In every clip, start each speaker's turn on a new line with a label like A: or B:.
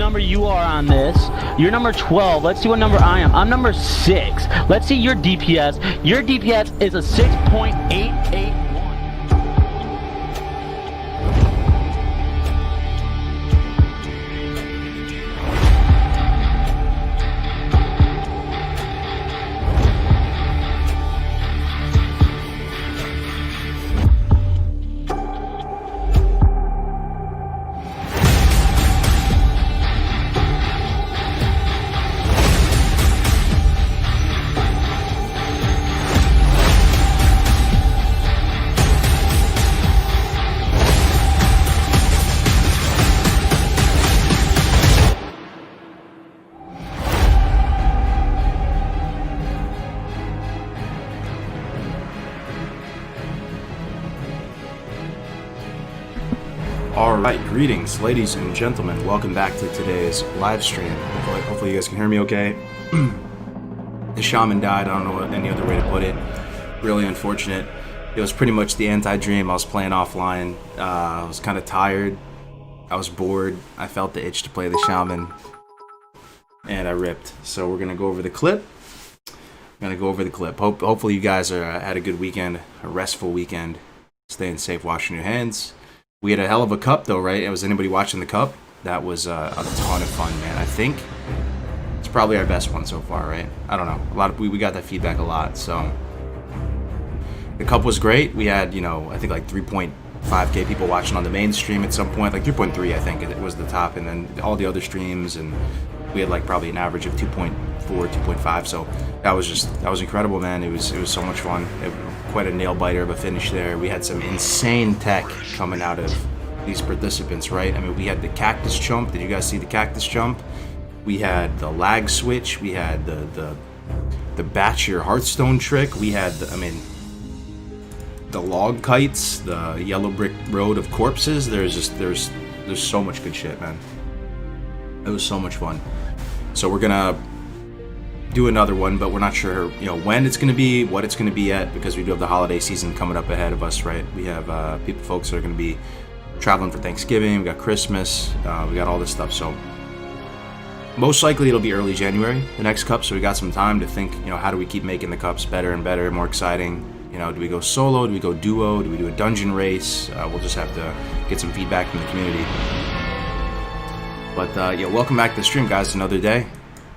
A: number you are on this. You're number 12. Let's see what number I am. I'm number 6. Let's see your DPS. Your DPS is a 6.881.
B: Alright, greetings ladies and gentlemen, welcome back to today's live stream. Hopefully you guys can hear me okay. The Shaman died, I don't know any other way to put it. Really unfortunate. It was pretty much the anti-dream. I was playing offline, I was kind of tired, I was bored, I felt the itch to play the Shaman, and I ripped. So we're going to go over the clip. Hopefully you guys had a good weekend, a restful weekend, staying safe, washing your hands. We had a hell of a cup though, right? Was anybody watching the cup? That was a ton of fun, man. I think it's probably our best one so far, right? I don't know. We got that feedback a lot, so the cup was great. We had, I think like 3.5k people watching on the main stream at some point, like 3.3 I think it was the top, and then all the other streams, and we had like probably an average of 2.4, 2.5. So that was incredible, man. It was so much fun. Quite a nail biter of a finish there. We had some insane tech coming out of these participants, right? I mean, we had the cactus jump. Did you guys see the cactus jump? We had the lag switch. We had the batch your Hearthstone trick. We had the log kites, the yellow brick road of corpses. There's so much good shit, man. It was so much fun. So we're gonna do another one, but we're not sure when it's going to be, what it's going to be at, because we do have the holiday season coming up ahead of us, right? We have folks that are going to be traveling for Thanksgiving, we got Christmas, we got all this stuff, so most likely it'll be early January, the next cup, so we got some time to think, how do we keep making the cups better and better, more exciting? Do we go solo, do we go duo, do we do a dungeon race? We'll just have to get some feedback from the community. But welcome back to the stream, guys. Another day,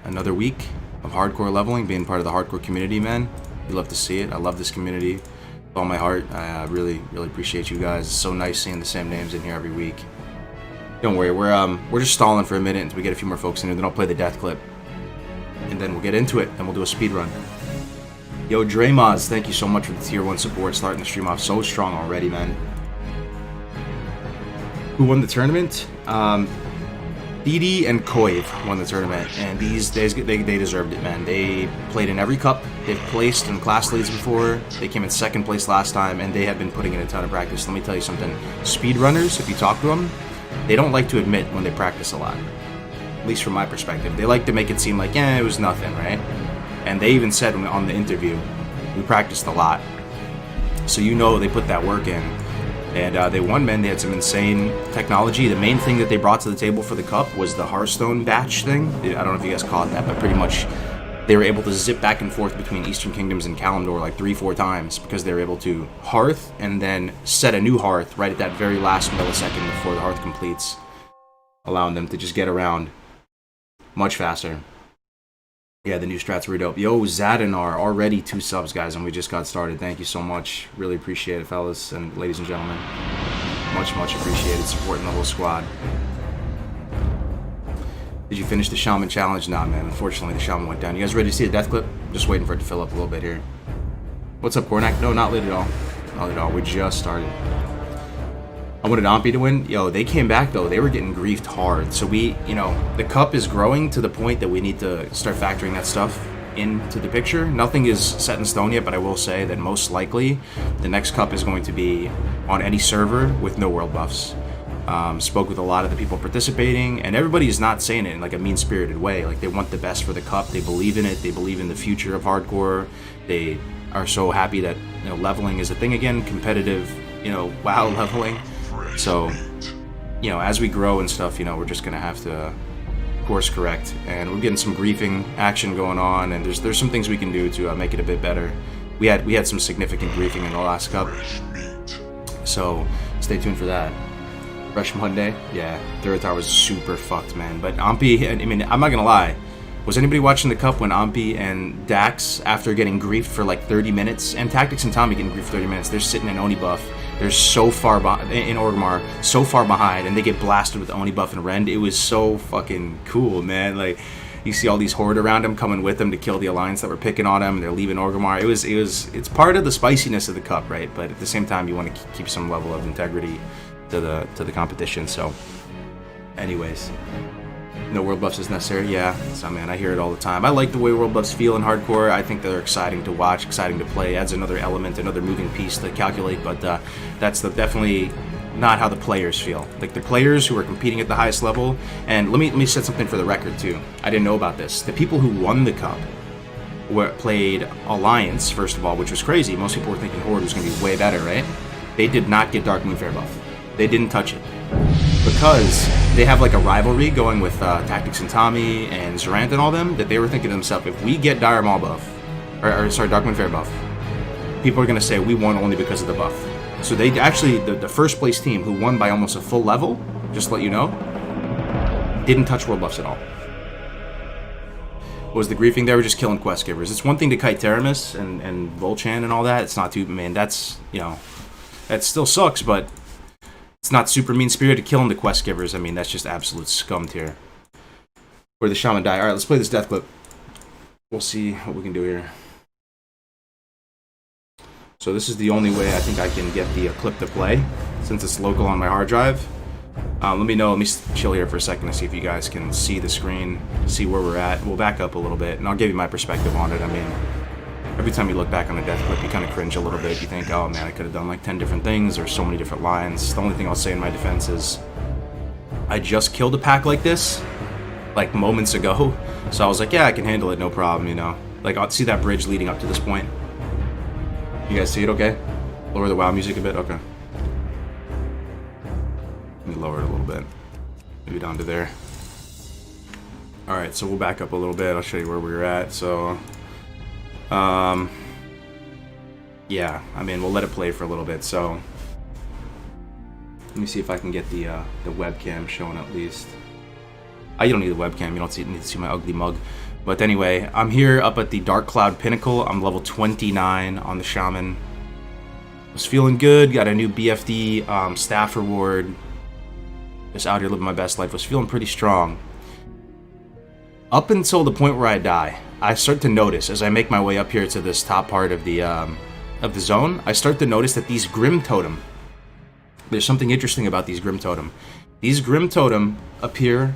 B: another week of hardcore leveling, being part of the hardcore community, man. You love to see it. I love this community with all my heart. I really appreciate you guys. It's so nice seeing the same names in here every week. Don't worry, we're just stalling for a minute until we get a few more folks in here. Then I'll play the death clip, and then we'll get into it. Then we'll do a speed run. Yo, Dremaz, thank you so much for the tier 1 support. Starting the stream off so strong already, man. Who won the tournament? Didi and Koiv won the tournament, and these days they deserved it, man. They played in every cup. They've placed in class leads before. They came in 2nd place last time, and they have been putting in a ton of practice. Let me tell you something. Speedrunners, if you talk to them, they don't like to admit when they practice a lot. At least from my perspective. They like to make it seem like, it was nothing, right? And they even said on the interview, we practiced a lot. So they put that work in. And they won, man. They had some insane technology. The main thing that they brought to the table for the cup was the Hearthstone batch thing. I don't know if you guys caught that, but pretty much they were able to zip back and forth between Eastern Kingdoms and Kalimdor like 3-4 times because they were able to hearth and then set a new hearth right at that very last millisecond before the hearth completes, allowing them to just get around much faster. Yeah, the new strats were dope. Yo, Zadinar, already 2 subs, guys, and we just got started. Thank you so much. Really appreciate it, fellas and ladies and gentlemen. Much appreciated supporting the whole squad. Did you finish the Shaman challenge? Nah, man. Unfortunately, the Shaman went down. You guys ready to see the death clip? Just waiting for it to fill up a little bit here. What's up, Kornak? No, not lit at all. Not at all. We just started. I wanted Ampi to win. Yo, they came back though. They were getting griefed hard. So the cup is growing to the point that we need to start factoring that stuff into the picture. Nothing is set in stone yet, but I will say that most likely the next cup is going to be on any server with no world buffs. Spoke with a lot of the people participating, and everybody is not saying it in like a mean-spirited way. Like, they want the best for the cup. They believe in it. They believe in the future of hardcore. They are so happy that leveling is a thing again, competitive, WoW leveling. So, as we grow and stuff, we're just gonna have to course correct, and we're getting some griefing action going on, and there's some things we can do to make it a bit better. We had some significant griefing in the last cup, so stay tuned for that. Fresh Monday, yeah, third tower was super fucked, man. But Ampi, I mean, I'm not gonna lie. Was anybody watching the cup when Ampi and Dax, after getting griefed for like 30 minutes, and Tactics and Tommy getting griefed for 30 minutes, they're sitting in Oni buff. They're so far in Orgrimmar, so far behind, and they get blasted with Oni buff and Rend. It was so fucking cool, man. Like, you see all these horde around him coming with him to kill the alliance that were picking on him, and they're leaving Orgrimmar. It's part of the spiciness of the cup, right? But at the same time, you want to keep some level of integrity to the competition. So, anyways. No world buffs is necessary, yeah. So man, I hear it all the time. I like the way world buffs feel in hardcore. I think they're exciting to watch, exciting to play. Adds another element, another moving piece to calculate. But that's definitely not how the players feel. Like the players who are competing at the highest level. And let me set something for the record too. I didn't know about this. The people who won the cup played Alliance first of all, which was crazy. Most people were thinking Horde was going to be way better, right? They did not get Dark Moon Fair buff. They didn't touch it. Because they have like a rivalry going with Tactics and Tommy and Zorant and all them, that they were thinking to themselves, if we get Dire Maul buff, or sorry, Dark Moon Fair buff, people are going to say we won only because of the buff. So they actually, the first place team who won by almost a full level, just to let you know, didn't touch world buffs at all. What was the griefing? They were just killing quest givers. It's one thing to kite Teramis and Volchan and all that. It's not too, man, that's, you know, that still sucks, but it's not super mean-spirited killing the quest givers. I mean, that's just absolute scum tier. Where the Shaman die. Alright, let's play this death clip. We'll see what we can do here. So this is the only way I think I can get the clip to play, since it's local on my hard drive. Let me know, let me chill here for a second to see if you guys can see the screen, see where we're at. We'll back up a little bit, and I'll give you my perspective on it. I mean, every time you look back on a death clip, you kind of cringe a little bit. You think, oh man, I could have done like 10 different things. There's so many different lines. The only thing I'll say in my defense is I just killed a pack like this, like moments ago. So I was like, yeah, I can handle it, no problem, you know. Like, I'll see that bridge leading up to this point. You guys see it okay? Lower the WoW music a bit? Okay. Let me lower it a little bit. Maybe down to there. Alright, so we'll back up a little bit. I'll show you where we were at. So, yeah, I mean, we'll let it play for a little bit. So, let me see if I can get the webcam showing at least. You don't need the webcam. You don't need to see my ugly mug. But anyway, I'm here up at the Dark Cloud Pinnacle. I'm level 29 on the Shaman. Was feeling good. Got a new BFD staff reward. Just out here living my best life. Was feeling pretty strong. Up until the point where I die, I start to notice as I make my way up here to this top part of the zone. I start to notice that these Grim Totem. There's something interesting about these Grim Totem. These Grim Totem appear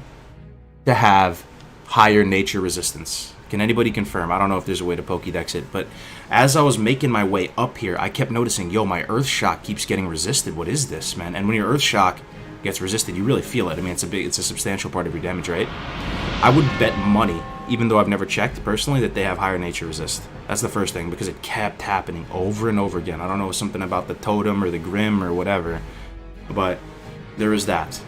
B: to have higher nature resistance. Can anybody confirm? I don't know if there's a way to Pokédex it, but as I was making my way up here, I kept noticing, yo, my Earth Shock keeps getting resisted. What is this, man? And when your Earth Shock gets resisted, you really feel it. I mean, it's a substantial part of your damage, right? I would bet money, even though I've never checked personally, that they have higher nature resist. That's the first thing, because it kept happening over and over again. I don't know, something about the totem or the Grim or whatever, but there is that.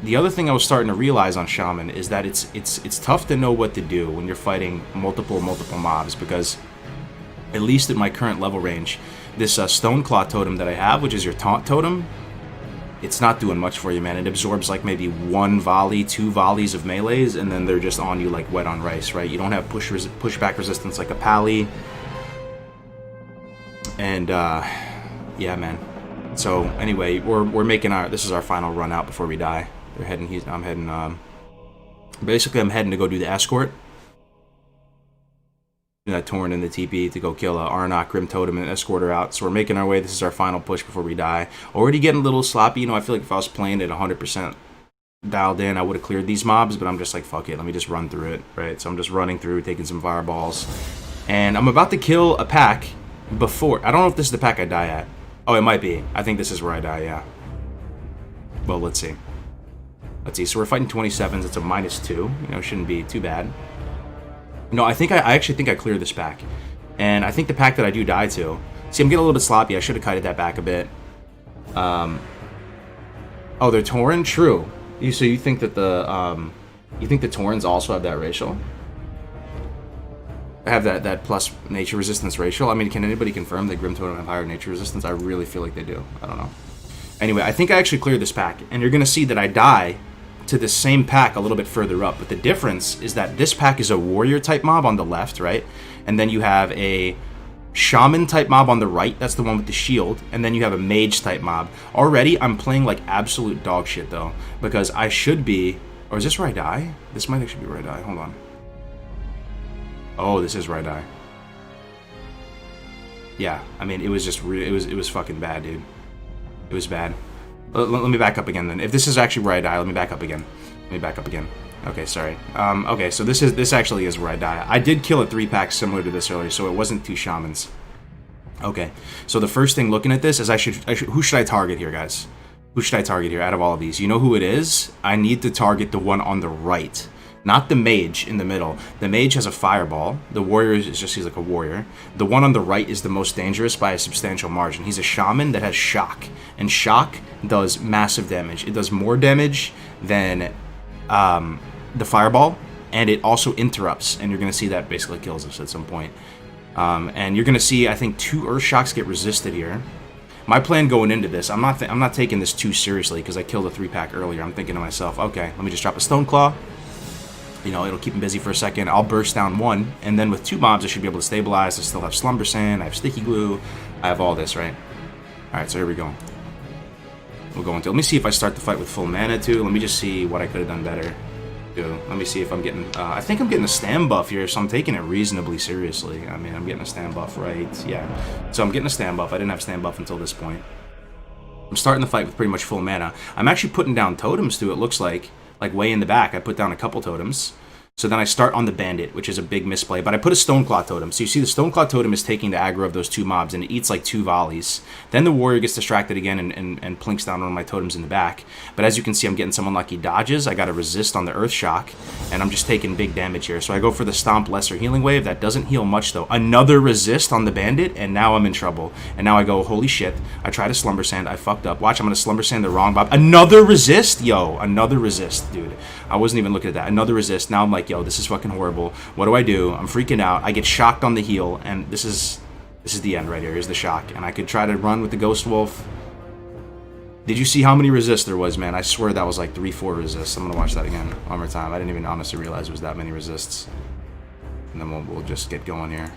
B: The other thing I was starting to realize on Shaman is that it's tough to know what to do when you're fighting multiple mobs, because at least at my current level range, this Stoneclaw totem that I have, which is your taunt totem, it's not doing much for you, man. It absorbs like maybe 1 volley, 2 volleys of melees, and then they're just on you like wet on rice, right? You don't have pushback resistance like a Pally. And yeah, man. So anyway, we're making this is our final run out before we die. They're heading. I'm heading. Basically, I'm heading to go do the escort. Do that Torn in the TP to go kill Arnok, Grim Totem, and escort her out. So we're making our way. This is our final push before we die. Already getting a little sloppy. You know, I feel like if I was playing at 100% dialed in, I would have cleared these mobs. But I'm just like, fuck it. Let me just run through it, right? So I'm just running through, taking some fireballs, and I'm about to kill a pack before. I don't know if this is the pack I die at. Oh, it might be. I think this is where I die. Yeah. Well, let's see. Let's see. So we're fighting 27s. It's a -2. You know, shouldn't be too bad. No, I actually think I cleared this pack. And I think the pack that I do die to... See, I'm getting a little bit sloppy. I should have kited that back a bit. Oh, they're Tauren? True. So you think that you think the Taurens also have that racial? Have that plus nature resistance racial? I mean, can anybody confirm that Grim Totem have higher nature resistance? I really feel like they do. I don't know. Anyway, I think I actually cleared this pack, and you're gonna see that I die to the same pack a little bit further up. But the difference is that this pack is a warrior type mob on the left, right? And then you have a shaman type mob on the right. That's the one with the shield. And then you have a mage type mob. Already, I'm playing like absolute dog shit though, because I should be. Or is this where I die? This might actually be where I die. Hold on. Oh, this is where I die. Yeah, I mean, it was just it was fucking bad, dude. It was bad. Let me back up again then. If this is actually where I die, let me back up again. Let me back up again. Okay, sorry. Okay, so this actually is where I die. I did kill a 3-pack similar to this earlier, so it wasn't 2 shamans. Okay, so the first thing looking at this is who should I target here, guys? Who should I target here out of all of these? You know who it is? I need to target the one on the right. Not the mage in the middle. The mage has a fireball. The warrior is just, he's like a warrior. The one on the right is the most dangerous by a substantial margin. He's a shaman that has shock. And shock does massive damage. It does more damage than the fireball. And it also interrupts. And you're going to see that basically kills us at some point. And you're going to see, I think, 2 earth shocks get resisted here. My plan going into this, I'm not taking this too seriously because I killed a 3-pack earlier. I'm thinking to myself, okay, let me just drop a Stone Claw. You know, it'll keep him busy for a second. I'll burst down 1, and then with 2 mobs, I should be able to stabilize. I still have Slumber Sand, I have Sticky Glue, I have all this, right? Alright, so here we go. We'll go into. Let me see if I start the fight with full mana too. Let me just see what I could have done better. Let me see if I'm getting. I think I'm getting a stand buff here, so I'm taking it reasonably seriously. I mean, I'm getting a stand buff, right? Yeah. So I'm getting a stand buff. I didn't have stand buff until this point. I'm starting the fight with pretty much full mana. I'm actually putting down totems too, it looks like way in the back. I put down a couple totems. So then I start on the Bandit, which is a big misplay, but I put a Stoneclaw Totem. So you see the Stoneclaw Totem is taking the aggro of those 2 mobs, and it eats like 2 volleys. Then the Warrior gets distracted again and plinks down one of my totems in the back. But as you can see, I'm getting some unlucky dodges. I got a resist on the Earth Shock, and I'm just taking big damage here. So I go for the Stomp Lesser Healing Wave. That doesn't heal much, though. Another resist on the Bandit, and now I'm in trouble. And now I go, holy shit. I try to Slumber Sand. I fucked up. Watch, I'm going to Slumber Sand the wrong mob. Another resist? Yo, another resist, dude. I wasn't even looking at that. Another resist. Now I'm like, yo, this is fucking horrible. What do? I'm freaking out. I get shocked on the heal, and this is the end right here. Here's the shock, and I could try to run with the Ghost Wolf. Did you see how many resists there was, man? I swear that was like 3-4 resists. I'm gonna watch that again one more time. I didn't even honestly realize it was that many resists. And then we'll just get going here.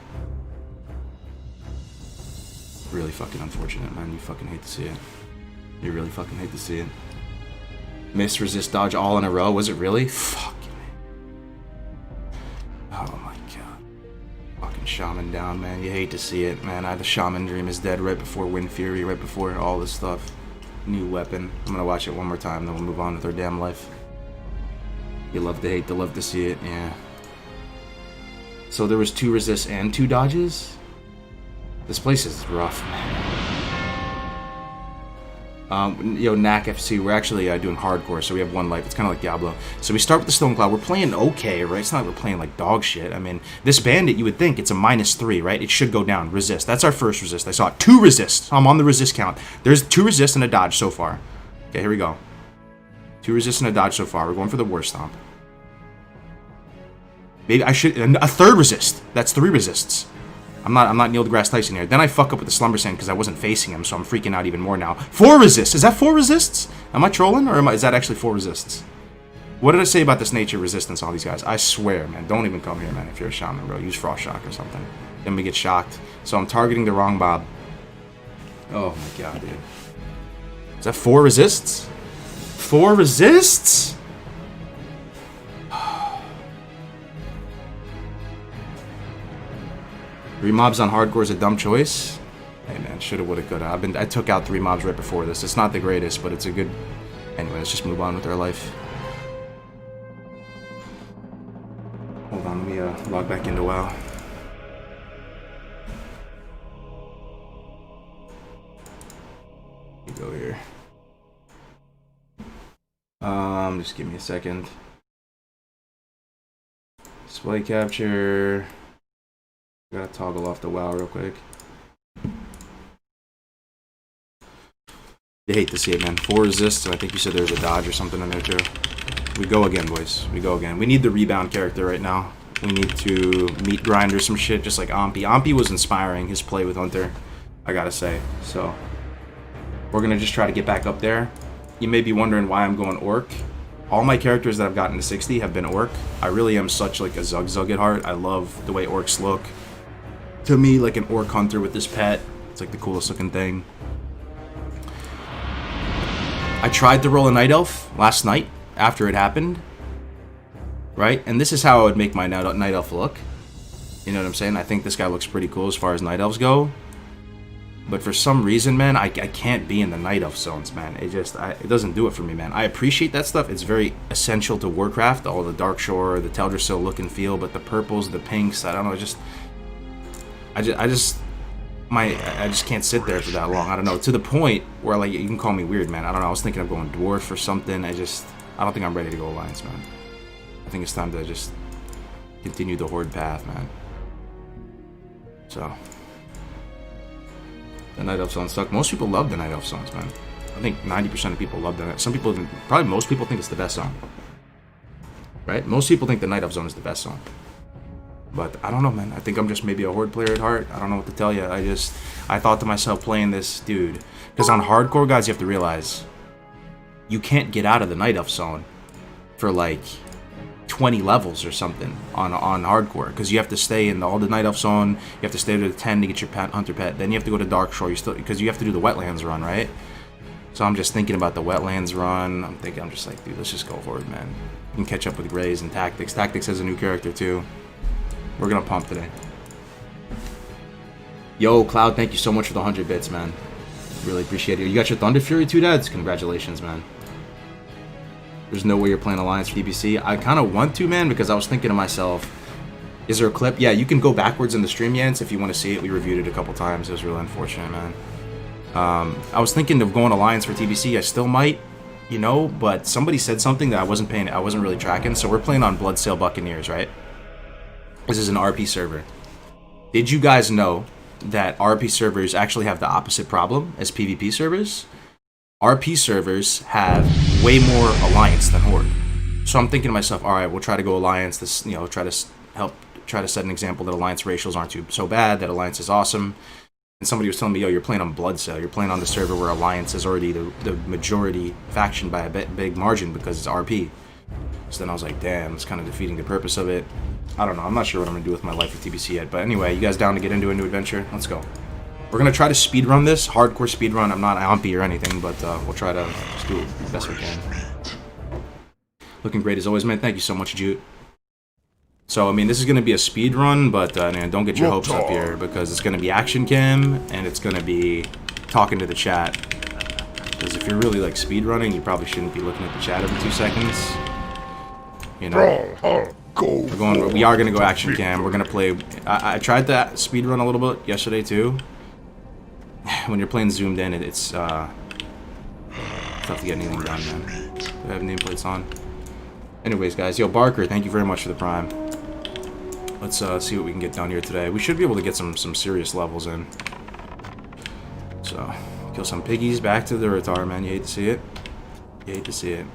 B: Really fucking unfortunate, man. You fucking hate to see it. You really fucking hate to see it. Miss, resist, dodge all in a row. Was it really? Fuck. Oh my god. Fucking Shaman down, man. You hate to see it, man. The Shaman Dream is dead right before Wind Fury, right before all this stuff. New weapon. I'm gonna watch it one more time, then we'll move on with our damn life. You love to hate to love to see it, yeah. So there was 2 resists and 2 dodges? This place is rough, man. Yo, Knack FC, we're actually doing hardcore, so we have 1 life. It's kind of like Diablo. So we start with the Stoneclaw. We're playing okay, right? It's not like we're playing like dog shit. I mean, this Bandit, you would think it's a -3, right? It should go down. Resist. That's our first resist. I saw 2 resists. I'm on the resist count. There's 2 resists and a dodge so far. Okay, here we go. 2 resists and a dodge so far. We're going for the War Stomp. Maybe I should... A 3rd resist. That's 3 resists. I'm not Neil deGrasse Tyson here. Then I fuck up with the Slumber Sand because I wasn't facing him, so I'm freaking out even more now. 4 resists! Is that 4 resists? Am I trolling, or is that actually 4 resists? What did I say about this nature resistance, all these guys? I swear, man, don't even come here, man, if you're a Shaman, bro. Use Frost Shock or something. Then we get shocked. So I'm targeting the wrong mob. Oh my god, dude. Is that 4 resists? 4 resists? 3 mobs on hardcore is a dumb choice. Hey man, shoulda, woulda, coulda. I took out 3 mobs right before this. It's not the greatest, but it's a good. Anyway, let's just move on with our life. Hold on, let me log back into WoW. Let me go here. Just give me a second. Display capture. Gotta toggle off the WoW real quick. You hate to see it, man. 4 resists, and I think you said there's a dodge or something in there, too. We go again, boys. We go again. We need the rebound character right now. We need to meat grind or some shit, just like Ampi. Ampi was inspiring, his play with Hunter, I gotta say. So, we're gonna just try to get back up there. You may be wondering why I'm going Orc. All my characters that I've gotten to 60 have been Orc. I really am such like a Zug at heart. I love the way Orcs look. To me, like an Orc Hunter with this pet, it's like the coolest looking thing. I tried to roll a Night Elf last night after it happened. Right? And this is how I would make my Night Elf look. You know what I'm saying? I think this guy looks pretty cool as far as Night Elves go. But for some reason, man, I can't be in the Night Elf zones, man. It doesn't do it for me, man. I appreciate that stuff. It's very essential to Warcraft. All the Dark Shore, the Teldrassil look and feel. But the purples, the pinks, I don't know. I just can't sit there for that long. I don't know. To the point where, like, you can call me weird, man. I don't know. I was thinking of going Dwarf or something. I don't think I'm ready to go Alliance, man. I think it's time to just continue the Horde path, man. So, the Night Elf zone suck. Most people love the Night Elf zones, man. I think 90% of people love that. Some people, probably most people think it's the best zone. Right? Most people think the Night Elf zone is the best zone. But I don't know, man. I think I'm just maybe a Horde player at heart. I don't know what to tell you. I thought to myself playing this, dude. Because on hardcore, guys, you have to realize you can't get out of the Night Elf zone for like 20 levels or something on hardcore, because you have to stay in all the Night Elf zone. You have to stay to the 10 to get your Hunter pet. Then you have to go to Dark Shore. Because you have to do the Wetlands run, right? So I'm just thinking about the Wetlands run. I'm just like, dude, let's just go for it, man. You can catch up with Grays and Tactics. Tactics has a new character too. We're gonna pump today. Yo, Cloud, thank you so much for the 100 bits, man. Really appreciate it. You got your Thunder Fury too, Dads? Congratulations, man. There's no way you're playing Alliance for DBC. I kind of want to, man, because I was thinking to myself, is there a clip? Yeah, you can go backwards in the stream, Jens, if you want to see it. We reviewed it a couple times. It was really unfortunate, man. I was thinking of going Alliance for TBC. I still might, you know, but somebody said something that I wasn't really tracking. So we're playing on Bloodsail Buccaneers, right? This is an RP server. Did you guys know that RP servers actually have the opposite problem as PvP servers? RP servers have way more Alliance than Horde. So I'm thinking to myself, all right, we'll try to go Alliance. This, you know, try to set an example that Alliance ratios aren't so bad, that Alliance is awesome. And somebody was telling me, yo, you're playing on Bloodsail. You're playing on the server where Alliance is already the majority faction by a big margin because it's RP. So then I was like, damn, it's kind of defeating the purpose of it. I don't know. I'm not sure what I'm going to do with my life with TBC yet. But anyway, you guys down to get into a new adventure? Let's go. We're going to try to speedrun this. Hardcore speedrun. I'm not Ampi or anything, but we'll try to just do it the best we can. Looking great as always, man. Thank you so much, Jute. So, I mean, this is going to be a speedrun, but man, don't get your hopes up here, because it's going to be action cam, and it's going to be talking to the chat. Because if you're really, like, speedrunning, you probably shouldn't be looking at the chat every 2 seconds. You know? We are going to go action cam. We're going to play... I tried to speedrun a little bit yesterday, too. When you're playing zoomed in, it's tough to get anything done, man. Do I have nameplates on? Anyways, guys. Yo, Barker, thank you very much for the Prime. Let's see what we can get done here today. We should be able to get some serious levels in. So, kill some piggies. Back to the Rotar, man. You hate to see it. You hate to see it.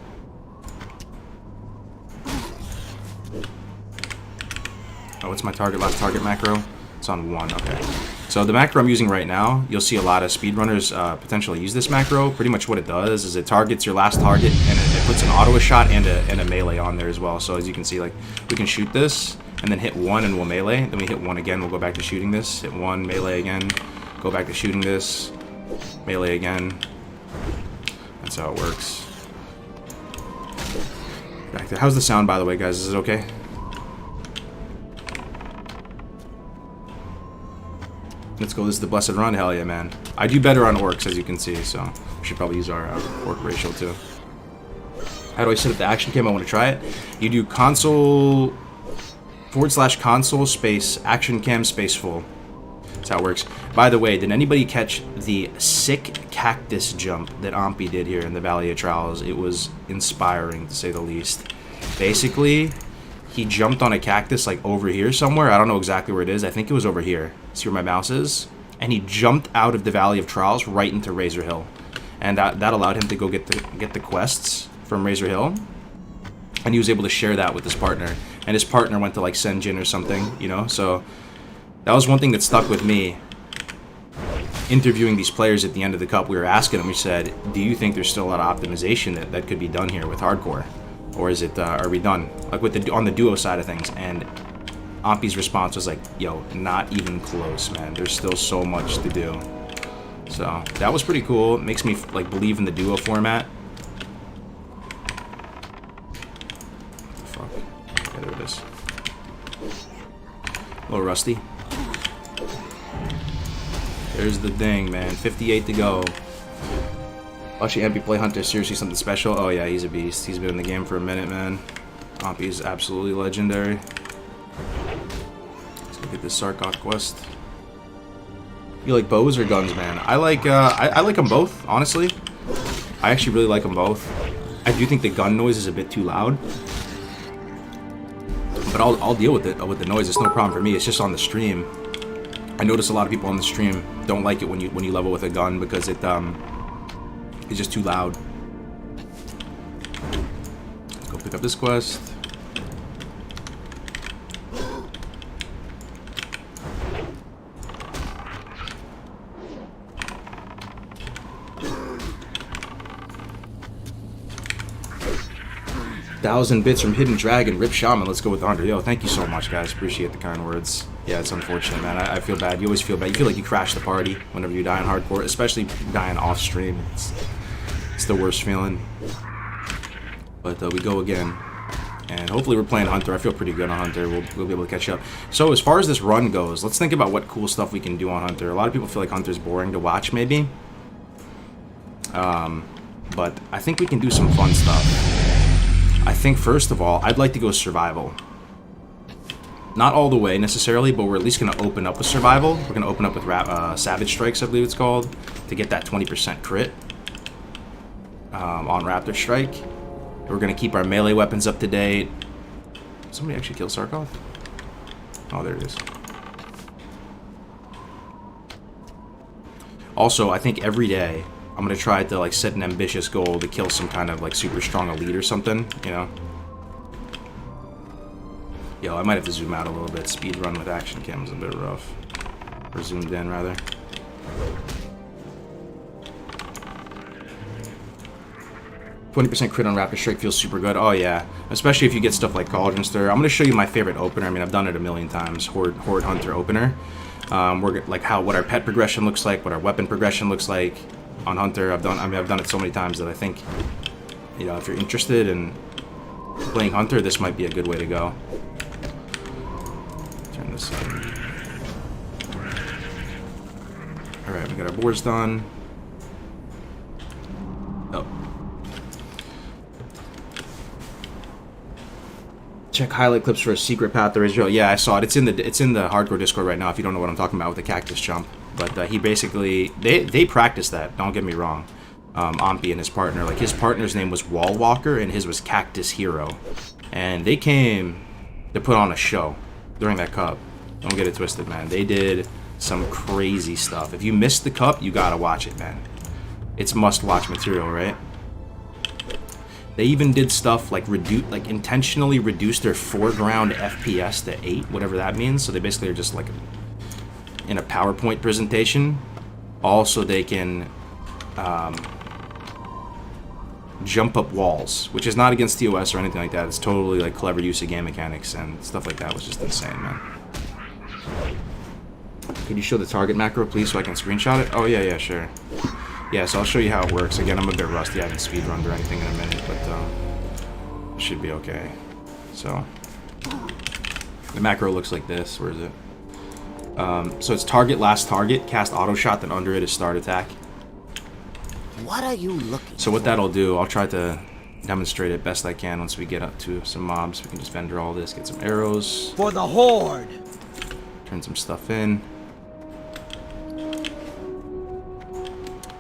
B: Oh, what's my target? Last target macro? It's on 1. Okay. So the macro I'm using right now, you'll see a lot of speedrunners potentially use this macro. Pretty much what it does is it targets your last target, and it puts an auto shot and a melee on there as well. So as you can see, like, we can shoot this and then hit 1 and we'll melee. Then we hit 1 again, we'll go back to shooting this. Hit 1, melee again. Go back to shooting this. Melee again. That's how it works. Back to, how's the sound, by the way, guys? Is it okay? Let's go. This is the Blessed Run. Hell yeah, man. I do better on orcs, as you can see, so we should probably use our orc ratio too. How do I set up the action cam? I want to try it. You do console /console space action cam space full. That's how it works. By the way, did anybody catch the sick cactus jump that Ampi did here in the Valley of Trials? It was inspiring, to say the least. Basically, he jumped on a cactus like over here somewhere. I don't know exactly where it is. I think it was over here. See where my mouse is? And he jumped out of the Valley of Trials right into Razor Hill. and that allowed him to go get the quests from Razor Hill, and he was able to share that with his partner, and his partner went to like Senjin or something, you know. So that was one thing that stuck with me. Interviewing these players at the end of the cup, we were asking them, we said, do you think there's still a lot of optimization that could be done here with hardcore, or is it are we done, like with on the duo side of things? And Ampi's response was like, yo, not even close, man. There's still so much to do. So that was pretty cool. It makes me like believe in the duo format. Fuck. Yeah, there it is. A little rusty. There's the thing, man. 58 to go. Watching Ampi play Hunter, seriously something special? Oh yeah, he's a beast. He's been in the game for a minute, man. Ampi's absolutely legendary. Let's go get this Sarkov quest. You like bows or guns, man? I like them both, honestly. I actually really like them both. I do think the gun noise is a bit too loud, but I'll deal with it with the noise. It's no problem for me. It's just on the stream. I notice a lot of people on the stream don't like it when you level with a gun because it's just too loud. Let's go pick up this quest. $1,000 bits from Hidden Dragon, Rip Shaman. Let's go with the 100. Yo, thank you so much, guys. Appreciate the kind words. Yeah, it's unfortunate, man. I feel bad. You always feel bad. You feel like you crashed the party whenever you die in hardcore, especially dying off stream. It's the worst feeling. But we go again, and hopefully we're playing Hunter. I feel pretty good on Hunter. We'll be able to catch up. So as far as this run goes, let's think about what cool stuff we can do on Hunter. A lot of people feel like Hunter's boring to watch, maybe. But I think we can do some fun stuff. I think, first of all, I'd like to go survival. Not all the way, necessarily, but we're at least going to open up with survival. We're going to open up with Savage Strikes, I believe it's called, to get that 20% crit on Raptor Strike. We're going to keep our melee weapons up to date. Somebody actually kill Sarkov? Oh, there it is. Also, I think every day I'm gonna try to like set an ambitious goal to kill some kind of like super strong elite or something, you know. Yo, I might have to zoom out a little bit. Speedrun with action cam is a bit rough. Or zoomed in, rather. %20 crit on Raptor Strike feels super good. Oh yeah, especially if you get stuff like Cauldron Stir. I'm gonna show you my favorite opener. I mean, I've done it a million times. Horde Hunter opener. We're like what our pet progression looks like, what our weapon progression looks like on Hunter. I've done it so many times that I think, you know, if you're interested in playing Hunter, this might be a good way to go. Turn this on. Alright, we got our boards done. Oh. Check highlight clips for a secret path to Israel. Yeah, I saw it. It's in the hardcore Discord right now if you don't know what I'm talking about with the cactus jump. But he basically, they practiced that, don't get me wrong. Ampi and his partner, like his partner's name was Wall Walker and his was Cactus Hero. And they came to put on a show during that cup. Don't get it twisted, man. They did some crazy stuff. If you missed the cup, you gotta watch it, man. It's must-watch material, right? They even did stuff like intentionally reduce their foreground FPS to 8, whatever that means. So they basically are just like in a PowerPoint presentation, all so they can jump up walls, which is not against TOS or anything like that. It's totally like clever use of game mechanics, and stuff like that was just insane, man. Could you show the target macro, please, so I can screenshot it? Oh, yeah, sure. Yeah, so I'll show you how it works. Again, I'm a bit rusty. I haven't speedrunned or anything in a minute, but it should be okay. So, the macro looks like this. Where is it? So it's target, last target, cast auto shot, then under it is start attack.
C: What are you looking
B: So what that'll do, I'll try to demonstrate it best I can once we get up to some mobs. We can just vendor all this, get some arrows.
C: for the Horde?
B: Turn some stuff in.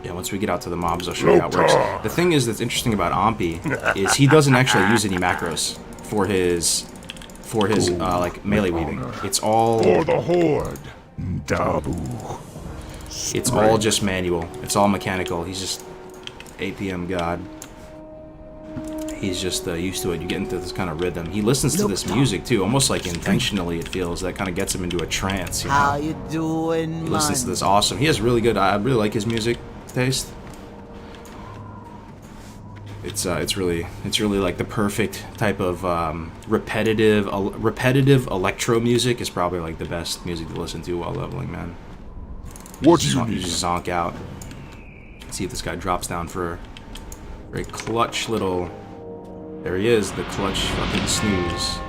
B: Yeah, once we get out to the mobs, I'll show you how it works. The thing is that's interesting about Ampi is he doesn't actually use any macros for his like melee weaving. It's all
D: For the Horde. Dabu.
B: it's all just manual. It's all mechanical. He's just 8 p.m. God. He's just used to it. You get into this kind of rhythm. He listens to this music too, almost like intentionally. It feels that kind of gets him into a trance. You know?
C: How you doing,
B: He listens to this awesome. He has really good. I really like his music taste. It's really like the perfect type of repetitive electro music is probably like the best music to listen to while leveling, man.
D: What do you
B: You
D: need?
B: just zonk out. See if this guy drops down for a very clutch little. There he is, the clutch fucking snooze.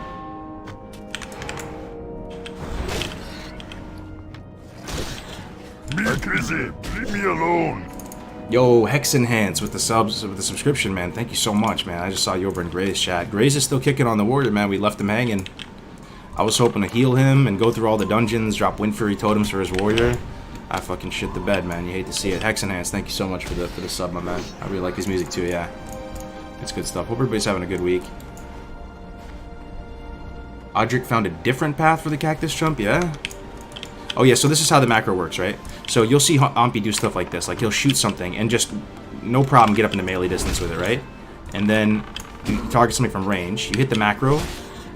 D: Me crazy. Leave me alone.
B: Yo, Hex Enhance with the subs, with the subscription, man. Thank you so much, man. I just saw you over in Gray's chat. Gray's is still kicking on the warrior, man. We left him hanging. I was hoping to heal him and go through all the dungeons, drop Wind Fury totems for his warrior. I fucking shit the bed, man. You hate to see it. Hex Enhance, thank you so much for the sub, my man. I really like his music too, yeah. It's good stuff. Hope everybody's having a good week. Audric found a different path for the cactus jump, yeah? Oh yeah, so this is how the macro works, right? So you'll see Ompi do stuff like this. Like he'll shoot something and just no problem get up into melee distance with it, right? And then you target something from range. You hit the macro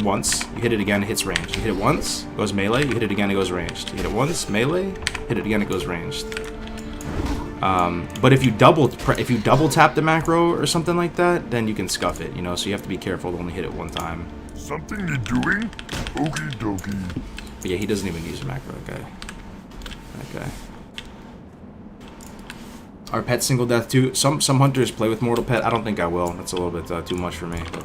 B: once. You hit it again, it hits range. You hit it once, it goes melee. You hit it again, it goes ranged. You hit it once, melee. Hit it again, it goes ranged. But if you double tap the macro or something like that, then you can scuff it, you know. So you have to be careful to only hit it one time.
D: Something you doing? Okie dokie.
B: But yeah, he doesn't even use a macro, that guy. That guy. Our pet single death too. Some hunters play with mortal pet. I don't think I will. That's a little bit too much for me. But.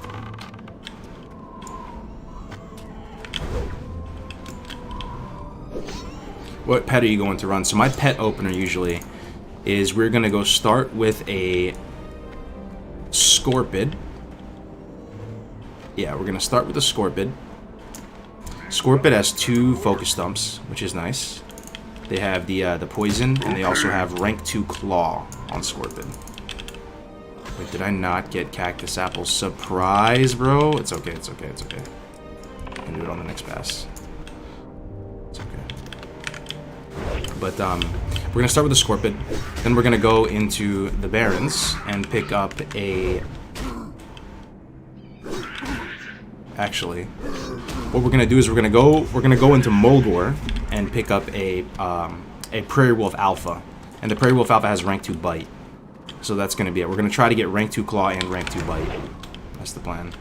B: What pet are you going to run? So my pet opener usually is we're gonna go start with a Scorpid. Yeah, we're gonna start with a Scorpid. Scorpid has 2 focus stumps, which is nice. They have the poison, and they also have rank 2 claw on Scorpid. Wait, did I not get cactus apple? Surprise, bro. It's okay, it's okay, it's okay. I can do it on the next pass. It's okay. But we're gonna start with the Scorpid, then we're gonna go into the Barrens and pick up a. Actually, what we're gonna do is we're gonna go into Moldwar and pick up a Prairie Wolf Alpha, and the Prairie Wolf Alpha has rank 2 bite, so that's gonna be it. We're gonna try to get rank 2 claw and rank 2 bite. That's the plan.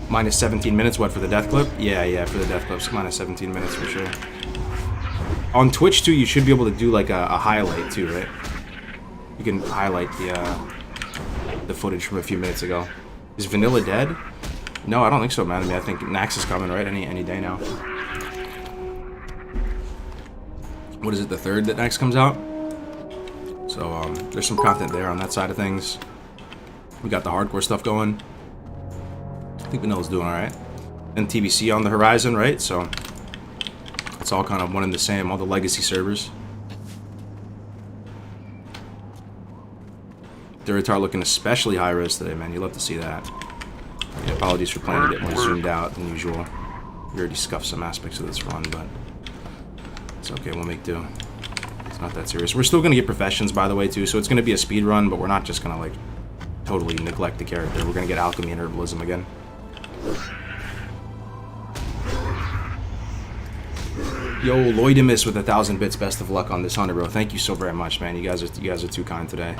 B: Minus 17 minutes. What, for the death clip? Yeah, for the death clips. Minus 17 minutes for sure. On Twitch too, you should be able to do like a highlight too, right? You can highlight the footage from a few minutes ago. Is Vanilla dead? No, I don't think so, man. I mean, I think Nax is coming, right? Any day now. What is it? The 3rd that Nax comes out. So there's some content there on that side of things. We got the hardcore stuff going. I think Vanilla's doing all right. And TBC on the horizon, right? So. It's all kind of one and the same, all the legacy servers. Duratar looking especially high res today, man. You love to see that. Yeah, apologies for playing a bit more zoomed out than usual. We already scuffed some aspects of this run, but it's okay, we'll make do. It's not that serious. We're still going to get professions, by the way, too, so it's going to be a speed run, but we're not just going to, like, totally neglect the character. We're going to get alchemy and herbalism again. Yo, Lloydimus with 1,000 bits. Best of luck on this 100, bro. Thank you so very much, man. You guys are too kind today.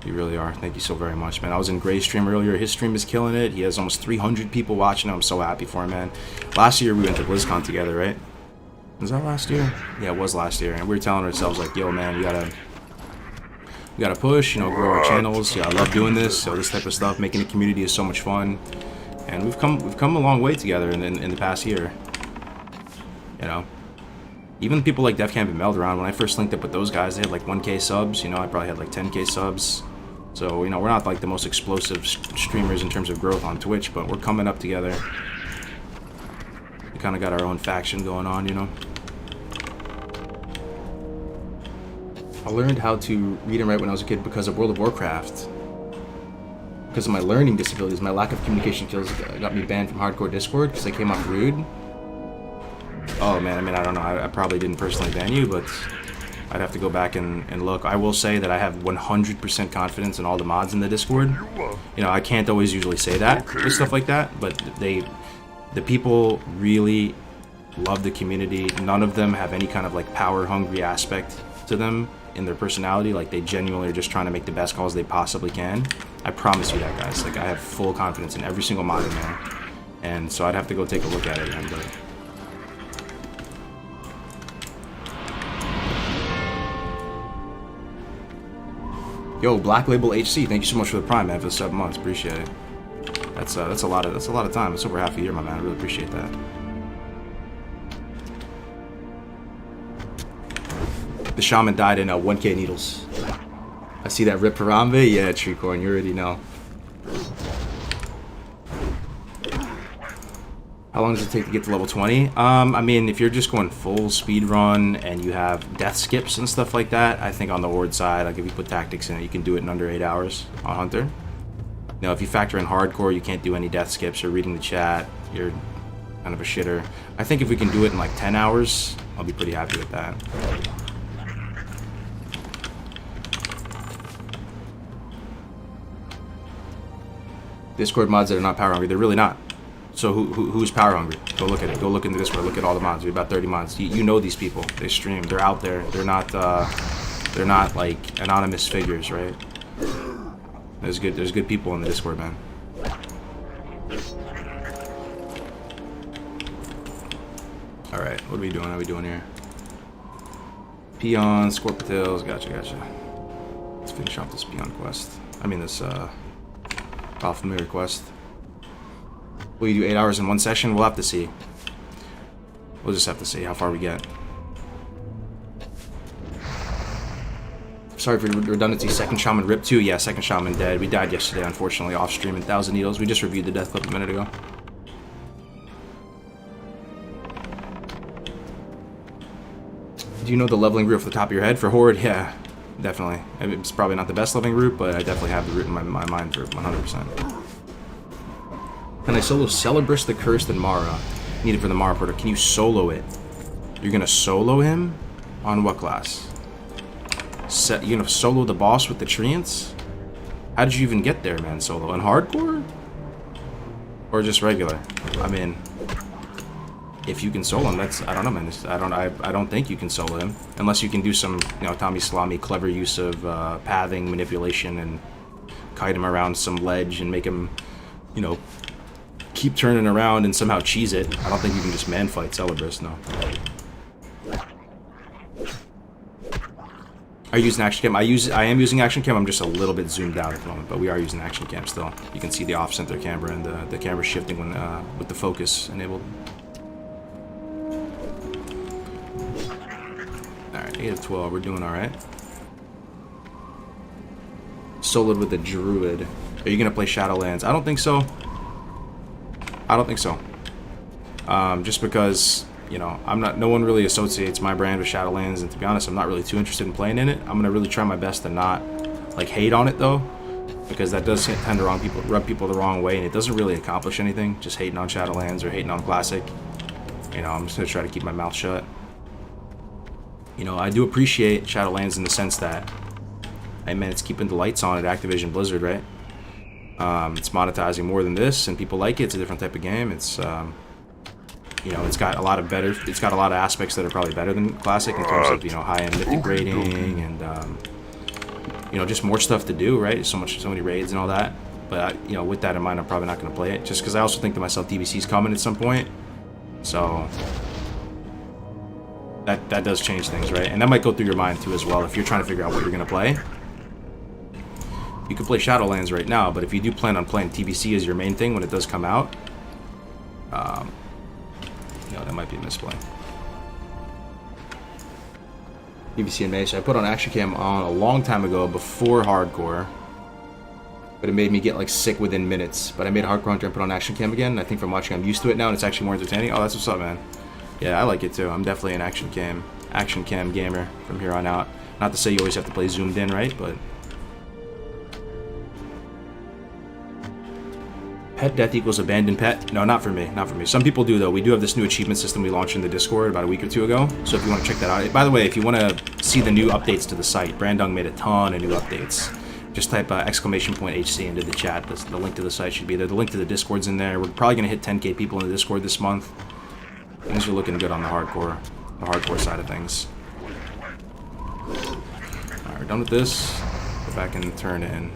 B: You really are. Thank you so very much, man. I was in Gray's stream earlier. His stream is killing it. He has almost 300 people watching. I'm so happy for him, man. Last year we went to BlizzCon together, right? Was that last year? Yeah, it was last year. And we were telling ourselves like, yo, man, we gotta push, you know, grow our channels. Yeah, I love doing this. So this type of stuff, making a community is so much fun. And we've come a long way together in the past year. You know, even people like Def Camp and Meldoron, when I first linked up with those guys, they had like 1K subs. You know, I probably had like 10K subs. So, you know, we're not like the most explosive streamers in terms of growth on Twitch, but we're coming up together. We kind of got our own faction going on, you know. I learned how to read and write when I was a kid because of World of Warcraft. because of my learning disabilities, my lack of communication skills got me banned from hardcore Discord because I came off rude. Oh man, I mean, I don't know. I probably didn't personally ban you, but I'd have to go back and look. I will say that I have 100% confidence in all the mods in the Discord. You know, I can't always usually say that with stuff like that, but the people really love the community. None of them have any kind of like power hungry aspect to them in their personality. Like, they genuinely are just trying to make the best calls they possibly can. I promise you that, guys. Like, I have full confidence in every single mod in there, and so I'd have to go take a look at it again, but yo, Black Label HC, thank you so much for the Prime, man, for the 7 months. Appreciate it. That's a lot of time. It's over half a year, my man. I really appreciate that. The Shaman died in 1K needles. I see that Rip Harambe. Yeah, Treecorn, you already know. How long does it take to get to level 20? I mean, if you're just going full speed run and you have death skips and stuff like that, I think on the Horde side, like if you put tactics in it, you can do it in under 8 hours on Hunter. You know, if you factor in hardcore, you can't do any death skips or reading the chat. You're kind of a shitter. I think if we can do it in like 10 hours, I'll be pretty happy with that. Discord mods that are not power hungry, they're really not. So who's power hungry? Go look at it. Go look into Discord. Look at all the mods. We have about 30 mods. You know these people. They stream. They're out there. They're not like anonymous figures, right? There's good people in the Discord, man. All right, what are we doing? How are we doing here? Peon, Scorpitails. Gotcha. Let's finish off this Peon quest. I mean this Familiar quest. Will you do 8 hours in one session? We'll have to see. We'll just have to see how far we get. Sorry for redundancy. Second Shaman ripped too. Yeah, second Shaman dead. We died yesterday, unfortunately, off stream in 1,000 Needles. We just reviewed the death clip a minute ago. Do you know the leveling route off the top of your head for Horde? Yeah, definitely. It's probably not the best leveling route, but I definitely have the route in my mind for 100%. Can I solo Celebrus the Cursed and Mara? Needed for the Mara Portal. Can you solo it? You're gonna solo him? On what class? You're gonna solo the boss with the Treants? How did you even get there, man? Solo? In hardcore? Or just regular? I mean, if you can solo him, that's, I don't know, man. I don't think you can solo him. Unless you can do some, you know, Tommy Salami clever use of pathing, manipulation, and kite him around some ledge and make him, you know, keep turning around and somehow cheese it. I don't think you can just man fight Celebrus, no. Are you using action cam? I am using action cam. I'm just a little bit zoomed out at the moment, but we are using action cam still. You can see the off center camera and the camera shifting when with the focus enabled. All right, 8 of 12. We're doing all right. Soloed with the Druid. Are you gonna play Shadowlands? I don't think so. I don't think so. Just because, you know, no one really associates my brand with Shadowlands, and to be honest, I'm not really too interested in playing in it. I'm gonna really try my best to not like hate on it though, because that does tend to rub people the wrong way, and it doesn't really accomplish anything. Just hating on Shadowlands or hating on Classic. You know, I'm just gonna try to keep my mouth shut. You know, I do appreciate Shadowlands in the sense that, hey man, it's keeping the lights on at Activision Blizzard, right? It's monetizing more than this, and people like it. It's a different type of game. It's, you know, it's got a lot of aspects that are probably better than Classic in terms of, you know, high-end mythic grading and, you know, just more stuff to do, right? So many raids and all that. But, you know, with that in mind, I'm probably not going to play it, just because I also think to myself DBC's coming at some point. So that does change things, right? And that might go through your mind too as well if you're trying to figure out what you're going to play. You can play Shadowlands right now, but if you do plan on playing TBC as your main thing when it does come out, you know, that might be a misplay. TBC in May, so I put on Action Cam on a long time ago before Hardcore, but it made me get like sick within minutes. But I made Hardcore Hunter and put on Action Cam again. I think from watching, I'm used to it now, and it's actually more entertaining. Oh, that's what's up, man. Yeah, I like it too. I'm definitely an Action Cam gamer from here on out. Not to say you always have to play zoomed in, right? But Pet death equals abandoned pet? No, not for me. Not for me. Some people do, though. We do have this new achievement system we launched in the Discord about a week or two ago. So if you want to check that out. By the way, if you want to see the new updates to the site, Brandung made a ton of new updates. Just type !HC into the chat. The link to the site should be there. The link to the Discord's in there. We're probably going to hit 10k people in the Discord this month. Things are looking good on the hardcore side of things. Alright, we're done with this. Go back and turn in.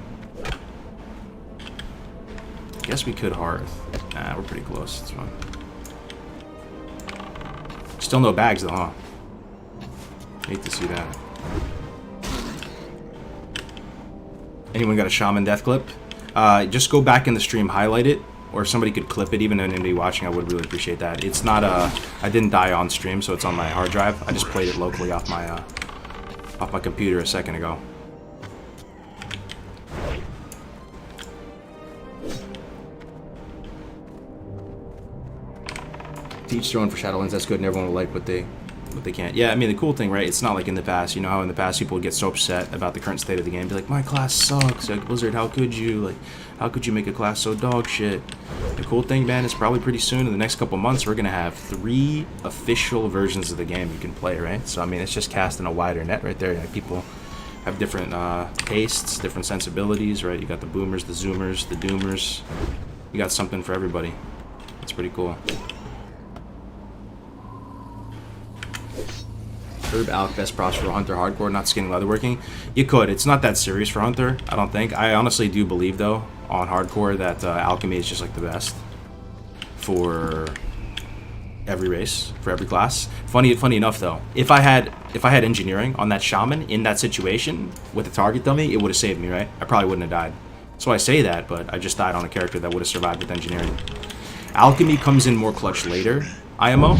B: Guess we could Hearth. Nah, we're pretty close. It's fine. Still no bags though, huh? Hate to see that. Anyone got a Shaman death clip? Just go back in the stream, highlight it, or if somebody could clip it, even though anybody watching, I would really appreciate that. It's not I didn't die on stream, so it's on my hard drive. I just played it locally off my computer a second ago. To each their own for Shadowlands, that's good, and everyone will like what they can't. Yeah, I mean, the cool thing, right, it's not like in the past, you know how in the past people would get so upset about the current state of the game, be like, my class sucks, like, Blizzard, how could you, like, how could you make a class so dog shit? The cool thing, man, is probably pretty soon, in the next couple months, we're gonna have 3 official versions of the game you can play, right? So, I mean, it's just casting a wider net right there. Like, people have different tastes, different sensibilities, right? You got the boomers, the zoomers, the doomers. You got something for everybody. It's pretty cool. Herb Alc, best props for Hunter hardcore, not skinning leatherworking. You could. It's not that serious for Hunter, I don't think. I honestly do believe, though, on hardcore that alchemy is just like the best for every race, for every class. Funny enough, though, if I had engineering on that shaman in that situation with a target dummy, it would have saved me, right? I probably wouldn't have died. So I say that, but I just died on a character that would have survived with engineering. Alchemy comes in more clutch later, IMO.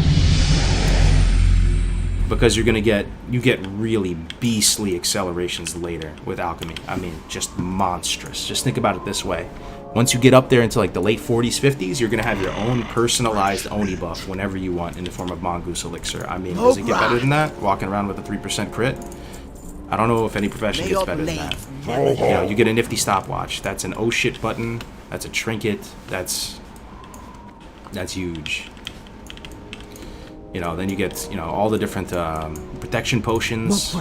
B: Because you get really beastly accelerations later with alchemy. I mean, just monstrous. Just think about it this way. Once you get up there into like the late 40s, 50s, you're gonna have your own personalized Oni buff whenever you want in the form of Mongoose Elixir. I mean, does it get better than that? Walking around with a 3% crit? I don't know if any profession gets better than that. You know, you get a nifty stopwatch. That's an oh shit button. That's a trinket. That's huge. You know, then you get, you know, all the different protection potions.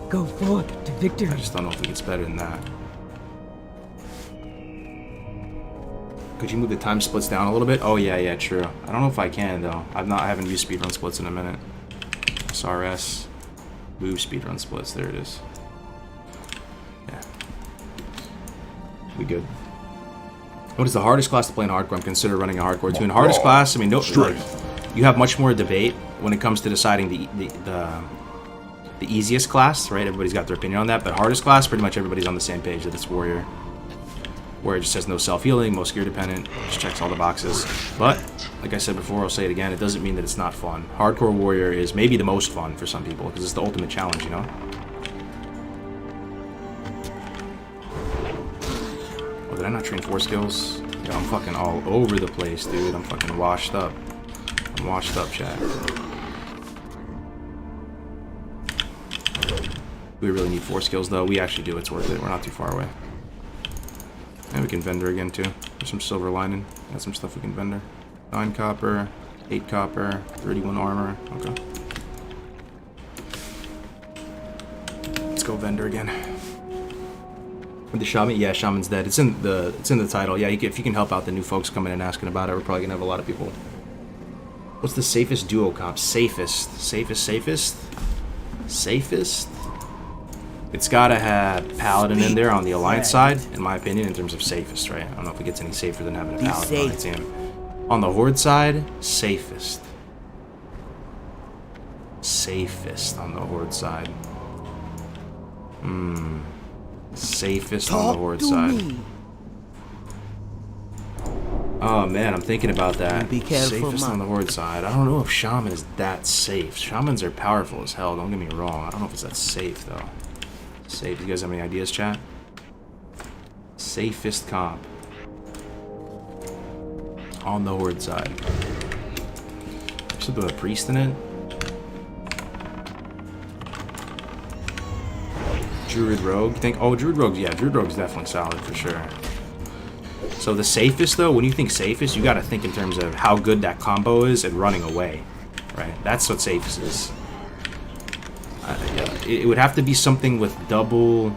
C: Go forth to victory.
B: I just don't know if it gets better than that. Could you move the time splits down a little bit? Oh yeah, true. I don't know if I can though. I haven't used speedrun splits in a minute. SRS, move speedrun splits. There it is. Yeah, we good. What is the hardest class to play in hardcore? I'm considering running a hardcore tune. Hardest class, I mean, no. You have much more debate when it comes to deciding the easiest class, right? Everybody's got their opinion on that, but hardest class, pretty much everybody's on the same page that it's warrior. Warrior just has no self-healing, most gear dependent, just checks all the boxes. But, like I said before, I'll say it again, it doesn't mean that it's not fun. Hardcore warrior is maybe the most fun for some people, because it's the ultimate challenge, you know? Oh, did I not train 4 skills? Yeah, I'm fucking all over the place, dude. I'm fucking washed up. I'm washed up, chat. We really need 4 skills, though. We actually do. It's worth it. We're not too far away. And we can vendor again, too. There's some silver lining. Got some stuff we can vendor. 9 copper, 8 copper, 31 armor. Okay. Let's go vendor again. With the shaman? Yeah, shaman's dead. It's in the title. Yeah, if you can help out the new folks coming in asking about it, we're probably gonna have a lot of people. What's the safest duo comp? Safest. It's gotta have Paladin in there on the Alliance side, in my opinion, in terms of safest, right? I don't know if it gets any safer than having a Paladin on the team. On the Horde side, safest. Safest on the Horde side. Safest on the Horde side. Oh man, I'm thinking about that.
C: Be careful,
B: Safest on the Horde side. I don't know if Shaman is that safe. Shamans are powerful as hell, don't get me wrong. I don't know if it's that safe though. Safe. You guys have any ideas, chat? Safest comp on the Horde side. Should put a priest in it. Druid Rogue. Think? Oh, Druid Rogue. Yeah, Druid Rogue's definitely solid for sure. So the safest, though, when you think safest, you got to think in terms of how good that combo is and running away, right? That's what safest is. Yeah, it would have to be something with double...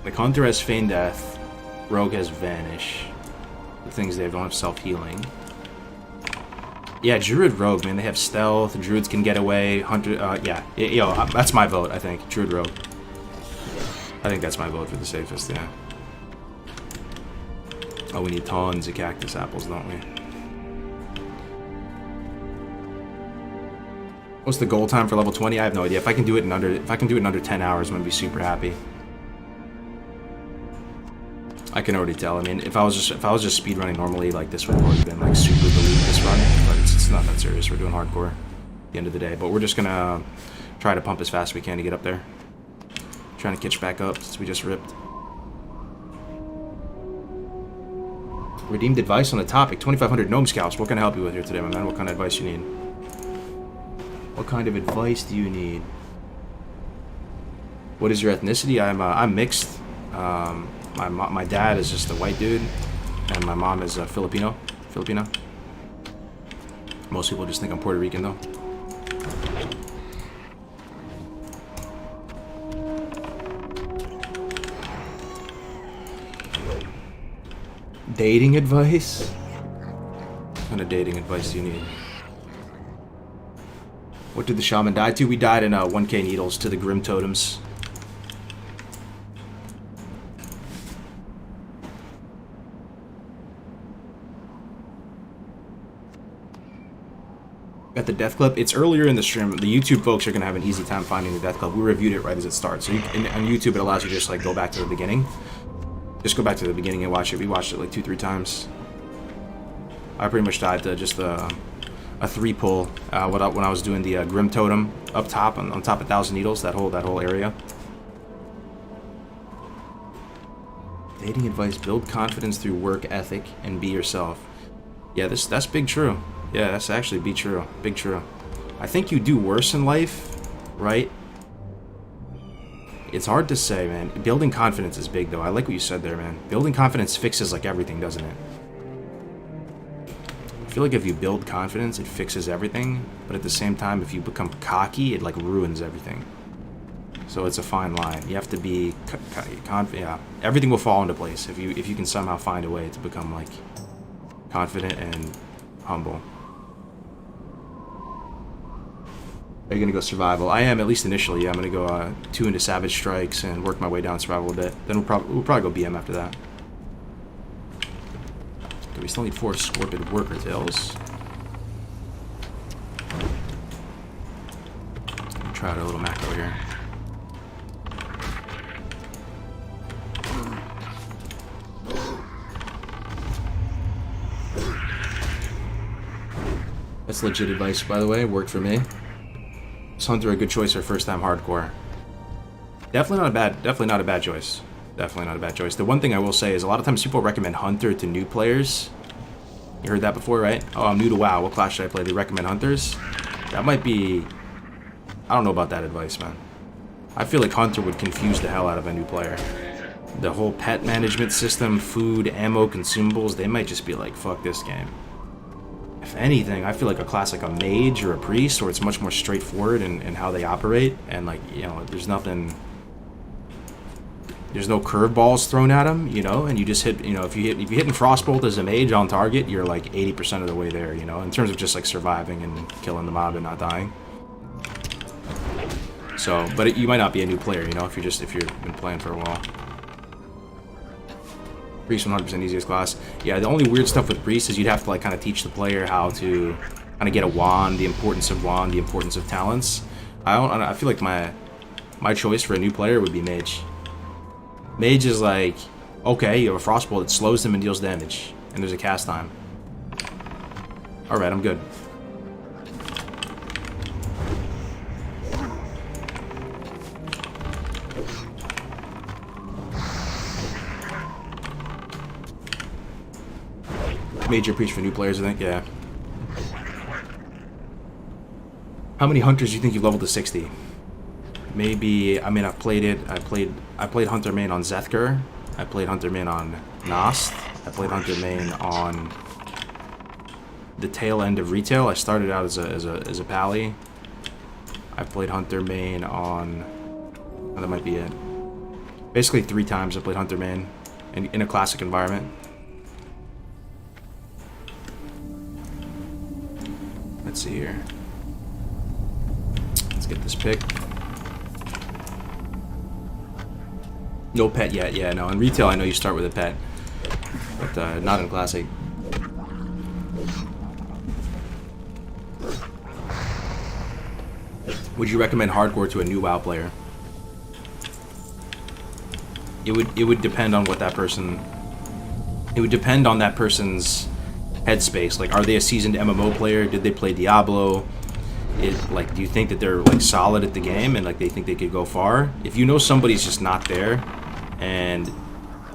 B: Like, Hunter has Feign Death, Rogue has Vanish. The things they don't have self-healing. Yeah, Druid Rogue, man, they have stealth, Druids can get away, Hunter, yeah. Yo, that's my vote, I think, Druid Rogue. I think that's my vote for the safest, yeah. Oh, we need tons of cactus apples, don't we? What's the goal time for level 20? I have no idea. If I can do it in under 10 hours, I'm gonna be super happy. I can already tell. I mean, if I was just speedrunning normally, like this would have already been like super elite this run, but it's not that serious. We're doing hardcore at the end of the day, but we're just gonna try to pump as fast as we can to get up there. Trying to catch back up since we just ripped. Redeemed advice on the topic. 2,500 gnome scalps. What can I help you with here today, my man? What kind of advice you need? What kind of advice do you need? What is your ethnicity? I'm mixed. My dad is just a white dude, and my mom is a Filipino. Most people just think I'm Puerto Rican, though. Dating advice? What kind of dating advice do you need? What did the shaman die to? We died in 1K needles to the Grim Totems. Got the death clip. It's earlier in the stream. The YouTube folks are gonna have an easy time finding the death clip. We reviewed it right as it starts. So on YouTube, it allows you to just like go back to the beginning. Just go back to the beginning and watch it. We watched it like 2-3 times. I pretty much died to just a 3-pull when I was doing the Grim Totem up top on top of 1,000 Needles. That whole area. Dating advice: build confidence through work ethic and be yourself. Yeah, that's big true. Yeah, that's actually big true. I think you do worse in life, right? It's hard to say, man. Building confidence is big, though. I like what you said there, man. Building confidence fixes, like, everything, doesn't it? I feel like if you build confidence, it fixes everything. But at the same time, if you become cocky, it, like, ruins everything. So it's a fine line. You have to be confident. Yeah, everything will fall into place if you can somehow find a way to become, like, confident and humble. Are you going to go survival? I am, at least initially. Yeah, I'm going to go 2 into Savage Strikes and work my way down survival a bit. Then we'll probably go BM after that. Okay, we still need 4 Scorpid Worker Tails. Try out a little macro here. That's legit advice, by the way. Worked for me. Is Hunter a good choice for first time hardcore? Definitely not a bad choice. Definitely not a bad choice. The one thing I will say is a lot of times people recommend Hunter to new players. You heard that before, right? Oh, I'm new to WoW. What class should I play? They recommend Hunters. That might be... I don't know about that advice, man. I feel like Hunter would confuse the hell out of a new player. The whole pet management system, food, ammo, consumables, they might just be like, fuck this game. If anything, I feel like a class like a mage or a priest, or it's much more straightforward in how they operate, and like, you know, there's no curveballs thrown at them, you know, and you just hit, you know, if you hitting Frostbolt as a mage on target, you're like 80% of the way there, you know, in terms of just like surviving and killing the mob and not dying. So, but you might not be a new player, you know, if you've been playing for a while. Priest 100% easiest class. Yeah, the only weird stuff with Priest is you'd have to like kind of teach the player how to kind of get a wand, the importance of wand, the importance of talents. I feel like my choice for a new player would be Mage. Mage is like, okay, you have a Frostbolt that slows them and deals damage, and there's a cast time. Alright, I'm good. Major preach for new players, I think, yeah. How many hunters do you think you've leveled to 60? Maybe, I mean, I've played it. I played Hunter main on Zethker, I played Hunter Main on Nost. I played Hunter Main on the tail end of retail. I started out as a pally. I played Hunter Main on... Oh, that might be it. Basically 3 times I played Hunter Main in a classic environment. Let's see here. Let's get this pick. No pet yet. Yeah, no. In retail, I know you start with a pet, but not in classic. Would you recommend hardcore to a new WoW player? It would depend on what that person. It would depend on that person's headspace. Like, are they a seasoned MMO player? Did they play Diablo? Do you think that they're like solid at the game and like they think they could go far? If you know somebody's just not there and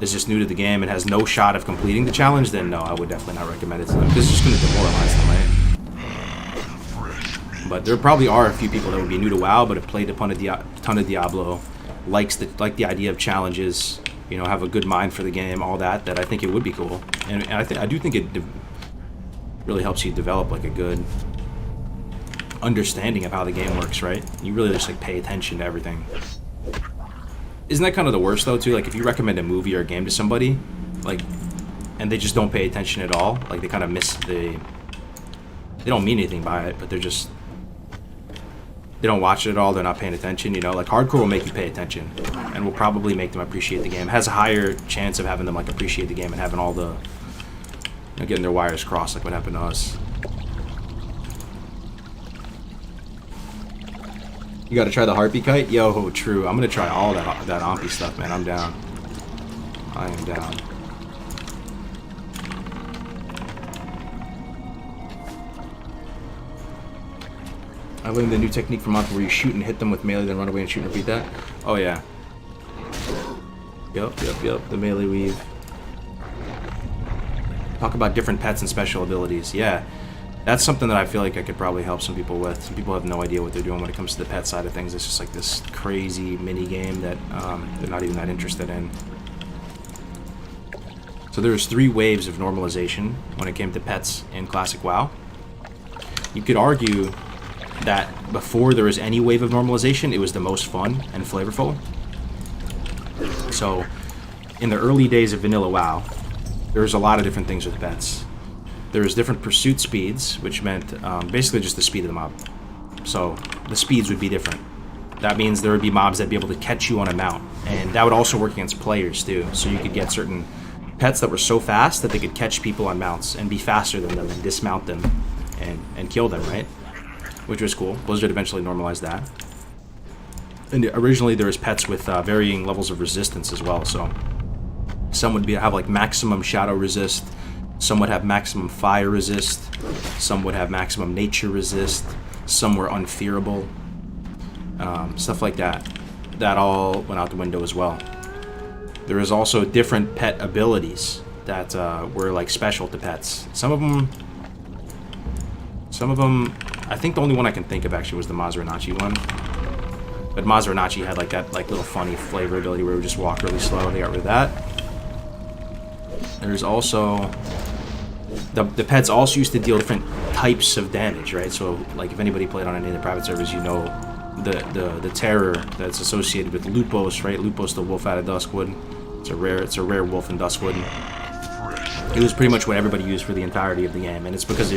B: is just new to the game and has no shot of completing the challenge, then no, I would definitely not recommend it to them because it's just going to demoralize them, right? But there probably are a few people that would be new to WoW but have played a ton of Diablo, like the idea of challenges, you know, have a good mind for the game, all that I think it would be cool. And I do think it really helps you develop like a good understanding of how the game works, right? You really just like pay attention to everything. Isn't that kind of the worst though too? Like if you recommend a movie or a game to somebody, like, and they just don't pay attention at all, like they kind of miss they don't mean anything by it, but they don't watch it at all, they're not paying attention, you know? Like hardcore will make you pay attention and will probably make them appreciate the game. It has a higher chance of having them like appreciate the game and having all the, you know, getting their wires crossed like what happened to us. You gotta try the harpy kite? Yo, true. I'm gonna try all that Ompy stuff, man. I'm down. I am down. I learned the new technique from Ompy where you shoot and hit them with melee, then run away and shoot and repeat that. Oh, yeah. Yup. The melee weave. Talk about different pets and special abilities. Yeah. That's something that I feel like I could probably help some people with. Some people have no idea what they're doing when it comes to the pet side of things. It's just like this crazy mini game that they're not even that interested in. So there's 3 waves of normalization when it came to pets in Classic WoW. You could argue that before there was any wave of normalization, it was the most fun and flavorful. So in the early days of vanilla WoW, there was a lot of different things with pets. There was different pursuit speeds, which meant basically just the speed of the mob. So the speeds would be different. That means there would be mobs that'd be able to catch you on a mount, and that would also work against players too. So you could get certain pets that were so fast that they could catch people on mounts and be faster than them and dismount them and kill them, right? Which was cool. Blizzard eventually normalized that. And originally there was pets with varying levels of resistance as well. So some would have like maximum shadow resist. Some would have maximum fire resist, some would have maximum nature resist, some were unfearable, stuff like that. That all went out the window as well. There is also different pet abilities that were like special to pets. Some of them, I think the only one I can think of actually was the Mazranachi one. But Mazranachi had like that like little funny flavor ability where it would just walk really slow. They got rid of that. There's also the pets also used to deal different types of damage, right? So like if anybody played on any of the private servers, you know the terror that's associated with Lupos, right? Lupos, the wolf out of Duskwood. It's a rare wolf in Duskwood. It was pretty much what everybody used for the entirety of the game, and it's because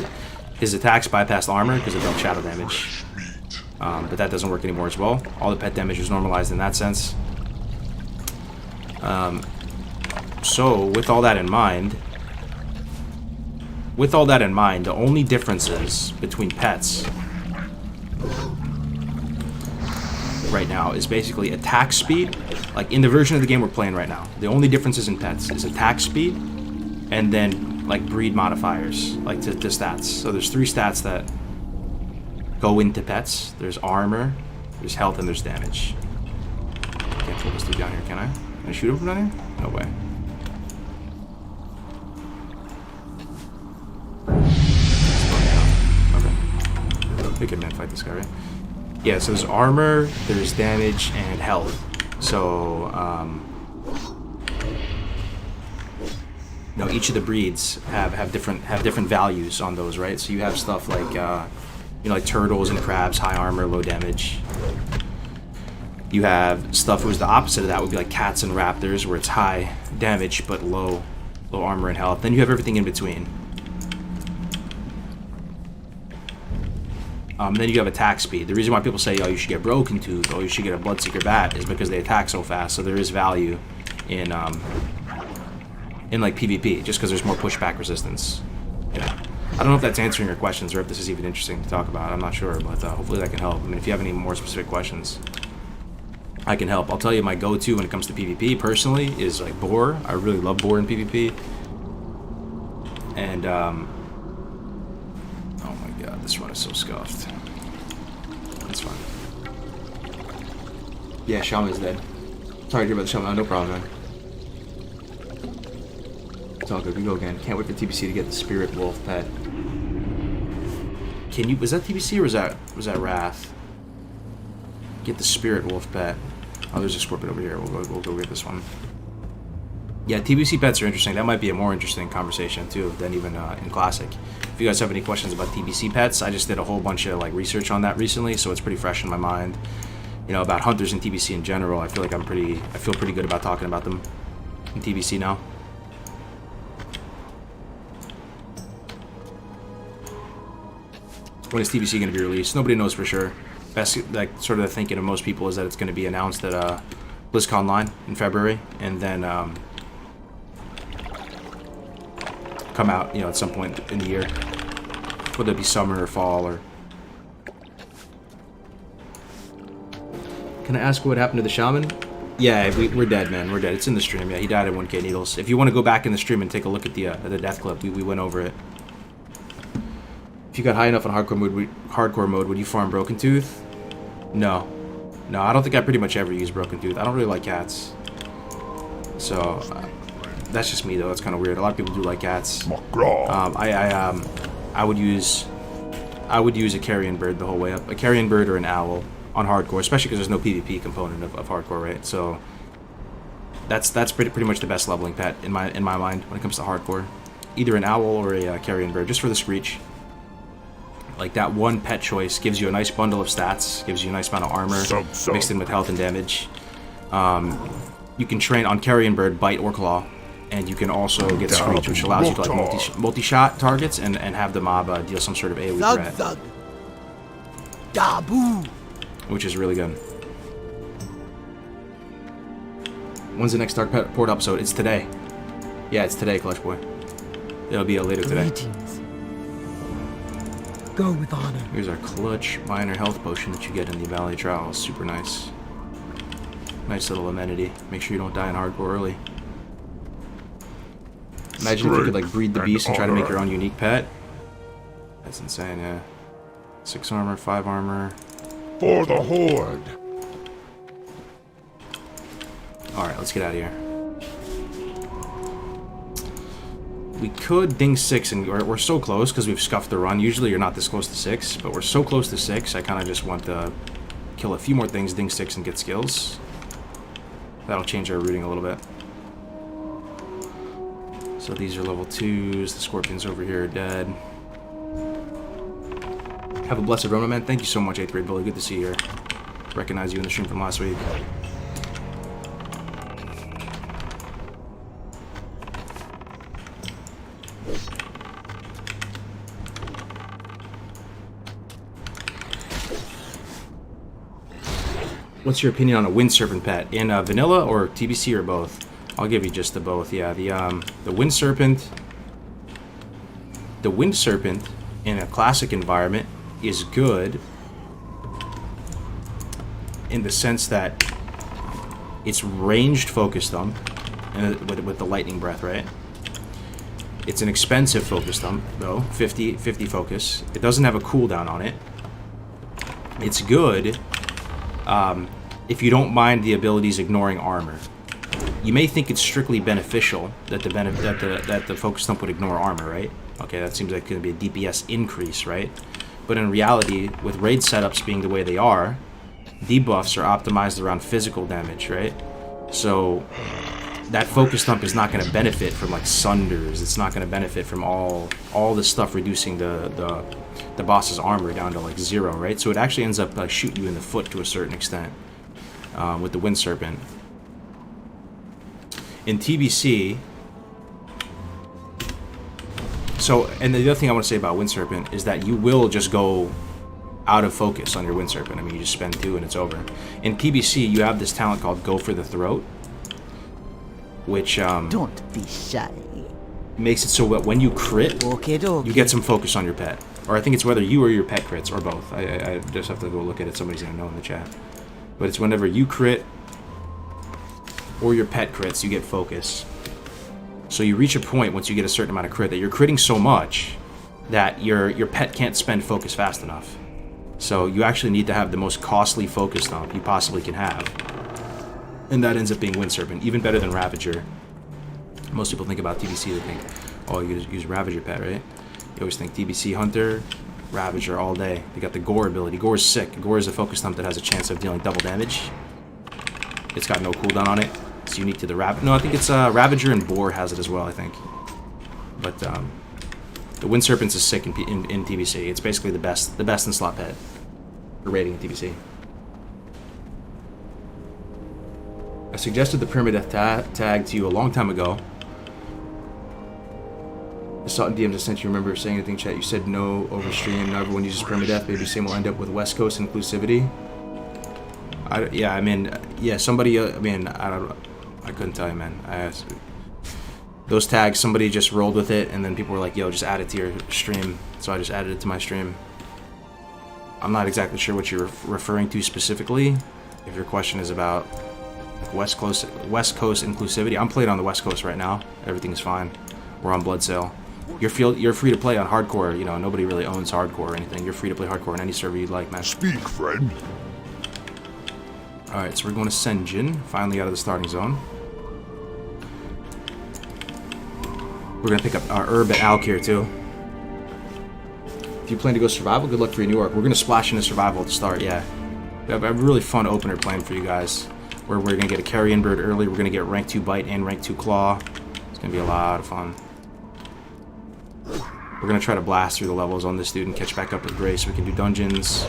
B: his attacks bypassed armor because it dealt shadow damage. But that doesn't work anymore as well. All the pet damage was normalized in that sense. So with all that in mind, the only differences between pets right now is basically attack speed. Like in the version of the game we're playing right now, the only differences in pets is attack speed and then like breed modifiers, like to stats. So there's 3 stats that go into pets. There's armor, there's health, and there's damage. Can't pull this dude down here, can I? Can I shoot him from down here? No way. We can fight this guy, right? Yeah, so there's armor, there's damage, and health. So, you know, each of the breeds have different values on those, right? So you have stuff like you know, like turtles and crabs, high armor, low damage. You have stuff who's the opposite of that, would be like cats and raptors, where it's high damage but low armor and health. Then you have everything in between. Then you have attack speed. The reason why people say, oh, you should get Broken Tooth, or you should get a Bloodseeker Bat, is because they attack so fast. So there is value in like PvP, just because there's more pushback resistance. Yeah. I don't know if that's answering your questions or if this is even interesting to talk about. I'm not sure, but hopefully that can help. I mean, if you have any more specific questions, I can help. I'll tell you my go-to when it comes to PvP, personally, is like Boar. I really love Boar in PvP. And, oh my god, this run is so scuffed. That's fine. Yeah, Shaman's dead. Sorry to hear about the Shaman. No problem, man. It's all good. We go again. Can't wait for TBC to get the Spirit Wolf pet. Can you... Was that TBC or was that Wrath? Get the Spirit Wolf pet. Oh, there's a Scorpion over here. We'll go get this one. Yeah, TBC pets are interesting. That might be a more interesting conversation, too, than even in Classic. If you guys have any questions about TBC pets, I just did a whole bunch of like research on that recently, so it's pretty fresh in my mind. You know, about hunters and TBC in general. I feel like I feel pretty good about talking about them in TBC now. When is TBC going to be released? Nobody knows for sure. Best, like, sort of the thinking of most people is that it's going to be announced at BlizzConline in February, and then come out, you know, at some point in the year, whether it be summer or fall. Or can I ask what happened to the Shaman? Yeah, we're dead, man. We're dead. It's in the stream. Yeah, he died at 1K needles. If you want to go back in the stream and take a look at the death clip, we went over it. If you got high enough on hardcore mode, would you farm Broken Tooth? No. No, I don't think I pretty much ever use Broken Tooth. I don't really like cats. So, that's just me, though. That's kind of weird. A lot of people do like cats. I would use a carrion bird the whole way up. A carrion bird or an owl on hardcore, especially because there's no PvP component of hardcore, right? So, that's pretty much the best leveling pet in my mind when it comes to hardcore. Either an owl or a carrion bird, just for the screech. Like, that one pet choice gives you a nice bundle of stats, gives you a nice amount of armor, mixed in with health and damage. You can train on Carrion Bird, Bite, or Claw, and you can also get Screech, which allows you to like multi-shot targets and have the mob deal some sort of AoE threat. Which is really good. When's the next Dark Port episode? It's today. Yeah, it's today, Clutch Boy. It'll be later today.
C: Go with honor.
B: Here's our clutch minor health potion that you get in the Valley Trials. Super nice. Nice little amenity. Make sure you don't die in hardcore early. Imagine if you could like breed the beast and try to make your own unique pet. That's insane, yeah. 6 armor, 5 armor.
D: For the Horde.
B: Alright, let's get out of here. We could ding 6, and we're so close because we've scuffed the run. Usually you're not this close to 6, but we're so close to 6, I kind of just want to kill a few more things, ding 6, and get skills. That'll change our routing a little bit. So these are level 2s, the scorpions over here are dead. Have a blessed run, man. Thank you so much, 8th grade bully. Good to see you here. Recognize you in the stream from last week. What's your opinion on a Wind Serpent pet? In vanilla or TBC or both? I'll give you just the both. Yeah, the Wind Serpent. The Wind Serpent in a classic environment is good in the sense that it's ranged Focus Thump with the lightning breath, right? It's an expensive Focus Thump though, 50 focus. It doesn't have a cooldown on it. It's good if you don't mind the abilities ignoring armor. You may think it's strictly beneficial that the Focus Thump would ignore armor, right? Okay, that seems like it's going to be a DPS increase, right? But in reality, with raid setups being the way they are, debuffs are optimized around physical damage, right? So that focus thump is not going to benefit from like Sunders. It's not going to benefit from all the stuff reducing the boss's armor down to like 0, right? So it actually ends up shooting you in the foot to a certain extent with the Wind Serpent. In TBC, so, and the other thing I want to say about Wind Serpent is that you will just go out of focus on your Wind Serpent. I mean, you just spend 2 and it's over. In TBC, you have this talent called Go for the Throat, which
C: Don't be shy.
B: makes it so that when you crit,
C: Okay.
B: you get some focus on your pet. Or I think it's whether you or your pet crits, or both. I just have to go look at it. Somebody's going to know in the chat. But it's whenever you crit or your pet crits, you get focus. So you reach a point once you get a certain amount of crit that you're critting so much that your pet can't spend focus fast enough. So you actually need to have the most costly focus thump you possibly can have. And that ends up being Wind Serpent, even better than Ravager. Most people think about TBC, they think, oh, you use Ravager pet, right? You always think TBC Hunter, Ravager all day. They got the Gore ability. Gore is sick. Gore is a focus thump that has a chance of dealing double damage. It's got no cooldown on it. It's unique to the Ravager. No, I think it's Ravager and Boar has it as well, I think. But the Wind Serpent's is sick in TBC. It's basically the best in slot pet for rating in TBC. I suggested the permadeath tag to you a long time ago. I saw it in DMs I sent you. Remember saying anything, chat? You said no over stream. Now everyone uses permadeath. Maybe same will end up with West Coast inclusivity. Somebody. I couldn't tell you, man. Those tags, somebody just rolled with it, and then people were like, "Yo, just add it to your stream." So I just added it to my stream. I'm not exactly sure what you're referring to specifically. If your question is about West Coast inclusivity, I'm playing on the West Coast right now. Everything's fine. We're on Blood Sale. You're free to play on hardcore. You know, nobody really owns hardcore or anything. You're free to play hardcore on any server you'd like, man.
D: Speak, friend.
B: All right, so we're going to send Jin finally out of the starting zone. We're going to pick up our Herb and Alk here too. If you plan to go survival, good luck for your new arc. We're going to splash into survival at the start, yeah. We have a really fun opener planned for you guys. Where we're going to get a Carrion Bird early. We're going to get rank 2 Bite and rank 2 Claw. It's going to be a lot of fun. We're going to try to blast through the levels on this dude and catch back up with Grace so we can do dungeons.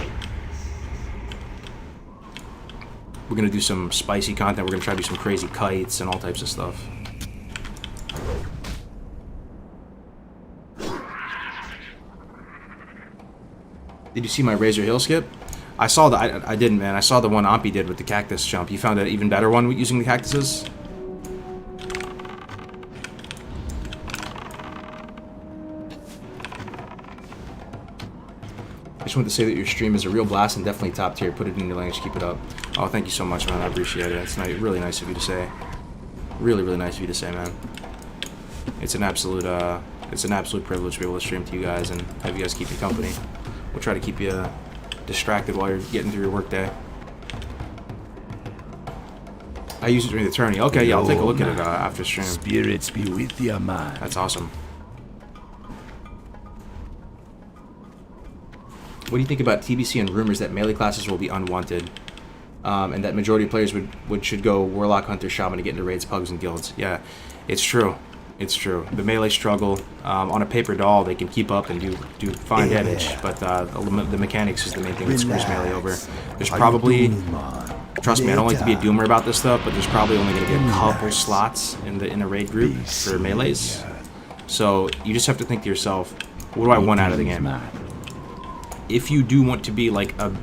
B: We're going to do some spicy content. We're going to try to do some crazy kites and all types of stuff. Did you see my Razor Hill skip? I saw the... I didn't, man. I saw the one Ampi did with the cactus jump. You found an even better one using the cactuses? I just wanted to say that your stream is a real blast and definitely top tier. Put it in your language. Keep it up. Oh, thank you so much, man. I appreciate it. It's really nice of you to say. Really, really nice of you to say, man. It's an absolute privilege to be able to stream to you guys and have you guys keep me company. We'll try to keep you distracted while you're getting through your workday. I use it during the tourney. Okay, yeah, I'll take a look at it after stream.
D: Spirits be with you, man.
B: That's awesome. What do you think about TBC and rumors that melee classes will be unwanted, and that majority of players should go Warlock, Hunter, Shaman to get into raids, pugs, and guilds? Yeah, it's true. It's true. The melee struggle on a paper doll, they can keep up and do fine damage, but the mechanics is the main thing that screws melee over. There's probably, trust me, I don't like to be a doomer about this stuff, but there's probably only going to be a couple slots in the raid group for melees. So you just have to think to yourself, what do I want out of the game? If you do want to be like a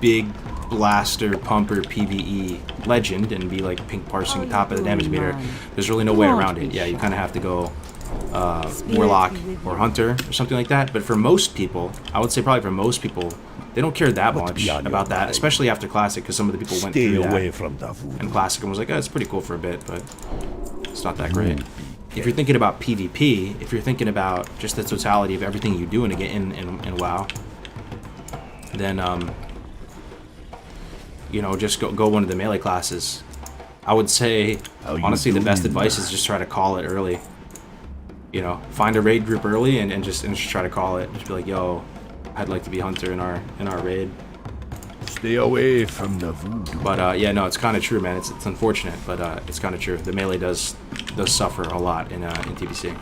B: big blaster pumper PvE legend and be like pink parsing top of the damage meter, there's really no way around it. Yeah, you kind of have to go Warlock or Hunter or something like that. But for most people, I would say probably for most people, they don't care that much about that, especially after Classic, because some of the people went through that in Classic and was like, oh, it's pretty cool for a bit, but it's not that great. If you're thinking about PvP, if you're thinking about just the totality of everything you do in WoW, then you know, just go one of the melee classes. I would say, honestly, the best advice is just try to call it early. You know, find a raid group early and just try to call it. Just be like, yo, I'd like to be Hunter in our raid.
D: Stay away from the voodoo.
B: But yeah, no, it's kind of true, man. It's unfortunate, but it's kind of true. The melee does suffer a lot in TBC.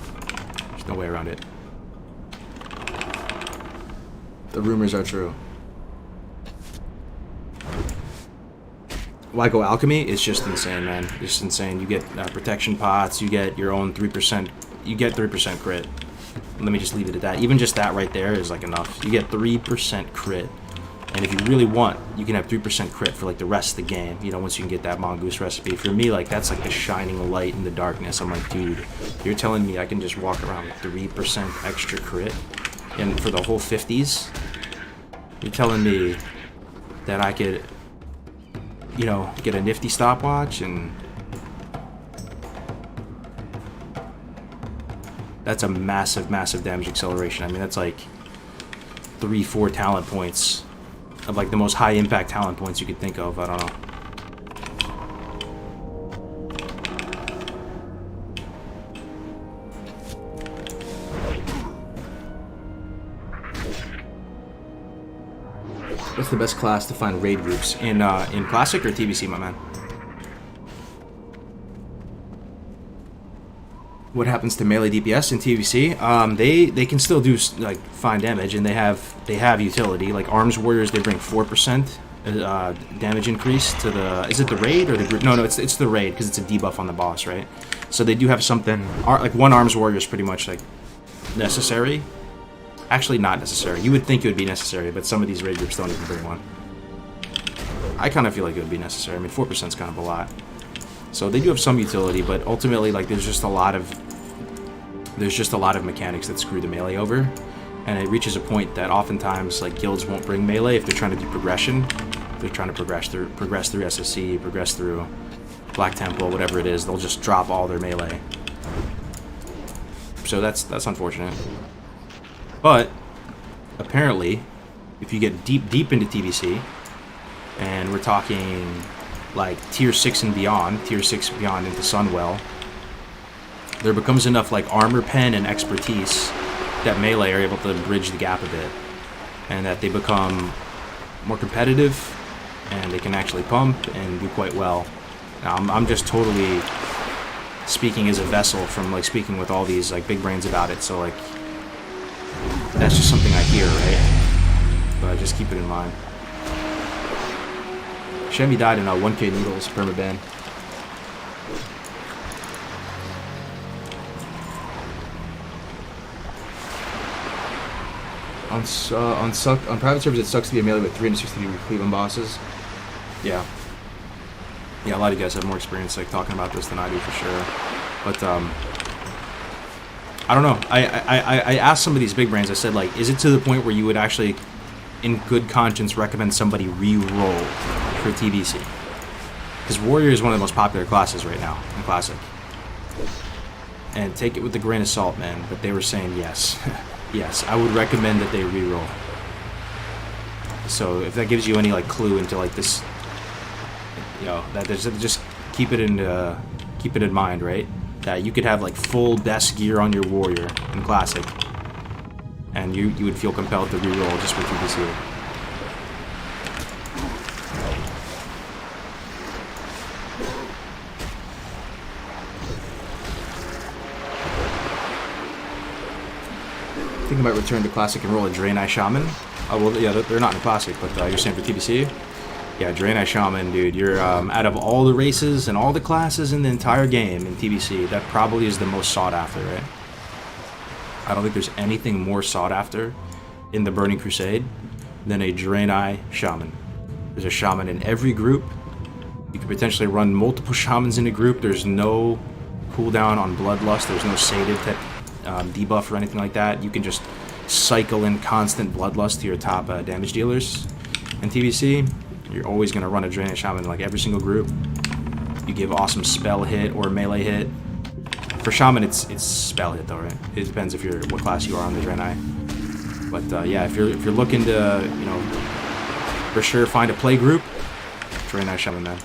B: There's no way around it. The rumors are true. WoW Alchemy is just insane, man. Just insane. You get protection pots. You get your own 3%. You get 3% crit. Let me just leave it at that. Even just that right there is like enough. You get 3% crit. And if you really want, you can have 3% crit for like the rest of the game. You know, once you can get that mongoose recipe. For me, like that's like the shining light in the darkness. I'm like, dude, you're telling me I can just walk around with 3% extra crit, and for the whole 50s? You're telling me that I could, you know, get a nifty stopwatch and that's a massive, massive damage acceleration. I mean, that's like 3-4 talent points of like the most high impact talent points you could think of. I don't know. What's the best class to find raid groups in Classic or TBC, my man? What happens to melee DPS in TBC? They can still do like fine damage, and they have utility. Like Arms Warriors, they bring 4% damage increase to the. Is it the raid or the group? No, it's the raid because it's a debuff on the boss, right? So they do have something. Like one Arms Warrior is pretty much like necessary. Actually, not necessary. You would think it would be necessary, but some of these raid groups don't even bring one. I kind of feel like it would be necessary. I mean, 4% is kind of a lot. So they do have some utility, but ultimately, like, there's just a lot of mechanics that screw the melee over, and it reaches a point that oftentimes, like, guilds won't bring melee if they're trying to do progression. If they're trying to progress through SSC, progress through Black Temple, whatever it is, they'll just drop all their melee. So that's unfortunate. But apparently, if you get deep into TBC, and we're talking like tier 6 and beyond, tier 6 beyond into Sunwell, there becomes enough like armor pen and expertise that melee are able to bridge the gap a bit, and that they become more competitive, and they can actually pump and do quite well. Now, I'm just totally speaking as a vessel from like speaking with all these like big brains about it, so like that's just something I hear, right? But just keep it in mind. Shemi died in 1K needles, permaban. On private servers, it sucks to be a melee with 360-degree Cleveland bosses. Yeah. Yeah, a lot of you guys have more experience like talking about this than I do for sure. But I don't know. I asked some of these big brains, I said, like, is it to the point where you would actually, in good conscience, recommend somebody re-roll for TBC? Because Warrior is one of the most popular classes right now in Classic. And take it with a grain of salt, man, but they were saying yes. Yes, I would recommend that they re-roll. So if that gives you any, like, clue into, like, this, you know, that there's, just keep it in mind, right? That you could have like full best gear on your warrior in Classic, and you would feel compelled to reroll just with TBC. Thinking about return to Classic and roll a Draenei Shaman. Oh well, yeah, they're not in Classic, but you're saying for TBC? Yeah, Draenei Shaman, dude, you're, out of all the races and all the classes in the entire game in TBC, that probably is the most sought after, right? I don't think there's anything more sought after in the Burning Crusade than a Draenei Shaman. There's a Shaman in every group. You could potentially run multiple Shamans in a group. There's no cooldown on Bloodlust. There's no sated debuff or anything like that. You can just cycle in constant Bloodlust to your top damage dealers in TBC. You're always going to run a Draenei Shaman in like every single group. You give awesome spell hit or melee hit. For Shaman, it's spell hit though, right? It depends if you're what class you are on the Draenei. But yeah, if you're looking to, you know, for sure find a play group, Draenei Shaman, man.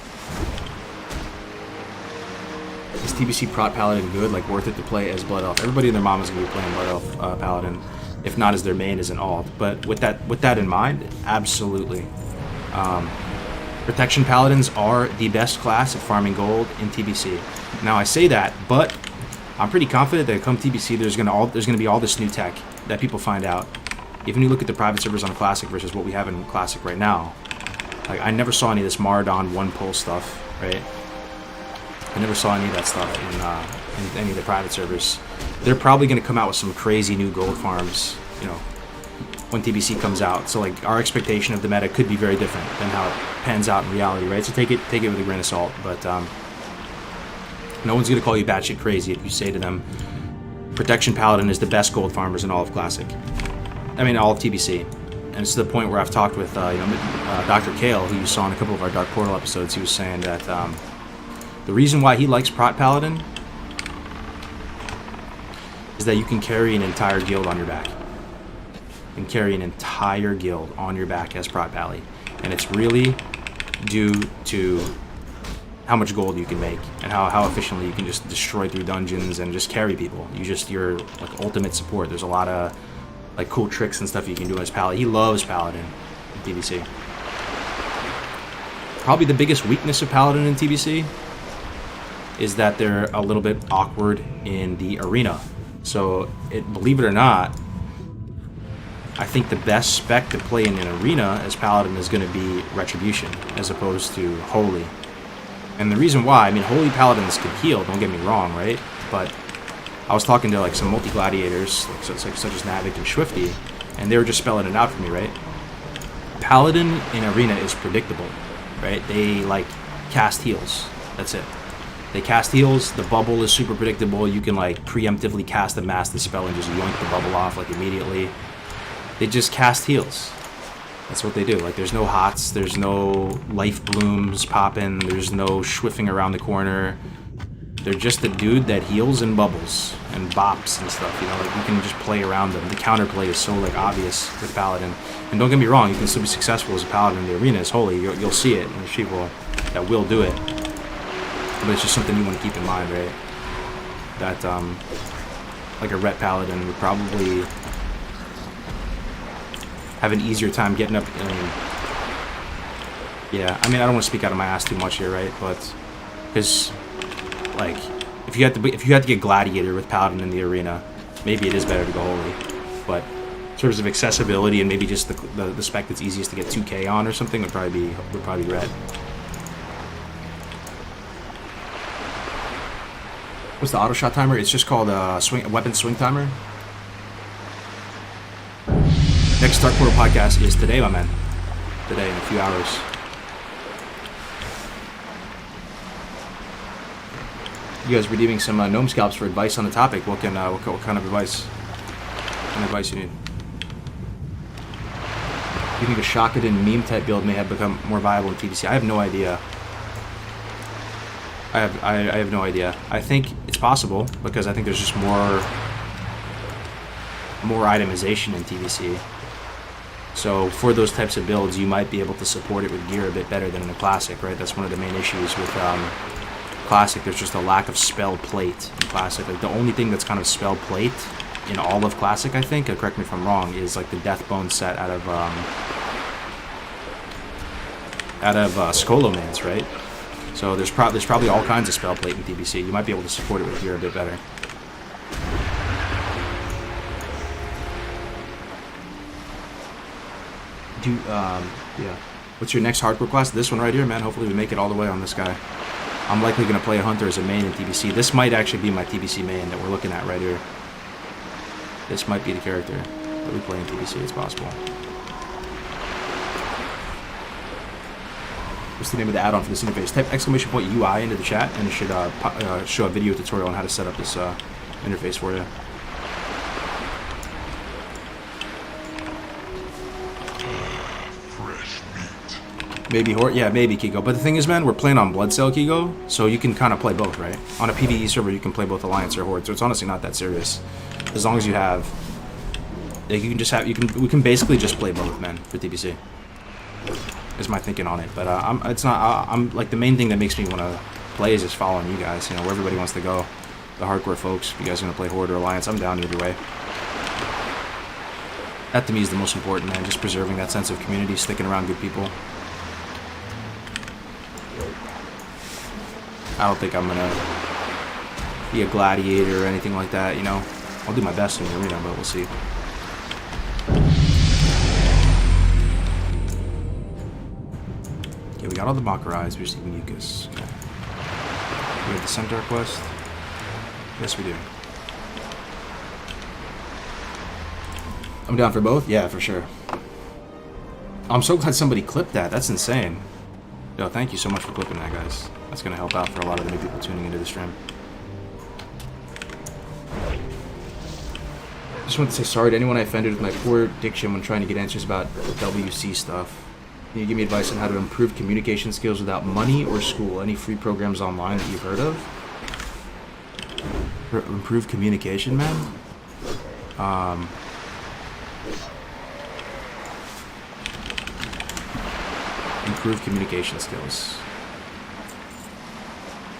B: Is TBC Prot Paladin good? Like worth it to play as Blood Elf? Everybody and their mom is going to be playing Blood Elf Paladin, if not as their main as an alt. But with that in mind, absolutely. Protection Paladins are the best class at farming gold in TBC. Now I say that, but I'm pretty confident that come TBC there's gonna be all this new tech that people find out. Even when you look at the private servers on Classic versus what we have in Classic right now, like I never saw any of this Maraudon one pull stuff, right? I never saw any of that stuff in any of the private servers. They're probably gonna come out with some crazy new gold farms, you know, when TBC comes out. So like our expectation of the meta could be very different than how it pans out in reality, right? So take it with a grain of salt. But no one's gonna call you batshit crazy if you say to them, Protection Paladin is the best gold farmers in all of Classic. I mean, all of TBC. And it's to the point where I've talked with Dr. Kale, who you saw in a couple of our Dark Portal episodes. He was saying that the reason why he likes Prot Paladin is that you can carry an entire guild on your back. You can carry an entire guild on your back as Prot Pally. And it's really due to how much gold you can make and how efficiently you can just destroy through dungeons and just carry people. You're like ultimate support. There's a lot of like cool tricks and stuff you can do as Pally. He loves Paladin in TBC. Probably the biggest weakness of Paladin in TBC is that they're a little bit awkward in the arena. So, believe it or not, I think the best spec to play in an arena as Paladin is going to be Retribution, as opposed to Holy. And the reason why, I mean, Holy Paladins can heal, don't get me wrong, right? But I was talking to like some multi-gladiators, such as Navik and Swifty, and they were just spelling it out for me, right? Paladin in arena is predictable, right? They like cast heals, that's it. They cast heals, the bubble is super predictable, you can like preemptively cast a master spell and just yoink the bubble off like immediately. They just cast heals. That's what they do. Like there's no hots, there's no life blooms popping, there's no schwiffing around the corner. They're just a dude that heals and bubbles and bops and stuff, you know, like you can just play around them. The counterplay is so like obvious with Paladin. And don't get me wrong, you can still be successful as a Paladin in the arena as Holy. You'll see it, and there's people that will do it. But it's just something you want to keep in mind, right? That, like a Ret Paladin would probably have an easier time getting up. Yeah, I mean, I don't want to speak out of my ass too much here, right? But, because, like, if you had to get Gladiator with Paladin in the arena, maybe it is better to go Holy. But in terms of accessibility and maybe just the spec that's easiest to get 2K on or something would probably be Ret. What's the auto shot timer? It's just called weapon swing timer. Next Dark Portal podcast is today, my man. Today, in a few hours. You guys redeeming some gnome scalps for advice on the topic. What kind of advice? What kind of advice you need? Do you think a Shakadin meme type build may have become more viable in TBC? I have no idea. I have no idea. I think it's possible because I think there's just more itemization in TBC. So for those types of builds, you might be able to support it with gear a bit better than in a Classic, right? That's one of the main issues with Classic. There's just a lack of spell plate in Classic. Like the only thing that's kind of spell plate in all of Classic, I think, correct me if I'm wrong, is like the Deathbone set out of Skolomans, right? So there's probably all kinds of spell plate in TBC. You might be able to support it with gear a bit better. Yeah. What's your next hardcore class? This one right here, man. Hopefully we make it all the way on this guy. I'm likely going to play a Hunter as a main in TBC. This might actually be my TBC main that we're looking at right here. This might be the character that we play in TBC. It's possible. What's the name of the add-on for this interface? Type !UI into the chat, and it should show a video tutorial on how to set up this interface for you. Maybe Hort? Yeah, maybe Kiko. But the thing is, man, we're playing on Bloodcell Kiko, so you can kind of play both, right? On a PvE server, you can play both Alliance or Horde, so it's honestly not that serious. As long as you have, like, we can basically just play both, man, for TBC. Is my thinking on it, but I'm like the main thing that makes me want to play is just following you guys. You know, where everybody wants to go. The hardcore folks. If you guys are gonna play Horde or Alliance, I'm down either way. That to me is the most important, man. Just preserving that sense of community, sticking around good people. I don't think I'm gonna be a gladiator or anything like that, you know. I'll do my best in the arena, but we'll see. Okay, we got all the Makurais, we just need mucus. Okay. We have the Centaur quest. Yes, we do. I'm down for both? Yeah, for sure. I'm so glad somebody clipped that. That's insane. Yo, thank you so much for clipping that, guys. That's gonna help out for a lot of the new people tuning into the stream. Just want to say sorry to anyone I offended with my poor diction when trying to get answers about WC stuff. Can you give me advice on how to improve communication skills without money or school? Any free programs online that you've heard of? For improve communication, man? Improve communication skills.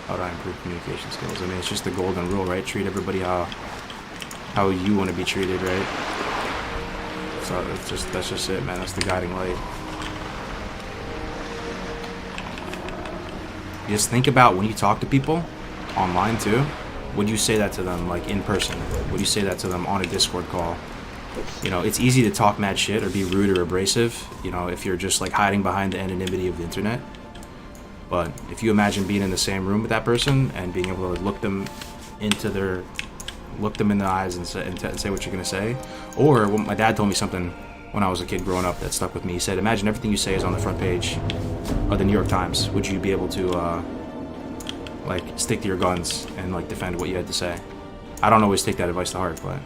B: How do I improve communication skills? I mean, it's just the golden rule, right? Treat everybody how you want to be treated, right? So that's just it, man. That's the guiding light. You just think about when you talk to people online too. Would you say that to them like in person? Would you say that to them on a Discord call? You know, it's easy to talk mad shit or be rude or abrasive, you know, if you're just like hiding behind the anonymity of the internet. But if you imagine being in the same room with that person and being able to look them in the eyes and say what you're gonna say, or well, my dad told me something when I was a kid growing up that stuck with me. He said, imagine everything you say is on the front page of the New York Times. Would you be able to like stick to your guns and like defend what you had to say? I don't always take that advice to heart, but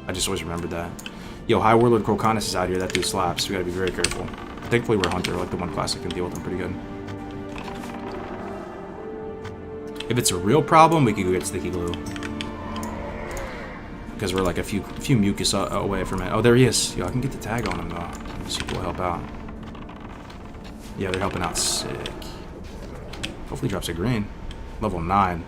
B: I just always remembered that. Yo, High Warlord Crocanus is out here. That dude slaps. We gotta be very careful. Thankfully, we're Hunter. Like the one class that can deal with him pretty good. If it's a real problem, we could go get sticky glue. Because we're like a few mucus away from it. Oh, there he is. Yo, I can get the tag on him though. Let's see if he'll help out. Yeah, they're helping out sick. Hopefully, he drops a green. Level 9.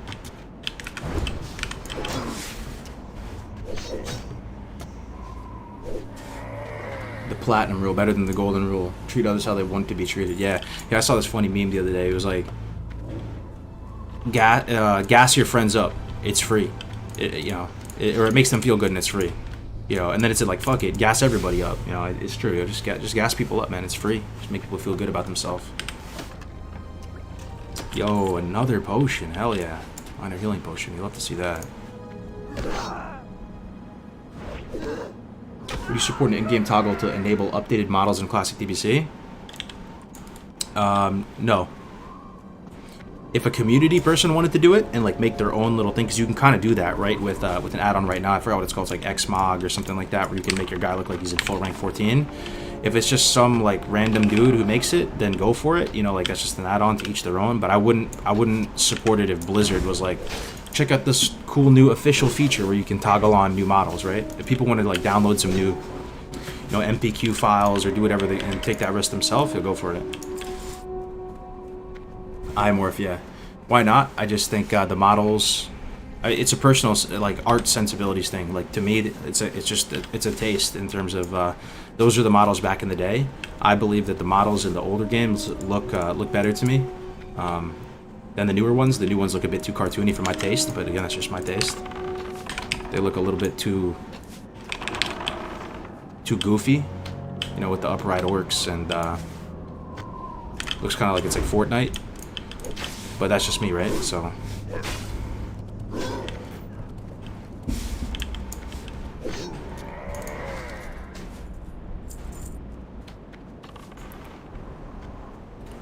B: The platinum rule, better than the golden rule. Treat others how they want to be treated. Yeah, I saw this funny meme the other day. It was like, gas your friends up. It's free. Or it makes them feel good and it's free. You know, and then it said like, fuck it, gas everybody up. You know, it's true. You know, just gas people up, man. It's free. Just make people feel good about themselves. Yo, another potion. Hell yeah. Minor healing potion. You'll love to see that. Would you support an in-game toggle to enable updated models in Classic DBC? No. If a community person wanted to do it and like make their own little thing, because you can kind of do that, right, with an add-on right now. I forgot what it's called. It's like Xmog or something like that, where you can make your guy look like he's in full rank 14. If it's just some like random dude who makes it, then go for it. You know, like that's just an add-on, to each their own. But I wouldn't support it if Blizzard was like, check out this cool new official feature where you can toggle on new models, right? If people want to like download some new, MPQ files or do whatever and take that risk themselves, they'll go for it. Imorph, yeah. Why not? I just think the models, it's a personal like art sensibilities thing. Like to me, it's a taste in terms of those are the models back in the day. I believe that the models in the older games look better to me than the newer ones. The new ones look a bit too cartoony for my taste, but again, that's just my taste. They look a little bit too goofy, with the upright orcs, and looks kind of like it's like Fortnite. But that's just me, right? So.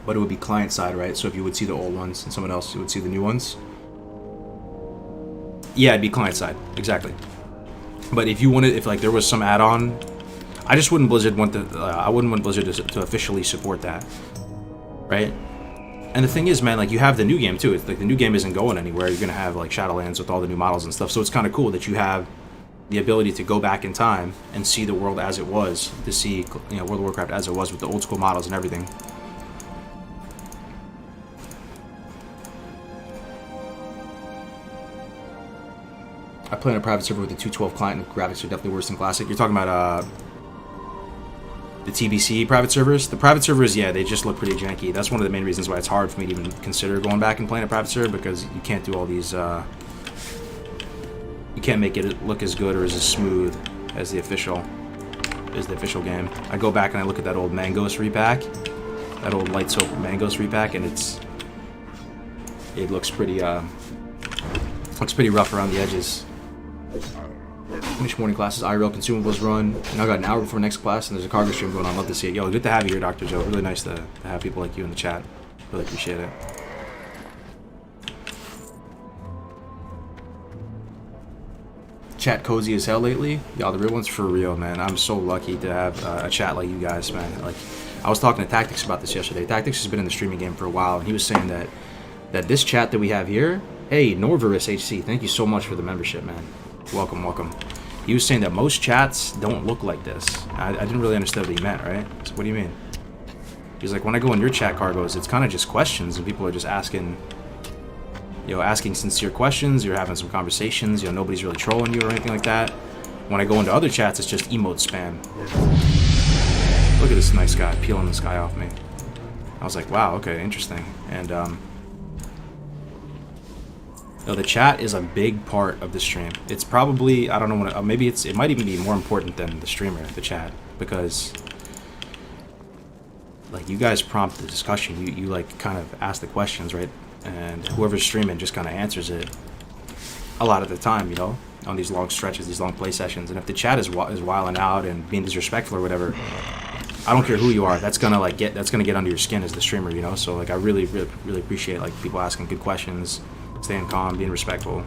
B: But it would be client side, right? So if you would see the old ones and someone else would see the new ones. Yeah, it'd be client side, exactly. But if you wanted, if like there was some add-on, I just wouldn't Blizzard want I wouldn't want Blizzard to officially support that, right? And the thing is, man, like you have the new game too. It's like the new game isn't going anywhere. You're gonna have like Shadowlands with all the new models and stuff. So it's kind of cool that you have the ability to go back in time and see the world as it was, to see World of Warcraft as it was with the old school models and everything. I play on a private server with a 212 client, and graphics are definitely worse than Classic. You're talking about the TBC private servers. The private servers, yeah, they just look pretty janky. That's one of the main reasons why it's hard for me to even consider going back and playing a private server, because you can't do all these, you can't make it look as good or as smooth as the official game. I go back and I look at that old Mangos repack, that old Light Soap Mangos repack, and it looks pretty rough around the edges. Finish morning classes, IRL consumables run. Now I got an hour before next class, and there's a cargo stream going on. Love to see it. Yo, good to have you here, Dr. Joe. Really nice to have people like you in the chat. Really appreciate it. Chat cozy as hell lately. Y'all, the real one's for real, man. I'm so lucky to have a chat like you guys, man. Like, I was talking to Tactics about this yesterday. Tactics has been in the streaming game for a while, and he was saying that this chat that we have here. Hey, Norvarus HC, thank you so much for the membership, man. Welcome, welcome. He was saying that most chats don't look like this. I didn't really understand what he meant, right? So what do you mean? He's like, when I go in your chat, Kargoz, it's kind of just questions, and people are just asking, you know, asking sincere questions. You're having some conversations. You know, nobody's really trolling you or anything like that. When I go into other chats, it's just emote spam. Look at this nice guy peeling this guy off me. I was like, wow, okay, interesting. And no, the chat is a big part of the stream. It's probably, I don't know what, maybe it might even be more important than the streamer, the chat, because like you guys prompt the discussion. You like kind of ask the questions, right? And whoever's streaming just kind of answers it a lot of the time, you know, on these long stretches, these long play sessions. And if the chat is wilding out and being disrespectful or whatever, I don't care who you are, that's gonna get under your skin as the streamer, you know. So like I really appreciate like people asking good questions, staying calm, being respectful.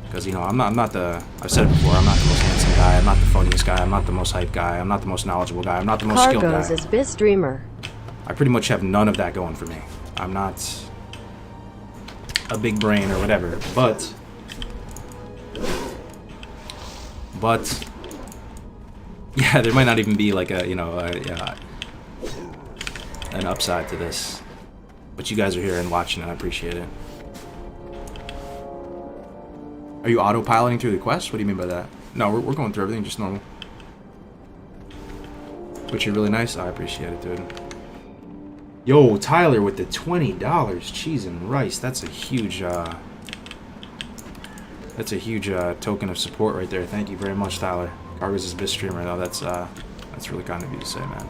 B: Because, you know, I've said it before, I'm not the most handsome guy, I'm not the funniest guy, I'm not the most hype guy, I'm not the most knowledgeable guy, I'm not the most skilled guy.
E: Kargoz is best streamer.
B: I pretty much have none of that going for me. I'm not a big brain or whatever, but yeah, there might not even be like a, you know, an upside to this, but you guys are here and watching, and I appreciate it. Are you autopiloting through the quest? What do you mean by that? No, we're going through everything just normal. But you're really nice. I appreciate it, dude. Yo, Tyler with the $20 cheese and rice. That's a huge token of support right there. Thank you very much, Tyler. Kargoz is best streamer though. That's really kind of you to say, man.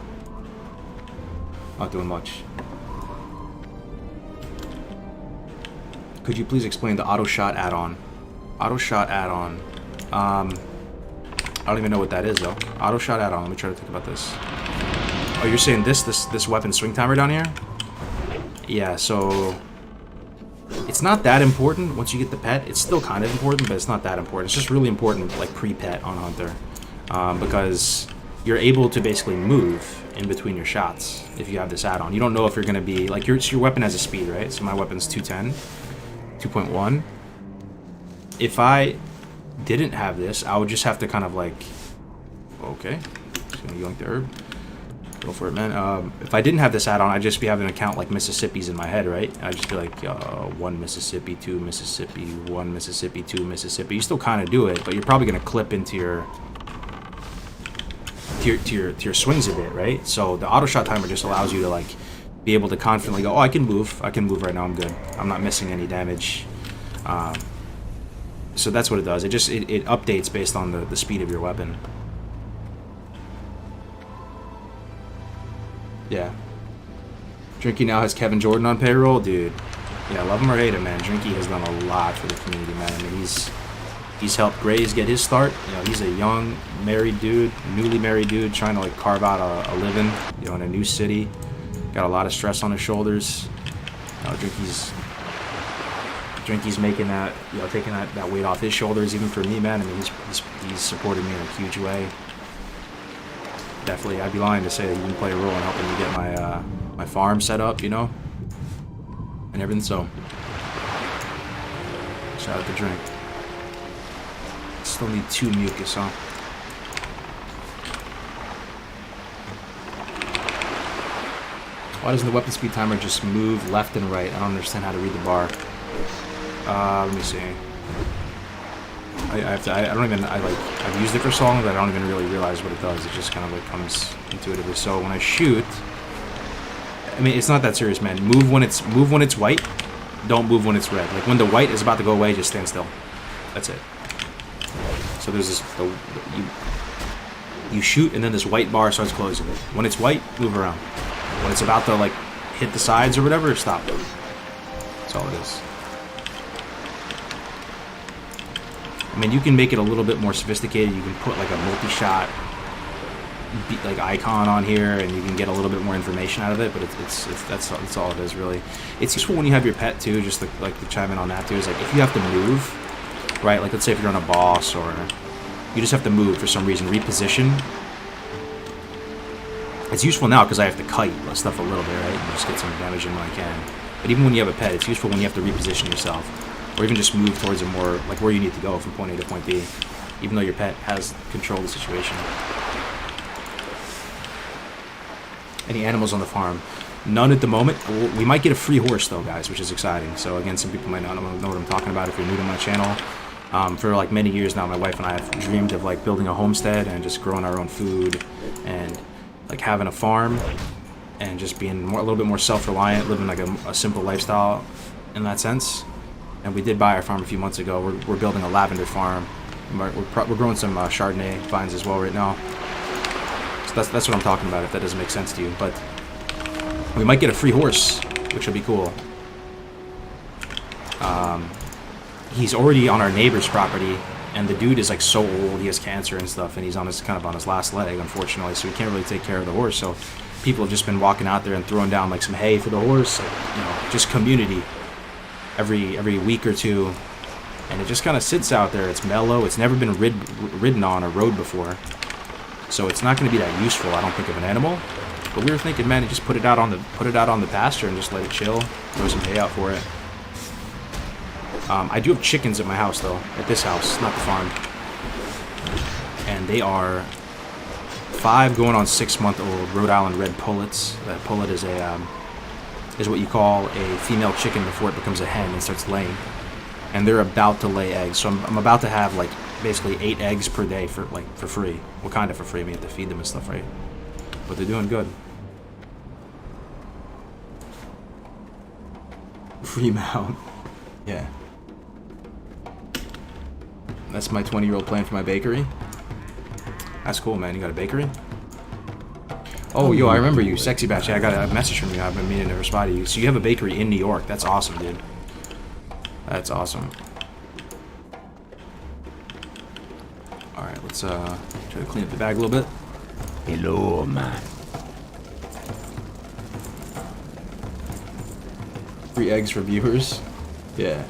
B: Not doing much. Could you please explain the auto shot add-on? Auto shot add-on. I don't even know what that is though. Auto shot add-on. Let me try to think about this. Oh, you're saying this weapon swing timer down here? Yeah. So it's not that important once you get the pet. It's still kind of important, but it's not that important. It's just really important, like pre-pet on Hunter, because you're able to basically move in between your shots if you have this add-on. You don't know if you're gonna be like your weapon has a speed, right? So my weapon's 210, 2.1. If I didn't have this, I would just have to kind of like, okay, just gonna yoink the herb. Go for it, man. If I didn't have this add-on, I'd just be having to count like Mississippi's in my head, right? I'd just be like, 1 Mississippi, 2 Mississippi, 1 Mississippi, 2 Mississippi. You still kind of do it, but you're probably gonna clip into your swings a bit, right? So the auto shot timer just allows you to like be able to confidently go, oh, I can move right now, I'm good. I'm not missing any damage. So that's what it does. It updates based on the speed of your weapon. Yeah. Drinky now has Kevin Jordan on payroll, dude. Yeah, love him or hate him, man. Drinky has done a lot for the community, man. I mean, he's helped Grays get his start. You know, he's a young married dude, newly married dude, trying to like carve out a living, you know, in a new city. Got a lot of stress on his shoulders. You know, Drinky's making that, you know, taking that weight off his shoulders, even for me, man. I mean, he's supported me in a huge way. Definitely, I'd be lying to say that he didn't play a role in helping me get my farm set up, you know, and everything. So, shout out to Drink. Still need 2 mucus, huh? Why doesn't the weapon speed timer just move left and right? I don't understand how to read the bar. Let me see. I've used it for so long that I don't even really realize what it does. It just kind of like comes intuitively. So when I shoot, I mean, it's not that serious, man. Move when it's white. Don't move when it's red. Like when the white is about to go away, just stand still. That's it. So there's this, you shoot and then this white bar starts closing. When it's white, move around. When it's about to like hit the sides or whatever, stop. That's all it is. I mean, you can make it a little bit more sophisticated. You can put like a multi-shot like icon on here, and you can get a little bit more information out of it. But that's all it is, really. It's useful when you have your pet too. Just to chime in on that too, is like if you have to move, right? Like let's say if you're on a boss or you just have to move for some reason, reposition. It's useful now because I have to kite stuff a little bit, right? And just get some damage in when I can. But even when you have a pet, it's useful when you have to reposition yourself. Or even just move towards a more, like where you need to go from point A to point B, even though your pet has control of the situation. Any animals on the farm? None at the moment. We might get a free horse though, guys, which is exciting. So again, some people might not know what I'm talking about if you're new to my channel. For like many years now, my wife and I have dreamed of like building a homestead and just growing our own food and like having a farm and just being a little bit more self-reliant, living like a simple lifestyle in that sense. And we did buy our farm a few months ago. We're building a lavender farm. We're growing some Chardonnay vines as well right now. So that's what I'm talking about, if that doesn't make sense to you. But we might get a free horse, which would be cool. He's already on our neighbor's property, and the dude is like so old, he has cancer and stuff, and he's on his kind of on his last leg, unfortunately. So we can't really take care of the horse. So people have just been walking out there and throwing down like some hay for the horse, like, you know, just community. Every week or two, and it just kind of sits out there. It's mellow. It's never been ridden on or rode before, so it's not going to be that useful, I don't think, of an animal. But we were thinking, man, just put it out on the pasture and just let it chill. Throw some hay out for it. I do have chickens at my house though, at this house, not the farm, and they are 5 going on 6-month-old Rhode Island red pullets. That pullet is is what you call a female chicken before it becomes a hen and starts laying, and they're about to lay eggs. So I'm about to have like basically 8 eggs per day for free. Well, kind of for free. I mean, you have to feed them and stuff, right? But they're doing good. Free mount. Yeah. That's my 20-year-old plan for my bakery. That's cool, man. You got a bakery? Oh, yo, I remember you, Sexy Batch. Yeah, I got a message from you. I've been meaning to respond to you. So you have a bakery in New York. That's awesome, dude. That's awesome. Alright, let's try to clean up the bag a little bit.
D: Hello, man.
B: Free eggs for viewers. Yeah.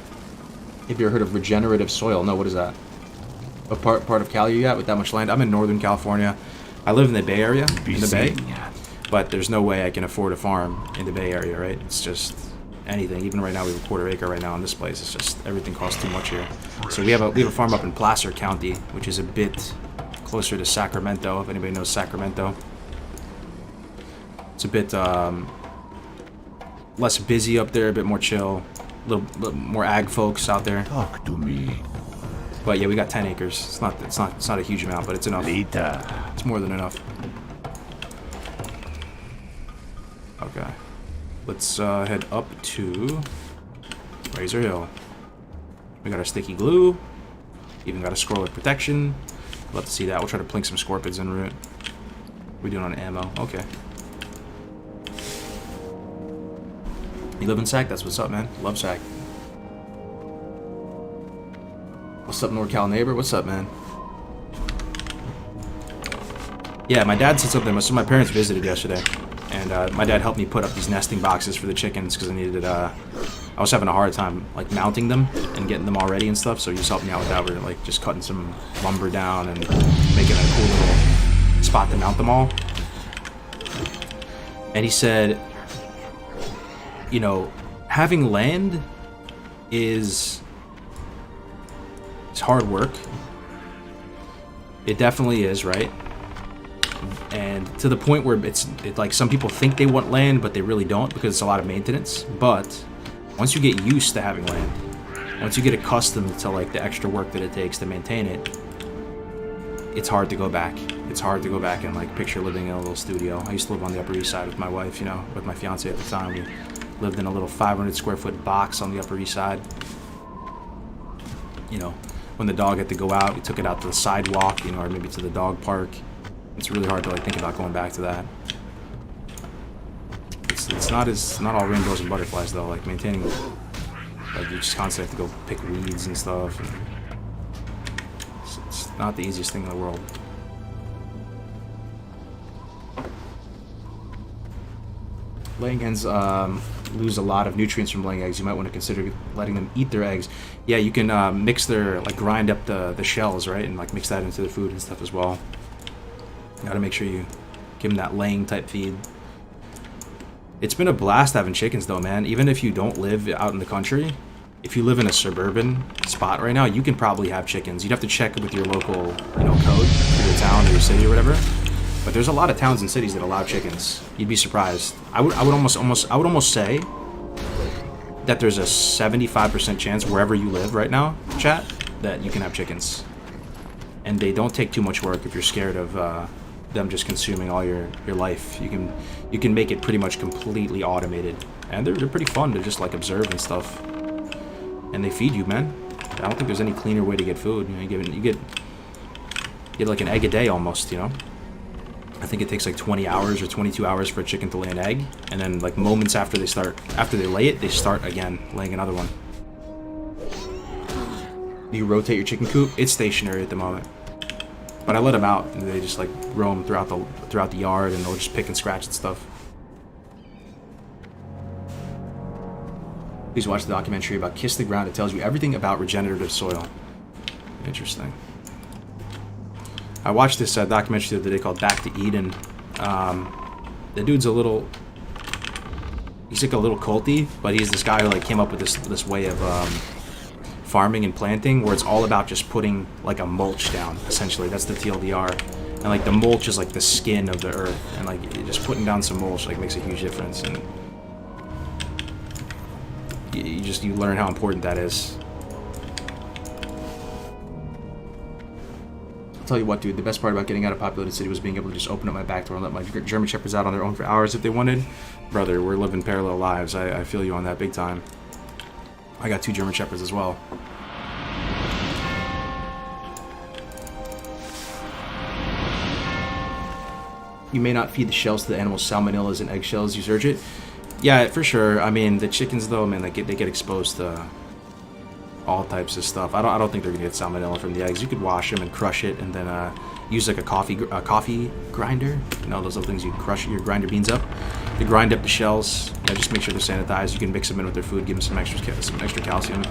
B: Have you ever heard of regenerative soil? No, what is that? What part of Cali you at with that much land? I'm in Northern California. I live in the Bay Area, in the Bay, but there's no way I can afford a farm in the Bay Area, right? It's just anything. Even right now, we have a 1/4 acre right now in this place. It's just everything costs too much here. So we have a farm up in Placer County, which is a bit closer to Sacramento. If anybody knows Sacramento, it's a bit less busy up there, a bit more chill, a little more ag folks out there.
D: Talk to me.
B: But yeah, we got 10 acres. It's not a huge amount, but it's enough.
D: Later.
B: It's more than enough. Okay. Let's head up to Razor Hill. We got our sticky glue. Even got a scroller protection. Love to see that. We'll try to plink some scorpions en route. We're doing on ammo. Okay. You live in Sac? That's what's up, man. Love Sac. What's up, NorCal neighbor? What's up, man? Yeah, my dad said something. So my parents visited yesterday, and my dad helped me put up these nesting boxes for the chickens because I needed. I was having a hard time like mounting them and getting them all ready and stuff. So he just helped me out with that. We're like just cutting some lumber down and making a cool little spot to mount them all. And he said, you know, having land is. It's hard work. It definitely is, right? And to the point where it's like some people think they want land, but they really don't because it's a lot of maintenance. But once you get used to having land, Once you get accustomed to like the extra work that it takes to maintain it, it's hard to go back. It's hard to go back and like picture living in a little studio. I used to live on the Upper East Side with my wife, you know, with my fiance at the time. We lived in a little 500 square foot box on the Upper East Side. You know, when the dog had to go out, we took it out to the sidewalk, you know, or maybe to the dog park. It's really hard to like think about going back to that. It's not all rainbows and butterflies though. Like maintaining, like you just constantly have to go pick weeds and stuff. And it's not the easiest thing in the world. Laying hens lose a lot of nutrients from laying eggs. You might want to consider letting them eat their eggs. Yeah, you can mix their, like grind up the shells, right? And like mix that into their food and stuff as well. You gotta make sure you give them that laying type feed. It's been a blast having chickens though, man. Even if you don't live out in the country, if you live in a suburban spot right now, you can probably have chickens. You'd have to check with your local, you know, code for your town or your city or whatever. But there's a lot of towns and cities that allow chickens. You'd be surprised. I would almost say that there's a 75% chance wherever you live right now, chat, that you can have chickens. And they don't take too much work if you're scared of them just consuming all your life. You can make it pretty much completely automated. And they're pretty fun to just like observe and stuff. And they feed you, man. I don't think there's any cleaner way to get food. You know, you get like an egg a day almost, you know? I think it takes like 20 hours or 22 hours for a chicken to lay an egg, and then like moments after they lay it, they start again laying another one. Do you rotate your chicken coop? It's stationary at the moment, but I let them out and they just like roam throughout the yard, and they'll just pick and scratch and stuff. Please watch the documentary about Kiss the Ground. It tells you everything about regenerative soil. Interesting. I watched this documentary the other day called Back to Eden. The dude's he's like a little culty, but he's this guy who like came up with this way of farming and planting where it's all about just putting like a mulch down, essentially. That's the TLDR. And like the mulch is like the skin of the earth, and like just putting down some mulch like makes a huge difference. And you learn how important that is. I'll tell you what, dude, the best part about getting out of a populated city was being able to just open up my back door and let my German Shepherds out on their own for hours if they wanted. Brother, we're living parallel lives. I feel you on that big time. I got 2 German Shepherds as well. You may not feed the shells to the animals. Salmonellas and eggshells, you search it. Yeah, for sure. I mean, the chickens, though, man, they get exposed to all types of stuff. I don't think they're gonna get salmonella from the eggs. You could wash them and crush it, and then use like a coffee grinder. You know, those little things you crush your grinder beans up. You grind up the shells. Yeah, just make sure they're sanitized. You can mix them in with their food, give them some extra calcium.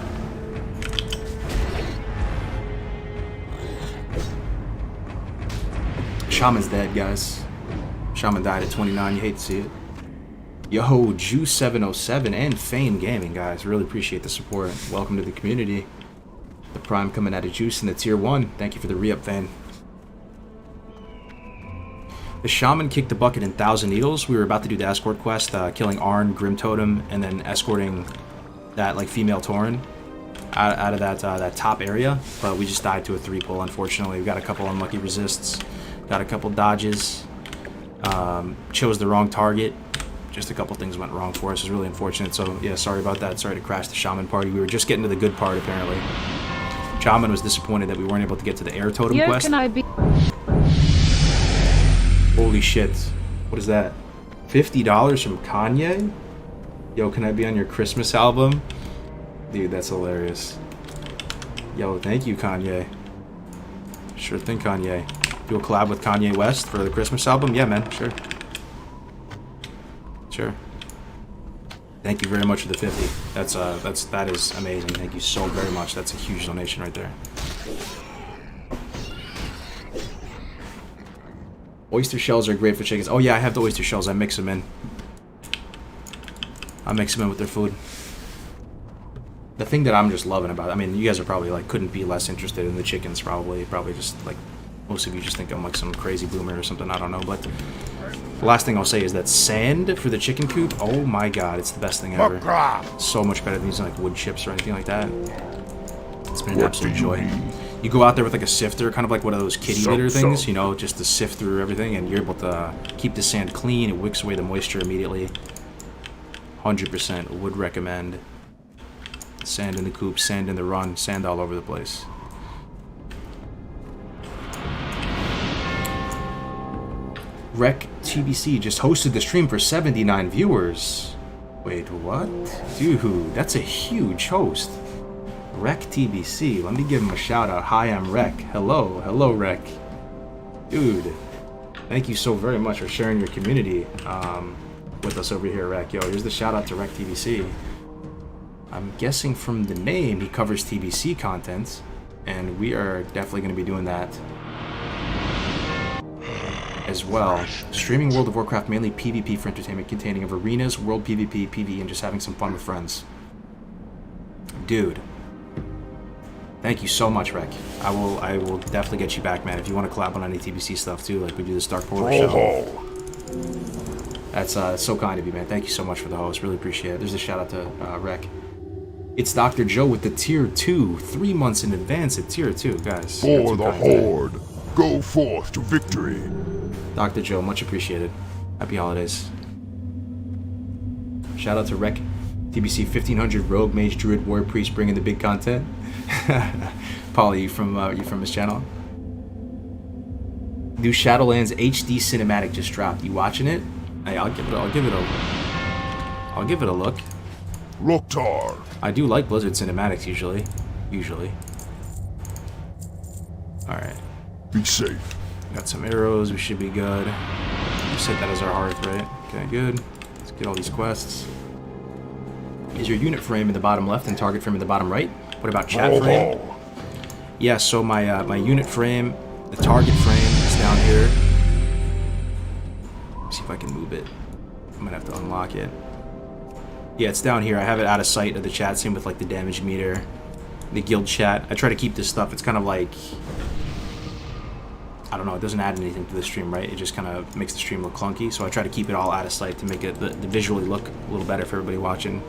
B: Shaman's dead, guys. Shaman died at 29. You hate to see it. Yo, Juice707 and Fame Gaming, guys. Really appreciate the support. Welcome to the community. The Prime coming out of Juice in the Tier 1. Thank you for the re-up, fan. The Shaman kicked the bucket in Thousand Needles. We were about to do the escort quest, killing Arn, Grim Totem, and then escorting that like female Tauren out of that top area. But we just died to a 3-pull, unfortunately. We got a couple unlucky resists, got a couple dodges, chose the wrong target. Just a couple things went wrong for us. It's really unfortunate. So yeah, sorry about that. Sorry to crash the Shaman party. We were just getting to the good part, apparently. Shaman was disappointed that we weren't able to get to the air totem quest.
E: Can I be?
B: Holy shit. What is that? $50 from Kanye? Yo, can I be on your Christmas album? Dude, that's hilarious. Yo, thank you, Kanye. Sure thing, Kanye. Do a collab with Kanye West for the Christmas album? Yeah, man, sure. Sure. Thank you very much for the 50. That is amazing. Thank you so very much. That's a huge donation right there. Oyster shells are great for chickens. Oh yeah, I have the oyster shells. I mix them in. I mix them in with their food. The thing that I'm just loving about it, I mean, you guys are probably like couldn't be less interested in the chickens. Probably just like most of you just think I'm like some crazy boomer or something. I don't know, but The last thing I'll say is that sand for the chicken coop, oh my god, it's the best thing ever. So much better than using like wood chips or anything like that. It's been an absolute joy. You go out there with like a sifter, kind of like one of those kitty litter things, you know, just to sift through everything, and you're able to keep the sand clean. It wicks away the moisture immediately. 100% would recommend. Sand in the coop, sand in the run, sand all over the place. Rec TBC just hosted the stream for 79 viewers. Wait, what? Dude, that's a huge host. Rec TBC, let me give him a shout out. Hi, I'm Rec. Hello Rec. Dude, thank you so very much for sharing your community with us over here, Rec. Yo, here's the shout out to Rec TBC. I'm guessing from the name he covers TBC content, and we are definitely going to be doing that as well. Streaming World of Warcraft, mainly PvP for entertainment, containing of arenas, world PvP, PvE, and just having some fun with friends. Dude, thank you so much, Rec. I will definitely get you back, man. If you want to collab on any TBC stuff too, like we do this Dark Portal show. That's so kind of you, man. Thank you so much for the host. Really appreciate it. There's a shout out to Rec. It's Dr. Joe with the Tier 2. 3 months in advance at Tier 2, guys.
E: For the Horde, go forth to victory.
B: Dr. Joe, much appreciated. Happy holidays. Shout out to Rec. TBC 1500 Rogue Mage Druid War Priest bringing the big content. Paul, you from his channel? New Shadowlands HD cinematic just dropped. You watching it? Hey, I'll give it a look.
E: Loktar.
B: I do like Blizzard cinematics usually. Alright.
E: Be safe.
B: Got some arrows, we should be good. We set that as our hearth, right? Okay, good. Let's get all these quests. Is your unit frame in the bottom left and target frame in the bottom right? What about chat frame? Yeah, so my my unit frame, the target frame is down here. Let's see if I can move it. I'm gonna have to unlock it. Yeah, it's down here. I have it out of sight of the chat, same with like the damage meter, the guild chat. I try to keep this stuff. It's kind of like, I don't know, it doesn't add anything to the stream, right? It just kind of makes the stream look clunky. So I try to keep it all out of sight to make it the visually look a little better for everybody watching.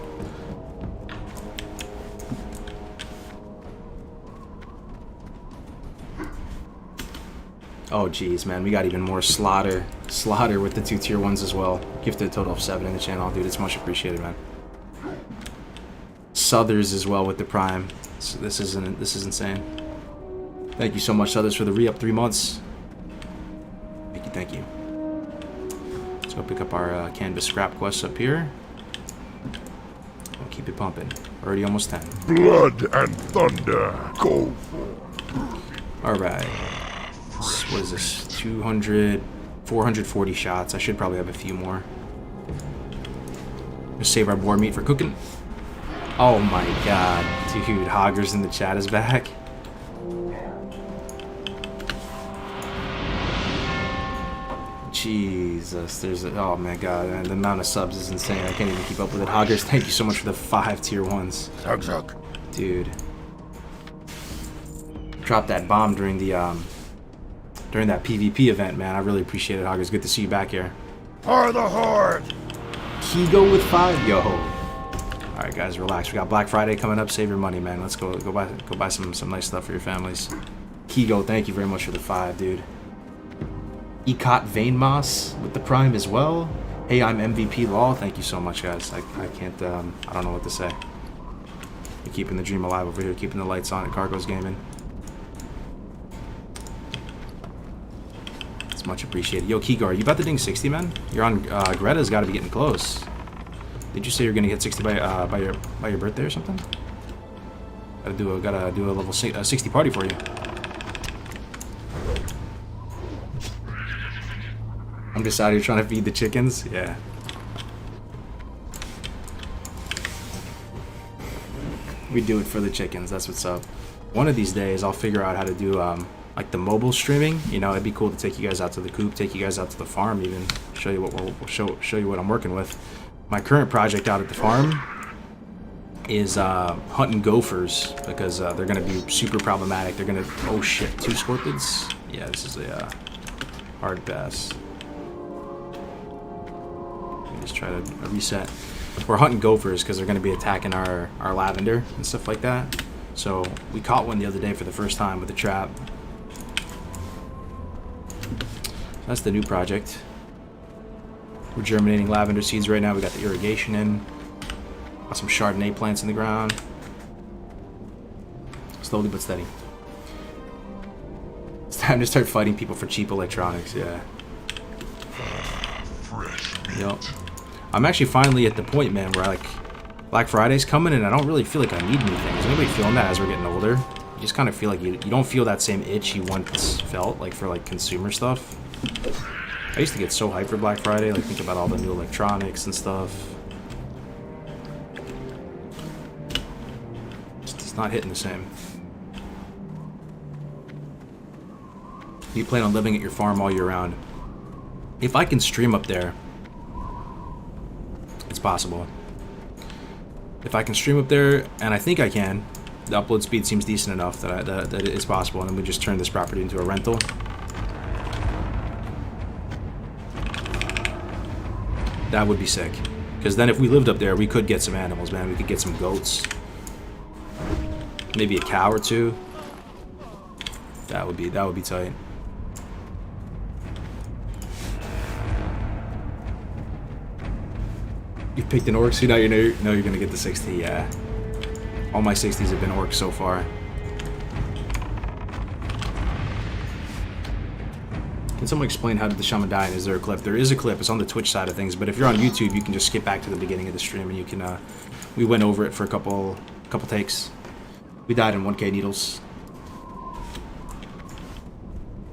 B: Oh geez, man, we got even more slaughter with the 2 tier 1s as well. Gifted a total of 7 in the channel, dude. It's much appreciated, man. Southers as well with the Prime. So this is insane. Thank you so much, Southers, for the re-up 3 months. Thank you. Let's go pick up our canvas scrap quests up here. We'll keep it pumping. Already almost 10.
E: Blood and thunder. Go.
B: Alright. What is this? 200, 440 shots. I should probably have a few more. Just save our boar meat for cooking. Oh my god. Dude, Hoggers in the chat is back. Jesus, oh my god, man, the amount of subs is insane. I can't even keep up with it. Hoggers, thank you so much for the 5 tier 1s.
E: Zug.
B: Dude. Dropped that bomb during the during that PvP event, man. I really appreciate it, Hoggers. Good to see you back here.
E: For the Horde.
B: Kigo with 5, yo. Alright guys, relax. We got Black Friday coming up. Save your money, man. Let's go buy some nice stuff for your families. Kigo, thank you very much for the 5, dude. Ecot Vainmoss with the Prime as well. Hey, I'm MVP Law. Thank you so much, guys. I can't, I don't know what to say. You're keeping the dream alive over here, keeping the lights on at Kargoz Gaming. It's much appreciated. Yo, Kigo, are you about to ding 60, man? You're on, Greta's got to be getting close. Did you say you're gonna hit 60 by your birthday or something? Gotta do a level 60 party for you. I'm just out here trying to feed the chickens. Yeah. We do it for the chickens. That's what's up. One of these days, I'll figure out how to do like the mobile streaming. You know, it'd be cool to take you guys out to the coop, take you guys out to the farm, even show you what we'll show you what I'm working with. My current project out at the farm is hunting gophers because they're gonna be super problematic. They're gonna, oh shit, 2 scorpions. Yeah, this is a hard pass. just try to reset. We're hunting gophers because they're going to be attacking our lavender and stuff like that. So we caught one the other day for the first time with a trap. That's the new project. We're germinating lavender seeds right now. We got the irrigation in. Got some Chardonnay plants in the ground. Slowly but steady. It's time to start fighting people for cheap electronics, yeah. Yep. I'm actually finally at the point, man, where like Black Friday's coming and I don't really feel like I need new things. Anybody feeling that as we're getting older? You just kind of feel like you don't feel that same itch you once felt, like for like consumer stuff. I used to get so hyped for Black Friday, like think about all the new electronics and stuff. It's not hitting the same. You plan on living at your farm all year round. If I can stream up there, it's possible. If I can stream up there, and I think I can, the upload speed seems decent enough that it's possible, and then we just turn this property into a rental. That would be sick. Because then if we lived up there, we could get some animals, man. We could get some goats. Maybe a cow or two. That would be tight. You picked an orc, so now you know you're gonna get the 60, yeah. All my 60s have been orcs so far. Can someone explain how did the shaman die and is there a clip? There is a clip, it's on the Twitch side of things, but if you're on YouTube, you can just skip back to the beginning of the stream and you can, we went over it for a couple takes. We died in 1k needles.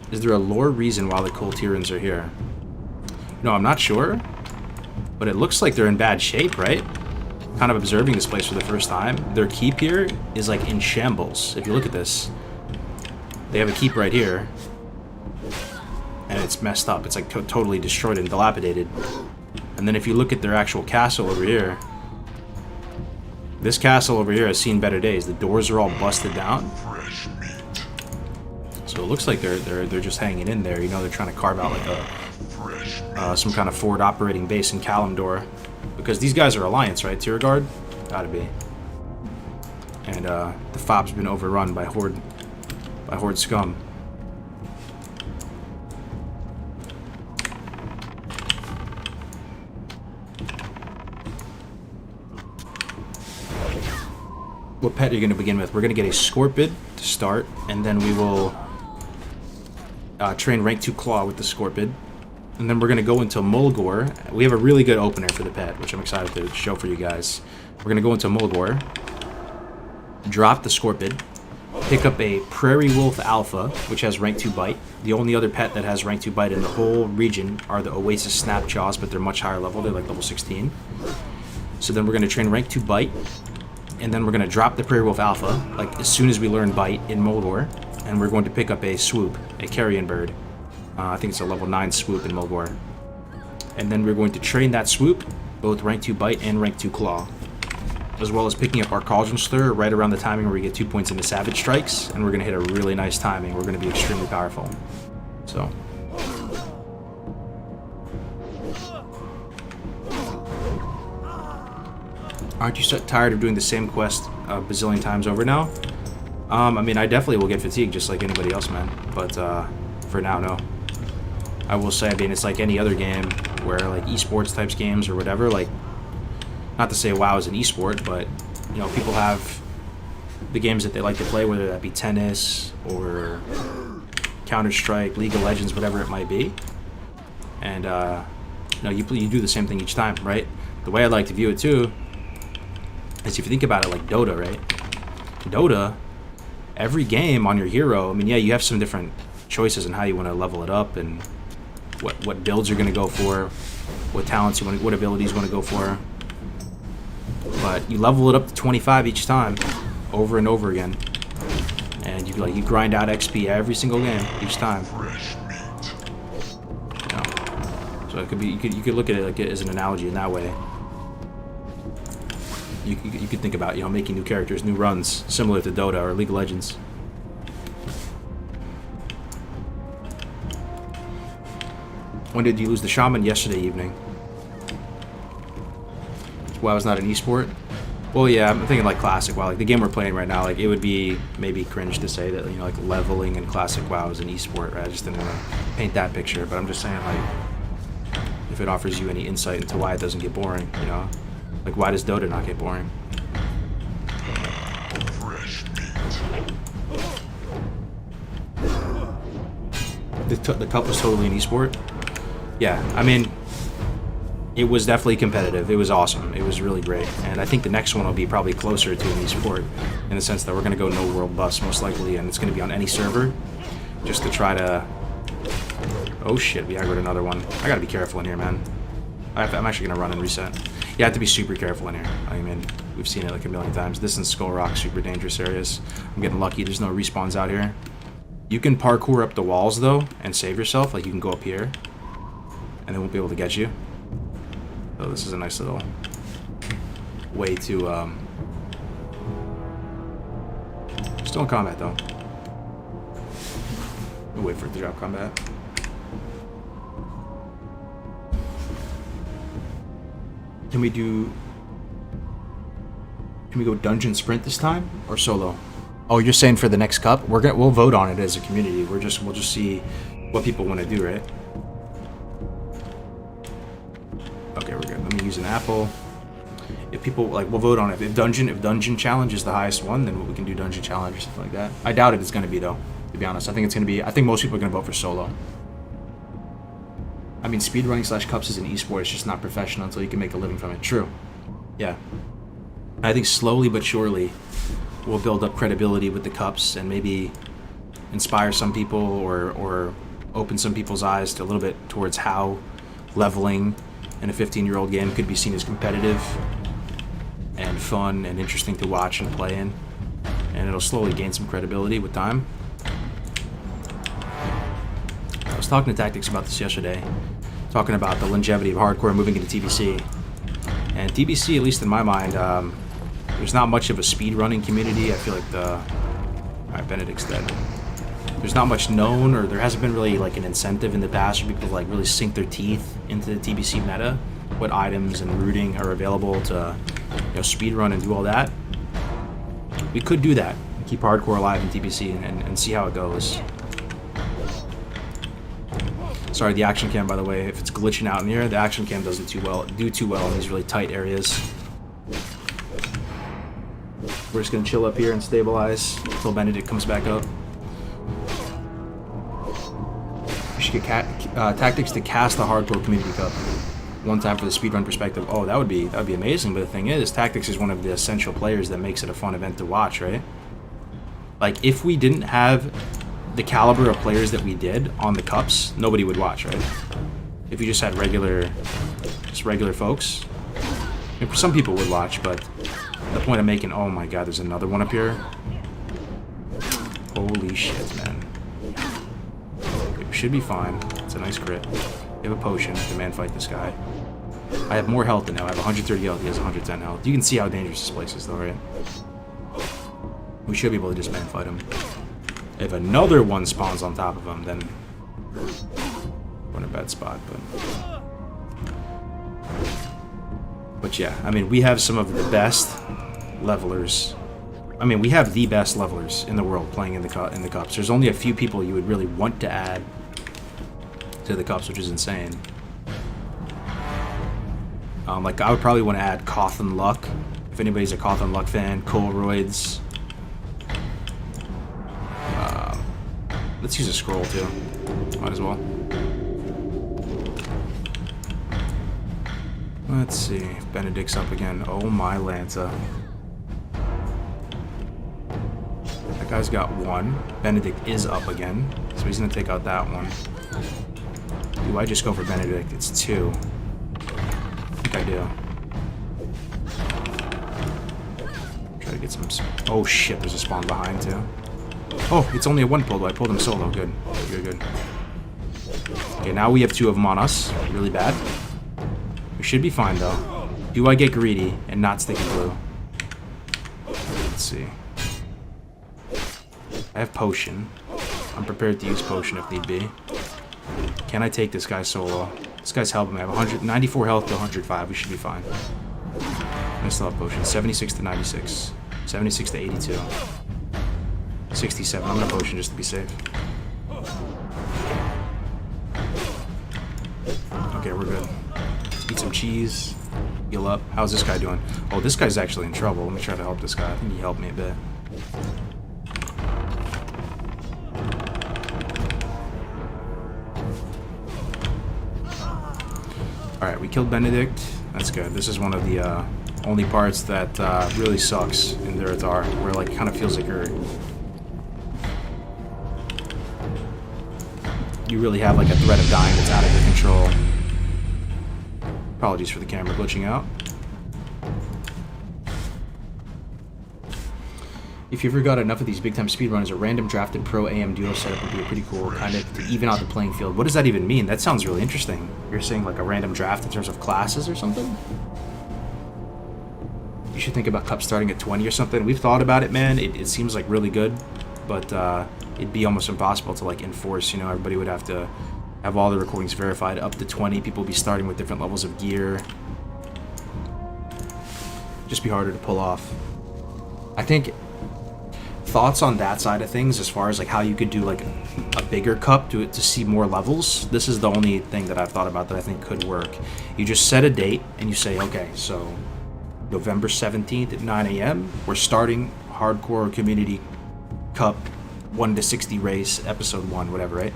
B: Is there a lore reason why the Coltirans are here? No, I'm not sure. But it looks like they're in bad shape, right? Kind of observing this place for the first time. Their keep here is like in shambles. If you look at this, they have a keep right here. And it's messed up. It's like totally destroyed and dilapidated. And then if you look at their actual castle over here, this castle over here has seen better days. The doors are all busted down. So it looks like they're just hanging in there. You know, they're trying to carve out like some kind of forward operating base in Kalimdor, because these guys are Alliance, right? Tier Guard, gotta be. And the fob's been overrun by horde scum. What pet are you going to begin with? We're going to get a Scorpid to start, and then we will train rank 2 Claw with the Scorpid. And then we're going to go into Mulgore. We have a really good opener for the pet, which I'm excited to show for you guys. We're going to go into Mulgore, drop the Scorpid, pick up a Prairie Wolf Alpha, which has rank 2 Bite. The only other pet that has rank 2 Bite in the whole region are the Oasis Snapjaws, but they're much higher level. They're like level 16. So then we're going to train rank 2 Bite. And then we're going to drop the Prairie Wolf Alpha, like as soon as we learn Bite in Mulgore, and we're going to pick up a Swoop, a Carrion Bird. I think it's a level 9 Swoop in Mulgore. And then we're going to train that Swoop, both rank 2 Bite and rank 2 Claw, as well as picking up our Cauldron Stir right around the timing where we get 2 points into Savage Strikes, and we're going to hit a really nice timing. We're going to be extremely powerful. So... aren't you so tired of doing the same quest a bazillion times over now? I mean, I definitely will get fatigued just like anybody else, man. But for now, no. I will say, I mean, it's like any other game where like esports types games or whatever, like, not to say WoW is an esport, but, you know, people have the games that they like to play, whether that be tennis or Counter-Strike, League of Legends, whatever it might be. And, you know, you do the same thing each time, right? The way I like to view it, too, is if you think about it like Dota, right? Dota, every game on your hero, I mean, yeah, you have some different choices on how you want to level it up and what builds you're going to go for, what talents you want, what abilities you want to go for. But you level it up to 25 each time, over and over again, and you grind out XP every single game each time. You know? So it could be you could look at it like as an analogy in that way. You could think about, you know, making new characters, new runs, similar to Dota or League of Legends. When did you lose the Shaman? Yesterday evening. WoW's not an esport. Well, yeah, I'm thinking like classic WoW. Like the game we're playing right now, like it would be maybe cringe to say that, you know, like leveling in classic WoW is an esport, right? I just didn't want to paint that picture, but I'm just saying, like, if it offers you any insight into why it doesn't get boring, you know? Like, why does Dota not get boring?
E: Fresh meat.
B: The cup was totally an esport. Yeah, I mean, it was definitely competitive. It was awesome. It was really great. And I think the next one will be probably closer to an esport in the sense that we're going to go no world bust most likely, and it's going to be on any server just to try to... Oh shit, we aggroed another one. I got to be careful in here, man. I'm actually going to run and reset. You have to be super careful in here. I mean, we've seen it like a million times. This and Skull Rock, super dangerous areas. I'm getting lucky. There's no respawns out here. You can parkour up the walls, though, and save yourself. Like, you can go up here, and they won't be able to get you. So this is a nice little way to, still in combat, though. We'll wait for it to drop combat. Can we go dungeon sprint this time, or solo? Oh, you're saying for the next cup? We'll vote on it as a community. We'll just see what people want to do, right? Okay, we're good. Let me use an apple. If people like, we'll vote on it. If dungeon challenge is the highest one, then we can do dungeon challenge or something like that. I doubt it's going to be, though. To be honest, I think most people are going to vote for solo. I mean, speedrunning / cups is an esport. It's just not professional until you can make a living from it. True. Yeah. I think slowly but surely we'll build up credibility with the cups and maybe inspire some people or open some people's eyes to a little bit towards how leveling in a 15-year-old game could be seen as competitive and fun and interesting to watch and play in. And it'll slowly gain some credibility with time. I was talking to Tactics about this yesterday, talking about the longevity of hardcore moving into TBC. And TBC, at least in my mind, there's not much of a speedrunning community. I feel like Alright, Benedict's dead. There's not much known, or there hasn't been really like an incentive in the past for people to like really sink their teeth into the TBC meta. What items and routing are available to, you know, speedrun and do all that. We could do that. Keep hardcore alive in TBC and see how it goes. Sorry, the action cam, by the way, if it's glitching out in here, the action cam doesn't do too well in these really tight areas. We're just gonna chill up here and stabilize until Benedict comes back up. We should get Tactics to cast the hardcore community cup one time for the speedrun perspective. Oh, that would be amazing. But the thing is, Tactics is one of the essential players that makes it a fun event to watch, right? Like, if we didn't have the caliber of players that we did on the cups, nobody would watch, right? If you just had regular folks, I mean, some people would watch, but the point I'm making, oh my god, there's another one up here. Holy shit, man. Okay, we should be fine. It's a nice crit. We have a potion to man fight this guy. I have more health than him. I have 130 health, he has 110 health. You can see how dangerous this place is though, right? We should be able to just man fight him. If another one spawns on top of him, then we're in a bad spot, but yeah, I mean, we have some of the best levelers. I mean, we have the best levelers in the world playing in the cups. There's only a few people you would really want to add to the cups, which is insane. Like, I would probably want to add Cawthon Luck, if anybody's a Cawthon Luck fan. Colroids. Let's use a scroll too. Might as well. Let's see if Benedict's up again. Oh my Lanta. That guy's got one. Benedict is up again, so he's gonna take out that one. Do I just go for Benedict? It's two. I think I do. Try to get some. Oh shit! There's a spawn behind too. Oh, it's only a one pull though. I pulled him solo. Good. Good. Okay, now we have two of them on us. Really bad. We should be fine though. Do I get greedy and not sticky glue? Let's see. I have potion. I'm prepared to use potion if need be. Can I take this guy solo? This guy's helping me. I have 194 health to 105. We should be fine. I still have potions. 76 to 96. 76 to 82. 67. I'm gonna potion just to be safe. Okay, we're good. Let's eat some cheese. Heal up. How's this guy doing? Oh, this guy's actually in trouble. Let me try to help this guy. I think he helped me a bit. Alright, we killed Benedict. That's good. This is one of the only parts that really sucks in Duratar, where like it kind of feels like you really have like a threat of dying that's out of your control. Apologies for the camera glitching out. If you ever got enough of these big time speedrunners, a random drafted pro AM duo setup would be pretty cool, kind of to even out the playing field. What does that even mean? That sounds really interesting. You're saying like a random draft in terms of classes or something? You should think about cup starting at 20 or something. We've thought about it, man. It seems like really good, but it'd be almost impossible to like enforce. You know, everybody would have to have all the recordings verified up to 20. People would be starting with different levels of gear. Just be harder to pull off. I think thoughts on that side of things, as far as like how you could do like a bigger cup to see more levels. This is the only thing that I've thought about that I think could work. You just set a date and you say, okay, so November 17th at 9 a.m. we're starting Hardcore Community Cup 1 to 60 race, episode 1, whatever, right?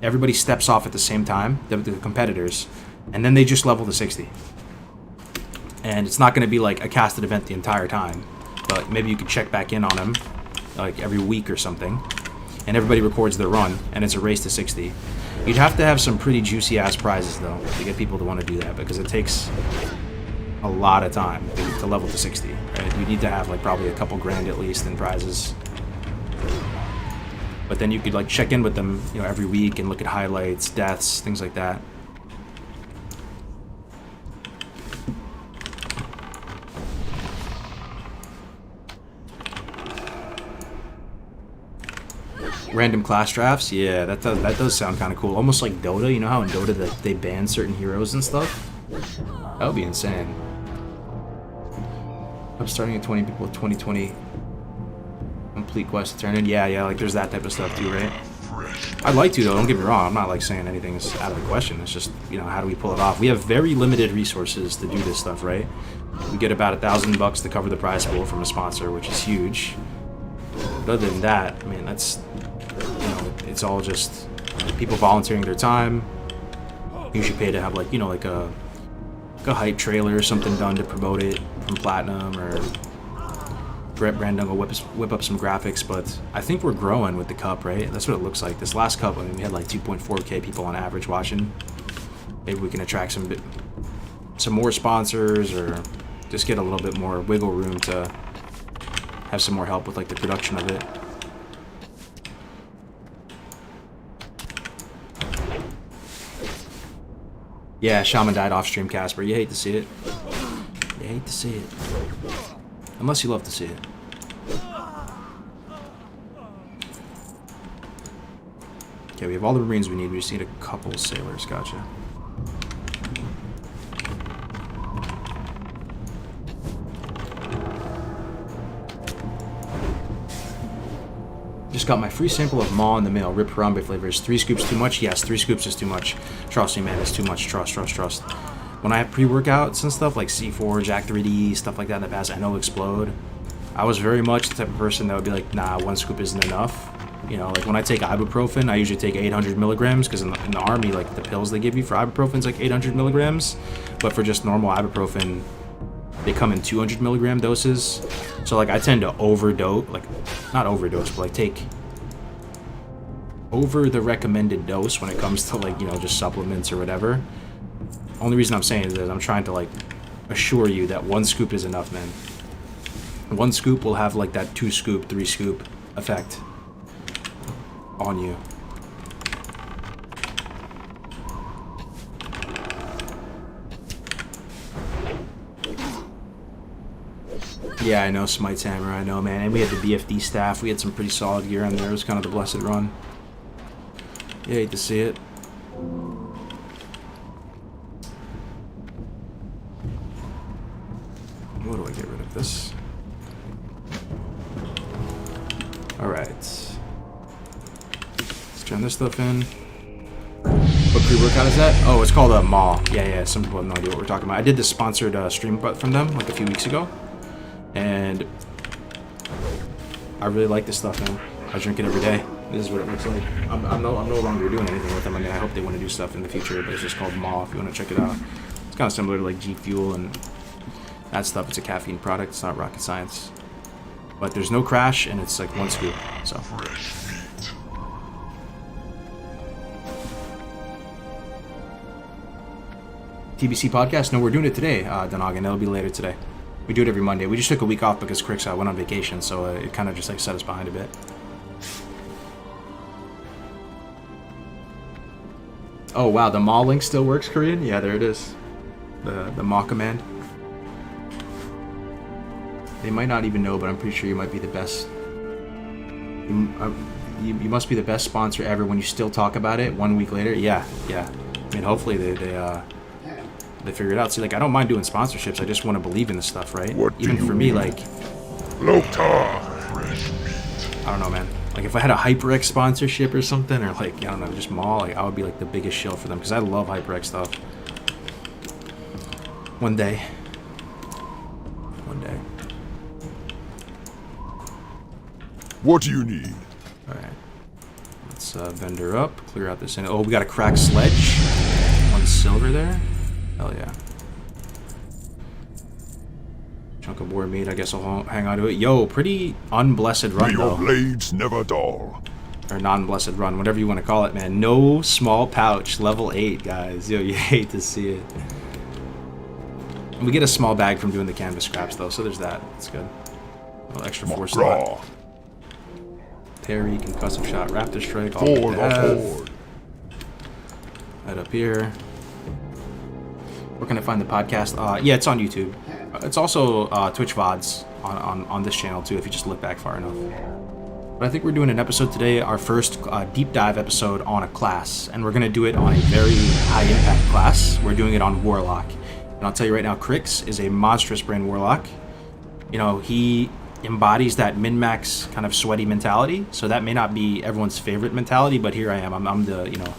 B: Everybody steps off at the same time, the competitors, and then they just level to 60. And it's not going to be like a casted event the entire time, but maybe you could check back in on them like every week or something, and everybody records their run, and it's a race to 60. You'd have to have some pretty juicy ass prizes though to get people to want to do that, because it takes a lot of time to level to 60, right? You need to have like probably a couple grand at least in prizes. But then you could like check in with them, you know, every week and look at highlights, deaths, things like that. Random class drafts, yeah, that does sound kind of cool. Almost like Dota. You know how in Dota that they ban certain heroes and stuff? That would be insane. I'm starting at 20 people with 2020 complete quest to turn in. Yeah, like there's that type of stuff too, right? I'd like to though, don't get me wrong. I'm not like saying anything's out of the question. It's just, you know, how do we pull it off? We have very limited resources to do this stuff, right? We get about $1,000 to cover the prize pool from a sponsor, which is huge. But other than that, I mean, that's, you know, it's all just people volunteering their time. You should pay to have like, you know, like a hype trailer or something done to promote it from Platinum, or Brandon will whip up some graphics. But I think we're growing with the cup, right? That's what it looks like. This last cup, I mean, we had like 2.4K people on average watching. Maybe we can attract some more sponsors, or just get a little bit more wiggle room to have some more help with like the production of it. Yeah, Shaman died off stream, Casper. You hate to see it. You hate to see it. Unless you love to see it. Okay, we have all the Marines we need. We just need a couple sailors. Gotcha. Just got my free sample of Maw in the mail. Rip Harambe flavors. 3 scoops too much? Yes, 3 scoops is too much. Trust me, man, it's too much. Trust. When I have pre-workouts and stuff like C4, Jack 3D, stuff like that in the past, I know explode. I was very much the type of person that would be like, nah, 1 scoop isn't enough. You know, like when I take ibuprofen, I usually take 800 milligrams, because in the army, like the pills they give you for ibuprofen is like 800 milligrams. But for just normal ibuprofen, they come in 200 milligram doses. So like I tend to overdose, like not overdose, but like take over the recommended dose when it comes to like, you know, just supplements or whatever. Only reason I'm saying is that I'm trying to like assure you that 1 scoop is enough, man. 1 scoop will have like that 2 scoop, 3 scoop effect on you. Yeah, I know, Smite's Hammer, I know, man. And we had the BFD staff. We had some pretty solid gear on there. It was kind of the blessed run. You hate to see it. what do I get rid of this? Alright. Let's turn this stuff in. What pre-workout is that? Oh, it's called a Maw. Yeah, some people have no idea what we're talking about. I did this sponsored stream from them like a few weeks ago. And I really like this stuff, man. I drink it every day. This is what it looks like. I'm no longer doing anything with them. I mean, I hope they want to do stuff in the future, but it's just called Maw if you want to check it out. It's kind of similar to like G Fuel and that stuff. It's a caffeine product. It's not rocket science. But there's no crash, and it's like one scoop. So. TBC podcast? No, we're doing it today, Donagan. It'll be later today. We do it every Monday. We just took a week off because Crix went on vacation, so it kind of just like set us behind a bit. Oh wow, the Maw link still works, Korean? Yeah, there it is. The Maw command. They might not even know, but I'm pretty sure you might be the best. You must be the best sponsor ever when you still talk about it 1 week later. Yeah. I mean, hopefully they figure it out. See, like, I don't mind doing sponsorships. I just want to believe in this stuff, right? Even for me, like...
E: Loktar.
B: I don't know, man. Like, if I had a HyperX sponsorship or something, or, like, I don't know, just Maw, like, I would be, like, the biggest shill for them, because I love HyperX stuff. One day.
E: What do you need?
B: Alright. Let's vendor up, clear out this... Oh, we got a cracked sledge. 1 silver there. Hell yeah. Chunk of boar meat, I guess I'll hang on to it. Yo, pretty unblessed run,
E: May your
B: though.
E: blades never dull.
B: Or non-blessed run, whatever you want to call it, man. No small pouch, level 8, guys. Yo, you hate to see it. And we get a small bag from doing the canvas scraps, though, so there's that. That's good. A little extra force slot. Parry, concussive shot, raptor strike, all good to have. Right up here. Where can I find the podcast? Yeah, it's on YouTube. It's also Twitch VODs on this channel too, if you just look back far enough. But I think we're doing an episode today, our first deep dive episode on a class, and we're going to do it on a very high impact class. We're doing it on Warlock. And I'll tell you right now, Crix is a monstrous brain Warlock. You know, he embodies that min-max kind of sweaty mentality, so that may not be everyone's favorite mentality, but here I am. I'm the, you know,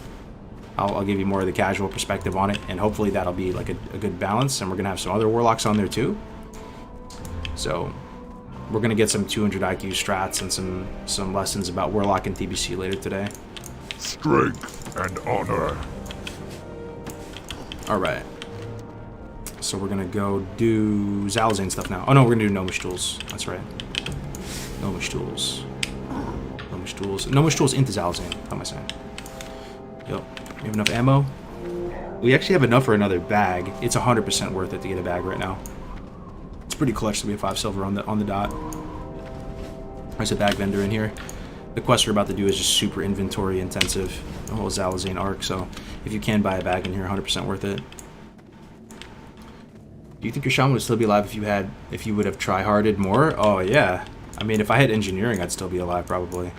B: I'll give you more of the casual perspective on it, and hopefully that'll be like a good balance, and we're gonna have some other Warlocks on there too. So we're gonna get some 200 IQ strats and some lessons about Warlock and TBC later today.
E: Strength and honor.
B: Alright. So we're gonna go do Zalazane stuff now. Oh no, we're gonna do Gnomish Tools. That's right. Gnomish Tools. Gnomish Tools into Zalazane. How am I saying? Yo, we have enough ammo. We actually have enough for another bag. It's 100% worth it to get a bag right now. It's pretty clutch to be a 5 silver on the dot. There's a bag vendor in here. The quest we're about to do is just super inventory intensive. The whole Zalazane arc, so if you can buy a bag in here, 100% worth it. Do you think your Shaman would still be alive if you would have try-harded more? Oh yeah. I mean, if I had engineering, I'd still be alive probably.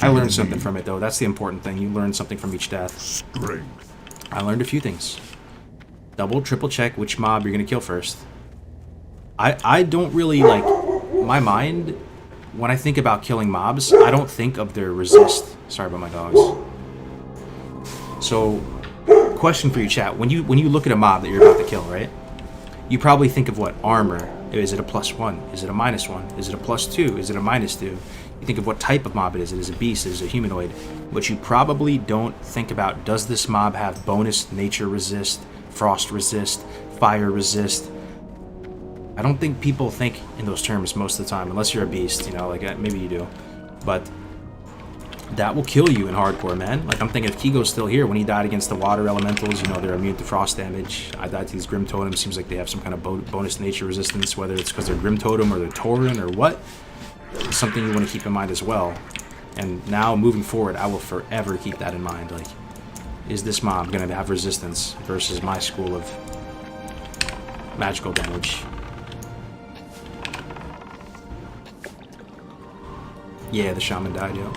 B: I learned something from it though. That's the important thing. You learn something from each death.
E: Strength.
B: I learned a few things. Double, triple check which mob you're gonna kill first. I don't really like my mind when I think about killing mobs. I don't think of their resist. Sorry about my dogs. So, question for you, chat. When you look at a mob that you're about to kill, right? You probably think of what? Armor. Is it a +1? Is it a -1? Is it a +2? Is it a -2? You think of what type of mob it is. It is a beast. It is a humanoid. But you probably don't think about, does this mob have bonus nature resist, frost resist, fire resist? I don't think people think in those terms most of the time, unless you're a beast, you know, like maybe you do. But that will kill you in hardcore, man. Like I'm thinking if Kigo's still here, when he died against the water elementals, you know, they're immune to frost damage. I died to these Grim Totems. Seems like they have some kind of bonus nature resistance, whether it's because they're Grim Totem or they're Tauren or what. It's something you want to keep in mind as well. And now moving forward, I will forever keep that in mind. Like, is this mob going to have resistance versus my school of magical damage? Yeah, the Shaman died, yo.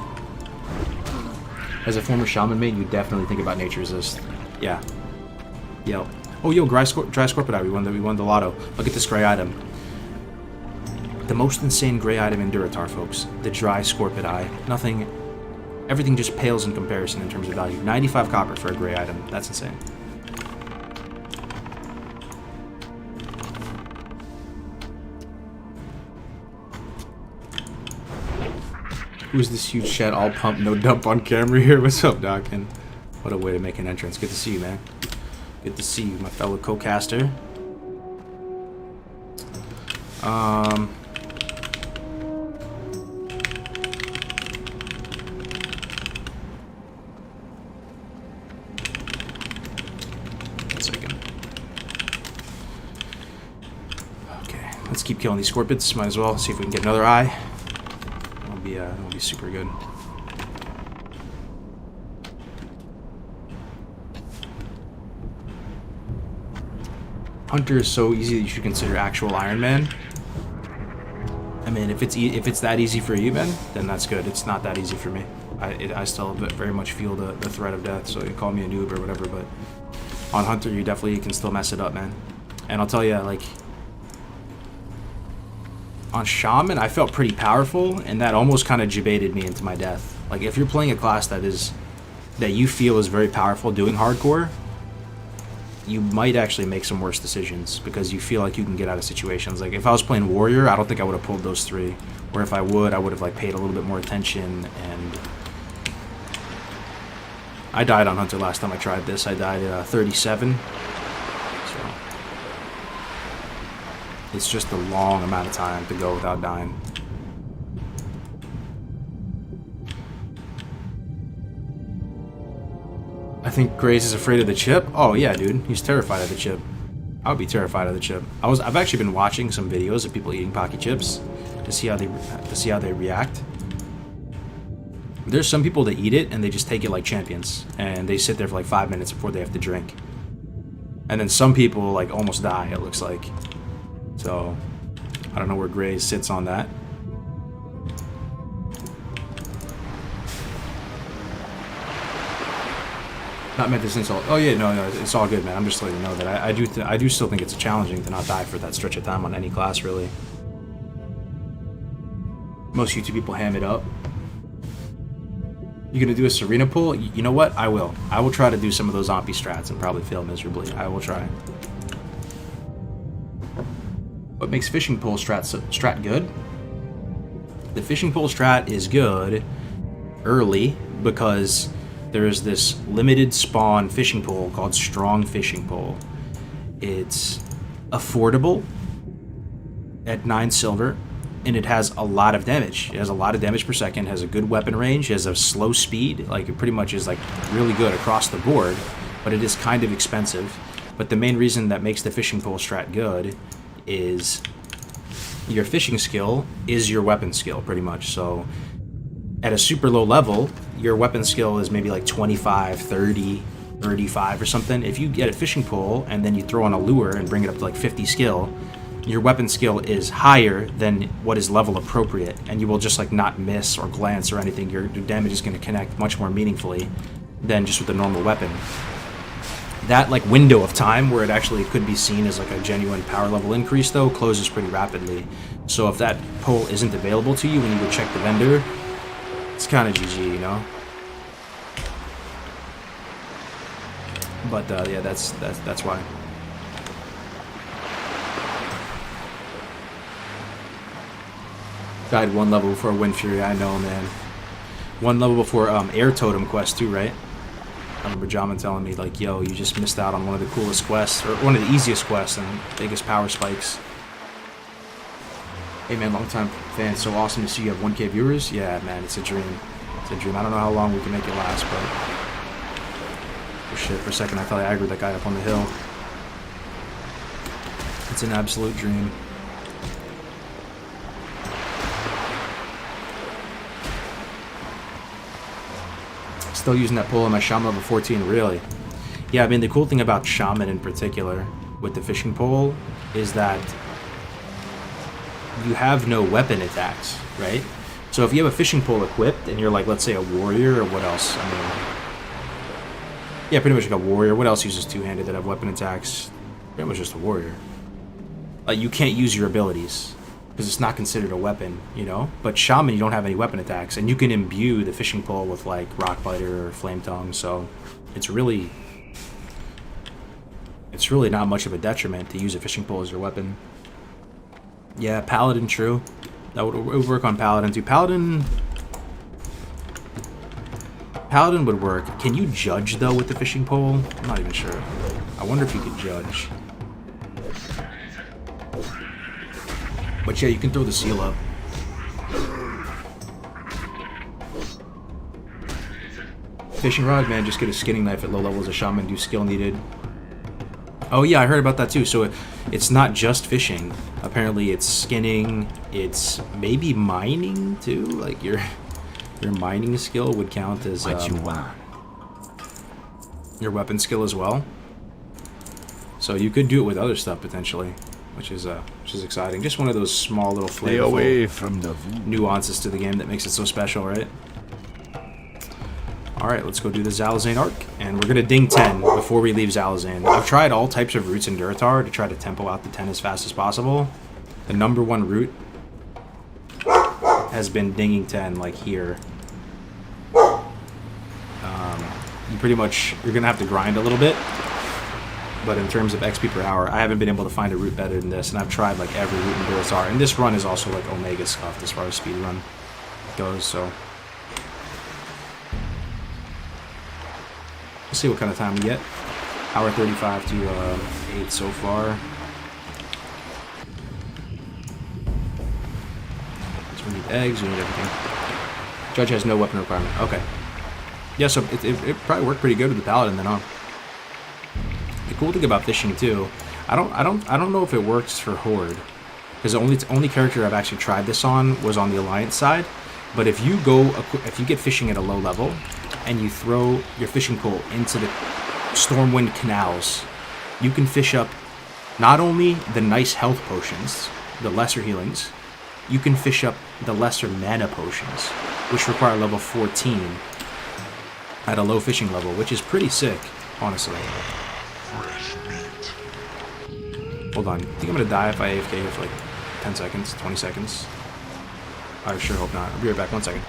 B: As a former Shaman mate, you definitely think about nature resist. Yeah. Yo. Oh, yo, dry Scorpidite. We won the lotto. Look at this gray item. The most insane gray item in Duratar, folks. The dry Scorpid Eye. Nothing... Everything just pales in comparison in terms of value. 95 copper for a gray item. That's insane. Who's this huge shed? All pump, no dump on camera here. What's up, Doc? And what a way to make an entrance. Good to see you, man. Good to see you, my fellow co-caster. One second. Okay, let's keep killing these Scorpids. Might as well see if we can get another eye. That'll be super good. Hunter is so easy that you should consider actual Iron Man. I mean, if it's that easy for you, man, then that's good. It's not that easy for me. I still very much feel the threat of death, so you call me a noob or whatever, but on Hunter, you definitely can still mess it up, man. And I'll tell you, like, on Shaman, I felt pretty powerful, and that almost kind of jebaited me into my death. Like, if you're playing a class that you feel is very powerful doing hardcore, you might actually make some worse decisions because you feel like you can get out of situations. Like, if I was playing Warrior, I don't think I would have pulled those three. Or if I would have, like, paid a little bit more attention, and... I died on Hunter last time I tried this. I died at 37. So... It's just a long amount of time to go without dying. I think Grace is afraid of the chip. Oh yeah, dude, he's terrified of the chip. I would be terrified of the chip. I've actually been watching some videos of people eating Pocky chips to see how they react. There's some people that eat it and they just take it like champions, and they sit there for like 5 minutes before they have to drink. And then some people like almost die, it looks like. So I don't know where Grace sits on that. Not meant this insult. Oh yeah, no, it's all good, man. I'm just letting you know that I do still think it's challenging to not die for that stretch of time on any class, really. Most YouTube people ham it up. You gonna do a Serena pull? You know what? I will. I will try to do some of those Zombie strats and probably fail miserably. I will try. What makes fishing pole strat good? The fishing pole strat is good early because there's this limited spawn fishing pole called Strong Fishing Pole. It's affordable at 9 silver, and it has a lot of damage. It has a lot of damage per second, has a good weapon range, has a slow speed, like it pretty much is like really good across the board, but it is kind of expensive. But the main reason that makes the fishing pole strat good is your fishing skill is your weapon skill, pretty much. So at a super low level, your weapon skill is maybe like 25, 30, 35 or something. If you get a fishing pole and then you throw on a lure and bring it up to like 50 skill, your weapon skill is higher than what is level appropriate, and you will just like not miss or glance or anything. Your damage is going to connect much more meaningfully than just with a normal weapon. That like window of time where it actually could be seen as like a genuine power level increase though closes pretty rapidly. So if that pole isn't available to you when you go check the vendor, it's kind of GG, you know. But yeah, that's why. Died 1 level before Wind Fury. I know, man. 1 level before Air Totem quest too, right? I remember Jaman telling me like, "Yo, you just missed out on one of the coolest quests, or one of the easiest quests and biggest power spikes." Hey man, long time fan. So awesome to see you have 1K viewers. Yeah, man, it's a dream. It's a dream. I don't know how long we can make it last, but oh shit, for a second I thought I aggroed that guy up on the hill. It's an absolute dream. Still using that pole on my Shaman level 14, really? Yeah, I mean, the cool thing about Shaman in particular with the fishing pole is that you have no weapon attacks, right? So if you have a fishing pole equipped and you're like, let's say a warrior, or what else? I mean, yeah, pretty much like a warrior. What else uses two-handed that have weapon attacks? Pretty much just a warrior. You can't use your abilities. because it's not considered a weapon, you know. But Shaman, you don't have any weapon attacks, and you can imbue the fishing pole with like rock biter or flame tongue, so it's really not much of a detriment to use a fishing pole as your weapon. Yeah, paladin, true. That would work on paladin too. Paladin would work. Can you judge though with the fishing pole? I'm not even sure. I wonder if you could judge. But yeah, you can throw the seal up. Fishing rod, man, just get a skinning knife at low levels of Shaman, do skill needed. Oh yeah, I heard about that too. So it's not just fishing. Apparently it's skinning, it's maybe mining too. Like your mining skill would count as
D: What you want?
B: your weapon skill as well. So you could do it with other stuff potentially, which is exciting. Just one of those small little
D: Stay away
B: flavorful
D: from the voodoo.
B: nuances to the game that makes it so special, right? Alright, let's go do the Zalazane arc, and we're gonna ding 10 before we leave Zalazane. I've tried all types of routes in Duratar to try to tempo out the 10 as fast as possible. The #1 route has been dinging 10, like here. You pretty much, you're gonna have to grind a little bit, but in terms of XP per hour, I haven't been able to find a route better than this, and I've tried like every route in Duratar, and this run is also like Omega scuffed as far as speedrun goes, so we'll see what kind of time we get. Hour 35 to 8 so far. So we need eggs, we need everything. Judge has no weapon requirement. Okay. Yeah, so it probably worked pretty good with the paladin then, huh? The cool thing about fishing too, I don't know if it works for Horde, because the only character I've actually tried this on was on the Alliance side. But if you get fishing at a low level, and you throw your fishing pole into the Stormwind canals, you can fish up not only the nice health potions, the lesser healings, you can fish up the lesser mana potions, which require level 14 at a low fishing level, which is pretty sick, honestly. Hold on, I think I'm gonna die if I AFK here for like 10 seconds, 20 seconds. I sure hope not. I'll be right back, 1 second.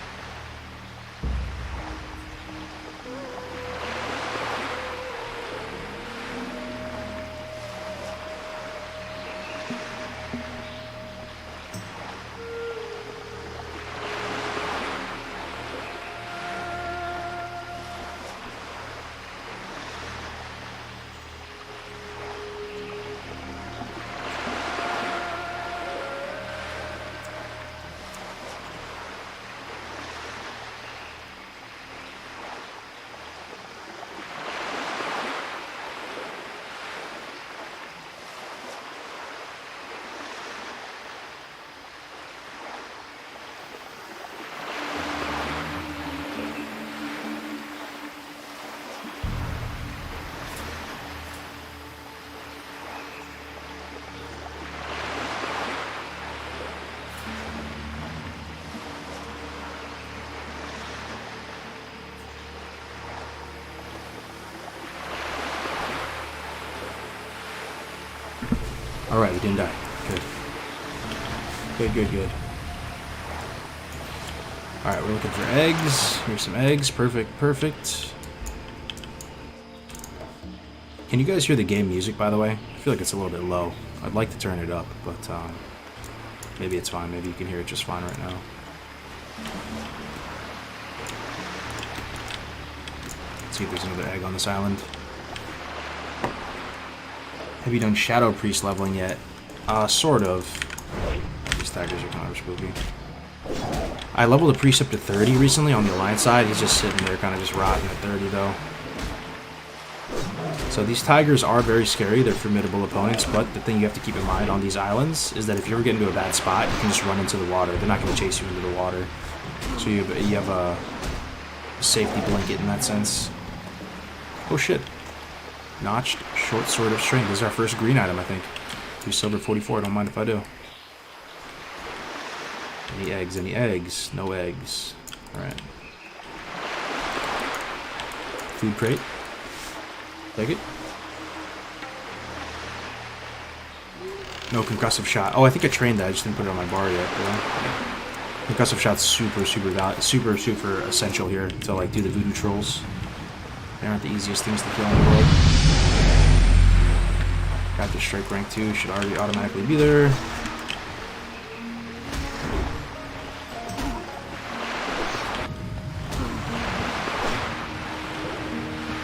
B: Alright, we didn't die. Good. Good. Alright, we're looking for eggs. Here's some eggs. Perfect. Can you guys hear the game music, by the way? I feel like it's a little bit low. I'd like to turn it up, but maybe it's fine. Maybe you can hear it just fine right now. Let's see if there's another egg on this island. Have you done Shadow Priest leveling yet? Sort of. These tigers are kind of spooky. I leveled a priest up to 30 recently on the Alliance side. He's just sitting there kind of just rotting at 30 though. So these tigers are very scary. They're formidable opponents, but the thing you have to keep in mind on these islands is that if you ever get into a bad spot, you can just run into the water. They're not going to chase you into the water. So you have a safety blanket in that sense. Oh shit. Notched short sword of strength. This is our first green item, I think. 2 silver 44. Don't mind if I do. Any eggs? Any eggs? No eggs. Alright. Food crate. Take it. No concussive shot. Oh, I think I trained that. I just didn't put it on my bar yet. Yeah. Concussive shot's super essential here to like do the voodoo trolls. They aren't the easiest things to kill in the world. Got the strike rank 2, should already automatically be there.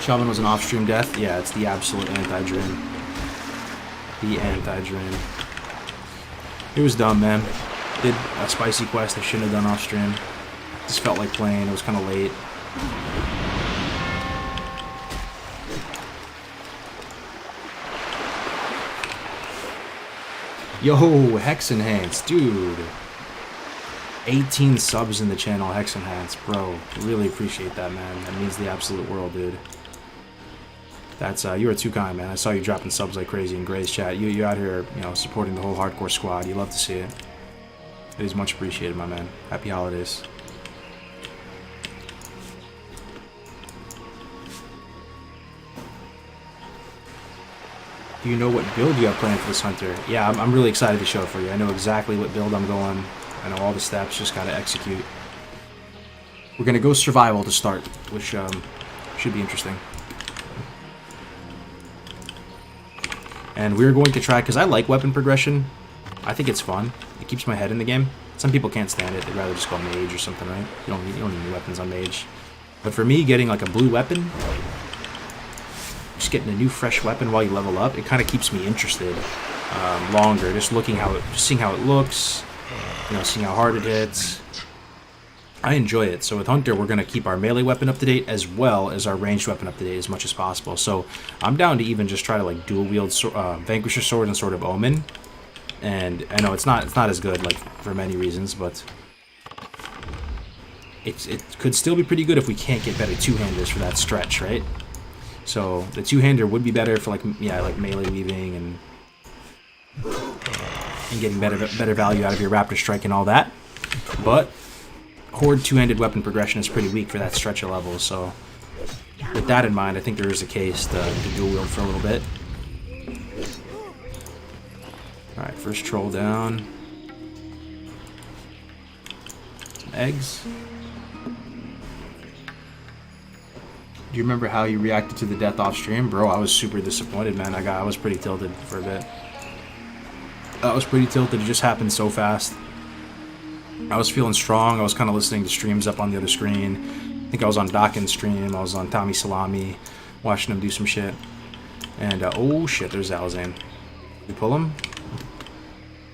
B: Shaman was an off-stream death. Yeah, it's the absolute anti-drain. The anti-drain. It was dumb, man. Did a spicy quest I shouldn't have done off-stream. Just felt like playing. It was kind of late. Yo, Hex Enhance, dude. 18 subs in the channel, Hex Enhance, bro. Really appreciate that, man. That means the absolute world, dude. That's you are too kind, man. I saw you dropping subs like crazy in Gray's chat. You out here, you know, supporting the whole hardcore squad. You love to see it. It is much appreciated, my man. Happy holidays. Do you know what build you have planned for this hunter? Yeah, I'm really excited to show it for you. I know exactly what build I'm going. I know all the steps, just gotta execute. We're gonna go survival to start, which should be interesting. And we're going to try, because I like weapon progression. I think it's fun. It keeps my head in the game. Some people can't stand it. They'd rather just go mage or something, right? You don't need new weapons on mage. But for me, getting like a blue weapon, just getting a new fresh weapon while you level up, it kind of keeps me interested longer. Just seeing how it looks, you know, seeing how hard it hits. I enjoy it. So with Hunter, we're going to keep our melee weapon up to date as well as our ranged weapon up to date as much as possible. So I'm down to even just try to like dual wield Vanquisher Sword and Sword of Omen. And I know it's not as good, like, for many reasons, but it could still be pretty good if we can't get better two-handers for that stretch, right? So the two-hander would be better for like melee weaving and getting better value out of your Raptor Strike and all that. But Horde two-handed weapon progression is pretty weak for that stretch of levels, so with that in mind, I think there is a case to dual wield for a little bit. Alright, first troll down. Some eggs. Do you remember how you reacted to the death off stream? Bro, I was super disappointed, man. I was pretty tilted for a bit. I was pretty tilted. It just happened so fast. I was feeling strong. I was kind of listening to streams up on the other screen. I think I was on Dawkins' stream. I was on Tommy Salami, watching him do some shit. And, oh shit, there's Alzane. Did we pull him?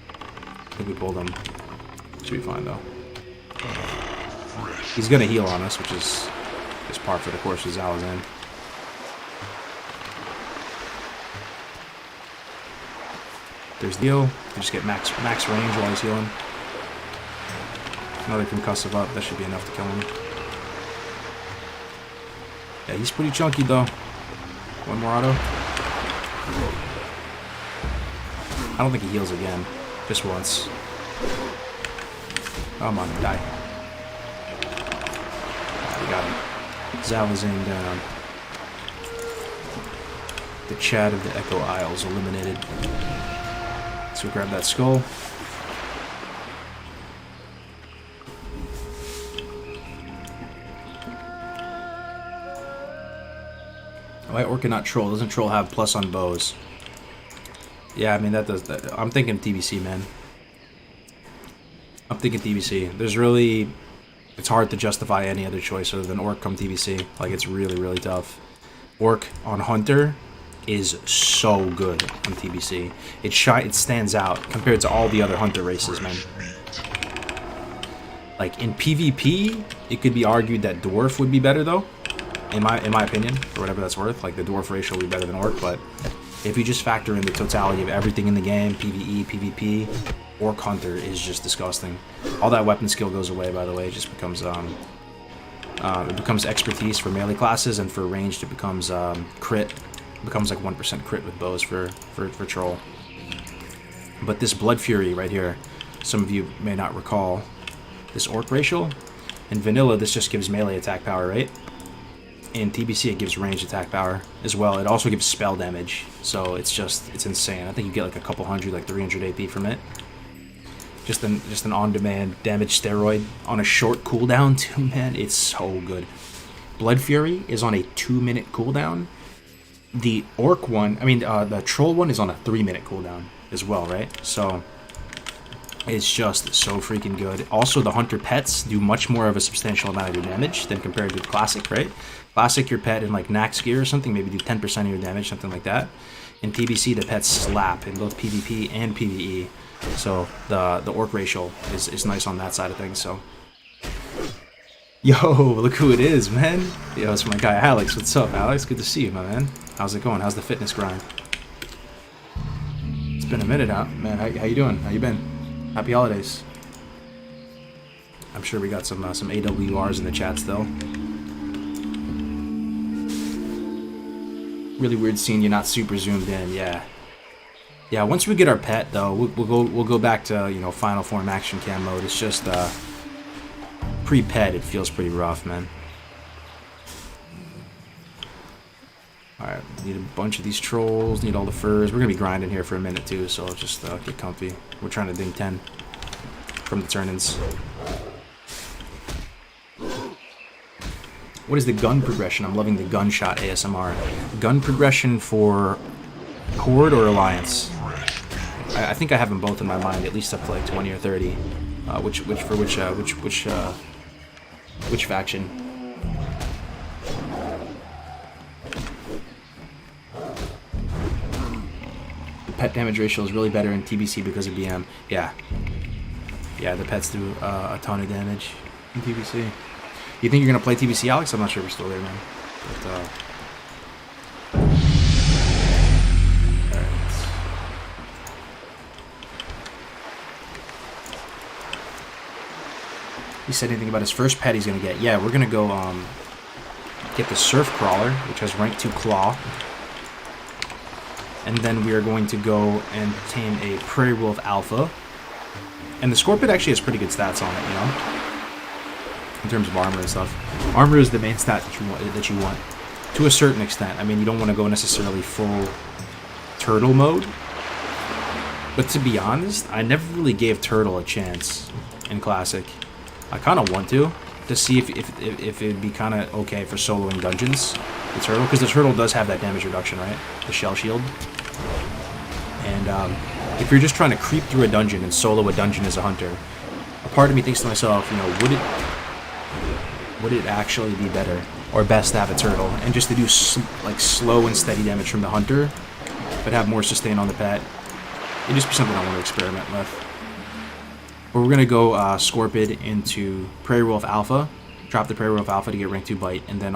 B: I think we pulled him. Should be fine, though. He's gonna heal on us, which is par for the course with Alzane. There's the heal. You just get max range while he's healing. Another concussive up. That should be enough to kill him. Yeah, he's pretty chunky, though. One more auto. I don't think he heals again. Just once. Come on, die. We got him. Zalazane down. The Chad of the Echo Isles eliminated. So grab that skull. Why Orc and not Troll? Doesn't Troll have plus on bows? Yeah, I mean, that does that. I'm thinking TBC, man. I'm thinking TBC. There's really... It's hard to justify any other choice other than Orc come TBC. Like, it's really, really tough. Orc on Hunter is so good on TBC. It stands out compared to all the other Hunter races, man. Like, in PvP, it could be argued that Dwarf would be better, though. In my opinion, for whatever that's worth. Like, the Dwarf ratio would be better than Orc, but if you just factor in the totality of everything in the game, PvE, PvP, Orc Hunter is just disgusting. All that weapon skill goes away, by the way. It just becomes it becomes expertise for melee classes, and for ranged it becomes crit. It becomes like 1% crit with bows for Troll. But this Blood Fury right here, some of you may not recall, this Orc racial. In vanilla, this just gives melee attack power, right? In TBC, it gives ranged attack power as well. It also gives spell damage, so it's insane. I think you get like a couple hundred, like 300 AP from it. Just an on-demand damage steroid on a short cooldown too, man. It's so good. Blood Fury is on a 2-minute cooldown. The Orc one, the Troll one is on a 3-minute cooldown as well, right? So it's just so freaking good. Also, the Hunter pets do much more of a substantial amount of your damage than compared to Classic, right? Classic, your pet in like Nax gear or something, maybe do 10% of your damage, something like that. In TBC, the pets slap in both PvP and PvE. So the Orc racial is nice on that side of things, so. Yo, look who it is, man. Yo, it's my guy Alex. What's up, Alex? Good to see you, my man. How's it going? How's the fitness grind? It's been a minute, huh? Man, how you doing? How you been? Happy holidays. I'm sure we got some AWRs in the chat still. Really weird seeing you not super zoomed in, yeah. Yeah, once we get our pet though, we'll go back to, you know, final form action cam mode. It's just pre-pet, it feels pretty rough, man. Alright, need a bunch of these trolls, need all the furs. We're gonna be grinding here for a minute too, so just get comfy. We're trying to ding 10 from the turn-ins. What is the gun progression? I'm loving the gunshot ASMR. Gun progression for Horde or Alliance? I think I have them both in my mind, at least up to like 20 or 30. Which faction? The pet damage ratio is really better in TBC because of BM. Yeah. Yeah, the pets do a ton of damage in TBC. You think you're gonna play TBC, Alex? I'm not sure if we're still there, man. But, alright. He said anything about his first pet he's gonna get. Yeah, we're gonna go get the Surf Crawler, which has rank 2 Claw. And then we are going to go and tame a Prairie Wolf Alpha. And the Scorpion actually has pretty good stats on it, you know? In terms of armor and stuff. Armor is the main stat that you want. To a certain extent. I mean, you don't want to go necessarily full Turtle mode. But to be honest, I never really gave Turtle a chance in Classic. I kind of want to see if it'd be kind of okay for soloing dungeons. The Turtle, because the Turtle does have that damage reduction, right? The Shell Shield. And if you're just trying to creep through a dungeon and solo a dungeon as a hunter, a part of me thinks to myself, you know, would it actually be better or best to have a Turtle and just to do like slow and steady damage from the hunter, but have more sustain on the pet? It'd just be something I want to experiment with. But we're gonna go Scorpid into Prairie Wolf Alpha, drop the Prairie Wolf Alpha to get rank 2 Bite, and then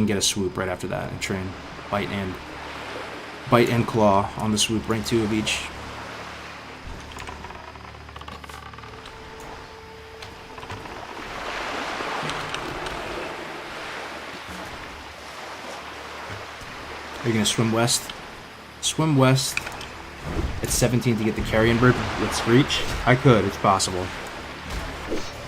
B: get a swoop right after that and train Bite and Claw on the swoop, rank 2 of each. Are you gonna swim west? Swim west at 17 to get the Carrion Bird with Screech? I could, it's possible.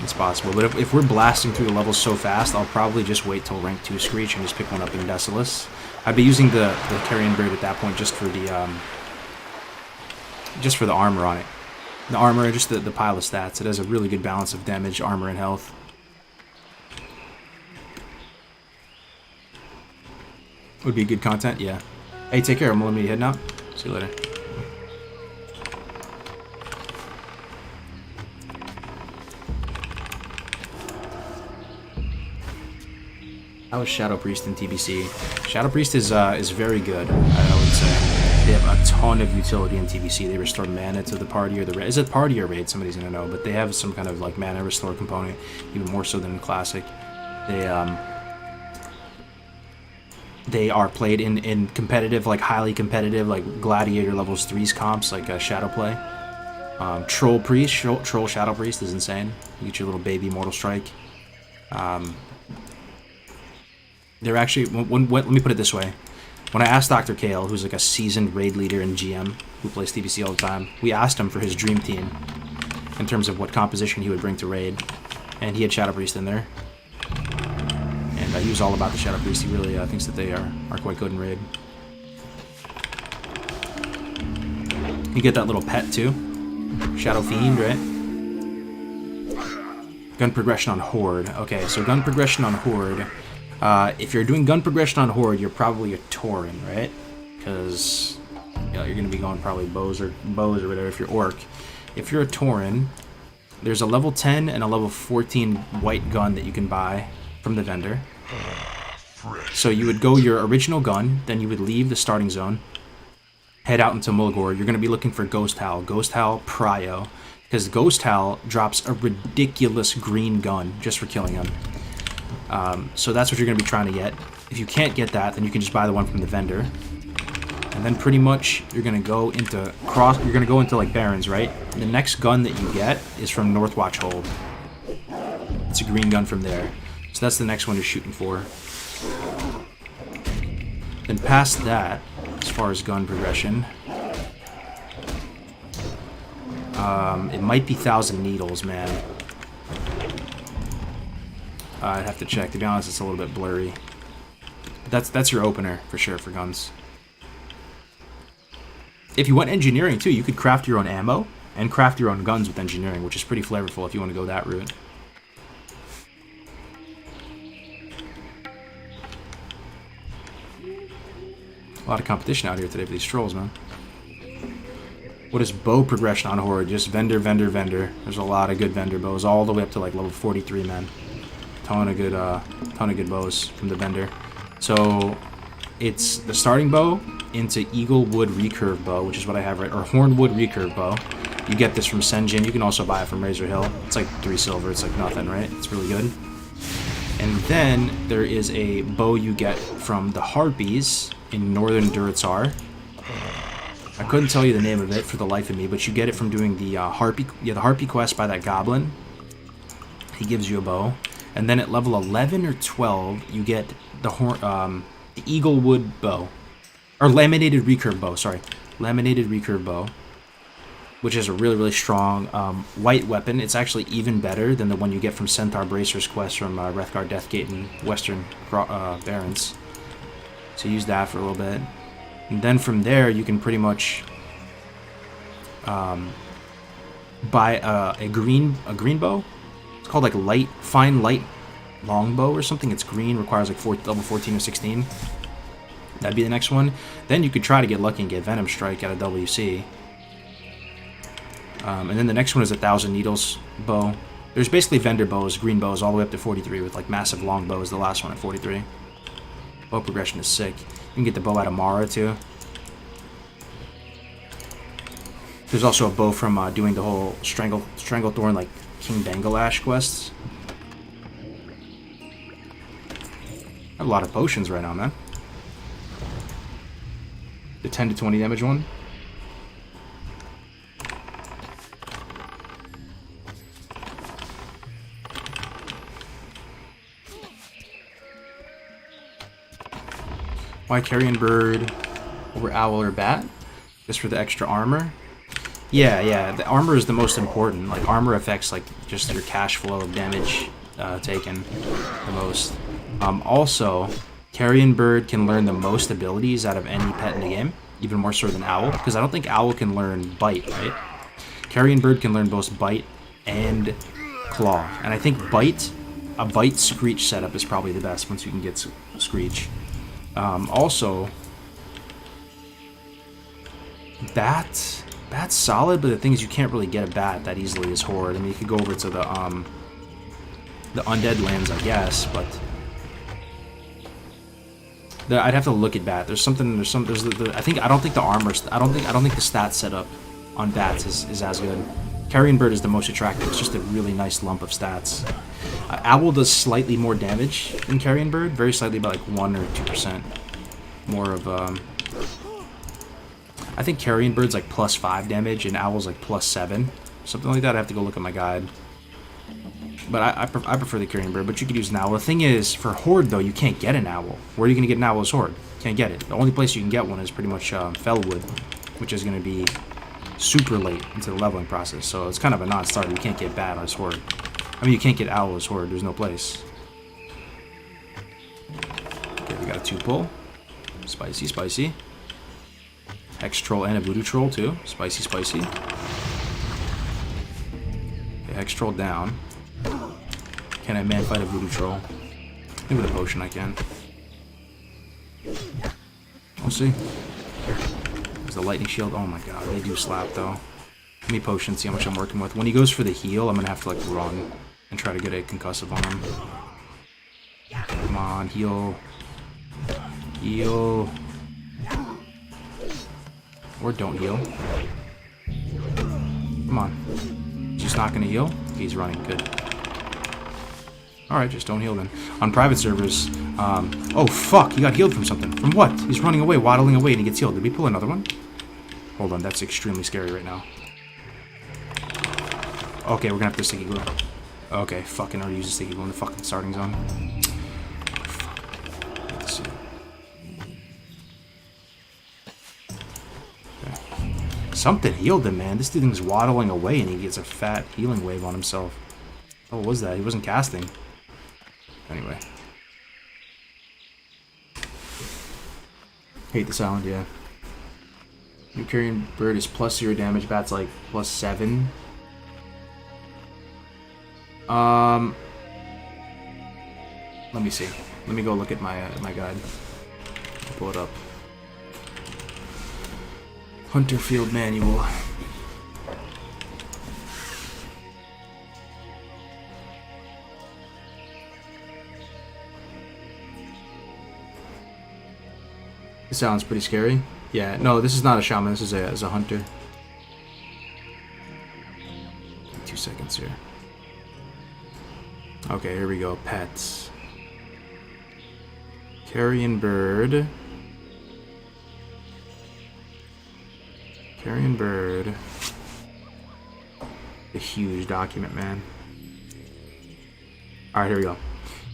B: It's possible, but if we're blasting through the levels so fast, I'll probably just wait till rank 2 Screech and just pick one up in Decilis. I'd be using the Carrion Bird at that point just for the armor on it. The armor, just the pile of stats. It has a really good balance of damage, armor, and health. Would be good content, yeah. Hey, take care. I'm gonna let me head now. See you later. How is Shadow Priest in TBC? Shadow Priest is very good, I would say. They have a ton of utility in TBC. They restore mana to the party or the raid. Is it party or raid? Somebody's gonna know. But they have some kind of like mana restore component, even more so than in Classic. They are played in competitive, like highly competitive, like Gladiator levels 3s comps, like Shadow play. Troll Priest, Troll Shadow Priest is insane. You get your little baby Mortal Strike. They're actually, let me put it this way. When I asked Dr. Kale, who's like a seasoned raid leader and GM who plays TBC all the time, we asked him for his dream team in terms of what composition he would bring to raid, and he had Shadow Priest in there. And He was all about the Shadow Priest. He really thinks that they are quite good in raid. You get that little pet too, Shadow Fiend, right? Gun progression on Horde. Okay, so gun progression on Horde. If you're doing gun progression on Horde, you're probably a Tauren, right? Because you're going to be going probably bows or whatever if you're Orc. If you're a Tauren, there's a level 10 and a level 14 white gun that you can buy from the vendor. So you would go your original gun, then you would leave the starting zone, head out into Mulgore. You're going to be looking for Ghost Howl Prio, because Ghost Howl drops a ridiculous green gun just for killing him. So that's what you're going to be trying to get. If you can't get that, then you can just buy the one from the vendor. And then pretty much you're going to go into like Barons, right? And the next gun that you get is from Northwatch Hold. It's a green gun from there. So that's the next one you're shooting for. Then past that, as far as gun progression, it might be 1,000 Needles, man. I'd have to check. To be honest, it's a little bit blurry. But that's your opener for sure for guns. If you want engineering too, you could craft your own ammo and craft your own guns with engineering, which is pretty flavorful if you want to go that route. A lot of competition out here today for these trolls, man. What is bow progression on Horde? Just vendor. There's a lot of good vendor bows, all the way up to like level 43, man. Ton of good bows from the vendor. So it's the starting bow into Eaglewood Recurve bow, which is what I have right, or Hornwood Recurve bow. You get this from Senjin. You can also buy it from Razor Hill. It's like 3 silver. It's like nothing, right? It's really good. And then there is a bow you get from the Harpies in Northern Durotar. I couldn't tell you the name of it for the life of me, but you get it from doing the Harpy quest by that goblin. He gives you a bow. And then at level 11 or 12, you get the Eaglewood bow. Or Laminated Recurve bow, sorry. Laminated Recurve bow. Which is a really, really strong white weapon. It's actually even better than the one you get from Centaur Bracer's quest from Wrethgar Deathgate and Western Barrens. So use that for a little bit. And then from there, you can pretty much buy a green bow. It's called like fine light longbow or something. It's green, requires like level 14 or 16. That'd be the next one. Then you could try to get lucky and get Venom Strike out of WC. And then the next one is a 1,000 Needles bow. There's basically vendor bows, green bows, all the way up to 43 with like massive long bows. The last one at 43. Bow progression is sick. You can get the bow out of Mara too. There's also a bow from doing the whole Stranglethorn like King Bangalash quests. I have a lot of potions right now, man. The 10 to 20 damage one. Why Carrion Bird over Owl or Bat? Just for the extra armor? Yeah, the armor is the most important. Like, armor affects, like, just your cash flow of damage taken the most. Also, Carrion Bird can learn the most abilities out of any pet in the game, even more so than Owl, because I don't think Owl can learn Bite, right? Carrion Bird can learn both Bite and Claw, and I think a Bite Screech setup is probably the best once you can get Screech. Also, Bat's solid, but the thing is you can't really get a Bat that easily as Horde. I mean, you could go over to the Undead Lands, I guess, but I'd have to look at Bat. I don't think the stat setup on Bats is as good. Carrion Bird is the most attractive. It's just a really nice lump of stats. Owl does slightly more damage than Carrion Bird, very slightly, by like 1 or 2% more of. I think Carrion Bird's like +5 damage and Owl's like +7, something like that. I have to go look at my guide. But I prefer the Carrion Bird, but you could use an Owl. The thing is, for Horde though, you can't get an Owl. Where are you going to get an Owl as Horde? Can't get it. The only place you can get one is pretty much Fellwood, which is going to be super late into the leveling process. So it's kind of a non-starter. You can't get Bat as Horde. I mean, you can't get Owl as Horde. There's no place. 2 pull. Spicy, spicy. Hex troll and a voodoo troll too. Spicy, spicy. Okay, hex troll down. Can I man fight a voodoo troll? I think with a potion I can. We'll see. There's the lightning shield. Oh my god, they do slap though. Give me potion, see how much I'm working with. When he goes for the heal, I'm gonna have to like run and try to get a concussive on him. Come on, heal. Heal. Or don't heal. Come on. He's just not gonna heal? He's running, good. Alright, just don't heal then. On private servers, oh fuck, he got healed from something. From what? He's running away, waddling away, and he gets healed. Did we pull another one? Hold on, that's extremely scary right now. Okay, we're gonna have to sticky glue. Okay, fucking already used a sticky glue in the fucking starting zone. Let's see. Okay. Something healed him, man. This dude's waddling away and he gets a fat healing wave on himself. Oh, what was that? He wasn't casting. Anyway. Hate the sound, yeah. Your carrion bird is +0 damage, bat's like +7. Let me see. Let me go look at my my guide. Pull it up. Hunter Field Manual. It sounds pretty scary. Yeah, no, this is not a shaman. This is a hunter. 2 seconds here. Okay, here we go. Pets. Carrion bird. Carrion bird. A huge document, man. Alright, here we go.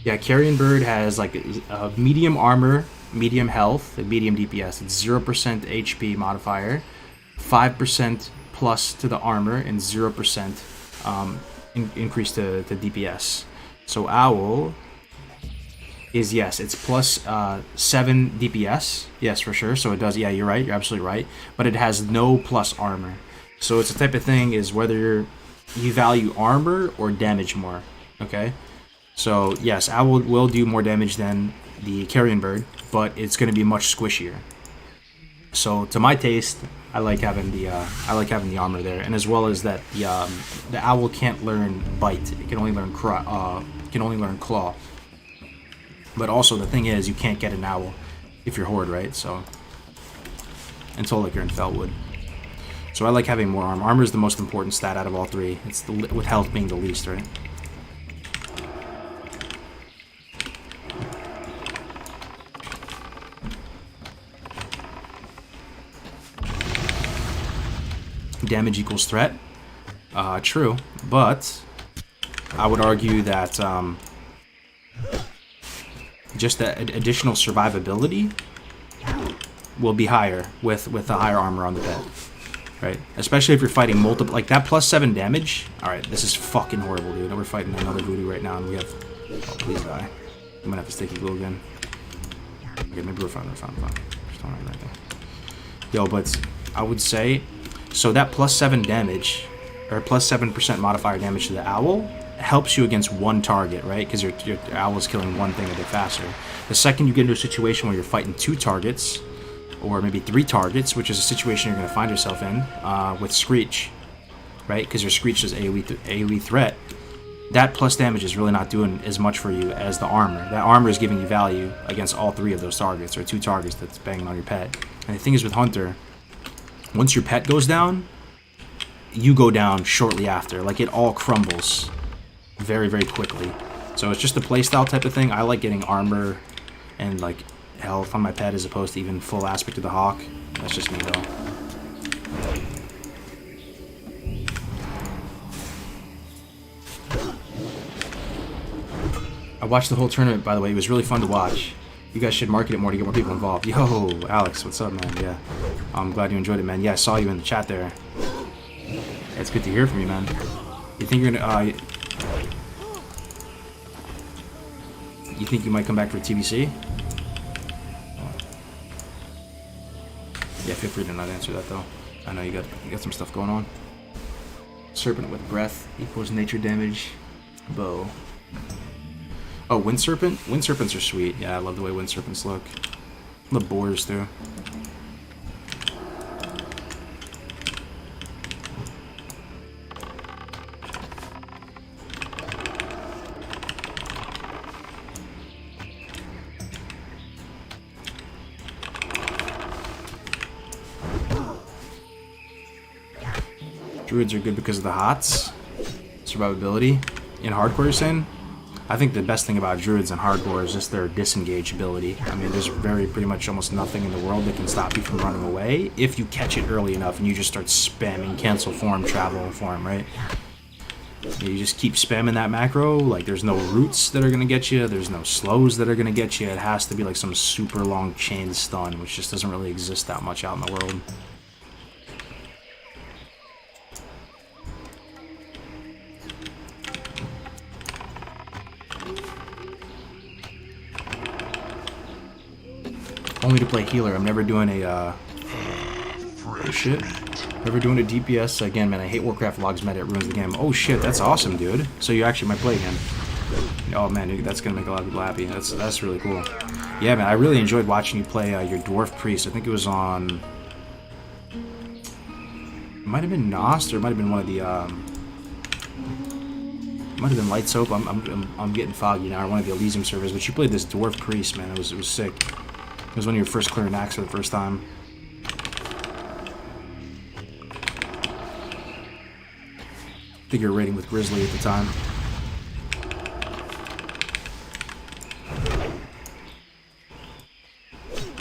B: Yeah, carrion bird has like a medium armor, medium health, and medium DPS. It's 0% HP modifier, 5% plus to the armor, and 0% increase to DPS. So Owl is, yes, it's plus 7 DPS. Yes, for sure. So it does, yeah, you're right. You're absolutely right. But it has no plus armor. So it's the type of thing is whether you value armor or damage more. Okay? So, yes, Owl will do more damage than the carrion bird, but it's going to be much squishier. So, to my taste, I like having the armor there, and as well as that the owl can't learn bite; it can only learn claw. But also the thing is, you can't get an owl if you're horde, right? So until like you're in Felwood. So I like having more armor. Armor is the most important stat out of all three. It's with health being the least, right? Damage equals threat. True, but I would argue that just the additional survivability will be higher with the higher armor on the pet, right? Especially if you're fighting multiple, like that +7 damage. All right, this is fucking horrible, dude. We're fighting another voodoo right now, and we have. Oh, please die. I'm gonna have to sticky glue again. Okay, maybe we're fine. We're fine. Just don't right there. Yo, but I would say. So that +7 damage, or +7% modifier damage to the owl, helps you against one target, right? Because your owl is killing one thing a bit faster. The second you get into a situation where you're fighting 2 targets, or maybe 3 targets, which is a situation you're going to find yourself in, with Screech, right? Because your Screech is AoE threat. That plus damage is really not doing as much for you as the armor. That armor is giving you value against all 3 of those targets, or 2 targets that's banging on your pet. And the thing is with Hunter, once your pet goes down, you go down shortly after. Like, it all crumbles very, very quickly. So it's just a playstyle type of thing. I like getting armor and, like, health on my pet as opposed to even full aspect of the Hawk. That's just me, though. I watched the whole tournament, by the way. It was really fun to watch. You guys should market it more to get more people involved. Yo, Alex, what's up, man? Yeah, I'm glad you enjoyed it, man. Yeah, I saw you in the chat there. It's good to hear from you, man. You think you're gonna, you think you might come back for TBC? Yeah, feel free to not answer that though. I know you got some stuff going on. Serpent with breath equals nature damage. Bow. Oh, wind serpent? Wind serpents are sweet. Yeah, I love the way wind serpents look. The boars too. Druids are good because of the hots. Survivability. In hardcore, you're saying? I think the best thing about druids in hardcore is just their disengage ability. I mean, there's pretty much almost nothing in the world that can stop you from running away if you catch it early enough and you just start spamming cancel form, travel form, right? You just keep spamming that macro. Like, there's no roots that are going to get you. There's no slows that are going to get you. It has to be like some super long chain stun, which just doesn't really exist that much out in the world. Only to play healer. I'm never doing a, oh shit. Never doing a DPS. Again, man, I hate Warcraft logs meta. It ruins the game. Oh shit, that's awesome, dude. So you actually might play again. Oh man, dude, that's gonna make a lot of people happy. That's really cool. Yeah, man, I really enjoyed watching you play your Dwarf Priest. I think it was on... It might have been Nost, or it might have been one of the, might have been Light Soap. I'm getting foggy now, or one of the Elysium servers. But you played this Dwarf Priest, man. It was sick. It was one of your first clearing acts for the first time. I think you were raiding with Grizzly at the time.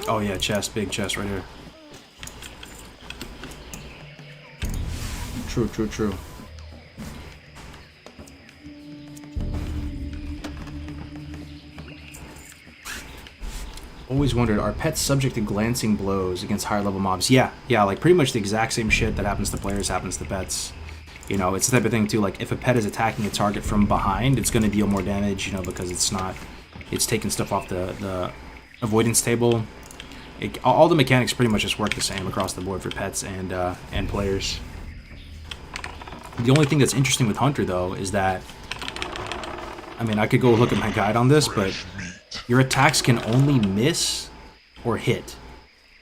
B: Oh yeah, chest, big chest right here. True, true, true. Always wondered, are pets subject to glancing blows against higher level mobs? Yeah, like pretty much the exact same shit that happens to players happens to pets. You know, it's the type of thing too, like if a pet is attacking a target from behind, it's going to deal more damage, you know, because it's taking stuff off the avoidance table. All the mechanics pretty much just work the same across the board for pets and players. The only thing that's interesting with Hunter though is that, I mean, I could go look at my guide on this, but your attacks can only miss or hit,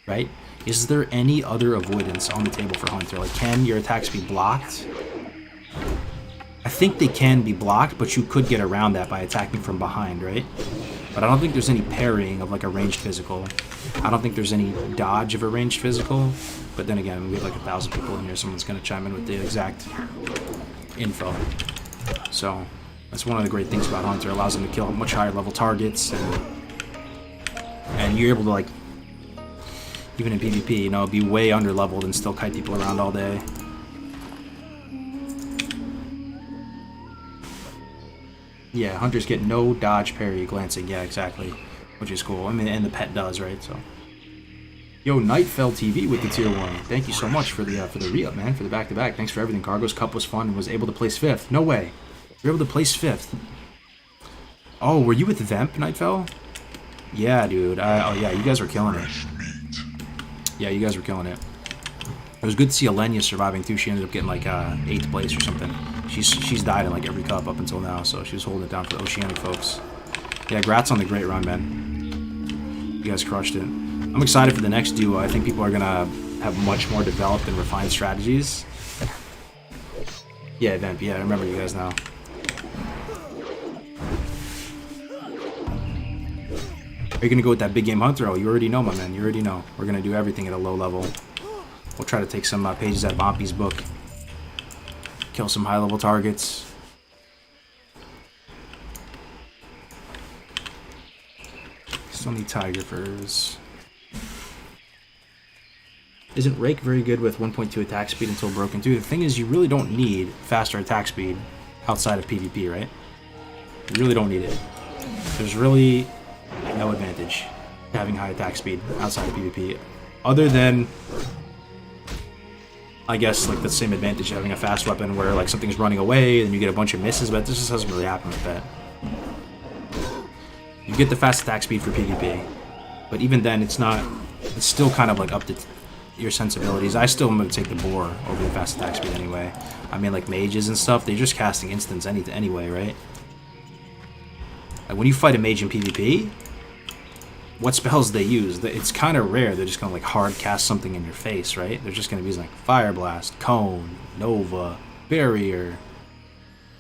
B: right? Is there any other avoidance on the table for Hunter? Like, can your attacks be blocked? I think they can be blocked, but you could get around that by attacking from behind, right? But I don't think there's any parrying of like a ranged physical. I don't think there's any dodge of a ranged physical. But then again, we have like 1,000 people in here. Someone's going to chime in with the exact info. So that's one of the great things about Hunter. It allows him to kill much higher level targets, and you're able to, like, even in PvP, you know, be way under leveled and still kite people around all day. Yeah, Hunters get no dodge, parry, glancing. Yeah, exactly. Which is cool. I mean, and the pet does, right? So, yo, Nightfell TV with the tier 1. Thank you so much for the re-up, man, for the back-to-back. Thanks for everything. Kargoz Cup was fun and was able to place 5th. No way. You're able to place 5th. Oh, were you with Vemp, Nightfell? Yeah, dude. Oh, yeah, you guys were killing it. Yeah, you guys were killing it. It was good to see Alenia surviving, too. She ended up getting, like, 8th place or something. She's died in, like, every cup up until now, so she was holding it down for the Oceanic folks. Yeah, grats on the great run, man. You guys crushed it. I'm excited for the next duo. I think people are going to have much more developed and refined strategies. Yeah, Vemp. Yeah, I remember you guys now. Are you going to go with that big game Hunter? Oh, you already know, my man. You already know. We're going to do everything at a low level. We'll try to take some pages out of Ompi's book. Kill some high-level targets. Still need Tiger Furs. Isn't Rake very good with 1.2 attack speed until broken 2? The thing is, you really don't need faster attack speed outside of PvP, right? You really don't need it. There's really no advantage to having high attack speed outside of PvP. Other than, I guess, like the same advantage of having a fast weapon where like something's running away and you get a bunch of misses, but this just doesn't really happen with that. You get the fast attack speed for PvP, but even then it's still kind of like up to your sensibilities. I still am going to take the boar over the fast attack speed anyway. I mean, like mages and stuff, they're just casting instants anyway, right? Like when you fight a mage in PvP, what spells they use? It's kind of rare. They're just going to like hard cast something in your face, right? They're just going to be using like Fire Blast, Cone, Nova, Barrier,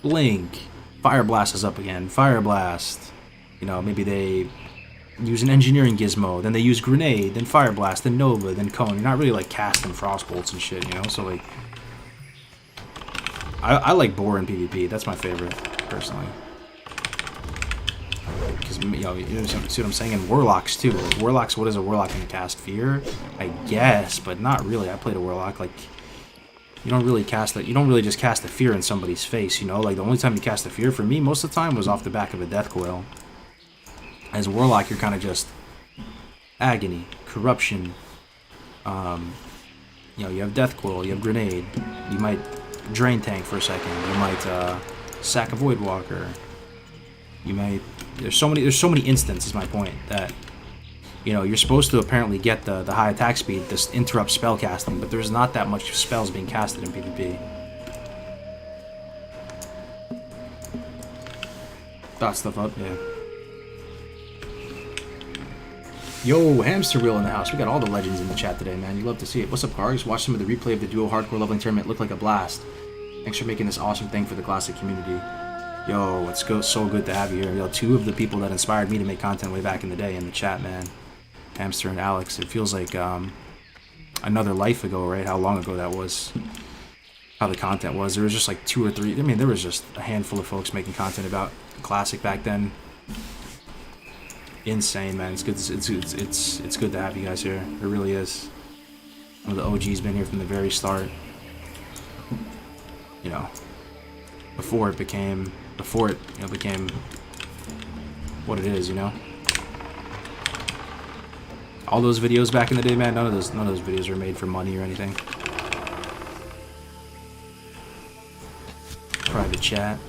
B: Blink. Fire Blast is up again. Fire Blast. You know, maybe they use an engineering gizmo, then they use Grenade, then Fire Blast, then Nova, then Cone. You're not really like casting Frost Bolts and shit, you know? So like, I like Boar in PvP. That's my favorite, personally. Because, you know, see what I'm saying? And Warlocks, too. Like, Warlocks, what is a Warlock going to cast? Fear? I guess, but not really. I played a Warlock, like, you don't really cast that. You don't really just cast the Fear in somebody's face, you know? Like, the only time you cast the Fear, for me, most of the time, was off the back of a Death Coil. As a Warlock, you're kind of just Agony, Corruption, you know, you have Death Coil, you have Grenade, you might Drain Tank for a second, you might sack a Voidwalker, you might... There's so many instances, is my point, that, you know, you're supposed to apparently get the high attack speed, this interrupt spell casting, but there's not that much spells being casted in PvP. Dot stuff up, yeah. Yo, Hamster Wheel in the house. We got all the legends in the chat today, man. You love to see it. What's up, Kargoz? Watch some of the replay of the duo hardcore leveling tournament. Looked like a blast. Thanks for making this awesome thing for the classic community. Yo, it's so good to have you here. Yo, two of the people that inspired me to make content way back in the day in the chat, man. Hamster and Alex. It feels like another life ago, right? How long ago that was. How the content was. There was just like 2 or 3. I mean, there was just a handful of folks making content about classic back then. Insane, man. It's good. It's good to have you guys here. It really is. One of the OGs been here from the very start. You know, before it became what it is. You know, all those videos back in the day, man. None of those videos were made for money or anything. Private chat.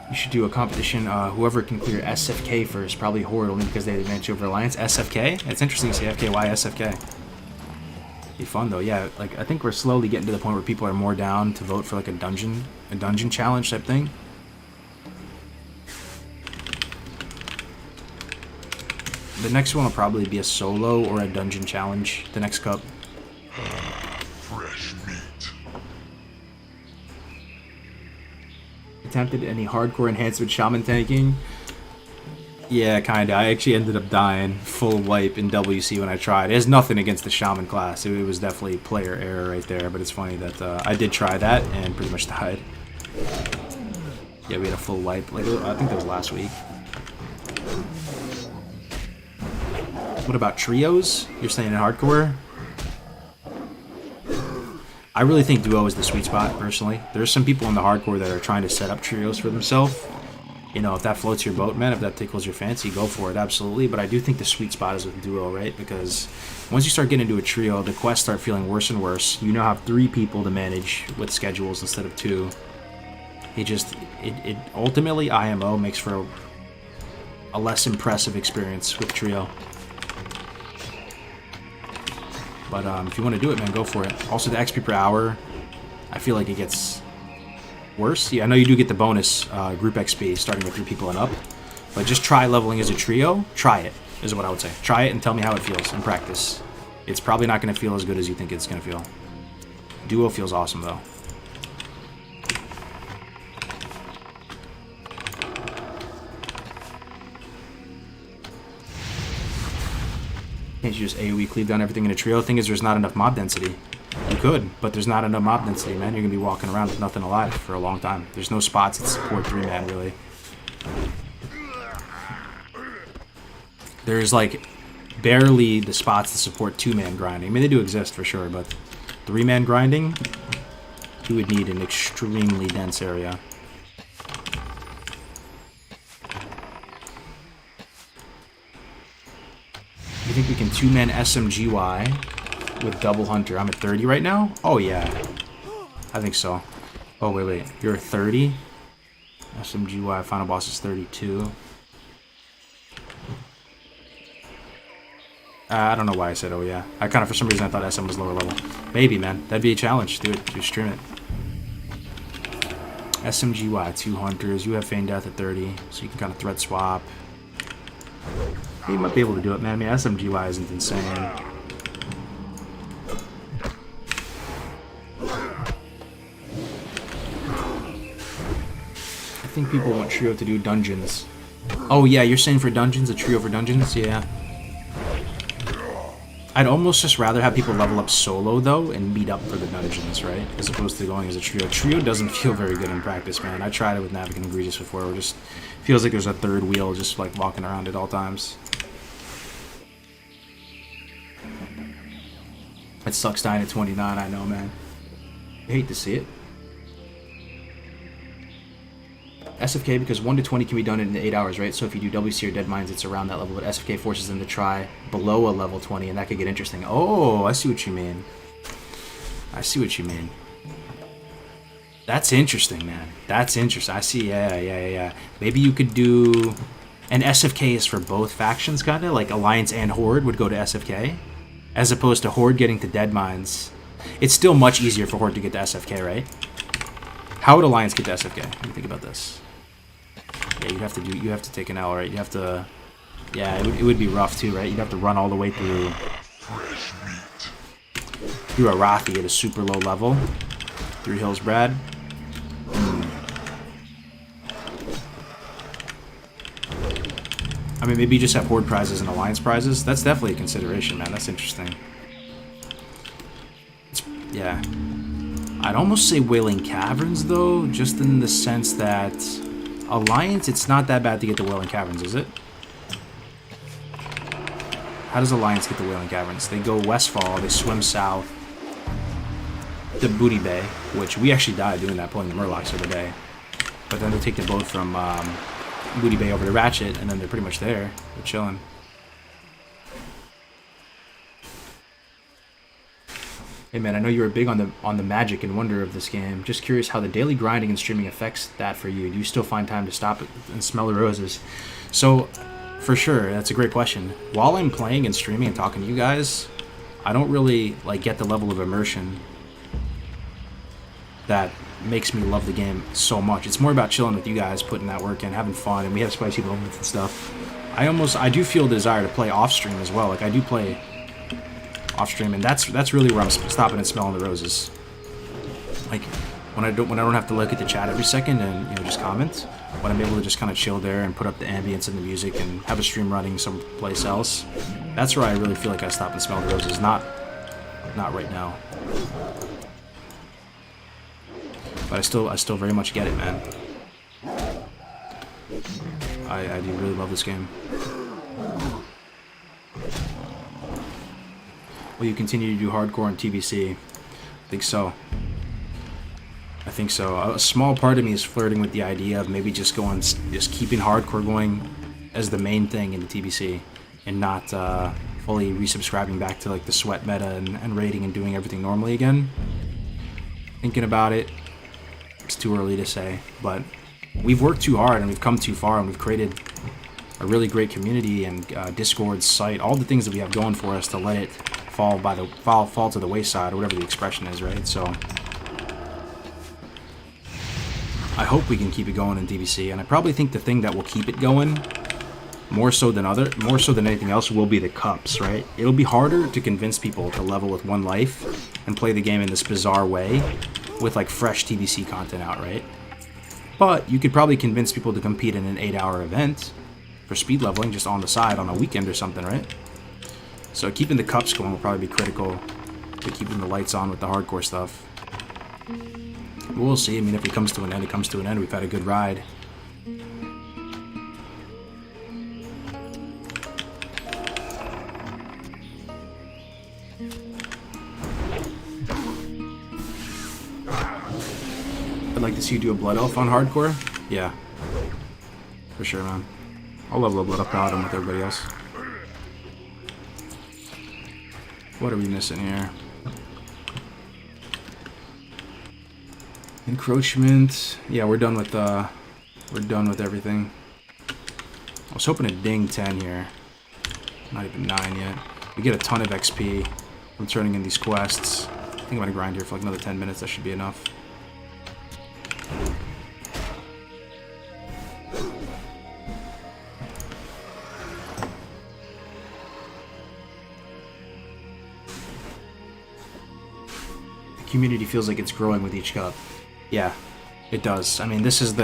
B: You should do a competition. Whoever can clear SFK first, probably Horde, only because they advantage over Alliance. SFK? It's interesting to say FK. Why SFK? Be fun though. Yeah, like I think we're slowly getting to the point where people are more down to vote for like a dungeon challenge type thing. The next one will probably be a solo or a dungeon challenge. The next cup.
E: Fresh meat.
B: Attempted any hardcore enhancement shaman tanking? Yeah, kinda. I actually ended up dying full wipe in WC when I tried. It has nothing against the shaman class. It was definitely player error right there, but it's funny that I did try that and pretty much died. Yeah, we had a full wipe. Like, I think that was last week. What about trios? You're saying in hardcore? I really think duo is the sweet spot, personally. There's some people in the hardcore that are trying to set up trios for themselves. You know, if that floats your boat, man, if that tickles your fancy, go for it, absolutely. But I do think the sweet spot is with duo, right? Because once you start getting into a trio, the quests start feeling worse and worse. You now have 3 people to manage with schedules instead of 2. It ultimately, IMO makes for a less impressive experience with trio. But if you want to do it, man, go for it. Also, the XP per hour, I feel like it gets worse. Yeah, I know you do get the bonus group XP starting with 3 people and up. But just try leveling as a trio. Try it, is what I would say. Try it and tell me how it feels in practice. It's probably not going to feel as good as you think it's going to feel. Duo feels awesome, though. Can't you just AoE cleave down everything in a trio? The thing is, there's not enough mob density. You could, but there's not enough mob density, man. You're going to be walking around with nothing alive for a long time. There's no spots that support 3-man, really. There's, like, barely the spots that support 2-man grinding. I mean, they do exist for sure, but 3-man grinding, you would need an extremely dense area. You think we can 2-man SMGY with double hunter? I'm at 30 right now? Oh yeah, I think so. Oh wait, you're at 30? SMGY final boss is 32. I don't know why I said, oh yeah. I kind of, for some reason, I thought SM was lower level. Maybe, man. That'd be a challenge. Do it. Just stream it. SMGY, 2 hunters. You have Feign Death at 30, so you can kind of threat swap. You might be able to do it, man. I mean, SMGY isn't insane. I think people want trio to do dungeons. Oh yeah, you're saying for dungeons, a trio for dungeons? Yeah. I'd almost just rather have people level up solo, though, and meet up for the dungeons, right? As opposed to going as a trio. Trio doesn't feel very good in practice, man. I tried it with Navic and Egregious before. It just feels like there's a third wheel just, like, walking around at all times. It sucks dying at 29, I know, man. I hate to see it. SFK, because 1 to 20 can be done in 8 hours, right? So if you do WC or Dead Mines, it's around that level, but SFK forces them to try below a level 20, and that could get interesting. Oh, I see what you mean. I see what you mean. That's interesting, man. That's interesting. I see, yeah. Maybe you could do... And SFK is for both factions, kind of? Like Alliance and Horde would go to SFK? As opposed to Horde getting to Dead Mines. It's still much easier for Horde to get to SFK, right? How would Alliance get to SFK? Let me think about this. Yeah, you have to take an L, right? You have to, yeah, it would be rough too, right? You'd have to run all the way through Arathi at a super low level. Through Hills Brad. I mean, maybe you just have Horde prizes and Alliance prizes. That's definitely a consideration, man. That's interesting. Yeah. I'd almost say Wailing Caverns, though, just in the sense that Alliance, it's not that bad to get to Wailing Caverns, is it? How does Alliance get to Wailing Caverns? They go Westfall, they swim south to Booty Bay, which we actually died doing that, pulling the Murlocs the other day. But then they take the boat from Booty Bay over to Ratchet, and then they're pretty much there. They're chilling. Hey man, I know you were big on the magic and wonder of this game. Just curious how the daily grinding and streaming affects that for you. Do you still find time to stop and smell the roses? So, for sure, that's a great question. While I'm playing and streaming and talking to you guys, I don't really like get the level of immersion that makes me love the game so much. It's more about chilling with you guys, putting that work in, having fun, and we have spicy moments and stuff. I do feel the desire to play off stream as well. Like I do play off stream, and that's really where I'm stopping and smelling the roses. Like when I don't have to look at the chat every second and just comment, when I'm able to just kind of chill there and put up the ambience and the music and have a stream running someplace else, that's where I really feel like I stop and smell the roses. Not right now, but I still very much get it, man. I do really love this game. Will you continue to do hardcore and TBC? I think so. A small part of me is flirting with the idea of maybe just keeping hardcore going as the main thing in the TBC, and not fully resubscribing back to like the sweat meta and raiding and doing everything normally again. Thinking about it. It's too early to say, but we've worked too hard and we've come too far, and we've created a really great community and Discord site, all the things that we have going for us, to let it fall to the wayside, or whatever the expression is, right? So I hope we can keep it going in DBC, and I probably think the thing that will keep it going more so than anything else will be the cups, right? It'll be harder to convince people to level with one life and play the game in this bizarre way with like fresh TBC content out, right? But you could probably convince people to compete in an 8-hour event for speed leveling just on the side on a weekend or something, right? So keeping the cups going will probably be critical to keeping the lights on with the hardcore stuff. We'll see. I mean, if it comes to an end, it comes to an end. We've had a good ride. I'd like to see you do a Blood Elf on hardcore. Yeah. For sure, man. I'll level a Blood Elf Paladin with everybody else. What are we missing here? Encroachment. Yeah, we're done with everything. I was hoping to ding 10 here. Not even 9 yet. We get a ton of XP from turning in these quests. I think I'm gonna grind here for like another 10 minutes. That should be enough. The community feels like it's growing with each cup. Yeah, it does. I mean, this is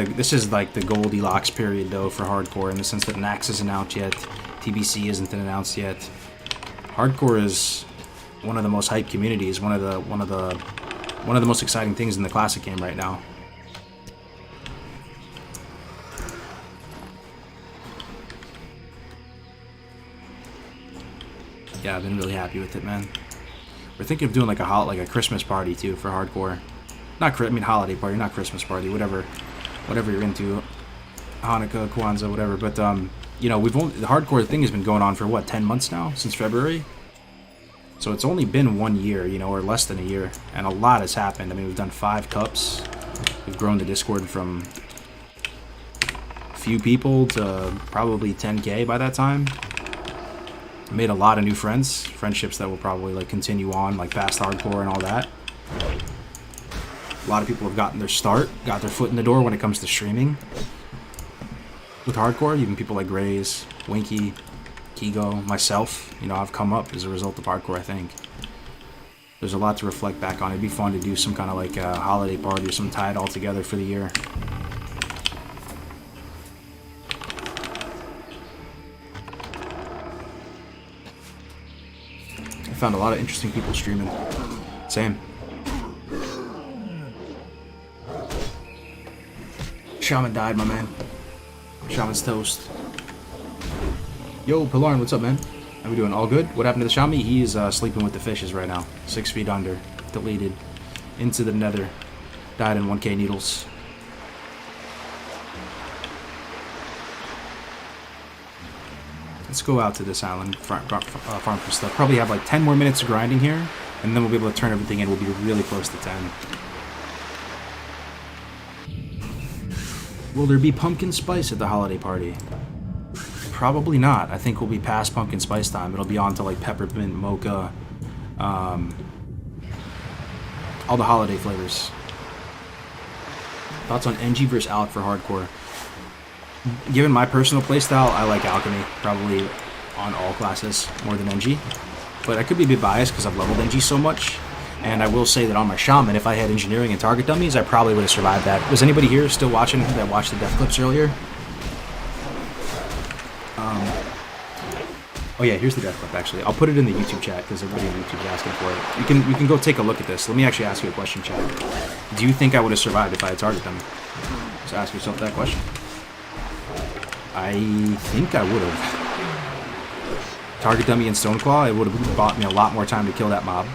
B: like the Goldilocks period though for hardcore, in the sense that Nax isn't out yet, TBC isn't announced yet. Hardcore is one of the most hyped communities, one of the most exciting things in the classic game right now. Yeah, I've been really happy with it, man. We're thinking of doing like a Christmas party too for hardcore. Holiday party, not Christmas party, whatever you're into, Hanukkah, Kwanzaa, whatever. But you know, the hardcore thing has been going on for what, 10 months now, since February. So it's only been 1 year, you know, or less than a year, and a lot has happened. I mean, we've done 5 cups. We've grown the Discord from a few people to probably 10K by that time. Made a lot of new friendships that will probably like continue on, like past hardcore and all that. A lot of people have gotten their start, got their foot in the door when it comes to streaming with hardcore. Even people like Grays, Winky, Kigo, myself, you know, I've come up as a result of hardcore, I think. There's a lot to reflect back on. It'd be fun to do some kind of like a holiday party or some tie it all together for the year. I found a lot of interesting people streaming. Same. Shaman died, my man. Shaman's toast. Yo, Pilarn, what's up, man? How we doing? All good? What happened to the Shaman? He's sleeping with the fishes right now. 6 feet under. Deleted. Into the nether. Died in 1K needles. Let's go out to this island, farm for stuff. Probably have like 10 more minutes of grinding here, and then we'll be able to turn everything in. We'll be really close to 10. Will there be pumpkin spice at the holiday party? Probably not. I think we'll be past pumpkin spice time. It'll be on to like peppermint, mocha, all the holiday flavors. Thoughts on NG versus Alch for hardcore? Given my personal playstyle, I like Alchemy, probably on all classes more than NG. But I could be a bit biased because I've leveled NG so much. And I will say that on my Shaman, if I had engineering and target dummies, I probably would have survived that. Was anybody here still watching that watched the death clips earlier? Oh yeah, here's the death clip actually. I'll put it in the YouTube chat because everybody on YouTube is asking for it. You can go take a look at this. Let me actually ask you a question, chat. Do you think I would have survived if I had target dummy? Just ask yourself that question. I think I would have. Target dummy and Stoneclaw, it would have bought me a lot more time to kill that mob.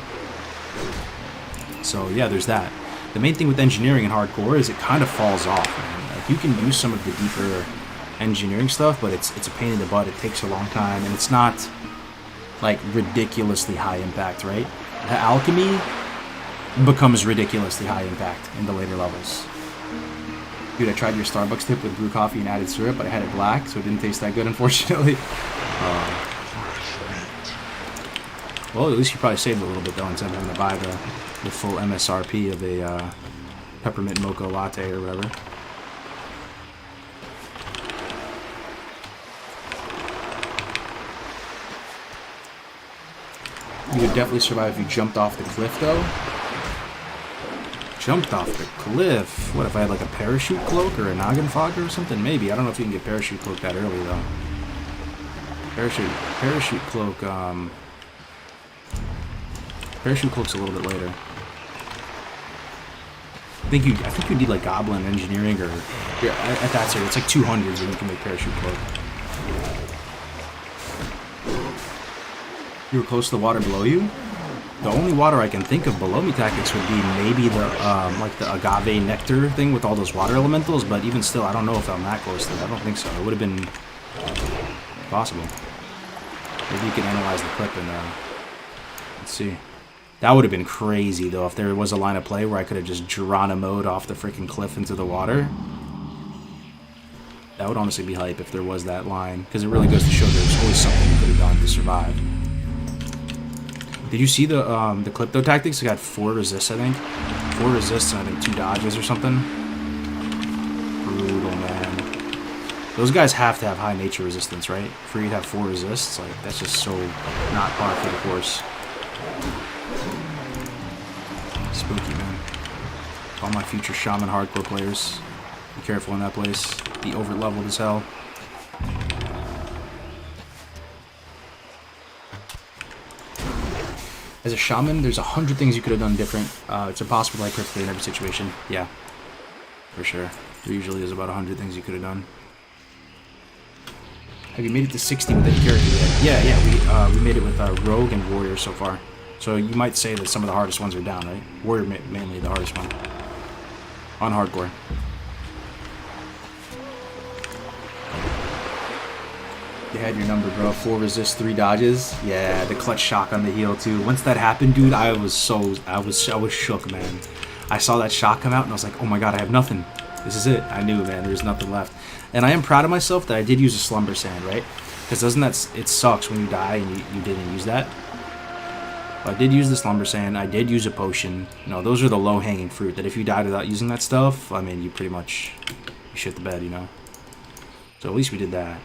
B: So yeah, there's that. The main thing with engineering in hardcore is it kind of falls off, man. Like, you can use some of the deeper engineering stuff, but it's a pain in the butt. It takes a long time, and it's not like ridiculously high impact, right? The alchemy becomes ridiculously high impact in the later levels. Dude, I tried your Starbucks tip with brew coffee and added syrup, but I had it black, so it didn't taste that good, unfortunately. Well, at least you probably saved a little bit, though, instead of having to buy the full MSRP of a peppermint mocha latte or whatever. You would definitely survive if you jumped off the cliff, though. Jumped off the cliff? What if I had like a parachute cloak or a noggin fogger or something? Maybe. I don't know if you can get parachute cloak that early, though. Parachute cloak, Parachute cloak's a little bit later. I think you need like goblin engineering or yeah, at that stage it's like 200 and you can make parachute cloak. You were close to the water below you? The only water I can think of below me tactics would be maybe the like the agave nectar thing with all those water elementals, but even still, I don't know if I'm that close to it. I don't think so. It would have been possible. Maybe you can analyze the clip and let's see. That would have been crazy though if there was a line of play where I could have just Geronimo'd off the freaking cliff into the water. That would honestly be hype if there was that line, because it really goes to show there's always something you could have done to survive. Did you see the clip though tactics? They got 4 resists, I think. 4 resists and I think 2 dodges or something. Brutal, man. Those guys have to have high nature resistance, right? For you to have 4 resists, like that's just so not par for the course. Spooky, man. All my future Shaman hardcore players, be careful in that place. Be over leveled as hell. As a Shaman, there's 100 things you could have done different. It's impossible to play perfectly in every situation. Yeah, for sure. There usually is about 100 things you could have done. Have you made it to 60 with any character yet? Yeah, we made it with Rogue and Warrior so far. So you might say that some of the hardest ones are down, right? Warrior mainly the hardest one. On hardcore. You had your number, bro. 4 resists, 3 dodges. Yeah, the clutch shock on the heel too. Once that happened, dude, I was shook, man. I saw that shock come out and I was like, oh my god, I have nothing. This is it. I knew, man. There's nothing left. And I am proud of myself that I did use a slumber sand, right? Because doesn't that it sucks when you die and you didn't use that? But I did use the slumber sand. I did use a potion. You know, those are the low-hanging fruit. That if you died without using that stuff, I mean, you pretty much shit the bed, you know. So at least we did that.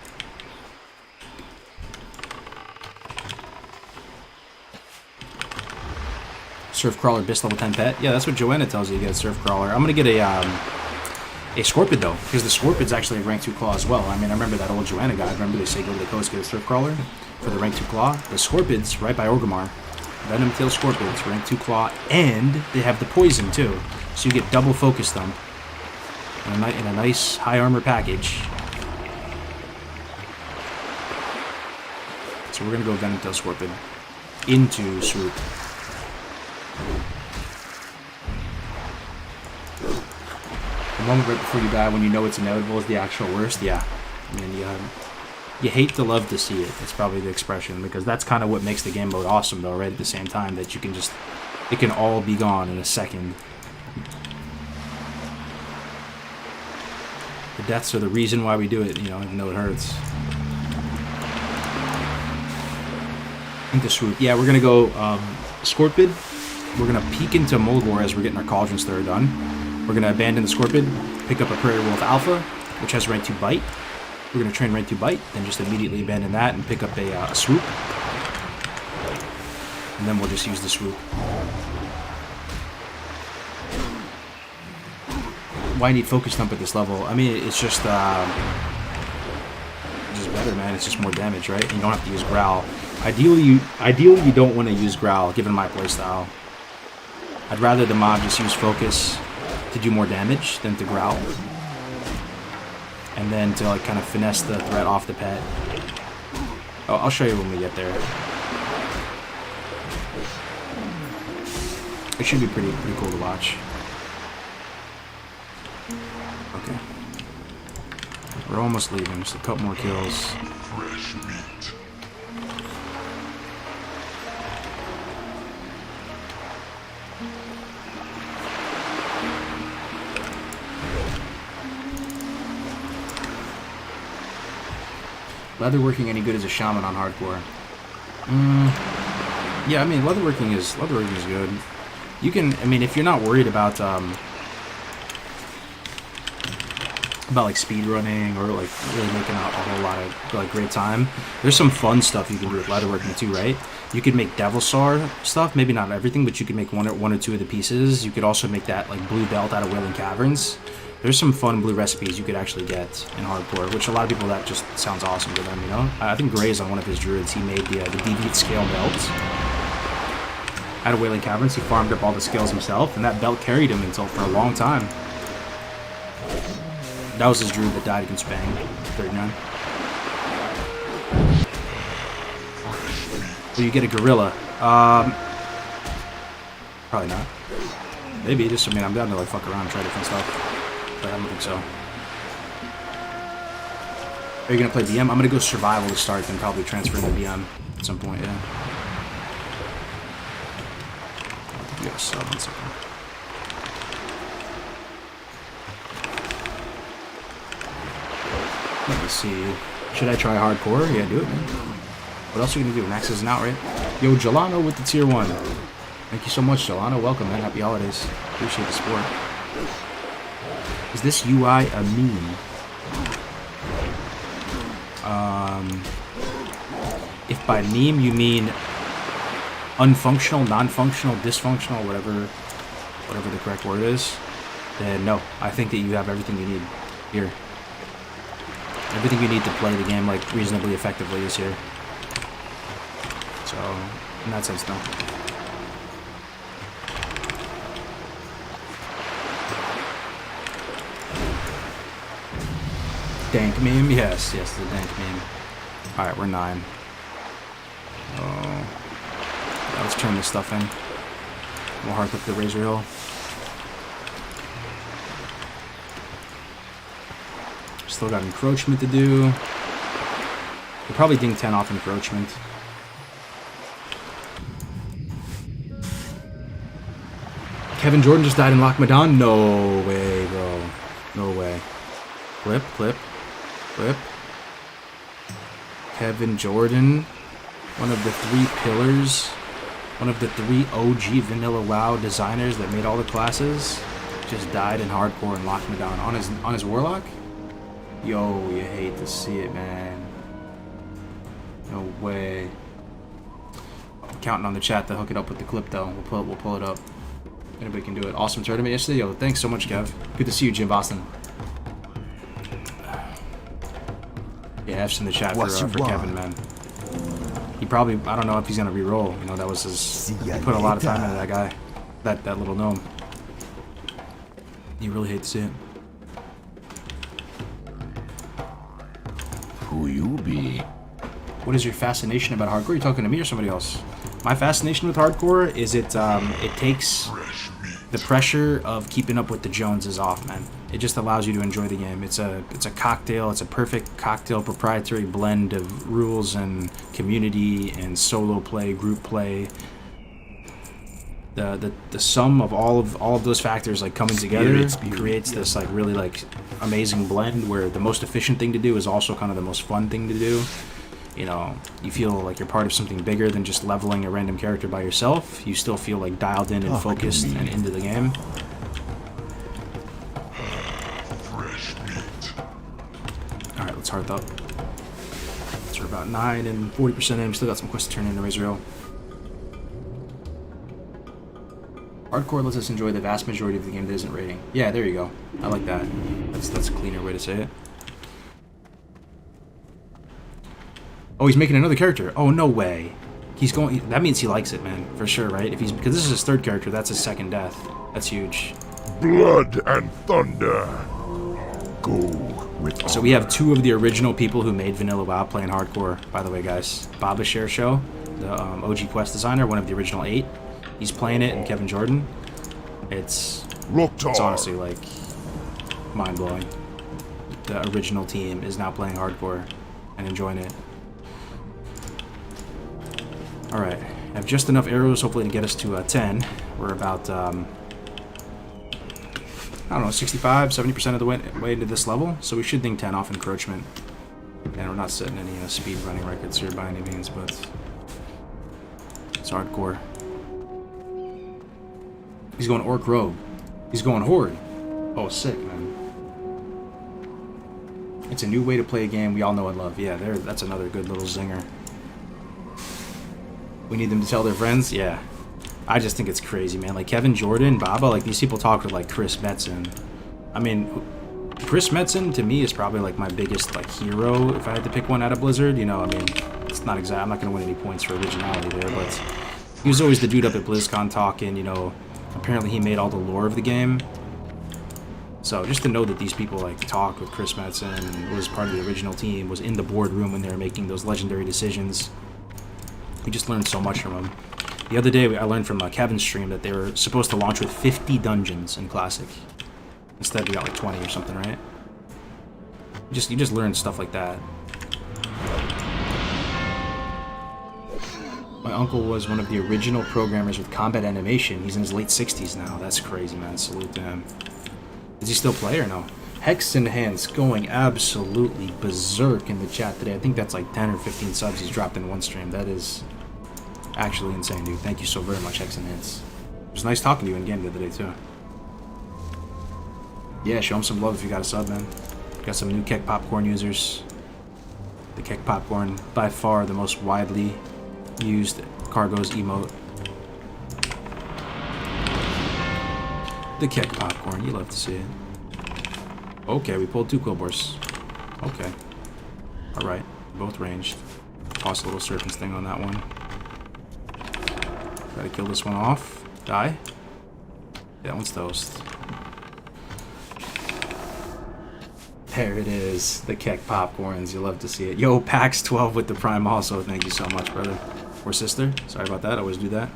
B: Surf Crawler, Bis level 10 pet. Yeah, that's what Joanna tells you. You get a Surf Crawler. I'm going to get a Scorpid, though, because the Scorpid's actually a rank 2 claw as well. I mean, I remember that old Joanna guide. Remember they say go to the coast, get a Surf Crawler for the rank 2 claw? The Scorpid's right by Orgrimmar. Venom Tail Scorpids, rank 2 claw, and they have the poison, too. So you get double focus thump in a nice high armor package. So we're going to go Venom Tail Scorpid into Swoop. The moment right before you die when you know it's inevitable is the actual worst. Yeah, I mean, you hate to love to see it. It's probably the expression, because that's kind of what makes the game mode awesome, though, right? At the same time, that you can just, it can all be gone in a second. The deaths are the reason why we do it, you know, even though it hurts. Into Swoop. Yeah, we're gonna go Scorpid. We're going to peek into Mulgore as we're getting our Cauldrons that are done. We're going to abandon the Scorpid, pick up a Prairie Wolf Alpha, which has rank 2 Bite. We're going to train rank 2 Bite, then just immediately abandon that and pick up a Swoop. And then we'll just use the Swoop. Why need Focus Thump at this level? I mean, it's just better, man. It's just more damage, right? And you don't have to use Growl. Ideally, you don't want to use Growl, given my playstyle. I'd rather the mob just use Focus to do more damage than to Growl. And then to like kind of finesse the threat off the pet. Oh, I'll show you when we get there. It should be pretty cool to watch. Okay. We're almost leaving, just a couple more kills.
E: Fresh meat.
B: Leatherworking any good as a Shaman on hardcore? Yeah, I mean leatherworking is good. You can, I mean, if you're not worried about like speedrunning or like really making a whole lot of like great time, there's some fun stuff you can do with leatherworking too, right? You could make Devil Star stuff, maybe not everything, but you could make one or two of the pieces. You could also make that like blue belt out of Wailing Caverns. There's some fun blue recipes you could actually get in hardcore, which a lot of people, that just sounds awesome to them, you know? I think Gray's on one of his druids, he made the Deviant Scale belt out of Wailing Caverns. He farmed up all the scales himself, and that belt carried him for a long time. That was his druid that died against Bang, 39. So you get a gorilla. Probably not. Maybe, just, I mean, I'm down to like fuck around and try different stuff. But I don't think so. Are you gonna play BM? I'm gonna go survival to start, then probably transfer into BM at some point, yeah. Yes, 1 second. Let me see. Should I try hardcore? Yeah, do it, man. What else are you gonna do? Max isn't out, right? Yo, Jelano with the tier 1. Thank you so much, Jelano. Welcome, man. Happy holidays. Appreciate the support. Is this UI a meme? If by meme you mean unfunctional, non-functional, dysfunctional, whatever the correct word is, then no. I think that you have everything you need here. Everything you need to play the game like reasonably effectively is here. So, in that sense, no. Dank meme? Yes, the dank meme. Alright, we're 9. Oh. Let's turn this stuff in. We'll hearth up the Razor Hill. Still got encroachment to do. We'll probably ding 10 off encroachment. Kevin Jordan just died in Lochmadon? No way, bro. No way. Clip. Kevin Jordan, one of the 3 pillars, one of the 3 OG vanilla WoW designers that made all the classes, just died in hardcore in Lochmadon on his warlock. Yo, you hate to see it, man. No way. I'm counting on the chat to hook it up with the clip, though. We'll pull it up. Anybody can do it. Awesome tournament yesterday. Yo, thanks so much, Kev. Good to see you, Jim Boston. Yeah, F's in the chat for Kevin, man. He probably, I don't know if he's gonna re-roll. You know, that was his. He put a lot of time into that guy, that little gnome. You really hate to see it.
D: Who you be?
B: What is your fascination about hardcore? Are you talking to me or somebody else? My fascination with hardcore is it takes the pressure of keeping up with the Joneses off, man. It just allows you to enjoy the game. It's a cocktail. It's a perfect cocktail proprietary blend of rules and community and solo play, group play. The sum of all of those factors like coming together creates this like really like amazing blend where the most efficient thing to do is also kind of the most fun thing to do. You know, you feel like you're part of something bigger than just leveling a random character by yourself. You still feel like dialed in and focused and into the game. Alright, let's hearth up. So we're about 9 and 40% in. Still got some quests to turn in to Razor Hill. Hardcore lets us enjoy the vast majority of the game that isn't rating. Yeah, there you go. I like that. That's a cleaner way to say it. Oh, he's making another character. Oh, no way. He's going. That means he likes it, man, for sure, right? If he's because this is his 3rd character, that's his 2nd death. That's huge.
E: Blood and thunder. Go with.
B: So we have 2 of the original people who made Vanilla WoW playing hardcore. By the way, guys, Baba Share Show, the OG quest designer, one of the original 8. He's playing it, and Kevin Jordan. It's honestly like mind blowing. The original team is now playing hardcore and enjoying it. Alright, I have just enough arrows hopefully to get us to 10. We're about, I don't know, 65, 70% of the way into this level, so we should ding 10 off encroachment. And we're not setting any speed running records here by any means, but it's hardcore. He's going Orc Rogue. He's going Horde. Oh, sick, man. It's a new way to play a game we all know and love. Yeah, that's another good little zinger. We need them to tell their friends? Yeah. I just think it's crazy, man. Like, Kevin Jordan, Baba, like, these people talk to, like, Chris Metzen. I mean, Chris Metzen, to me, is probably, like, my biggest, like, hero, if I had to pick one out of Blizzard. You know, I mean, it's not exact. I'm not going to win any points for originality there, but he was always the dude up at BlizzCon talking, you know. Apparently he made all the lore of the game. So just to know that these people, like, talk with Chris Metzen, was part of the original team, was in the boardroom when they were making those legendary decisions. We just learned so much from them. The other day, I learned from Kevin's stream that they were supposed to launch with 50 dungeons in Classic. Instead, we got like 20 or something, right? You just learn stuff like that. My uncle was one of the original programmers with combat animation. He's in his late 60s now. That's crazy, man. Salute to him. Does he still play or no? Hex in Hands going absolutely berserk in the chat today. I think that's like 10 or 15 subs he's dropped in one stream. That's Actually insane, dude. Thank you so very much, X and Hints. It was nice talking to you in game the other day, too. Yeah, show him some love if you got a sub, man. Got some new Kek Popcorn users. The Kek Popcorn, by far the most widely used Kargoz emote. The Kek Popcorn, you love to see it. Okay, we pulled 2 Quillbors. Okay. Alright, both ranged. Toss a little Serpent's thing on that one. Try to kill this one off. Die. Yeah, that one's toast. There it is. The Kek Popcorns. You love to see it. Yo, Pax12 with the Prime also. Thank you so much, brother. Or sister. Sorry about that. I always do that.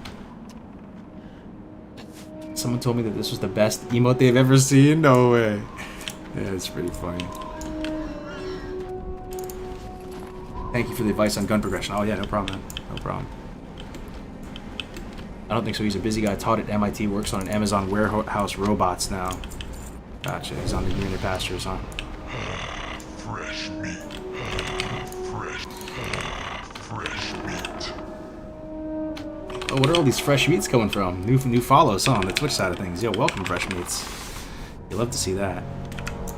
B: Someone told me that this was the best emote they've ever seen. No way. Yeah, it's pretty funny. Thank you for the advice on gun progression. Oh yeah, no problem, man. No problem. I don't think so. He's a busy guy. Taught at MIT. Works on an Amazon warehouse robots now. Gotcha. He's on the greener pastures, huh?
E: Fresh meat. Fresh meat.
B: Oh, what are all these fresh meats coming from? New follows, huh, on the Twitch side of things. Yo, welcome, fresh meats. You love to see that.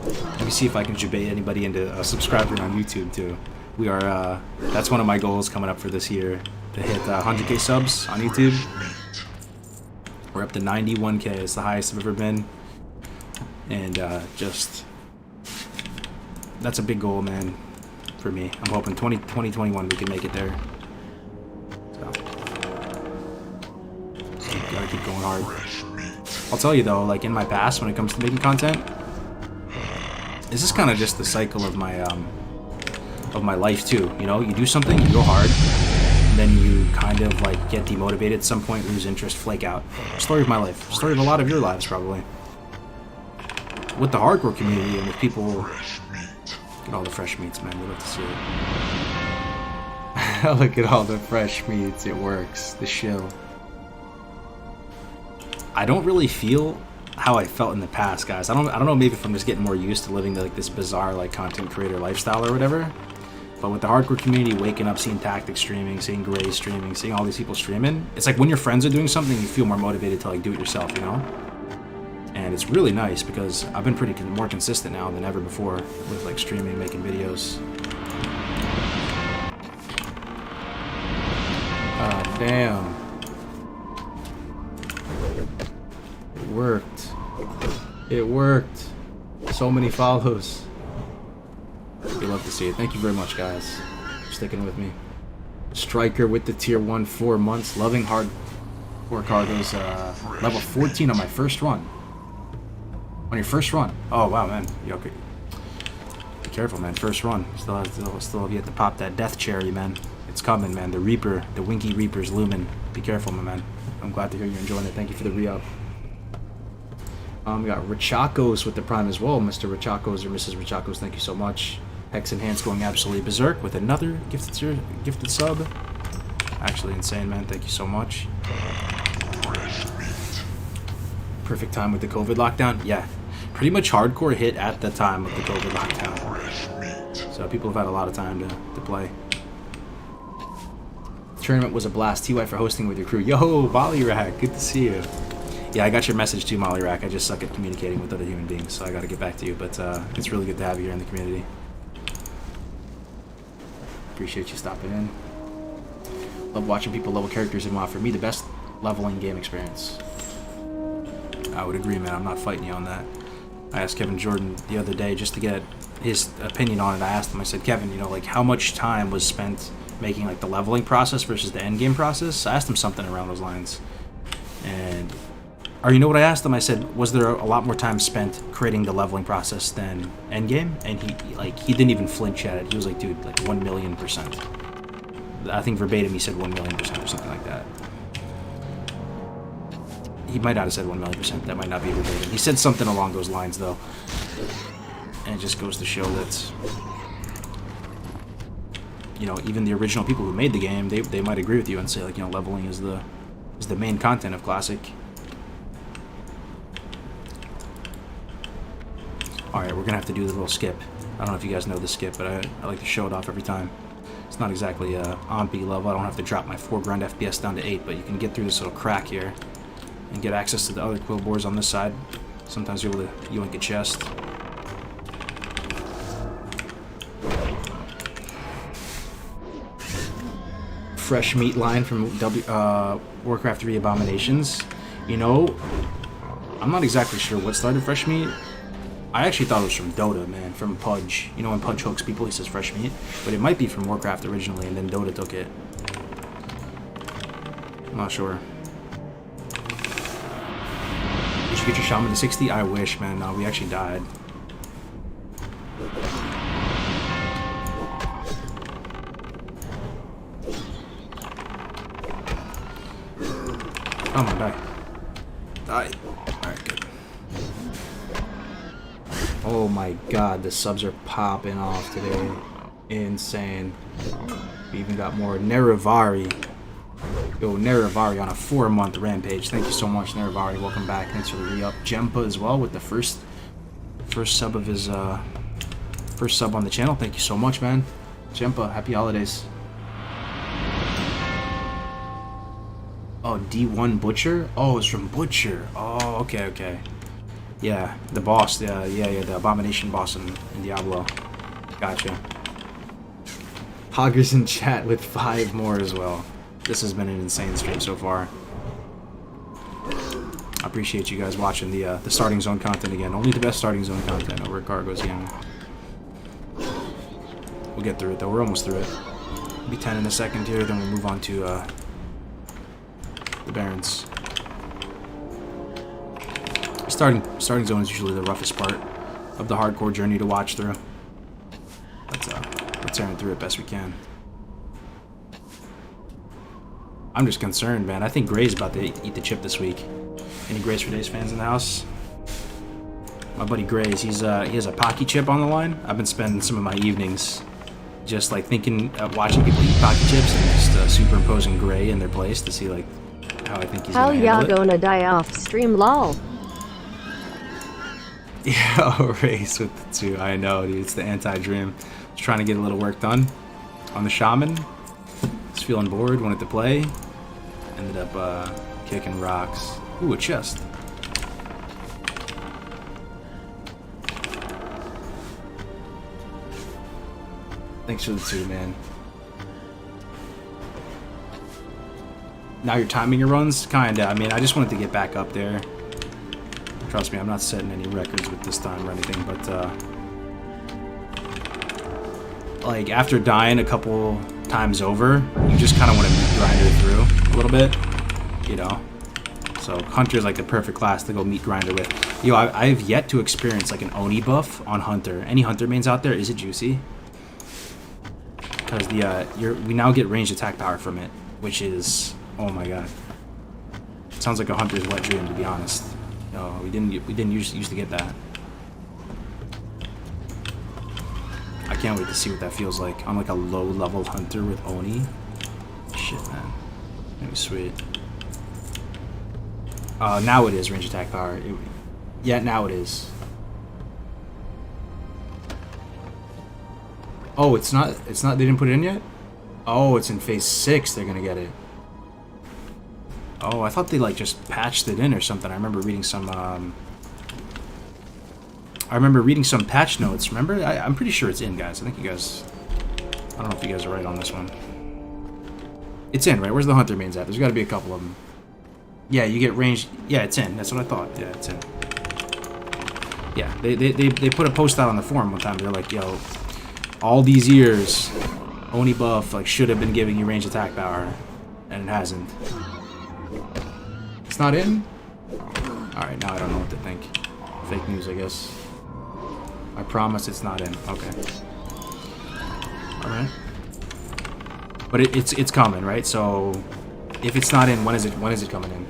B: Let me see if I can debate anybody into subscribing on YouTube too. We are. That's one of my goals coming up for this year, to hit 100K subs on YouTube. We're up to 91K. It's the highest I've ever been, and just that's a big goal, man, for me. I'm hoping 2021 we can make it there. So gotta keep going hard. I'll tell you though, like in my past, when it comes to making content, this is kind of just the cycle of my life too. You know, you do something, you go hard, and then you kind of like get demotivated at some point, lose interest, flake out. Story of my life. Story of a lot of your lives, probably. With the hardcore community and with people. Look at all the fresh meats, man. We love to see it. Look at all the fresh meats. It works. The shill. I don't really feel how I felt in the past, guys. I don't know, maybe if I'm just getting more used to living like this bizarre like content creator lifestyle or whatever. But with the hardcore community, waking up, seeing Tactics streaming, seeing Gray streaming, seeing all these people streaming, it's like when your friends are doing something, you feel more motivated to like do it yourself, you know? And it's really nice because I've been pretty more consistent now than ever before with like streaming, making videos. Damn. It worked. It worked. So many follows. We love to see it. Thank you very much, guys, for sticking with me. Striker with the tier 1, 4 months. Loving hardcore Kargoz. Level 14 on my first run. On your first run. Oh, wow, man. You okay? Be careful, man. First run. Still have yet to pop that death cherry, man. It's coming, man. The Reaper, the Winky Reaper's looming. Be careful, my man. I'm glad to hear you're enjoying it. Thank you for the re-up. We got Richakos with the Prime as well. Mr. Richakos or Mrs. Richakos, thank you so much. Hex and Hands going absolutely berserk with another gifted sub. Actually insane, man. Thank you so much. Perfect time with the COVID lockdown. Yeah, pretty much hardcore hit at the time of the COVID lockdown. So people have had a lot of time to play. The tournament was a blast. TY for hosting with your crew. Yo, Mollyrack, good to see you. Yeah, I got your message too, Mollyrack. I just suck at communicating with other human beings, so I got to get back to you. But it's really good to have you here in the community. Appreciate you stopping in. Love watching people level characters in WoW. For me, the best leveling game experience. I would agree, man. I'm not fighting you on that. I asked Kevin Jordan the other day just to get his opinion on it. I asked him, I said, Kevin, you know, like how much time was spent making like the leveling process versus the end game process? I asked him something around those lines. And, or you know what I asked him? I said, was there a lot more time spent creating the leveling process than end game? And he didn't even flinch at it. He was like, dude, like 1,000,000%. I think verbatim he said 1,000,000% or something like that. He might not have said 1,000,000%. That might not be verbatim. He said something along those lines, though. And it just goes to show that, you know, even the original people who made the game, they might agree with you and say, like, you know, leveling is the main content of Classic. All right, we're gonna have to do the little skip. I don't know if you guys know the skip, but I like to show it off every time. It's not exactly on B level. I don't have to drop my foreground FPS down to 8, but you can get through this little crack here and get access to the other quill boards on this side. Sometimes you're able to yoink a chest. Fresh meat line from Warcraft 3 Abominations. You know, I'm not exactly sure what started fresh meat. I actually thought it was from Dota, man, from Pudge. You know, when Pudge hooks people, he says fresh meat. But it might be from Warcraft originally, and then Dota took it. I'm not sure. Did you get your Shaman to 60? I wish, man. No, we actually died. Come on, die. Die. Alright, good. Oh my god, the subs are popping off today. Insane. We even got more Neravari. Yo, Neravari on a 4-month rampage. Thank you so much, Neravari. Welcome back. Thanks for the re-up. Jempa as well with the first sub of his first sub on the channel. Thank you so much, man. Jempa, happy holidays. Oh, D1 Butcher? Oh, it's from Butcher. Oh, okay, okay. Yeah, the boss. Yeah, the Abomination boss in Diablo. Gotcha. Hoggers in chat with 5 more as well. This has been an insane stream so far. I appreciate you guys watching the starting zone content again. Only the best starting zone content over at Kargoz again. We'll get through it though. We're almost through it. It'll be 10 in a second here, then we'll move on to the Barrens. Starting zone is usually the roughest part of the hardcore journey to watch through. Let's tear through it best we can. I'm just concerned, man. I think Gray's about to eat the chip this week. Any Grays for Days fans in the house? My buddy Grays, he has a Pocky chip on the line. I've been spending some of my evenings just like thinking, watching people eat Pocky chips and just superimposing Gray in their place to see like how I think he's
F: How
B: gonna
F: ya
B: handle it.
F: gonna die off stream lol?
B: Yeah, race with the 2. I know, dude. It's the anti-dream. Just trying to get a little work done on the Shaman. Just feeling bored, wanted to play. Ended up kicking rocks. Ooh, a chest. Thanks for the 2, man. Now you're timing your runs? Kinda. I mean, I just wanted to get back up there. Trust me, I'm not setting any records with this time or anything, but like after dying a couple times over, you just kind of want to meat grinder through a little bit, you know. So Hunter is like the perfect class to go meat grinder with. Yo, I've yet to experience like an Oni buff on Hunter. Any Hunter mains out there? Is it juicy? Because we now get ranged attack power from it, which is, oh my god, sounds like a Hunter's wet dream, to be honest. No, we didn't used to get that. I can't wait to see what that feels like. I'm like a low-level Hunter with Oni. Shit, man. That'd be sweet. Now it is range attack power. Yeah, now it is. Oh, it's not. It's not. They didn't put it in yet. Oh, it's in phase 6. They're gonna get it. Oh, I thought they like just patched it in or something. I remember reading some. Patch notes. Remember? I'm pretty sure it's in, guys. I think you guys. I don't know if you guys are right on this one. It's in, right? Where's the Hunter mains at? There's got to be a couple of them. Yeah, you get ranged. Yeah, it's in. That's what I thought. Yeah, it's in. Yeah, they put a post out on the forum one time. They're like, yo, all these years, Oni buff like should have been giving you range attack power, and it hasn't. It's not in? Alright, now I don't know what to think. Fake news, I guess. I promise it's not in. Okay. Alright. But it's coming, right? So if it's not in, when is it coming in?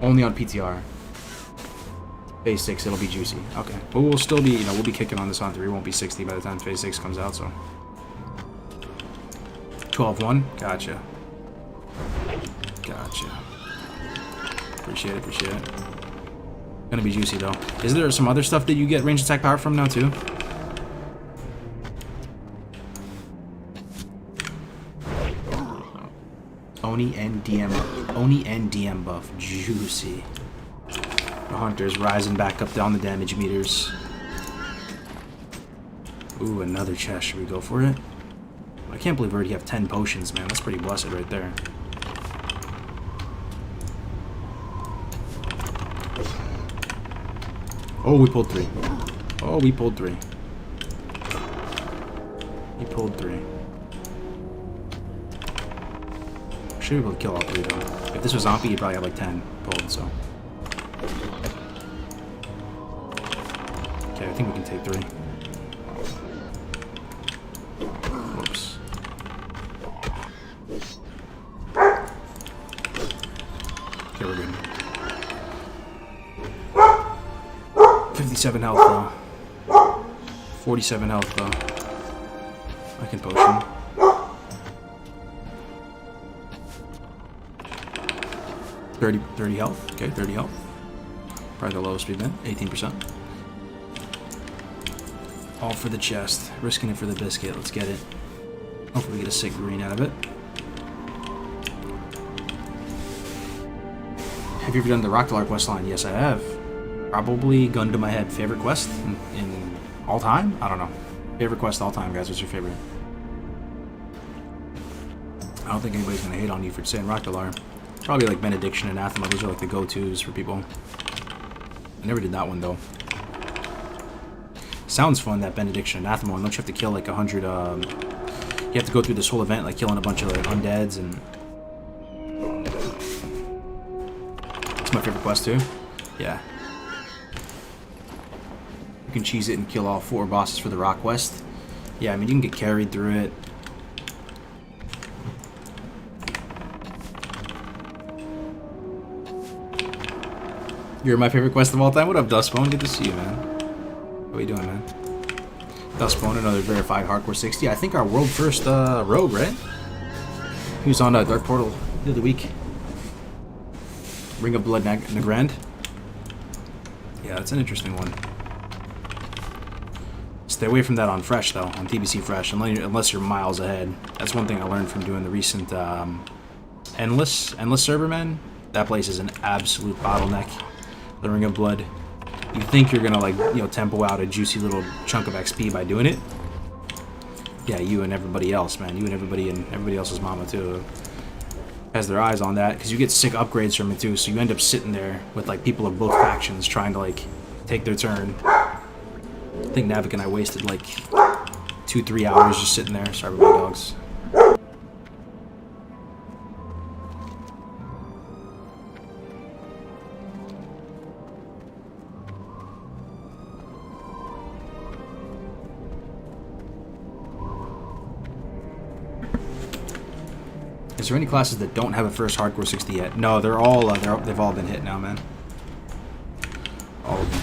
B: Only on PTR. Phase 6, it'll be juicy. Okay. But we'll still be, we'll be kicking on this Hunter. We won't be 60 by the time phase 6 comes out, so. 12-1? Gotcha. Gotcha. Appreciate it. Gonna be juicy though. Is there some other stuff that you get range attack power from now too? Oni and DM buff. Juicy. The Hunter's rising back up down the damage meters. Ooh, another chest. Should we go for it? I can't believe we already have 10 potions, man. That's pretty blessed right there. Oh, we pulled 3. Oh, we pulled 3. He pulled 3. Should be able to kill all 3 though. If this was Zombie, he'd probably have like 10 pulled, so. Okay, I think we can take 3. Whoops. Okay, we're good. 57 health though. 47 health though. I can potion. $30 health. Okay, 30 health. Probably the lowest we've been. 18%. All for the chest. Risking it for the biscuit. Let's get it. Hopefully we get a sick green out of it. Have you ever done the Rockdalar quest line? Yes, I have. Probably gun to my head. Favorite quest in all time? I don't know. Favorite quest all time, guys. What's your favorite? I don't think anybody's gonna hate on you for saying Rockdalar. Probably like Benediction and Anathema. Those are like the go-tos for people. I never did that one though. Sounds fun, that Benediction and Anathema one. Don't you have to kill like 100? You have to go through this whole event like killing a bunch of like undeads and. It's my favorite quest too. Yeah. You can cheese it and kill all 4 bosses for the rock quest. Yeah, I mean you can get carried through it. You're my favorite quest of all time. What up, Dustbone? Good to see you, man. What are you doing, man? Dustbone, another verified hardcore 60. I think our world first rogue, right? He was on Dark Portal the other week. Ring of Blood Nagrand. Yeah, that's an interesting one. Stay away from that on Fresh, though, on TBC Fresh, unless you're miles ahead. That's one thing I learned from doing the recent Endless server, man. That place is an absolute bottleneck. The Ring of Blood. You think you're gonna like, you know, tempo out a juicy little chunk of XP by doing it? Yeah, you and everybody else, man. You and everybody else's mama too has their eyes on that, because you get sick upgrades from it too. So you end up sitting there with like people of both factions trying to like take their turn. I think Navik and I wasted like 2-3 hours just sitting there. Sorry about my dogs. Is there any classes that don't have a first hardcore 60 yet? No, they're all they've all been hit now, man. All of them.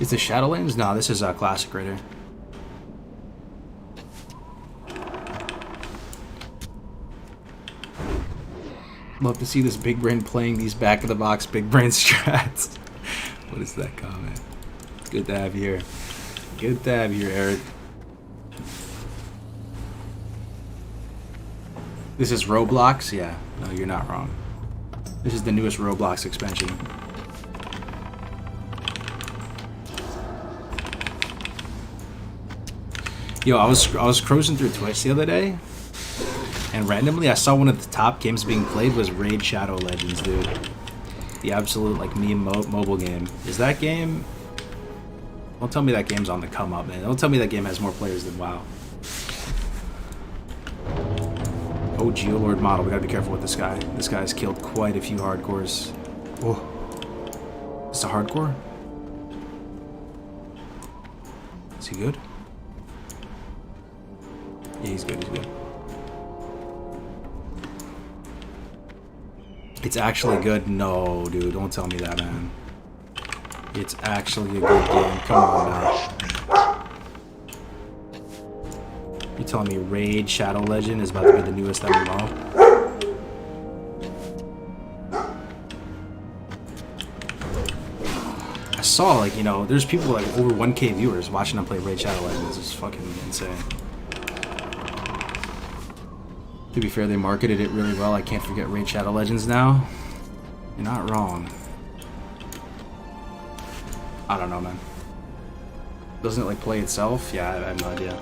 B: Is this Shadowlands? No, this is a classic right here. Love to see this big brain playing these back of the box big brain strats. What is that comment? Good to have you here. Good to have you here, Eric. This is Roblox? Yeah. No, you're not wrong. This is the newest Roblox expansion. Yo, I was cruising through Twitch the other day, and randomly I saw one of the top games being played was Raid Shadow Legends, dude. The absolute like meme mobile game. Is that game? Don't tell me that game's on the come up, man. Don't tell me that game has more players than WoW. Oh, Geolord model. We gotta be careful with this guy. This guy's killed quite a few hardcores. Oh. Is it a hardcore? Is he good? Yeah, he's good. He's good. It's actually good? No, dude. Don't tell me that, man. It's actually a good game. Come on now. You telling me Raid Shadow Legend is about to be the newest MMO? I saw, like, you know, there's people like over 1K viewers watching them play Raid Shadow Legends. It's fucking insane. To be fair, they marketed it really well. I can't forget Raid Shadow Legends now. You're not wrong. I don't know, man. Doesn't it like play itself? Yeah, I have no idea.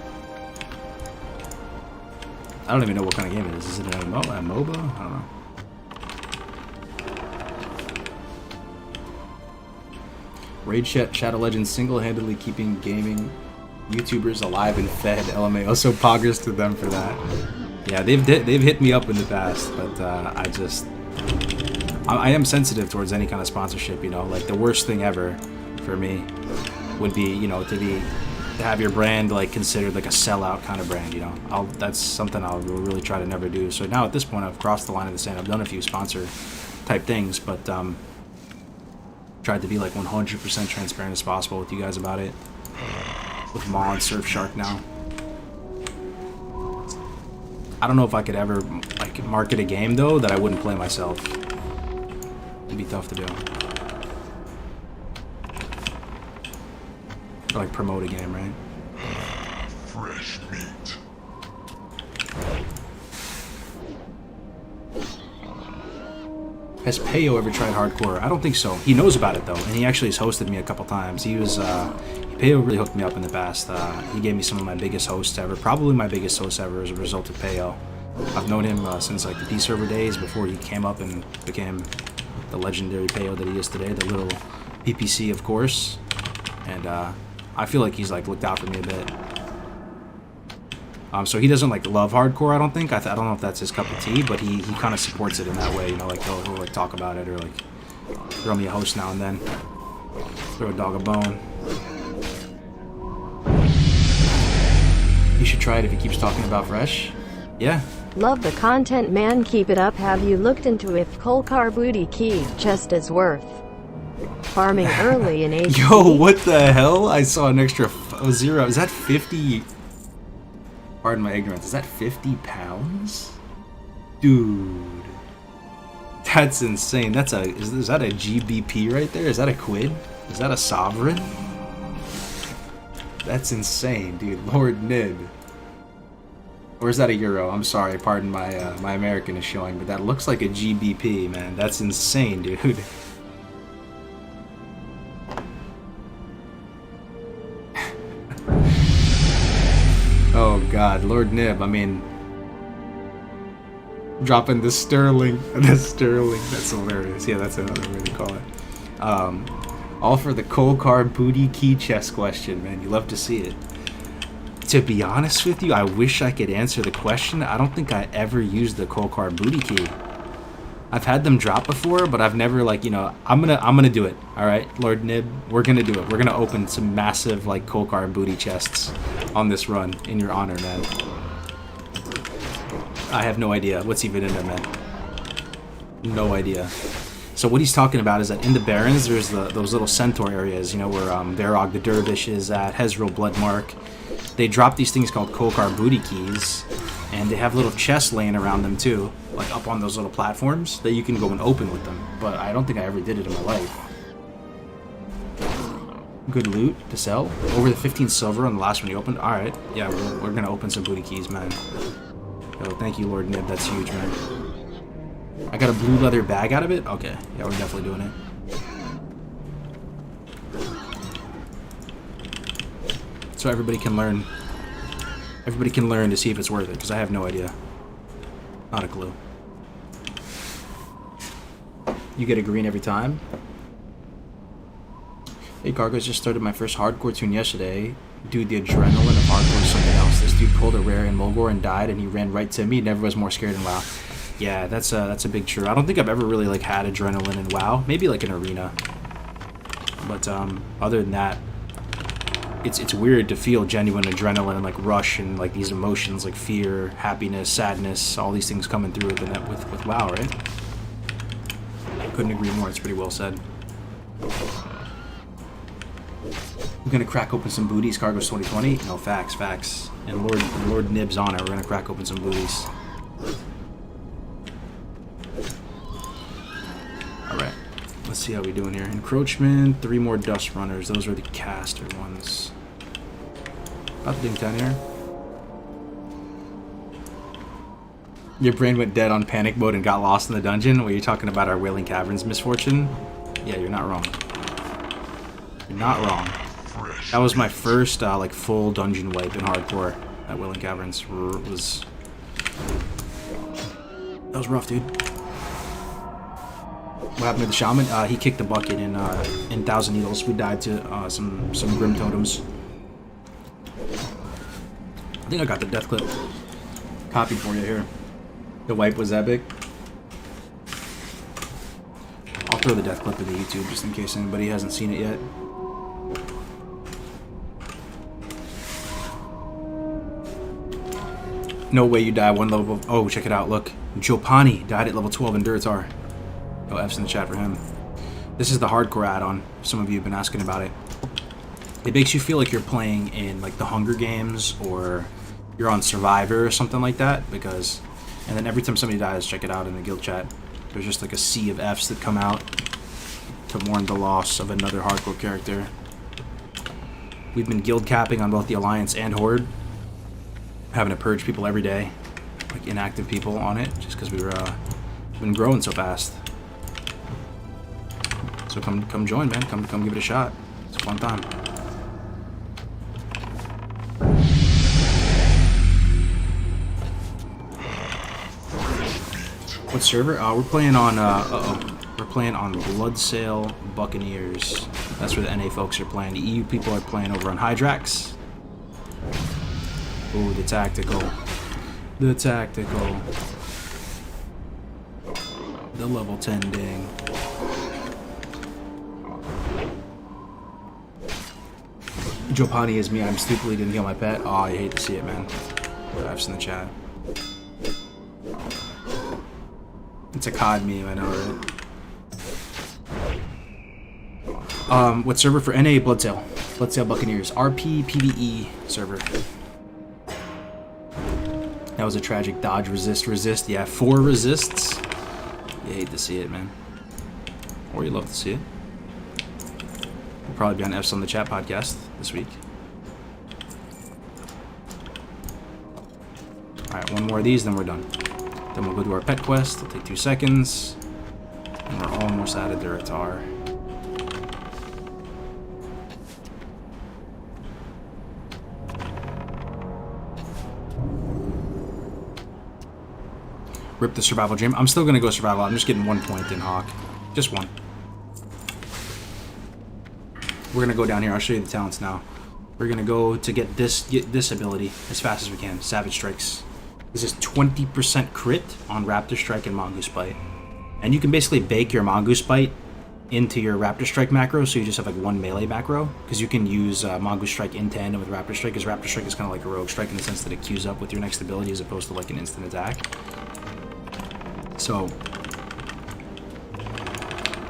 B: I don't even know what kind of game it is. Is it a MOBA? I don't know. Raid Shadow Legends single-handedly keeping gaming YouTubers alive and fed. LMAO, so poggers to them for that. Yeah, they've hit me up in the past, but I am sensitive towards any kind of sponsorship. You know, like the worst thing ever for me would be, you know, to have your brand like considered like a sellout kind of brand. You know, that's something I'll really try to never do. So now at this point, I've crossed the line in the sand. I've done a few sponsor type things, but tried to be like 100% transparent as possible with you guys about it. With Maw and Surfshark now. I don't know if I could ever like market a game though that I wouldn't play myself. It'd be tough to do. Or like promote a game, right?
E: Fresh meat.
B: Has Peyo ever tried hardcore? I don't think so. He knows about it though, and he actually has hosted me a couple times. Peyo really hooked me up in the past. He gave me some of my biggest hosts ever. Probably my biggest host ever as a result of Peyo. I've known him since like the P server days before he came up and became the legendary Peyo that he is today. The little PPC, of course. And I feel like he's like looked out for me a bit. So he doesn't like love hardcore, I don't think. I don't know if that's his cup of tea, but he kind of supports it in that way. You know, like he'll like talk about it or like throw me a host now and then. Throw a dog a bone. You should try it if he keeps talking about Fresh. Yeah.
F: Love the content, man. Keep it up. Have you looked into if Kolkar booty key chest is worth farming early in age?
B: Yo, what the hell? I saw an extra 0. Is that 50? Pardon my ignorance. Is that 50 pounds? Dude. That's insane. That's is that a GBP right there? Is that a quid? Is that a sovereign? That's insane, dude. Lord Nib. Or is that a euro? I'm sorry, pardon my my American is showing, but that looks like a GBP, man. That's insane, dude. Oh god, Lord Nib, I mean, dropping the sterling. The sterling. That's hilarious. Yeah, that's another way to call it. All for the Kolkar booty key chest question, man. You love to see it. To be honest with you, I wish I could answer the question. I don't think I ever used the Kolkar booty key. I've had them drop before, but I've never like, you know, I'm gonna do it. All right, Lord Nib, we're gonna do it. We're gonna open some massive like Kolkar booty chests on this run in your honor, man. I have no idea what's even in there, man. No idea. So what he's talking about is that in the Barrens, there's those little centaur areas, you know, where Varog the Dervish is at, Hezril Bloodmark. They drop these things called Kolkar booty keys, and they have little chests laying around them too, like up on those little platforms that you can go and open with them. But I don't think I ever did it in my life. Good loot to sell. Over the 15 silver on the last one you opened. All right, yeah, we're gonna open some booty keys, man. Yo, thank you, Lord Nib. That's huge, man. I got a blue leather bag out of it? Okay, yeah, we're definitely doing it. So everybody can learn. Everybody can learn to see if it's worth it, because I have no idea. Not a clue. You get a green every time? Hey, Kargoz, just started my first hardcore tune yesterday. Dude, the adrenaline of hardcore is something else. This dude pulled a rare in Mulgore and died, and he ran right to me. Never was more scared in WoW. Yeah, that's a big true. I don't think I've ever really like had adrenaline in WoW. Maybe like an arena. But other than that, it's weird to feel genuine adrenaline and like rush and like these emotions like fear, happiness, sadness, all these things coming through with WoW, right? Couldn't agree more. It's pretty well said. We're gonna crack open some booties, Kargoz 2020. No, facts. And Lord Nib's on it. We're gonna crack open some booties. Alright. Let's see how we doing here. Encroachment, 3 more dust runners. Those are the caster ones. About to ding 10 here. Your brain went dead on panic mode and got lost in the dungeon. Were you talking about our Wailing Caverns misfortune? Yeah, you're not wrong. You're not wrong. That was my first like full dungeon wipe in hardcore at Wailing Caverns. That was rough, dude. What happened to the Shaman? He kicked the bucket in Thousand Needles. We died to some Grim Totems. I think I got the death clip copied for you here. The wipe was epic. I'll throw the death clip in the YouTube just in case anybody hasn't seen it yet. No way you die one level. Oh, check it out. Look. Jopani died at level 12 in Duratar. Oh, F's in the chat for him. This is the hardcore add-on. Some of you have been asking about it. It makes you feel like you're playing in like the Hunger Games or you're on Survivor or something like that. Because, and then every time somebody dies, check it out in the guild chat. There's just like a sea of F's that come out to mourn the loss of another hardcore character. We've been guild capping on both the Alliance and Horde. Having to purge people every day, like inactive people on it, just because we've been growing so fast. So come join, man. Come give it a shot. It's a fun time. What server? We're playing on. We're playing on Bloodsail Buccaneers. That's where the NA folks are playing. The EU people are playing over on Hydrax. Ooh, the tactical. The tactical. The level 10 ding. Jopani is me. I'm stupidly didn't heal my pet. Oh, I hate to see it, man. F's in the chat. It's a COD meme, I know, right? What server for NA? Bloodsail. Bloodsail Buccaneers. RP PvE server. That was a tragic dodge, resist. Yeah, 4 resists. You hate to see it, man. Or you love to see it. We'll probably be on F's on the Chat podcast this week. Alright, one more of these, then we're done. Then we'll go do our pet quest. It'll take 2 seconds. And we're almost out of Duratar. Rip the survival dream. I'm still gonna go survival. I'm just getting 1 point in Hawk. Just 1. We're gonna go down here. I'll show you the talents now. We're gonna go to get this ability as fast as we can. Savage Strikes. This is 20% crit on Raptor Strike and Mongoose Bite. And you can basically bake your Mongoose Bite into your Raptor Strike macro, so you just have like 1 melee macro. Because you can use Mongoose Strike in tandem with Raptor Strike, because Raptor Strike is kind of like a rogue strike in the sense that it queues up with your next ability as opposed to like an instant attack. So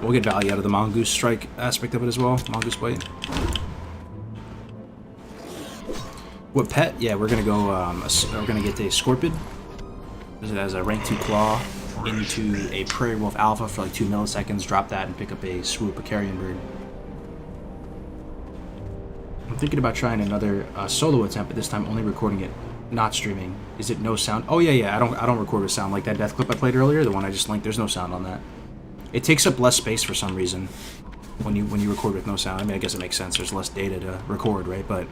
B: we'll get value out of the Mongoose Strike aspect of it as well. Mongoose Bite. What pet? Yeah, we're gonna go. We're gonna get a Scorpid. It has a rank 2 claw into a Prairie Wolf Alpha for like 2 milliseconds. Drop that and pick up a Swoop, a Carrion Bird. I'm thinking about trying another solo attempt, but this time only recording it, not streaming. Is it no sound? Oh yeah. I don't record with sound like that death clip I played earlier. The one I just linked. There's no sound on that. It takes up less space for some reason when you record with no sound. I mean, I guess it makes sense. There's less data to record, right? But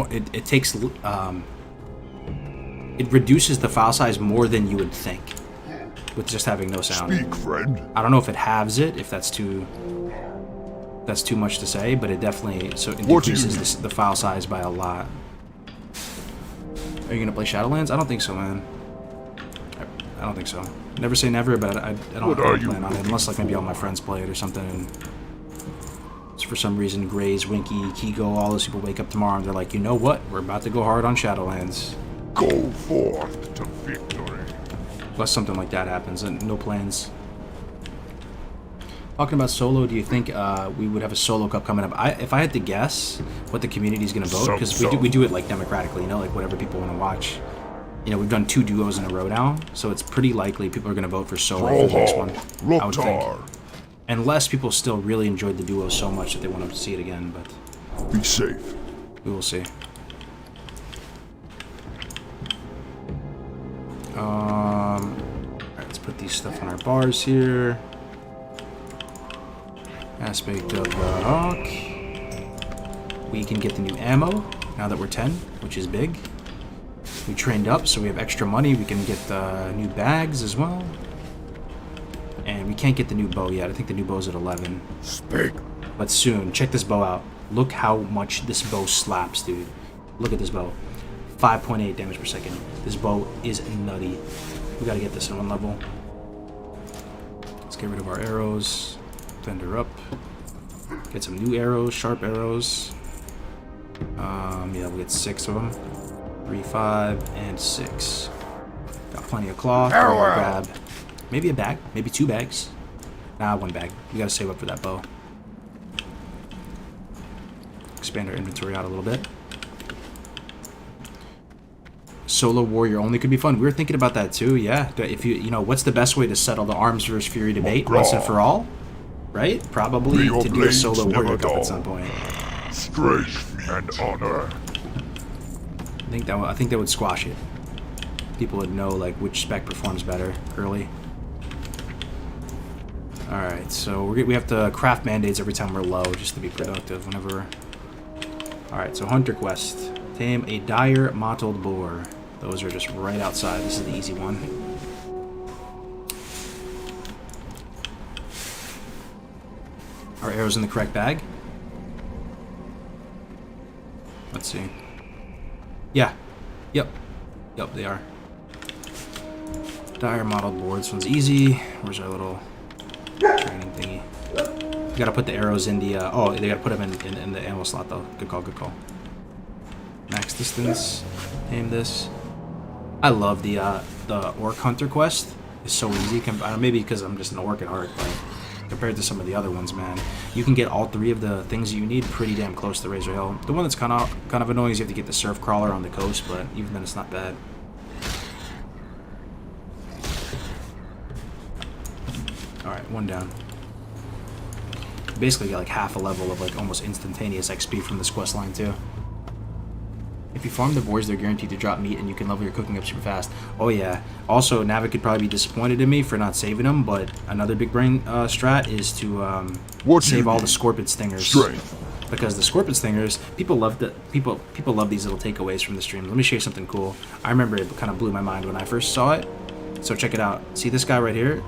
B: it takes it reduces the file size more than you would think with just having no sound.
E: Speak, friend.
B: I don't know if it halves it, if that's too much to say, but it definitely decreases the file size by a lot. Are you gonna play Shadowlands? I don't think so, man. I don't think so. Never say never, but I don't plan on it unless like maybe all my friends play it or something. And so for some reason, Grays, Winky, Kigo, all those people wake up tomorrow and they're like, you know what? We're about to go hard on Shadowlands.
E: Go forth to victory.
B: Unless something like that happens, and no plans. Talking about solo, do you think we would have a solo cup coming up? If I had to guess what the community is going to vote, because we do it like democratically, you know, like whatever people want to watch. You know, we've done 2 duos in a row now, so it's pretty likely people are going to vote for solo for the next one. I would think. Unless people still really enjoyed the duo so much that they want to see it again, but
E: be safe.
B: We will see. Alright, let's put these stuff on our bars here. Aspect of the Hawk. We can get the new ammo now that we're 10, which is big. We trained up, so we have extra money. We can get new bags as well. And we can't get the new bow yet. I think the new bow's at 11.
E: Speak.
B: But soon. Check this bow out. Look how much this bow slaps, dude. Look at this bow. 5.8 damage per second. This bow is nutty. We gotta get this in one level. Let's get rid of our arrows. Fender up. Get some new arrows, sharp arrows. Yeah, we'll get 6 of them. 3, 5, and 6. Got plenty of cloth. We'll grab maybe a bag, maybe 2 bags. Nah, 1 bag. We gotta save up for that bow. Expand our inventory out a little bit. Solo warrior only could be fun. We were thinking about that too. Yeah. If you know, what's the best way to settle the arms versus fury debate once and for all? Right? Probably to do a solo warrior cup at some point.
E: Strength and honor.
B: I think that would squash it. People would know like which spec performs better early. All right, so we have to craft mandates every time we're low just to be productive. Whenever. All right, so hunter quest: tame a dire mottled boar. Those are just right outside. This is the easy one. Are arrows in the correct bag? Let's see. Yeah. Yep, they are. Dire mottled boar. This one's easy. Where's our little training thingy? You gotta put the arrows in the. Oh, they gotta put them in the ammo slot though. Good call. Good call. Max distance. Tame this. I love the orc hunter quest. It's so easy. Maybe because I'm just an orc at heart, but compared to some of the other ones, man, you can get all 3 of the things you need pretty damn close to Razor Hill. The one that's kind of annoying is you have to get the surf crawler on the coast, but even then it's not bad. All right, 1 down. Basically get like half a level of like almost instantaneous XP from this quest line too. If you farm the boars, they're guaranteed to drop meat and you can level your cooking up super fast. Oh yeah. Also, Navi could probably be disappointed in me for not saving them, but another big brain strat is to save all the scorpion stingers.
E: Strength.
B: Because the scorpion stingers, people love these little takeaways from the stream. Let me show you something cool. I remember it kind of blew my mind when I first saw it. So check it out. See this guy right here?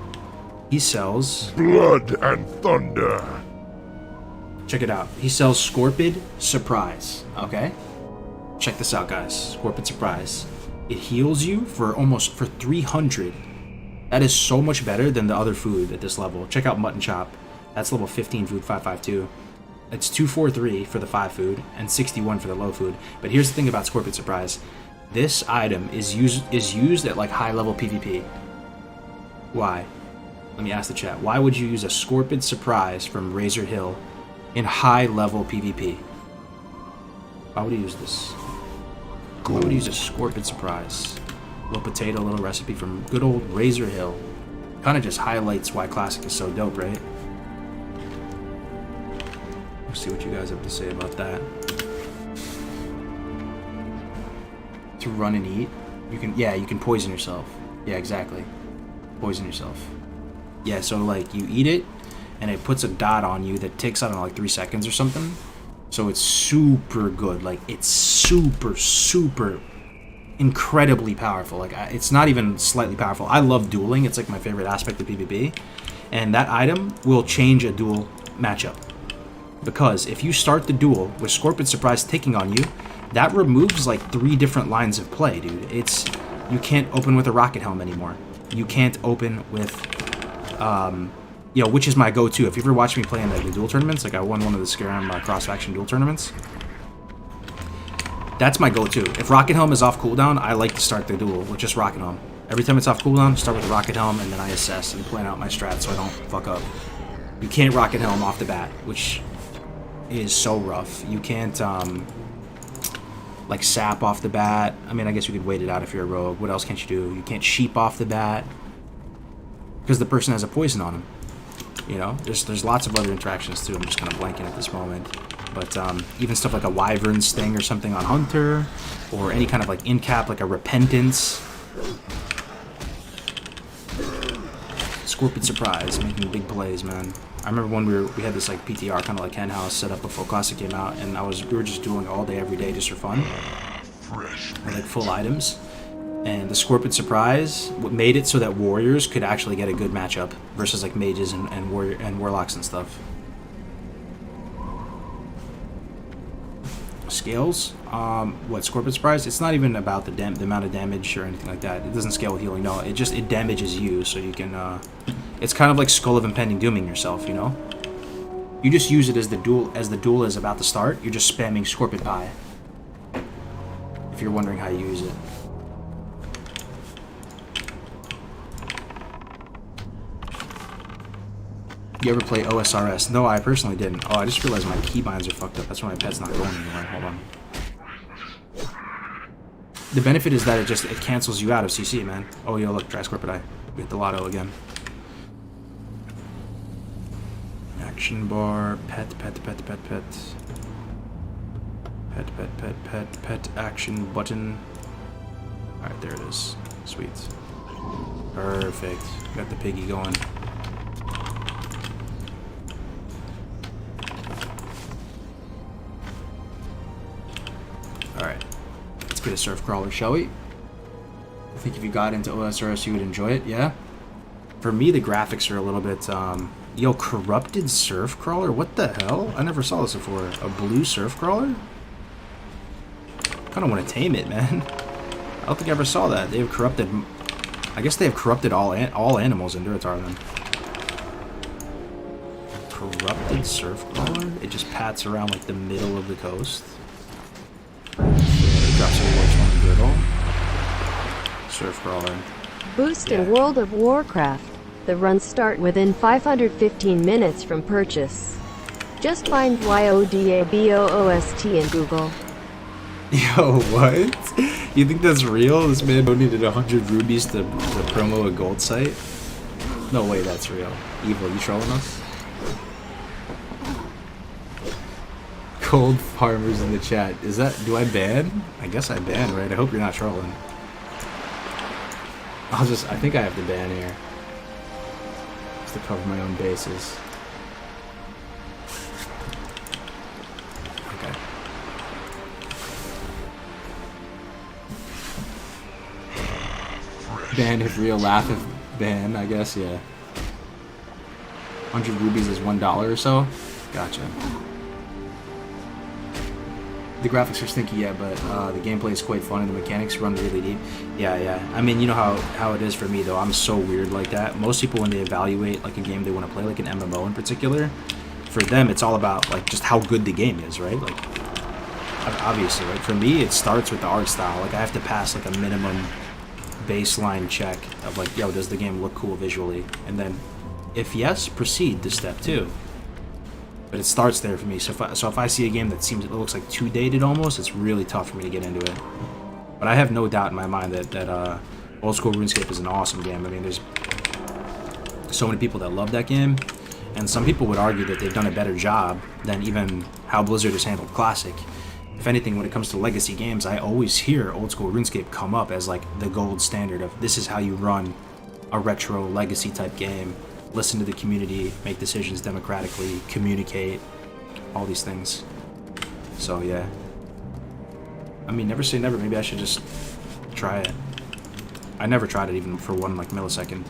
B: He sells
E: Blood and thunder.
B: Check it out. He sells Scorpid Surprise. Okay? Check this out, guys. Scorpid Surprise. It heals you for 300. That is so much better than the other food at this level. Check out Mutton Chop. That's level 15 food, 552. It's 243 for the 5 food and 61 for the low food. But here's the thing about Scorpid Surprise. This item is used at like high level PvP. Why? Let me ask the chat. Why would you use a Scorpid Surprise from Razor Hill in high level PvP? Why would you use this? Why would you use a Scorpid Surprise? Little potato, little recipe from good old Razor Hill. Kind of just highlights why Classic is so dope, right? Let's see what you guys have to say about that. To run and eat, you can poison yourself. Yeah, exactly. Poison yourself. Yeah, so like you eat it, and it puts a dot on you that takes, I don't know, like 3 seconds or something. So it's super good. Like it's super incredibly powerful. Like it's not even slightly powerful. I love dueling. It's like my favorite aspect of PvP. And that item will change a duel matchup. Because if you start the duel with Scorpid Surprise taking on you, that removes like 3 different lines of play, dude. You can't open with a rocket helm anymore. You can't open with which is my go-to. If you ever watch me play in the duel tournaments, like I won one of the Scaram cross-faction duel tournaments, that's my go-to. If Rocket Helm is off cooldown, I like to start the duel with just Rocket Helm. Every time it's off cooldown, start with the Rocket Helm, and then I assess and plan out my strat so I don't fuck up. You can't Rocket Helm off the bat, which is so rough. You can't, like, sap off the bat. I mean, I guess you could wait it out if you're a rogue. What else can't you do? You can't sheep off the bat because the person has a poison on him. You know, there's lots of other interactions too. I'm just kind of blanking at this moment. But even stuff like a Wyvern Sting or something on Hunter, or any kind of like in-cap, like a Repentance. Scorpion Surprise, making big plays, man. I remember when we had this like PTR kind of like hen house set up before Classic came out, and we were just doing all day, every day, just for fun, and, like full items. And the Scorpion Surprise made it so that warriors could actually get a good matchup versus like mages and warlocks and stuff. Scales, what Scorpion Surprise? It's not even about the amount of damage or anything like that. It doesn't scale with healing. No, it damages you, so you can. It's kind of like Skull of Impending Dooming yourself, you know. You just use it as the duel is about to start. You're just spamming Scorpion Pie. If you're wondering how you use it. You ever play OSRS? No, I personally didn't. Oh, I just realized my keybinds are fucked up. That's why my pet's not going anywhere. Hold on. The benefit is that it cancels you out of CC, man. Oh, yo, look, Dry Scorpion Eye. We hit the lotto again. Action bar, pet, action button. Alright, there it is. Sweet. Perfect. Got the piggy going. Alright, let's get a surf crawler, shall we? I think if you got into OSRS, you would enjoy it, yeah? For me, the graphics are a little bit, yo, corrupted surf crawler? What the hell? I never saw this before. A blue surf crawler? Kinda wanna tame it, man. I don't think I ever saw that. They have corrupted, I guess they have corrupted all animals in Durotar then. Corrupted surf crawler? It just pats around like the middle of the coast. Drops a watch on the girdle. Surf crawler.
F: Boost in World of Warcraft. The runs start within 515 minutes from purchase. Just find YODABOOST in Google.
B: Yo, what? You think that's real? This man donated 100 rubies to promo a gold site? No way that's real. Evil, you trolling us? Cold farmers in the chat. Is that, do I ban? I guess I ban, right? I hope you're not trolling. I think I have to ban here. Just to cover my own bases. Okay. Ban if real, laugh if ban, I guess, yeah. 100 rubies is $1 or so? Gotcha. The graphics are stinky, yeah, but the gameplay is quite fun and the mechanics run really deep. Yeah. I mean, you know how it is for me, though. I'm so weird like that. Most people, when they evaluate like a game they want to play, like an MMO in particular, for them, it's all about like just how good the game is, right? Like, obviously, right? For me, it starts with the art style. Like, I have to pass like a minimum baseline check of like, yo, does the game look cool visually? And then, if yes, proceed to step 2. But it starts there for me. So if I see a game that looks like too dated almost, it's really tough for me to get into it. But I have no doubt in my mind that Old School RuneScape is an awesome game. I mean, there's so many people that love that game, and some people would argue that they've done a better job than even how Blizzard has handled Classic. If anything, when it comes to legacy games, I always hear Old School RuneScape come up as like the gold standard of this is how you run a retro legacy type game. Listen to the community, make decisions democratically, communicate, all these things. So yeah. I mean, never say never. Maybe I should just try it. I never tried it even for one like millisecond.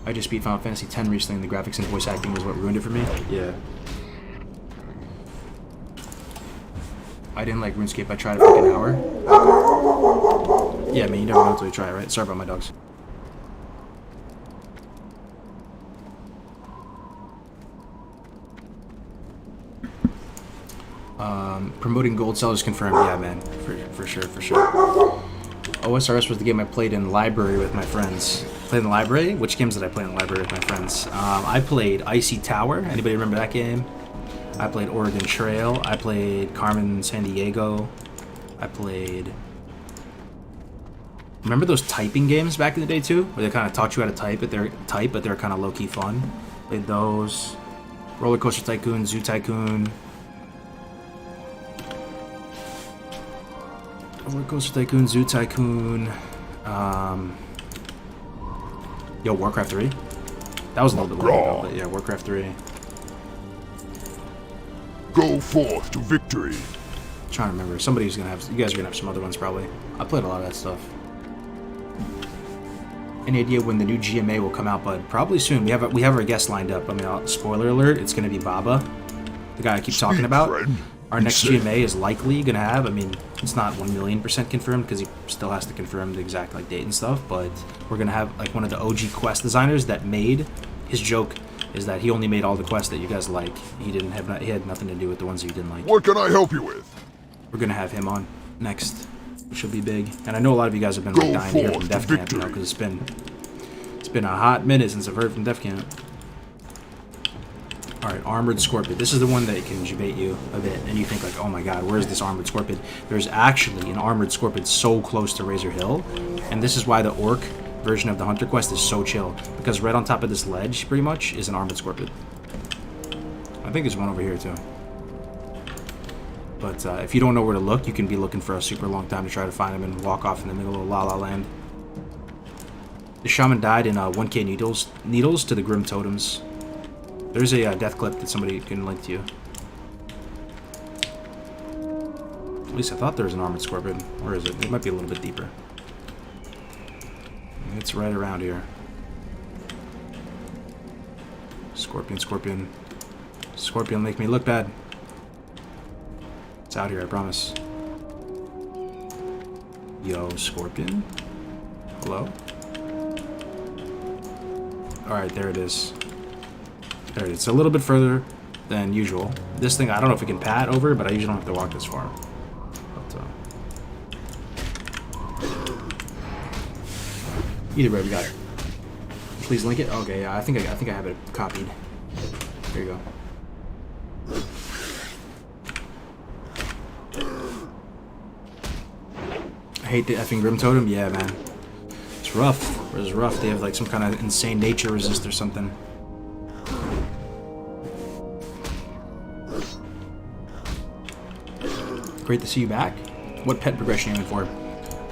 B: I just beat Final Fantasy X recently, and the graphics and voice acting was what ruined it for me. Yeah. I didn't like RuneScape. I tried it for like an hour. Yeah, I mean, you never know until you try it, right? Sorry about my dogs. Promoting gold sellers confirmed. Yeah, man. For sure. OSRS was the game I played in library with my friends. Played in the library? Which games did I play in the library with my friends? I played Icy Tower. Anybody remember that game? I played Oregon Trail. I played Carmen San Diego. I played... Remember those typing games back in the day too? Where they kind of taught you how to type, but they're kind of low-key fun. Played those. Roller Coaster Tycoon, Zoo Tycoon. Roller Coaster Tycoon, Zoo Tycoon. Yo, Warcraft 3. That was a little bit long ago, but yeah, Warcraft 3.
E: Go forth to victory.
B: I'm trying to remember. Somebody's gonna have. You guys are gonna have some other ones probably. I played a lot of that stuff. Any idea when the new GMA will come out, bud? Probably soon. We have our guest lined up. I mean, spoiler alert, it's gonna be Baba, the guy I keep talking about.
E: Friend,
B: Our next GMA is likely gonna have. I mean, it's not 1,000,000% confirmed because he still has to confirm the exact like date and stuff. But we're gonna have like one of the OG quest designers that made. His joke is that he only made all the quests that you guys like. He had nothing to do with the ones that you didn't like.
E: What can I help you with?
B: We're gonna have him on next, which will be big. And I know a lot of you guys have been like, dying to hear from Def Camp, you know, because it's been a hot minute since I've heard from Def Camp. All right, Armored Scorpion. This is the one that can debate you a bit, and you think like, oh my God, where's this Armored Scorpion? There's actually an Armored Scorpion so close to Razor Hill, and this is why the Orc version of the Hunter Quest is so chill, because right on top of this ledge, pretty much, is an Armored Scorpion. I think there's one over here too. But if you don't know where to look, you can be looking for a super long time to try to find him and walk off in the middle of La La Land. The Shaman died in 1K needles to the Grim Totems. There's a death clip that somebody can link to you. At least I thought there was an Armored Scorpion. Where is it? It might be a little bit deeper. It's right around here. Scorpion, Scorpion. Scorpion, make me look bad. It's out here, I promise. Yo, Scorpion? Hello? Alright, there it is. There it is. It's a little bit further than usual. This thing, I don't know if we can pat over, but I usually don't have to walk this far. But, either way, we got it. Please link it. Okay, yeah, I think I have it copied. There you go. I hate the effing Grim Totem. Yeah, man. It's rough. It's rough. They have like some kind of insane nature resist or something. Great to see you back. What pet progression are you aiming for?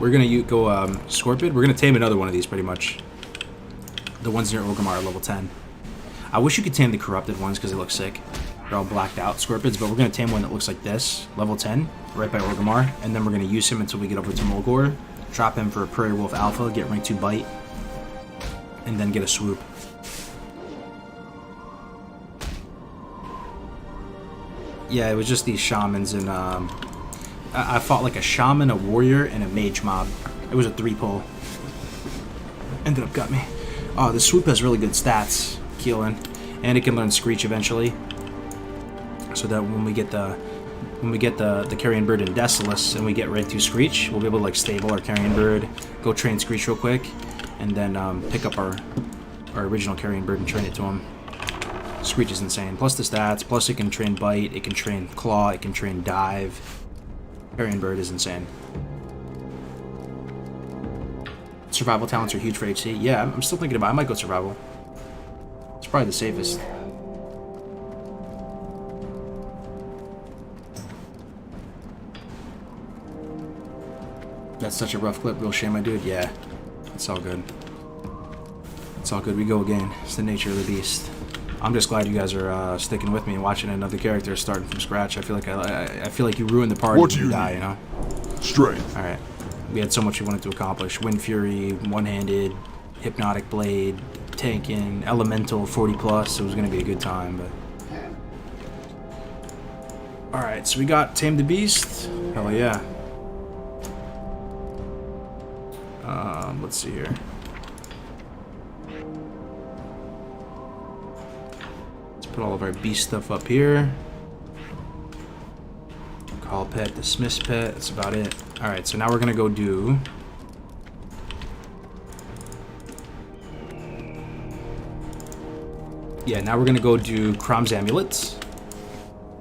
B: We're gonna go Scorpion. We're gonna tame another one of these pretty much. The ones near Orgrimmar are level 10. I wish you could tame the corrupted ones because they look sick. They're all blacked out Scorpions, but we're gonna tame one that looks like this, level 10, right by Orgrimmar, and then we're gonna use him until we get over to Mulgore, drop him for a Prairie Wolf Alpha, get rank 2 bite, and then get a swoop. Yeah, it was just these shamans and I fought like a shaman, a warrior, and a mage mob. It was a 3-pull. Ended up got me. Oh, the swoop has really good stats, Keelan, and it can learn Screech eventually. So that when we get the Carrion Bird in Desolace and we get rank 2 Screech, we'll be able to like stable our Carrion Bird, go train Screech real quick, and then pick up our original Carrion Bird and train it to him. Screech is insane. Plus the stats, plus it can train Bite, it can train Claw, it can train Dive. Carrion Bird is insane. Survival talents are huge for HC. Yeah, I'm still thinking about it. I might go Survival. It's probably the safest. That's such a rough clip. Real shame, my dude. Yeah, it's all good. It's all good. We go again. It's the nature of the beast. I'm just glad you guys are sticking with me and watching another character starting from scratch. I feel like I feel like you ruined the party when you die, you know?
E: Strength.
B: All right. We had so much we wanted to accomplish. Wind Fury, one-handed, Hypnotic Blade, tanking, Elemental 40+. It was going to be a good time, but... All right, so we got Tame the Beast. Hell yeah. Let's see here. Put all of our beast stuff up here. Call pet, dismiss pet, that's about it. Alright, so now we're gonna go do... Yeah, now we're gonna go do Crom's Amulets.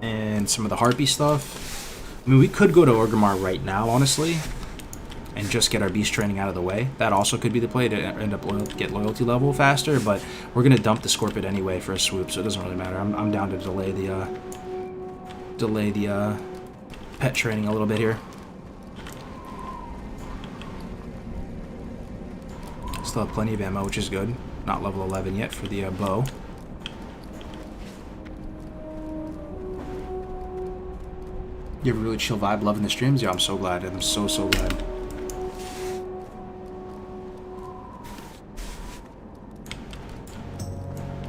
B: And some of the Harpy stuff. I mean, we could go to Orgrimmar right now, honestly. And just get our beast training out of the way. That also could be the play to end up get loyalty level faster, but we're gonna dump the Scorpion anyway for a swoop, so it doesn't really matter. I'm down to delay the pet training a little bit here. Still have plenty of ammo, which is good. Not level 11 yet for the bow. You have a really chill vibe, loving the streams? Yeah, I'm so glad. I'm so glad.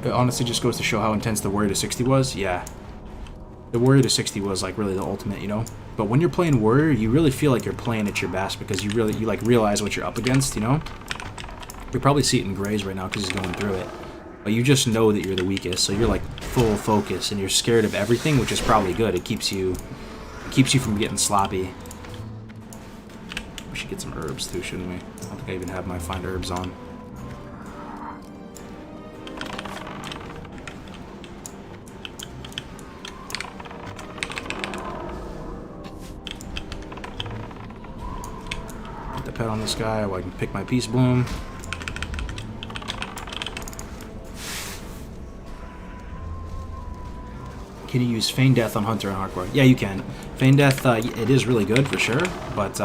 B: It honestly just goes to show how intense the Warrior to 60 was. Yeah. The Warrior to 60 was like really the ultimate, you know? But when you're playing Warrior, you really feel like you're playing at your best because you like realize what you're up against, you know? You probably see it in Grays right now because he's going through it. But you just know that you're the weakest, so you're like full focus and you're scared of everything, which is probably good. It keeps you from getting sloppy. We should get some herbs too, shouldn't we? I don't think I even have my find herbs on. Put the pet on this guy, or I can pick my peace bloom. Can you use Feign Death on Hunter and Hardcore? Yeah, you can. Feign Death, it is really good for sure, but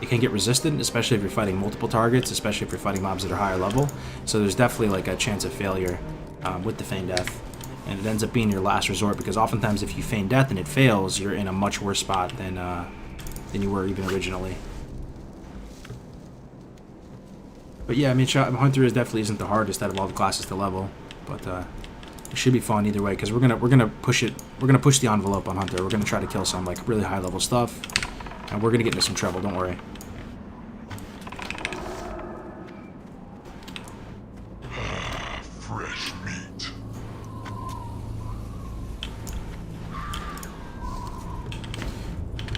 B: it can get resistant, especially if you're fighting multiple targets, especially if you're fighting mobs that are higher level. So there's definitely like a chance of failure with the Feign Death, and it ends up being your last resort because oftentimes if you Feign Death and it fails, you're in a much worse spot than you were even originally. But yeah, I mean, Hunter definitely isn't the hardest out of all the classes to level, but it should be fun either way because we're gonna push it. We're gonna push the envelope on Hunter. We're gonna try to kill some like really high level stuff, and we're gonna get into some trouble. Don't worry.
E: Fresh meat.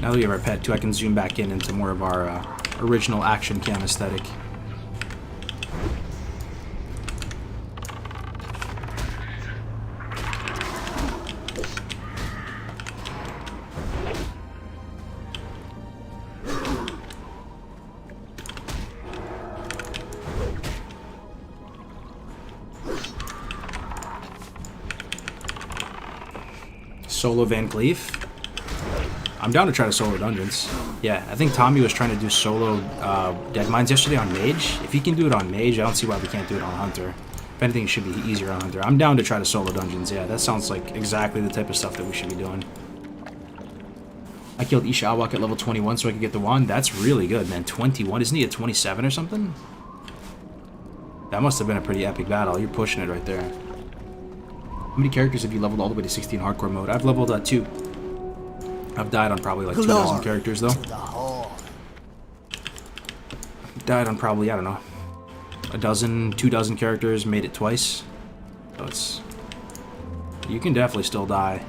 B: Now that we have our pet too, I can zoom back into more of our original action cam aesthetic. Solo Van Cleef. I'm down to try to solo dungeons. Yeah, I think Tommy was trying to do solo Dead Mines yesterday on Mage. If he can do it on Mage, I don't see why we can't do it on Hunter. If anything, it should be easier on Hunter. I'm down to try to solo dungeons. Yeah, that sounds like exactly the type of stuff that we should be doing. I killed Ishawak at level 21 so I could get the wand. That's really good, man. 21. Isn't he at 27 or something? That must have been a pretty epic battle. You're pushing it right there. How many characters have you leveled all the way to 60 in hardcore mode? I've leveled 2. I've died on probably like 2,000 characters though. Died on probably, I don't know, 2 dozen characters, made it twice. So it's... You can definitely still die.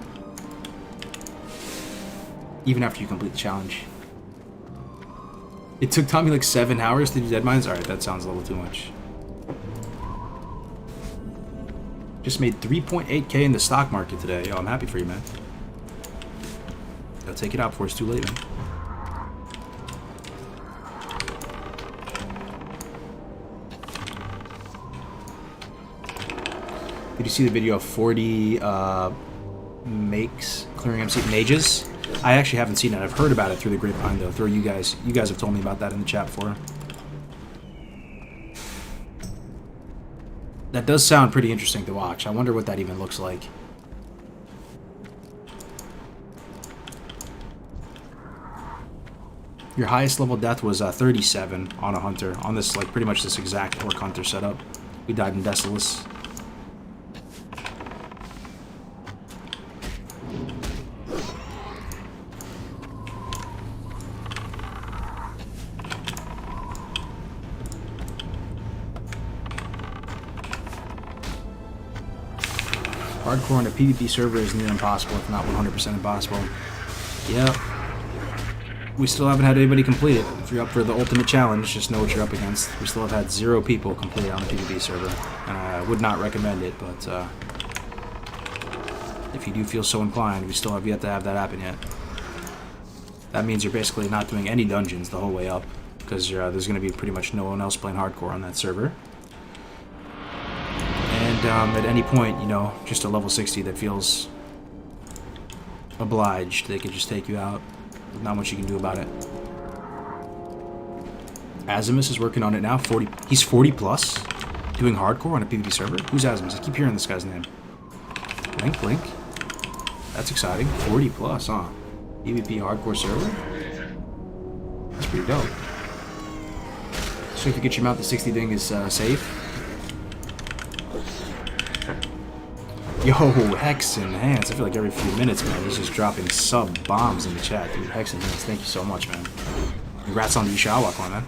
B: Even after you complete the challenge. It took Tommy like 7 hours to do Dead Mines? Alright, that sounds a little too much. Just made 3.8k in the stock market today. Yo, I'm happy for you, man. Gotta take it out before it's too late, man. Did you see the video of 40 makes clearing MC mages? I actually haven't seen it. I've heard about it through the grapevine though. Through you guys. You guys have told me about that in the chat before. That does sound pretty interesting to watch. I wonder what that even looks like. Your highest level death was 37 on a hunter. On this, like, pretty much this exact orc hunter setup. We died in Desolus. Hardcore on a PvP server is near impossible, if not 100% impossible. Yep. We still haven't had anybody complete it. If you're up for the ultimate challenge, just know what you're up against. We still have had 0 people complete it on a PvP server. And I would not recommend it, but if you do feel so inclined, we still have yet to have that happen yet. That means you're basically not doing any dungeons the whole way up, because there's going to be pretty much no one else playing hardcore on that server. And at any point, you know, just a level 60 that feels obliged, they could just take you out. Not much you can do about it. Azimus is working on it now. He's 40 plus, doing hardcore on a PvP server. Who's Azimus? I keep hearing this guy's name. Link. That's exciting. 40 plus, huh? PvP hardcore server. That's pretty dope. So if you get your mount, the 60 ding is safe. Yo, Hex Enhance. I feel like every few minutes, man, he's just dropping sub bombs in the chat, dude. Hex Enhance, thank you so much, man. Congrats on the Yushawa one, man.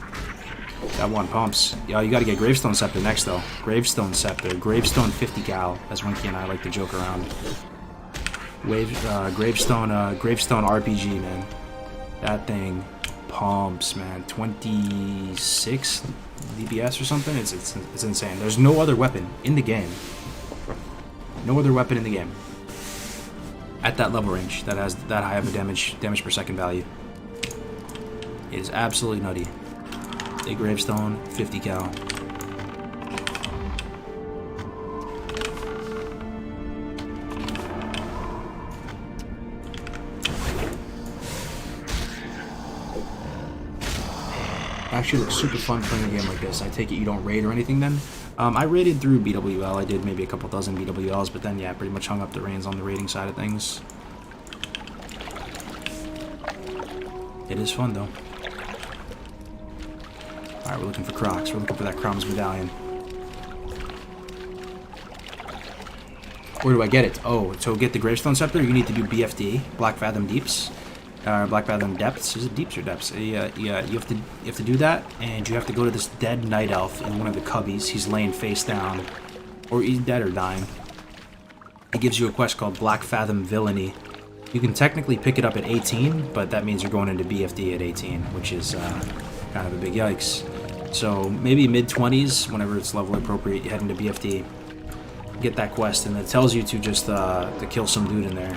B: That one pumps. Yo, you gotta get Gravestone Scepter next, though. Gravestone Scepter. Gravestone 50 cal. As Winky and I like to joke around. Gravestone RPG, man. That thing pumps, man. 26 DPS or something. It's insane. There's no other weapon in the game. No other weapon in the game at that level range that has that high of a damage per second value. It is absolutely nutty. A Gravestone, 50 cal. Actually looks super fun playing a game like this. I take it you don't raid or anything then? I raided through BWL. I did maybe a couple dozen BWLs, but then yeah, pretty much hung up the reins on the raiding side of things. It is fun though. Alright, we're looking for Crocs. We're looking for that Crumbs medallion. Where do I get it? Oh, to get the Gravestone Scepter, you need to do BFD, Black Fathom Deeps. Black Fathom Depths. Is it Deeps or Depths? Yeah, you have to do that, and you have to go to this dead Night Elf in one of the cubbies. He's laying face down, or he's dead or dying. It gives you a quest called Black Fathom Villainy. You can technically pick it up at 18, but that means you're going into BFD at 18, which is kind of a big yikes. So maybe mid-20s, whenever it's level appropriate, you head into BFD, get that quest, and it tells you to just to kill some dude in there.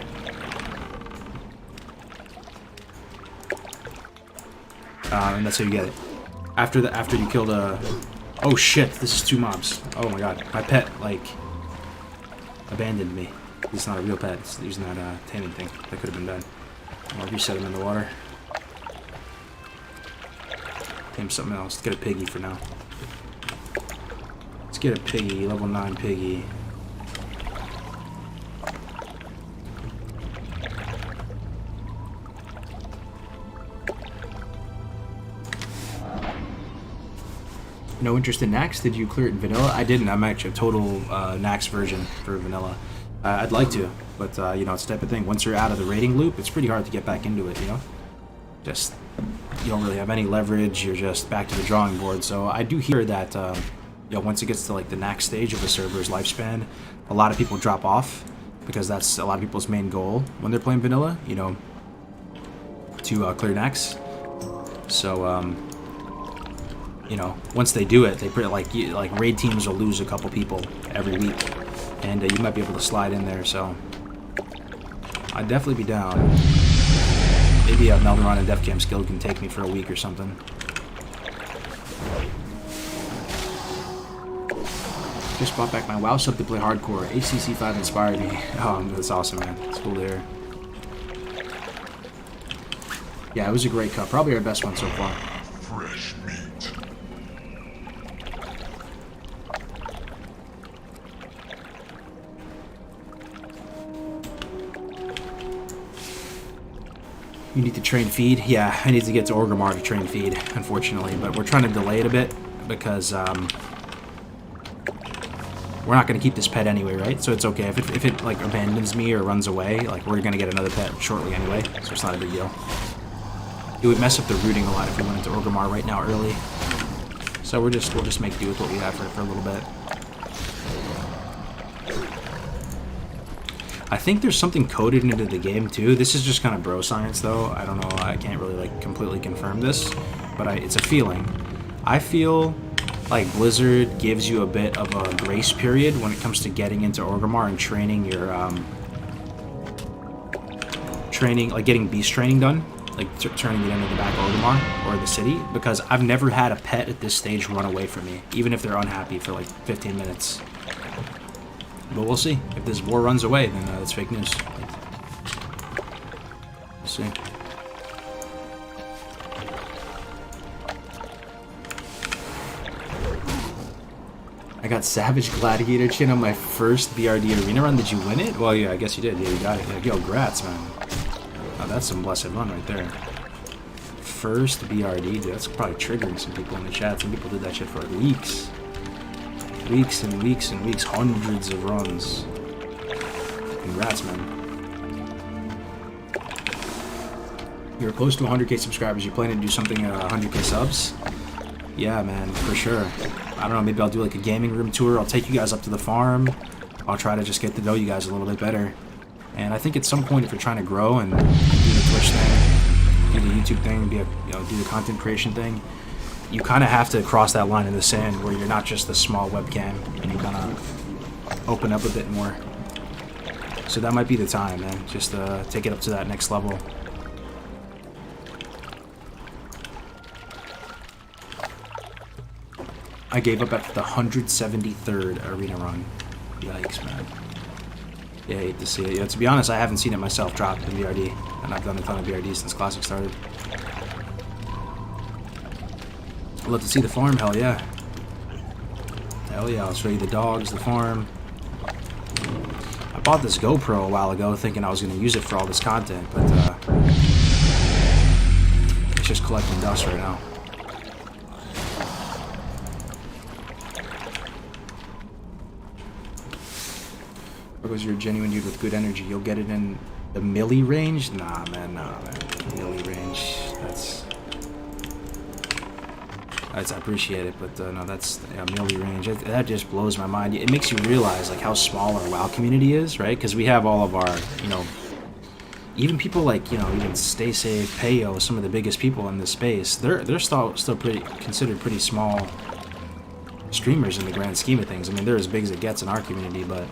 B: And that's how you get it. After you killed a... Oh shit, this is 2 mobs. Oh my god, my pet, like, abandoned me. It's not a real pet, it's using that taming thing. That could have been done. I'll reset him in the water. Tame something else. Let's get a piggy for now. Let's get a piggy, level 9 piggy. No interest in Nax? Did you clear it in vanilla? I didn't. I'm actually a total Nax version for vanilla. I'd like to, but you know, it's the type of thing. Once you're out of the raiding loop, it's pretty hard to get back into it, you know? Just, you don't really have any leverage, you're just back to the drawing board. So I do hear that, you know, once it gets to like the Nax stage of a server's lifespan, a lot of people drop off, because that's a lot of people's main goal when they're playing vanilla, you know, to clear Nax. So, you know, once they do it, they pretty like raid teams will lose a couple people every week, and you might be able to slide in there. So I'd definitely be down. Maybe a Melderon and Def Jam skill can take me for a week or something. Just bought back my WoW sub to play hardcore. ACC5 inspired me. Oh, that's awesome, man. It's cool to hear. Yeah, it was a great cup. Probably our best one so far.
E: Fresh meat.
B: You need to train feed? Yeah, I need to get to Orgrimmar to train feed, unfortunately, but we're trying to delay it a bit because we're not going to keep this pet anyway, right? So it's okay. If it like abandons me or runs away, like we're going to get another pet shortly anyway, so it's not a big deal. It would mess up the routing a lot if we went into Orgrimmar right now early. So we'll just make do with what we have for a little bit. I think there's something coded into the game too. This is just kind of bro science though. I don't know. I can't really like completely confirm this, but it's a feeling. I feel like Blizzard gives you a bit of a grace period when it comes to getting into Orgrimmar and training your getting beast training done, like turning it into the back Orgrimmar or the city, because I've never had a pet at this stage run away from me, even if they're unhappy for like 15 minutes. But we'll see. If this war runs away, then that's fake news. We'll see. I got Savage Gladiator Chin on my first BRD arena run. Did you win it? Well, yeah, I guess you did. Yeah, you got it. Like, yo, grats, man. Oh, that's some blessed run right there. First BRD, dude. That's probably triggering some people in the chat. Some people did that shit for like weeks. Weeks and weeks and weeks. Hundreds of runs. Congrats, man. You're close to 100k subscribers. You planning to do something at 100k subs? Yeah, man, for sure. I don't know, maybe I'll do like a gaming room tour. I'll take you guys up to the farm. I'll try to just get to know you guys a little bit better. And I think at some point, if you're trying to grow and do the Twitch thing, do the YouTube thing, do the content creation thing, you kind of have to cross that line in the sand where you're not just a small webcam and you kind of open up a bit more. So that might be the time, man. Just take it up to that next level. I gave up after the 173rd arena run. Yikes, man. Yeah, I hate to see it. Yeah, to be honest, I haven't seen it myself drop in BRD, and I've done a ton of BRD since Classic started. I'd love to see the farm, hell yeah. Hell yeah, I'll show you the dogs, the farm. I bought this GoPro a while ago thinking I was going to use it for all this content, but it's just collecting dust right now. Because you're a genuine dude with good energy, you'll get it in the milli range? Nah, man. Milli range, I appreciate it, but no, that's milli range. That just blows my mind. It makes you realize like how small our WoW community is, right? Because we have all of our, even people like, even Stay Safe, Payo, some of the biggest people in this space, they're still considered pretty small streamers in the grand scheme of things. I mean, they're as big as it gets in our community, but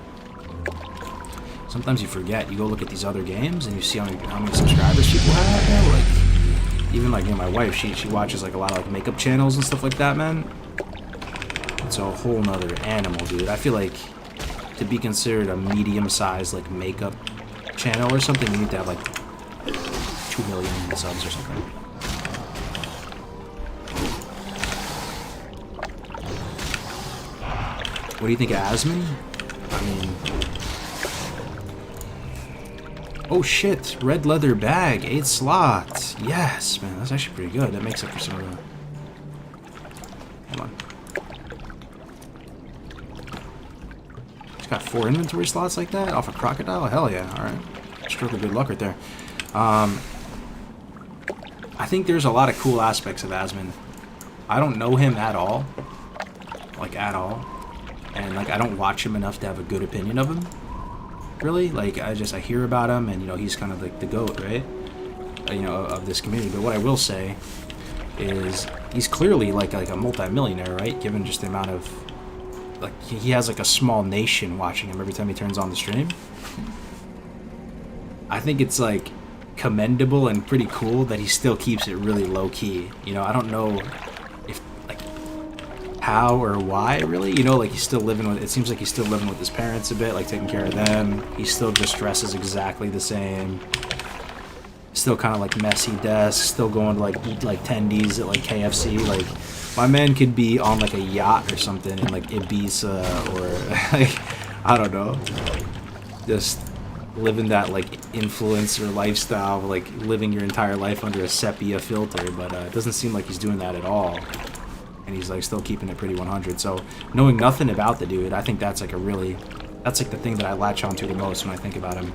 B: sometimes you forget. You go look at these other games and you see how many subscribers people have. Like, even like my wife, she watches like a lot of like makeup channels and stuff like that, man. It's a whole nother animal, dude. I feel like to be considered a medium-sized like makeup channel or something, you need to have like 2 million subs or something. What do you think of Asmin? I mean, oh shit, red leather bag, 8 slots. Yes, man, that's actually pretty good. That makes up for some of the... Hold on. It's got 4 inventory slots like that off a crocodile? Hell yeah, alright. Stroke of good luck right there. I think there's a lot of cool aspects of Asmin. I don't know him at all. Like, at all. And, like, I don't watch him enough to have a good opinion of him. Really, like I hear about him, and he's kind of like the GOAT, right? Of this community. But what I will say is he's clearly like a multi-millionaire, right? Given just the amount of like he has like a small nation watching him every time he turns on the stream. I think it's like commendable and pretty cool that he still keeps it really low key. I don't know if like how or why really, like he's still living with, it seems like he's still living with his parents a bit, like taking care of them. He still just dresses exactly the same, still kind of like messy desk, still going to like eat like tendies at like KFC. Like my man could be on like a yacht or something in like Ibiza or like I don't know, just living that like influencer lifestyle, like living your entire life under a sepia filter. But it doesn't seem like he's doing that at all. And he's like still keeping it pretty 100. So knowing nothing about the dude, I think that's like that's like the thing that I latch onto the most when I think about him.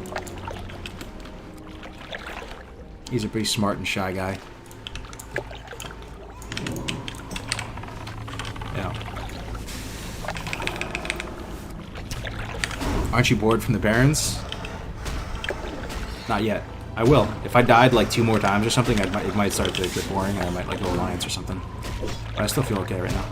B: He's a pretty smart and shy guy. Yeah. Aren't you bored from the Barons? Not yet. I will. If I died like 2 more times or something, it might start to get boring, and I might like go Alliance or something. But I still feel okay right now.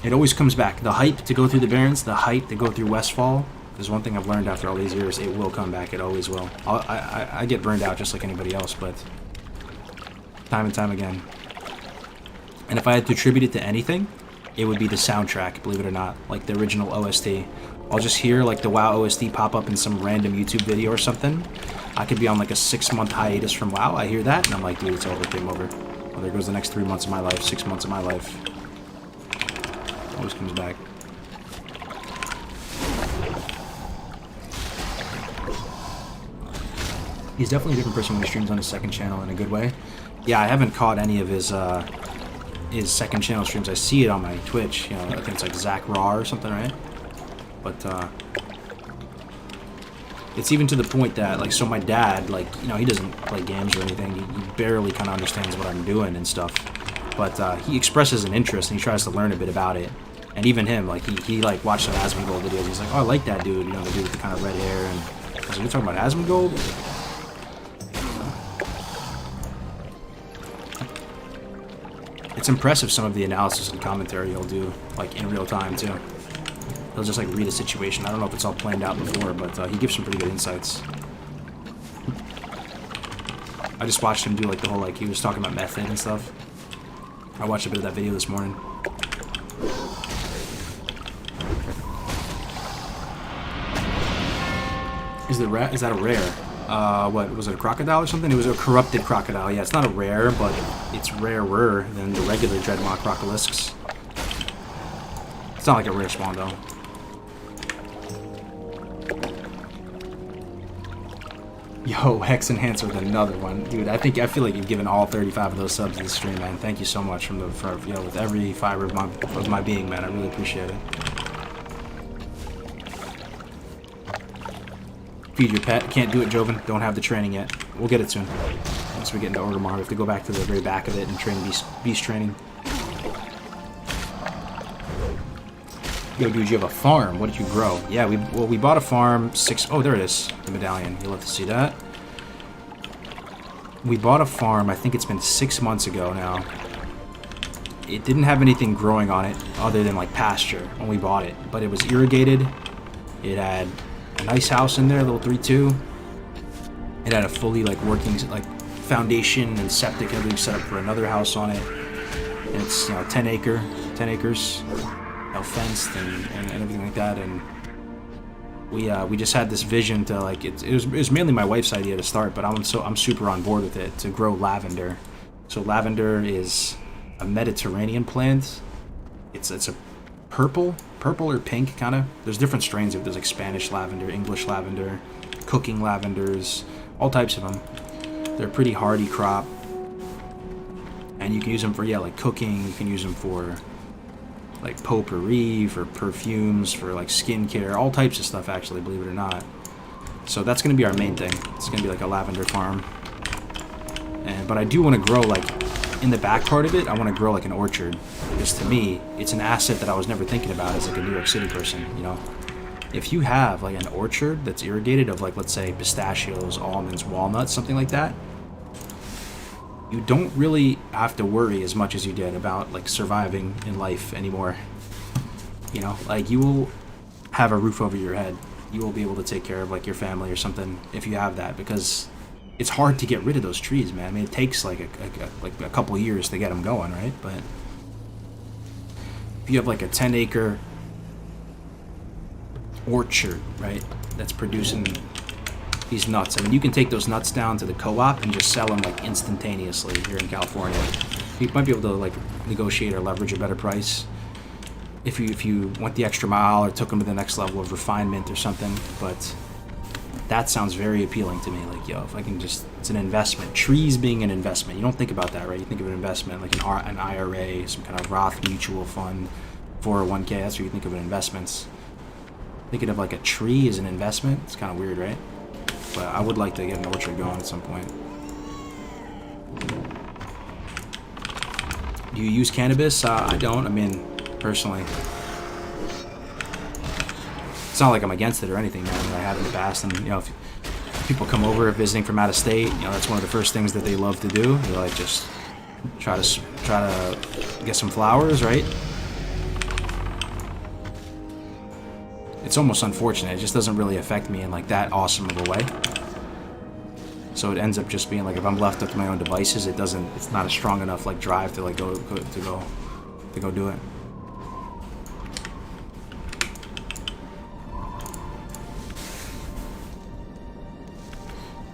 B: It always comes back. The hype to go through the Barrens, the hype to go through Westfall. There's one thing I've learned after all these years. It will come back. It always will. I get burned out just like anybody else, but time and time again. And if I had to attribute it to anything, it would be the soundtrack, believe it or not. Like the original OST. I'll just hear like the WoW OST pop up in some random YouTube video or something. I could be on like a 6-month hiatus from WoW. I hear that and I'm like, dude, it's over, game over. Oh, there goes the next 3 months of my life, 6 months of my life. Always comes back. He's definitely a different person when he streams on his second channel in a good way. Yeah, I haven't caught any of his second channel streams. I see it on my Twitch. You know, I think it's like Zach Raw or something, right? But it's even to the point that, like, so my dad, like, you know, he doesn't play games or anything. He barely kind of understands what I'm doing and stuff. But he expresses an interest and he tries to learn a bit about it. And even him, like, he like watched some Asmongold videos. He's like, oh, I like that dude. You know, the dude with the kind of red hair. And I was like, you're talking about Asmongold? It's impressive some of the analysis and commentary he'll do, like, in real time, too. He'll just, like, read a situation. I don't know if it's all planned out before, but he gives some pretty good insights. I just watched him do, like, the whole, like, he was talking about method and stuff. I watched a bit of that video this morning. Is that a rare? What, was it a crocodile or something? It was a corrupted crocodile. Yeah, it's not a rare, but it's rarer than the regular Dreadmaw crocolisks. It's not like a rare spawn, though. Yo, Hex Enhancer with another one. Dude, I feel like you've given all 35 of those subs to the stream, man. Thank you so much with every fiber of my being, man. I really appreciate it. Feed your pet. Can't do it, Joven. Don't have the training yet. We'll get it soon. Once we get into Orgrimmar, we have to go back to the very back of it and train beast training. Yo, dude, you have a farm. What did you grow? Yeah, we bought a farm. Oh, there it is. The medallion. You'll have to see that. We bought a farm. I think it's been 6 months ago now. It didn't have anything growing on it other than, like, pasture when we bought it. But it was irrigated. It had a nice house in there, a little 3-2. It had a fully, like, working, like, foundation and septic, everything set up for another house on it. And it's, you know, 10 acres, you know, fenced and everything like that. And we just had this vision to, like, it was mainly my wife's idea to start, but I'm super on board with it, to grow lavender. So lavender is a Mediterranean plant. It's a purple or pink, kind of. There's different strains of it. There's like Spanish lavender, English lavender, cooking lavenders, all types of them. They're a pretty hardy crop, and you can use them for, yeah, like cooking. You can use them for like potpourri, for perfumes, for like skincare, all types of stuff, actually, believe it or not. So that's going to be our main thing. It's going to be like a lavender farm. But I do want to grow, like, in the back part of it, I want to grow like an orchard, because to me, it's an asset that I was never thinking about as like a New York City person, you know? If you have like an orchard that's irrigated of, like, let's say pistachios, almonds, walnuts, something like that, you don't really have to worry as much as you did about, like, surviving in life anymore. You know, like, you will have a roof over your head. You will be able to take care of, like, your family or something if you have that, because it's hard to get rid of those trees, man. I mean, it takes like a couple years to get them going, right? But if you have like a 10-acre orchard, right, that's producing these nuts, I mean, you can take those nuts down to the co-op and just sell them, like, instantaneously here in California. You might be able to, like, negotiate or leverage a better price if you went the extra mile or took them to the next level of refinement or something. But that sounds very appealing to me. Like, yo, if I can just, it's an investment. Trees being an investment. You don't think about that, right? You think of an investment like an IRA, some kind of Roth mutual fund, 401k. That's what you think of in investments. Thinking of like a tree as an investment, it's kind of weird, right? But I would like to get an orchard going at some point. Do you use cannabis? I don't. I mean, personally, it's not like I'm against it or anything, man. I have in the past, and, you know, if people come over visiting from out of state, you know, that's one of the first things that they love to do. They like just try to get some flowers, right? It's almost unfortunate. It just doesn't really affect me in like that awesome of a way. So it ends up just being like, if I'm left up to my own devices, it's not a strong enough like drive to like go do it.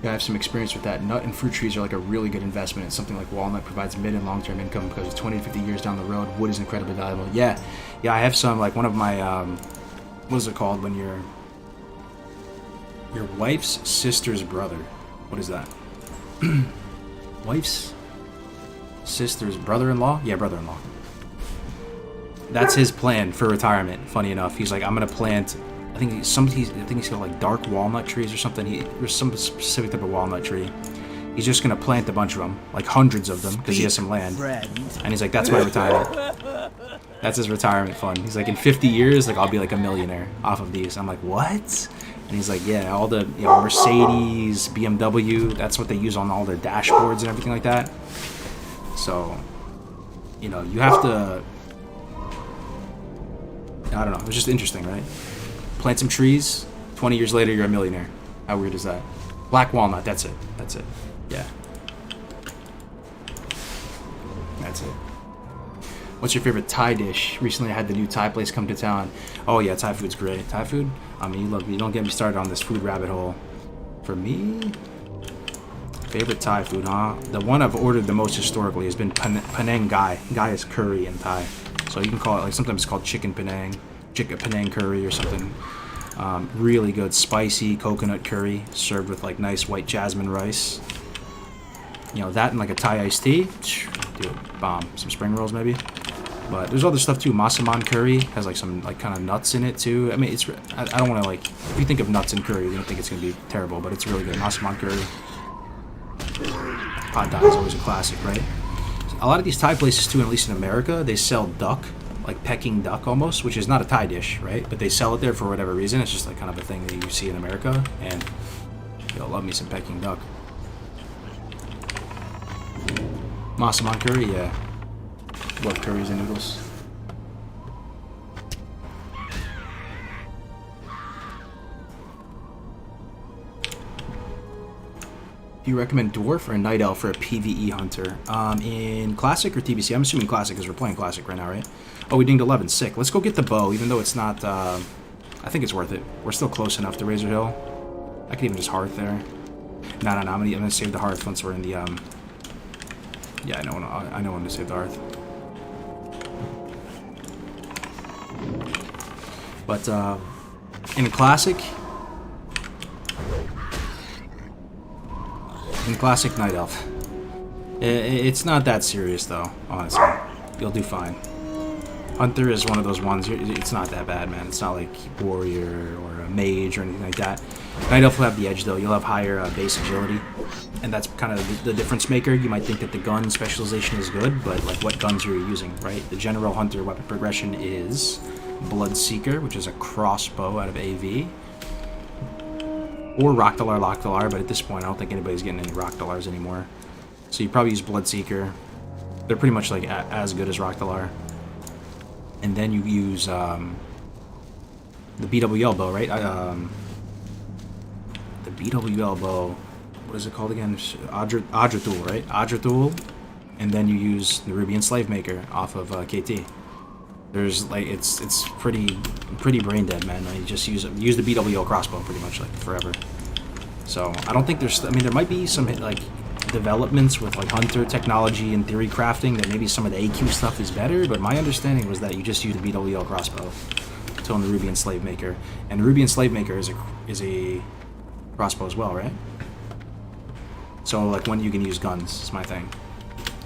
B: Yeah, I have some experience with that. Nut and fruit trees are like a really good investment. It's something like walnut provides mid and long-term income because 20 to 50 years down the road, wood is incredibly valuable. Yeah, I have some, like one of my, what is it called when your wife's sister's brother. What is that? Wife's sister's brother-in-law? Yeah, brother-in-law. That's his plan for retirement. Funny enough, he's like, I'm gonna plant. I think he's got like dark walnut trees or something. There's some specific type of walnut tree. He's just gonna plant a bunch of them, like hundreds of them, because he has some land. And he's like, that's my retirement. That's his retirement fund. He's like, in 50 years, like I'll be like a millionaire off of these. I'm like, what? And he's like, yeah, all the Mercedes, BMW, that's what they use on all their dashboards and everything like that. So, you have to. I don't know. It was just interesting, right? Plant some trees. 20 years later, you're a millionaire. How weird is that? Black walnut. That's it. Yeah. That's it. What's your favorite Thai dish? Recently, I had the new Thai place come to town. Oh yeah, Thai food's great. Thai food? I mean, you don't get me started on this food rabbit hole. For me, favorite Thai food, huh? The one I've ordered the most historically has been Penang Gai. Gai is curry in Thai. So you can call it, like, sometimes it's called chicken Penang curry or something. Really good spicy coconut curry served with like nice white jasmine rice. That and like a Thai iced tea. Dude, bomb. Some spring rolls maybe. But there's other stuff too. Masaman curry has like some like kind of nuts in it too. I mean, I don't want to like, if you think of nuts and curry, you don't think it's gonna be terrible, but it's really good. Masaman curry. Pad Thai is always a classic, right? A lot of these Thai places too, at least in America, they sell duck, like Peking duck almost, which is not a Thai dish, right? But they sell it there for whatever reason. It's just like kind of a thing that you see in America, and you'll love me some Peking duck. Masaman curry, yeah. Love curries and noodles. Do you recommend Dwarf or Night Elf for a PvE hunter? In Classic or TBC? I'm assuming Classic because we're playing Classic right now, right? Oh, we dinged 11. Sick. Let's go get the bow, even though it's not... I think it's worth it. We're still close enough to Razor Hill. I could even just Hearth there. No, I'm gonna save the Hearth once we're in the... Yeah, I know when to save the Hearth. But, in Classic... In Classic, Night Elf. It's not that serious, though, honestly. You'll do fine. Hunter is one of those ones, it's not that bad, man. It's not like Warrior or a Mage or anything like that. Night Elf will have the edge, though. You'll have higher base agility. And that's kind of the difference maker. You might think that the gun specialization is good, but like what guns are you using, right? The general Hunter weapon progression is Bloodseeker, which is a crossbow out of AV. Or Rockdalar, but at this point I don't think anybody's getting any Rockdalars anymore. So you probably use Bloodseeker. They're pretty much like as good as Rockdalar. And then you use the BWL bow, right? The BWL bow, what is it called again? Adrathul, right? Adrathul. And then you use the Ruby Slave Maker off of KT. There's like it's pretty brain dead, man. Like, you just use the BWL crossbow pretty much like forever. So I don't think there's. I mean, there might be some like developments with like Hunter technology and theory crafting that maybe some of the AQ stuff is better. But my understanding was that you just use the BWL crossbow to own the Ruby Slave Maker, and the Ruby Slave Maker is a crossbow as well, right? So like when you can use guns is my thing.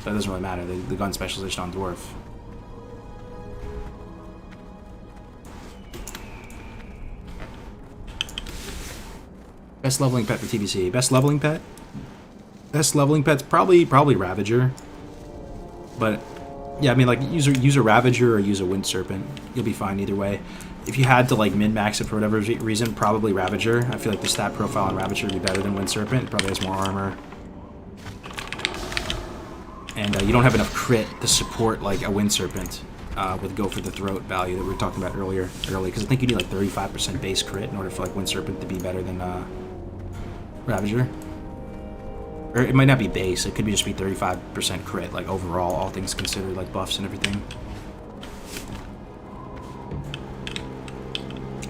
B: So it doesn't really matter. The gun specialization on Dwarf. Best leveling pet for TBC. Best leveling pet? Best leveling pet's probably Ravager. But yeah, I mean like use a Ravager or use a Wind Serpent. You'll be fine either way. If you had to like min-max it for whatever reason, probably Ravager. I feel like the stat profile on Ravager would be better than Wind Serpent. It probably has more armor. And you don't have enough crit to support like a Wind Serpent with Go for the Throat value that we were talking about earlier. Because I think you need like 35% base crit in order for like Wind Serpent to be better than Ravager. Or it might not be base, it could just be 35% crit, like overall, all things considered, like buffs and everything.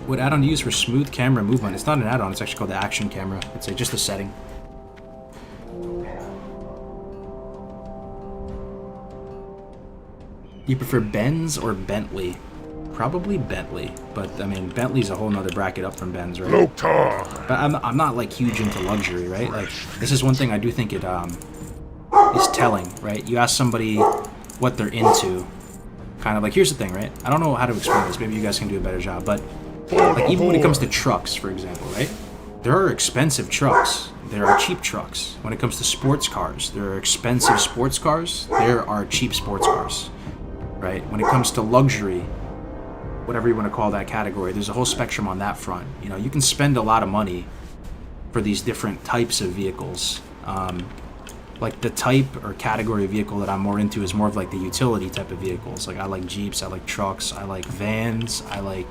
B: What add-on to use for smooth camera movement? It's not an add-on, it's actually called the action camera. It's just a setting. You prefer Benz or Bentley? Probably Bentley, but I mean Bentley's a whole nother bracket up from Benz, right?
E: Loktar.
B: But I'm not like huge into luxury, right? Like this is one thing I do think it is telling, right? You ask somebody what they're into, kind of like here's the thing, right? I don't know how to explain this. Maybe you guys can do a better job, but like even when it comes to trucks, for example, right? There are expensive trucks. There are cheap trucks. When it comes to sports cars, there are expensive sports cars. There are cheap sports cars, right? When it comes to luxury, whatever you want to call that category, there's a whole spectrum on that front. You know, you can spend a lot of money for these different types of vehicles. Like the type or category of vehicle that I'm more into is more of like the utility type of vehicles. Like I like Jeeps, I like trucks, I like vans, I like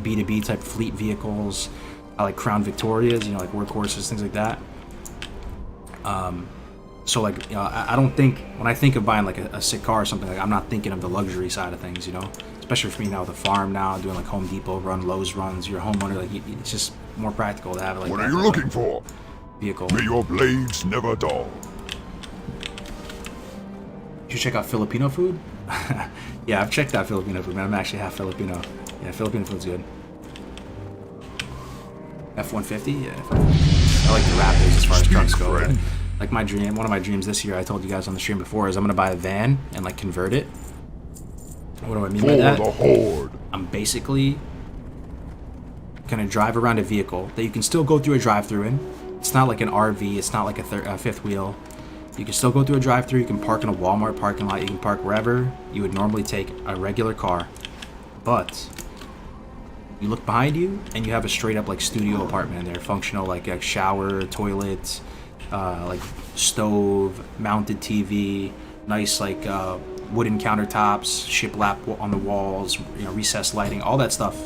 B: B2B type fleet vehicles, I like Crown Victorias, you know, like workhorses, things like that. So like, you know, I don't think, when I think of buying like a sick car or something, like I'm not thinking of the luxury side of things, you know? Especially for me now with a farm now, doing like Home Depot run, Lowe's runs, you're a homeowner, like it's just more practical to have like
E: What
B: that
E: are you looking for?
B: vehicle.
E: May your blades never dull.
B: You should check out Filipino food. Yeah, I've checked out Filipino food, man. I'm actually half Filipino. Yeah, Filipino food's good. F-150? Yeah, I like the Raptors as far as trucks go. But, like my dream, one of my dreams this year, I told you guys on the stream before, is I'm gonna buy a van and like convert it. What do I mean by that?
E: For the Horde.
B: I'm basically gonna drive around a vehicle that you can still go through a drive-through in. It's not like an RV. It's not like a fifth wheel. You can still go through a drive-through. You can park in a Walmart parking lot. You can park wherever you would normally take a regular car. But you look behind you and you have a straight-up like studio apartment in there, functional like a shower, toilet, like stove, mounted TV, nice like wooden countertops, shiplap on the walls, you know, recessed lighting, all that stuff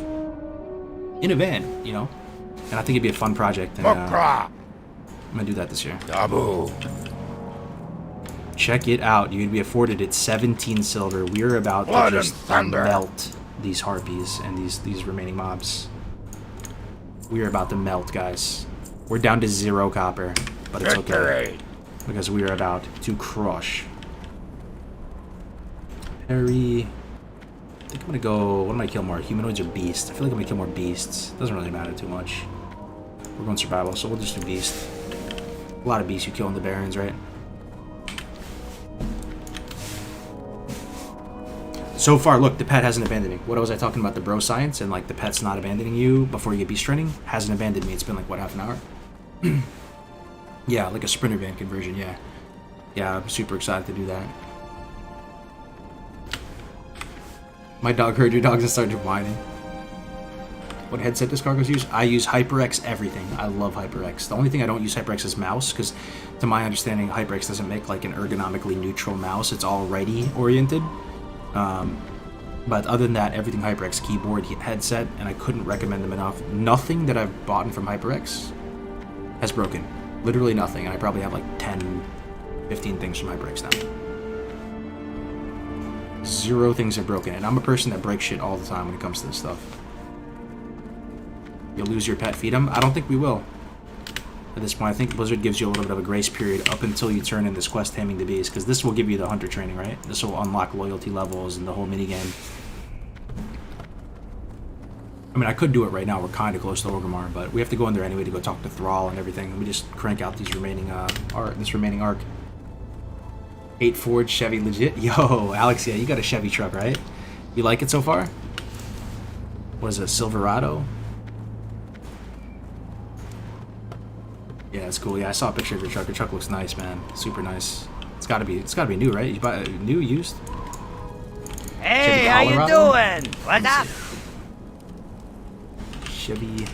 B: in a van, you know. And I think it'd be a fun project. And, I'm gonna do that this year.
E: Dabu.
B: Check it out. You'd be afforded it 17 silver. We're about
E: Blood
B: to
E: and
B: just
E: thunder.
B: melt these harpies and these remaining mobs. We're about to melt, guys. We're down to 0 copper, but it's okay because we are about to crush. Perry. I think I'm gonna go. What am I kill more? Humanoids or beasts? I feel like I'm gonna kill more beasts. Doesn't really matter too much. We're going survival, so we'll just do beast. A lot of beasts you kill in the barons, right? So far, look, the pet hasn't abandoned me. What was I talking about? The bro science and like the pet's not abandoning you before you get beast training? Hasn't abandoned me. It's been like, what, half an hour? Yeah, like a sprinter van conversion, yeah. Yeah, I'm super excited to do that. My dog heard your dogs and started whining. What headset does Kargoz use? I use HyperX everything. I love HyperX. The only thing I don't use HyperX is mouse, because to my understanding, HyperX doesn't make like an ergonomically neutral mouse. It's all righty oriented. But other than that, everything HyperX, keyboard, headset, and I couldn't recommend them enough. Nothing that I've bought from HyperX has broken. Literally nothing. And I probably have like 10, 15 things from HyperX now. 0 things are broken, and I'm a person that breaks shit all the time when it comes to this stuff. You'll lose your pet, feed him? I don't think we will. At this point, I think Blizzard gives you a little bit of a grace period up until you turn in this quest Taming the Beast, because this will give you the hunter training, right? This will unlock loyalty levels and the whole minigame. I mean, I could do it right now. We're kind of close to Orgrimmar, but we have to go in there anyway to go talk to Thrall and everything. Let me just crank out these remaining remaining arc. 8 Ford Chevy legit? Yo, Alex, yeah, you got a Chevy truck, right? You like it so far? What is it, Silverado? Yeah, it's cool. Yeah, I saw a picture of your truck. Your truck looks nice, man. Super nice. It's gotta be new, right? You buy a new, used?
G: Hey, how you doing? What's up?
B: Chevy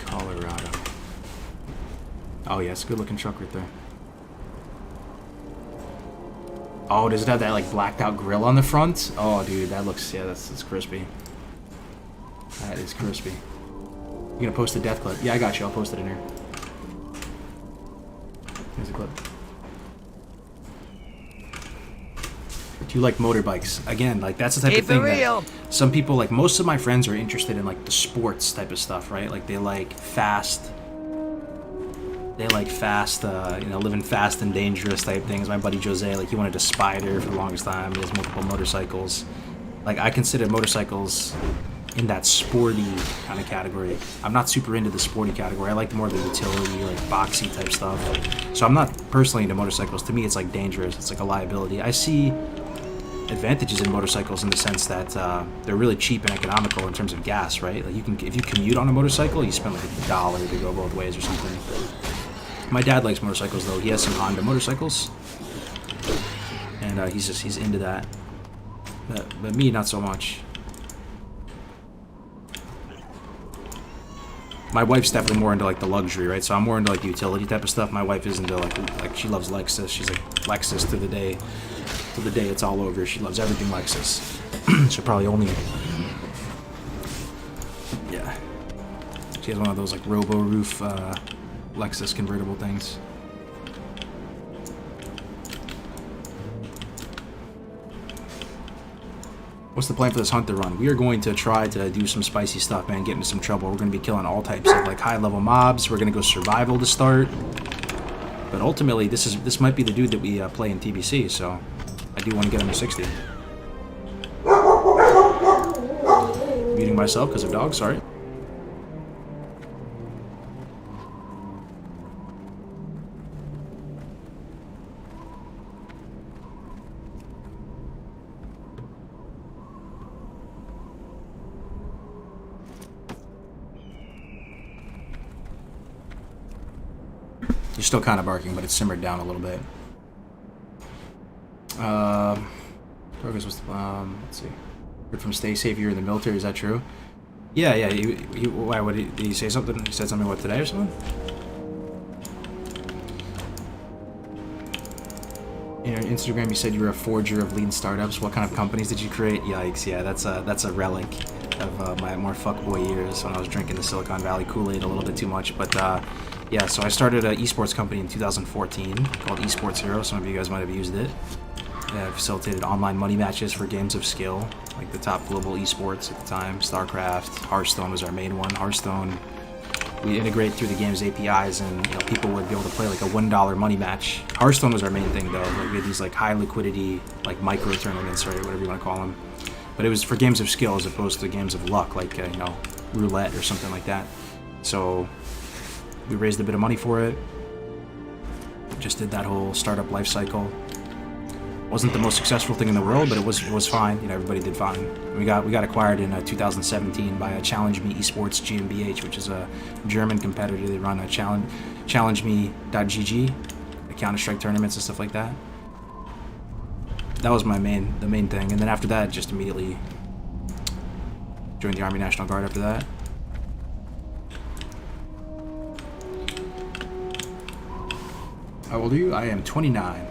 B: Colorado. Oh yeah, it's a good looking truck right there. Oh, does it have that like blacked out grill on the front? Oh dude, that looks, yeah, that's crispy. That is crispy. You gonna post the death clip? Yeah, I got you. I'll post it in here. Here's a clip. Do you like motorbikes? Again, like that's the type of thing that some people, like most of my friends, are interested in like the sports type of stuff, right? Like they like fast, They like fast, you know, living fast and dangerous type things. My buddy Jose, like he wanted a Spider for the longest time. He has multiple motorcycles. Like I consider motorcycles in that sporty kind of category. I'm not super into the sporty category. I like more of the utility, like boxy type stuff. So I'm not personally into motorcycles. To me, it's like dangerous. It's like a liability. I see advantages in motorcycles in the sense that they're really cheap and economical in terms of gas, right? Like you can, if you commute on a motorcycle, you spend like $1 to go both ways or something. My dad likes motorcycles though. He has some Honda motorcycles, and he's into that. But me, not so much. My wife's definitely more into like the luxury, right? So I'm more into like the utility type of stuff. My wife is into like she loves Lexus. She's like Lexus to the day it's all over. She loves everything Lexus. She'll probably only, yeah. She has one of those like robo roof Lexus convertible things. What's the plan for this hunter run? We are going to try to do some spicy stuff, man. Get into some trouble. We're going to be killing all types of like high-level mobs. We're going to go survival to start. But ultimately, this might be the dude that we play in TBC. So I do want to get him to 60. Muting myself because of dogs. Sorry. You're still kind of barking, but it's simmered down a little bit. Kargoz was, let's see. Heard from Stay Safe, you're in the military, is that true? Yeah, yeah, why, did he say something? He said something, what, today or something? In your Instagram, you said you were a forger of lean startups. What kind of companies did you create? Yikes, yeah, that's a relic of my more fuckboy years when I was drinking the Silicon Valley Kool-Aid a little bit too much, but, yeah, so I started an esports company in 2014 called Esports Hero. Some of you guys might have used it. I facilitated online money matches for games of skill, like the top global esports at the time. StarCraft, Hearthstone was our main one. Hearthstone, we integrate through the game's APIs, and you know, people would be able to play like a $1 money match. Hearthstone was our main thing though. Like, we had these like high liquidity, like micro tournaments, right, whatever you want to call them. But it was for games of skill as opposed to games of luck, like you know, roulette or something like that. So we raised a bit of money for it. Just did that whole startup life cycle. Wasn't the most successful thing in the world, but it was fine. You know, everybody did fine. We got acquired in 2017 by Challenge Me Esports GmbH, which is a German competitor. They run a ChallengeMe.gg, Counter-Strike tournaments and stuff like that. That was the main thing. And then after that, just immediately joined the Army National Guard after that. How old are you? I am 29.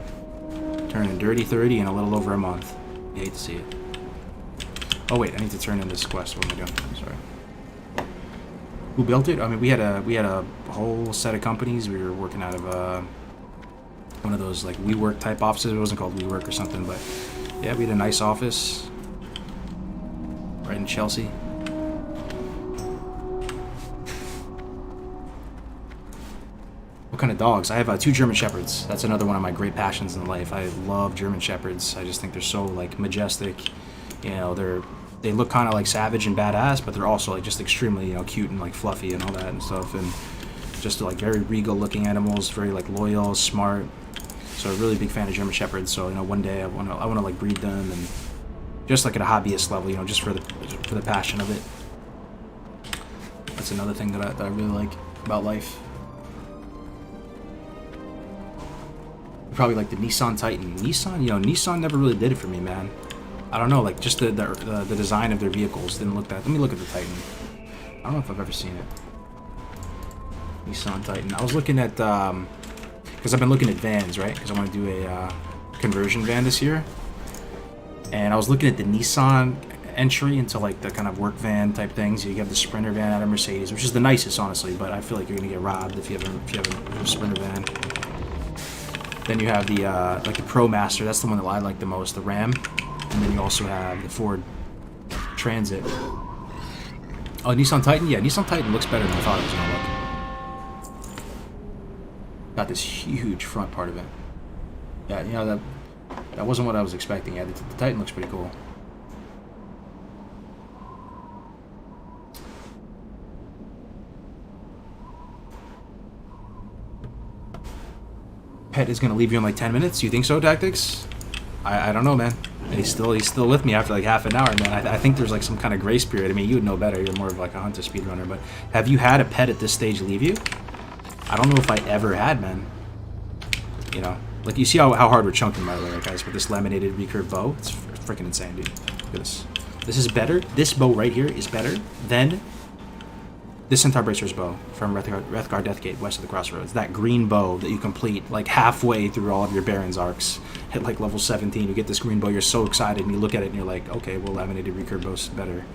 B: Turning dirty 30 in a little over a month. You hate to see it. Oh wait, I need to turn in this quest. What am I doing? I'm sorry. Who built it? I mean, we had a whole set of companies. We were working out of one of those like WeWork type offices. It wasn't called WeWork or something, but yeah, we had a nice office right in Chelsea. What kind of dogs? I have 2 German Shepherds. That's another one of my great passions in life. I love German Shepherds. I just think they're so like majestic. You know, they look kind of like savage and badass, but they're also like just extremely, you know, cute and like fluffy and all that and stuff. And just like very regal looking animals, very like loyal, smart. So a really big fan of German Shepherds. So you know, one day I want to like breed them, and just like at a hobbyist level, you know, just for the passion of it. That's another thing that I really like about life. Probably like the Nissan Titan. Nissan never really did it for me, man. I don't know, like just the design of their vehicles didn't look that. Let me look at the Titan. I don't know if I've ever seen it. Nissan Titan. I was looking at because I've been looking at vans, right? Because I want to do a conversion van this year, and I was looking at the Nissan entry into like the kind of work van type things. You have the Sprinter van out of Mercedes, which is the nicest, honestly, but I feel like you're gonna get robbed if you have a Sprinter van. Then you have the like the ProMaster. That's the one that I like the most, the Ram. And then you also have the Ford Transit. Oh, Nissan Titan? Yeah, Nissan Titan looks better than I thought it was gonna look. Got this huge front part of it. Yeah, you know, that wasn't what I was expecting. Yeah, the Titan looks pretty cool. Pet is gonna leave you in like 10 minutes. You think so, Tactics? I don't know, man. He's still with me after like half an hour, man. I think there's like some kind of grace period. I mean, you would know better. You're more of like a hunter speedrunner. But have you had a pet at this stage leave you? I don't know if I ever had, man. You know, like you see how hard we're chunking, by the way, guys, with this laminated recurve bow. It's freaking insane, dude. Look at this. This is better. This bow right here is better than this Centaur Bracer's bow from Wrethgar Deathgate, west of the Crossroads. That green bow that you complete like halfway through all of your Baron's arcs. Hit like level 17, you get this green bow, you're so excited, and you look at it and you're like, okay, well, laminated recurve bow's better.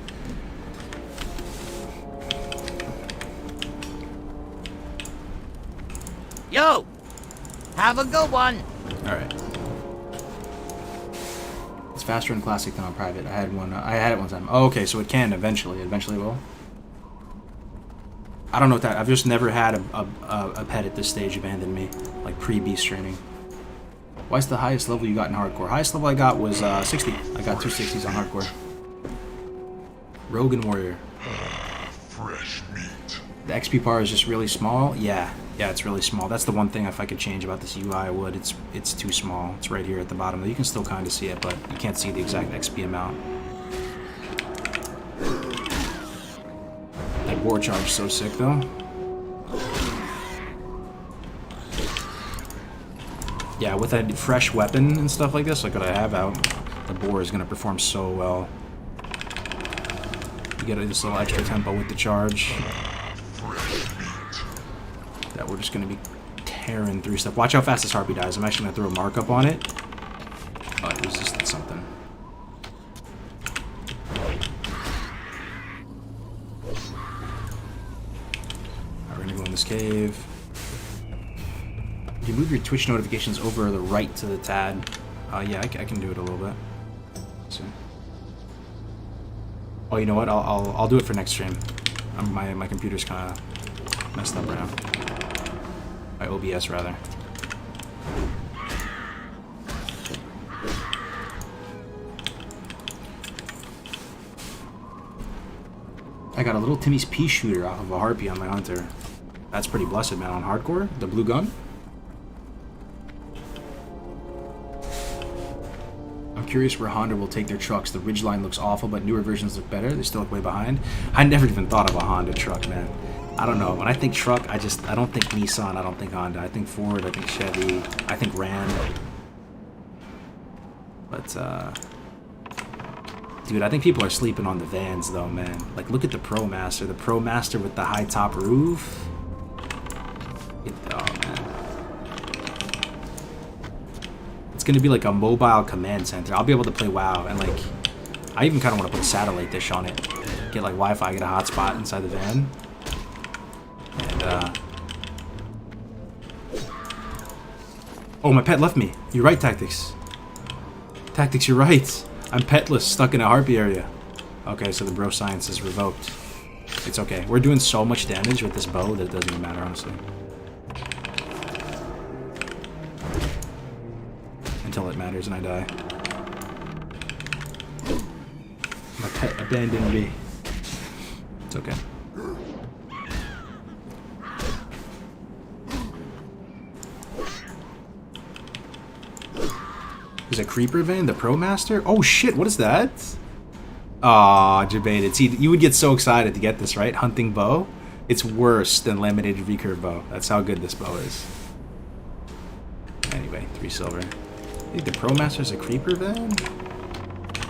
G: Yo! Have a good one!
B: Alright. It's faster in classic than on private. I had it one time. Oh, okay, so it can eventually. Eventually will. I don't know what that. I've just never had a pet at this stage abandon me, like pre-beast training. What's the highest level you got in hardcore? Highest level I got was 60. I got 260s on hardcore. Rogue and Warrior.
E: Fresh meat.
B: The XP bar is just really small. Yeah, it's really small. That's the one thing if I could change about this UI I would. It's too small. It's right here at the bottom. You can still kind of see it, but you can't see the exact XP amount. That war charge is so sick though. Yeah, with a fresh weapon and stuff like this, like what I have out, the boar is gonna perform so well. You get this little extra tempo with the charge. That we're just gonna be tearing through stuff. Watch how fast this harpy dies. I'm actually gonna throw a markup on it. Oh, it resisted something. Alright, we're gonna go in this cave. You move your Twitch notifications over the right to the tab. Yeah, I can do it a little bit. Let's see. Oh, you know what? I'll do it for next stream. My computer's kind of messed up right now. My OBS rather. I got a little Timmy's pea shooter off of a harpy on my hunter. That's pretty blessed, man. On hardcore, the blue gun. I'm curious where Honda will take their trucks. The Ridgeline looks awful, but newer versions look better. They still look way behind. I never even thought of a Honda truck, man. I don't know. When I think truck, I don't think Nissan. I don't think Honda. I think Ford. I think Chevy. I think Ram. But, dude, I think people are sleeping on the vans, though, man. Like, look at the ProMaster. The ProMaster with the high top roof. Oh, man. It's gonna be like a mobile command center. I'll be able to play WoW, and like, I even kind of want to put a satellite dish on it. Get like Wi-Fi, get a hotspot inside the van. And oh, my pet left me. You're right, Tactics. Tactics, you're right. I'm petless, stuck in a harpy area. Okay, so the bro science is revoked. It's okay. We're doing so much damage with this bow that it doesn't even matter, honestly. Until it matters and I die. My pet abandoned me. It's okay. There's a creeper van, the ProMaster? Oh shit, what is that? Aw, debated. See, you would get so excited to get this, right? Hunting bow? It's worse than laminated recurve bow. That's how good this bow is. Anyway, 3 silver. I think the ProMaster's a creeper van?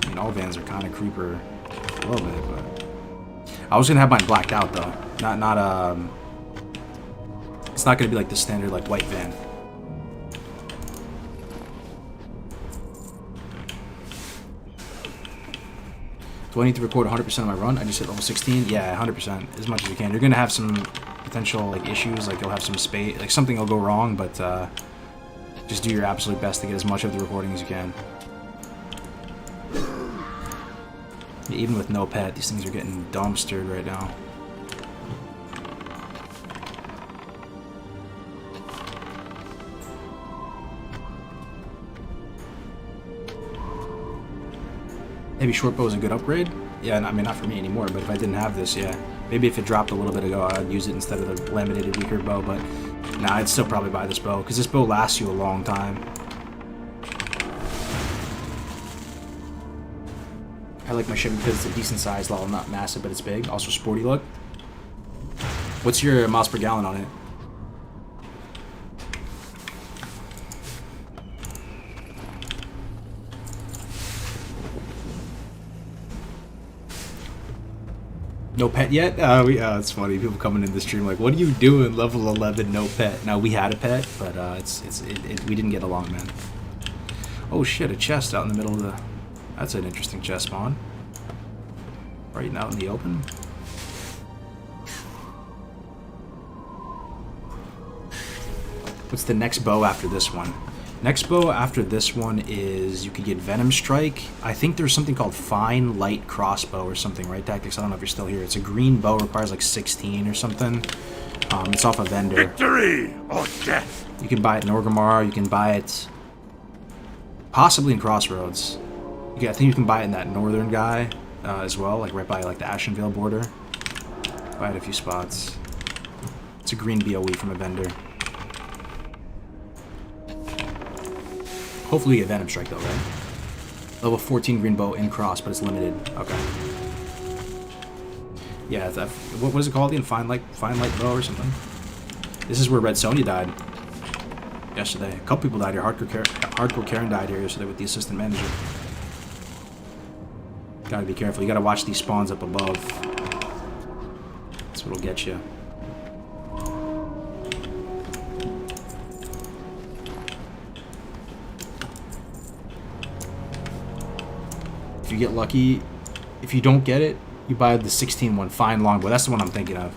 B: I mean, all vans are kind of creeper a little bit, but... I was gonna have mine blacked out, though. It's not gonna be like the standard, like, white van. Do I need to record 100% of my run? I just hit level 16? Yeah, 100%, as much as you can. You're gonna have some potential, like, issues, like, you'll have some space, like, something will go wrong, but, just do your absolute best to get as much of the recording as you can. Yeah, even with no pet, these things are getting dumpstered right now. Heavy short bow is a good upgrade. Yeah, I mean, not for me anymore, but if I didn't have this, yeah. Maybe if it dropped a little bit ago, I'd use it instead of the laminated weaker bow, but nah, I'd still probably buy this bow, because this bow lasts you a long time. I like my Chevy because it's a decent size, while not massive, but it's big. Also sporty look. What's your miles per gallon on it? No pet yet? It's funny. People coming in the stream like, "What are you doing? Level 11, no pet." Now we had a pet, but we didn't get along, man. Oh shit! A chest out in the middle of the. That's an interesting chest spawn. Right out in the open. What's the next bow after this one? Next bow after this one is you could get Venom Strike. I think there's something called Fine Light Crossbow or something, right, Tactics? I don't know if you're still here. It's a green bow, requires like 16 or something. It's off a vendor.
E: Victory or death.
B: You can buy it in Orgrimmar. You can buy it possibly in Crossroads. I think you can buy it in that northern guy as well, like right by like the Ashenvale border. Buy it a few spots. It's a green BOE from a vendor. Hopefully you get Venom Strike though, right? Level 14 green bow in cross, but it's limited. Okay. Yeah, what was it called again? Fine light bow or something? This is where Red Sonja died yesterday. A couple people died here. Hardcore Karen died here yesterday with the assistant manager. Gotta be careful. You gotta watch these spawns up above. That's what'll get you. If you get lucky, if you don't get it, you buy the 16 one, Fine Longbow. That's the one I'm thinking of.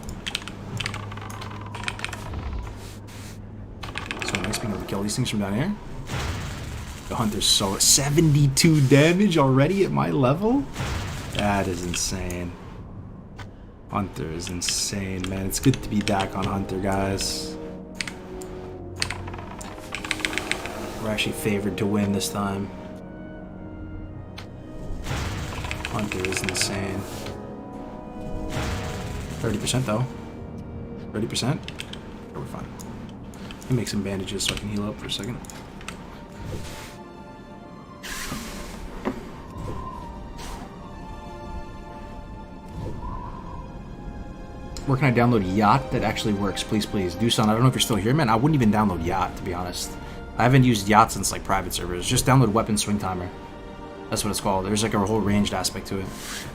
B: So nice being able to kill these things from down here. The Hunter's so 72 damage already at my level? That is insane. Hunter is insane, man. It's good to be back on Hunter, guys. We're actually favored to win this time. Hunter is insane. 30% though. 30%? Oh, we're fine. Let me make some bandages so I can heal up for a second. Where can I download Yacht that actually works? Please, please. Doosan, I don't know if you're still here, man. I wouldn't even download Yacht, to be honest. I haven't used Yacht since like private servers. Just download Weapon Swing Timer. That's what it's called. There's like a whole ranged aspect to it.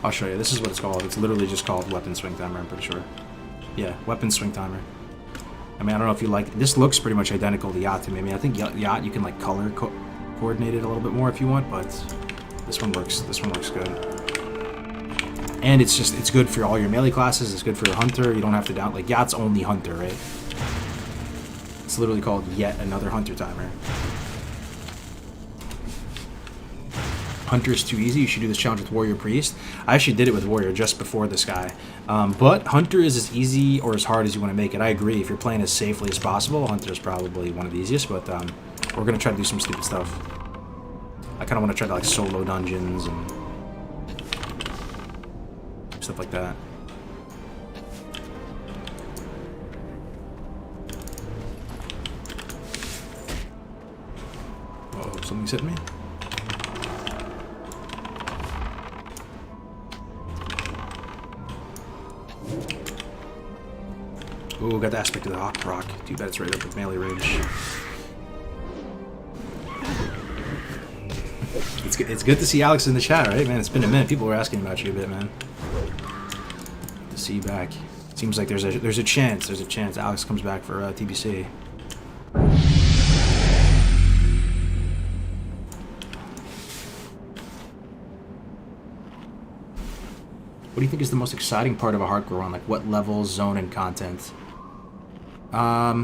B: I'll show you. This is what it's called. It's literally just called Weapon Swing Timer, I'm pretty sure. Yeah, Weapon Swing Timer. I mean, I don't know if you like it. This looks pretty much identical to Yacht to me. I mean, I think Yacht you can like color coordinate it a little bit more if you want, but this one works. This one works good. And it's good for all your melee classes. It's good for your Hunter. You don't have to like Yacht's only Hunter, right? It's literally called Yet Another Hunter Timer. Hunter is too easy. You should do this challenge with Warrior Priest. I actually did it with Warrior just before this guy. But Hunter is as easy or as hard as you want to make it. I agree. If you're playing as safely as possible, Hunter is probably one of the easiest. But we're going to try to do some stupid stuff. I kind of want to try to like solo dungeons and stuff like that. Oh, something's hitting me. Ooh, got the aspect of the Hawk proc. Too bad it's right up with melee range. It's good to see Alex in the chat, right, man? It's been a minute. People were asking about you a bit, man. Good to see you back. Seems like there's a chance. There's a chance Alex comes back for TBC. What do you think is the most exciting part of a hardcore run? Like what level, zone, and content? That's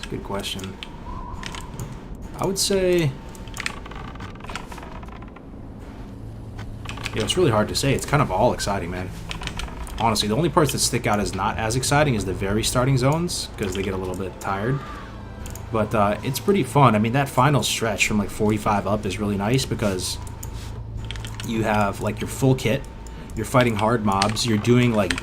B: a good question. I would say... Yeah, it's really hard to say. It's kind of all exciting, man. Honestly, the only parts that stick out as not as exciting is the very starting zones, because they get a little bit tired. But it's pretty fun. I mean, that final stretch from like 45 up is really nice, because you have like your full kit, you're fighting hard mobs, you're doing like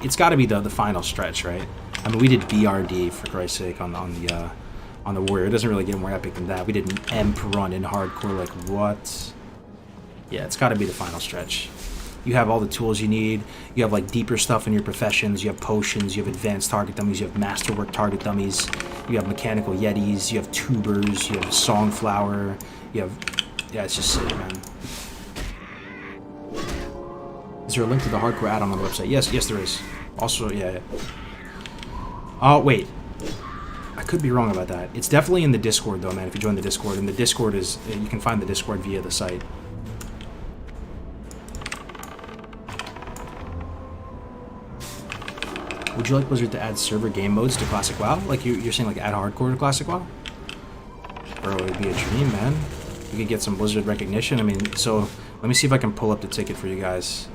B: it's got to be the final stretch, right? I mean, we did BRD for Christ's sake on the warrior. It doesn't really get more epic than that. We did an EMP run in hardcore. Like what? Yeah, it's got to be the final stretch. You have all the tools you need. You have like deeper stuff in your professions. You have potions. You have advanced target dummies. You have masterwork target dummies. You have mechanical yetis. You have tubers. You have songflower. You have, yeah, it's just sick, man. Is there a link to the hardcore add-on on the website? Yes, there is. Also, yeah. Oh wait, I could be wrong about that. It's definitely in the Discord though, man. If you join the Discord, and the Discord is, you can find the Discord via the site. Would you like Blizzard to add server game modes to Classic WoW? Like you're saying, like add hardcore to Classic WoW? Bro, it'd be a dream, man. You could get some Blizzard recognition. I mean, so let me see if I can pull up the ticket for you guys.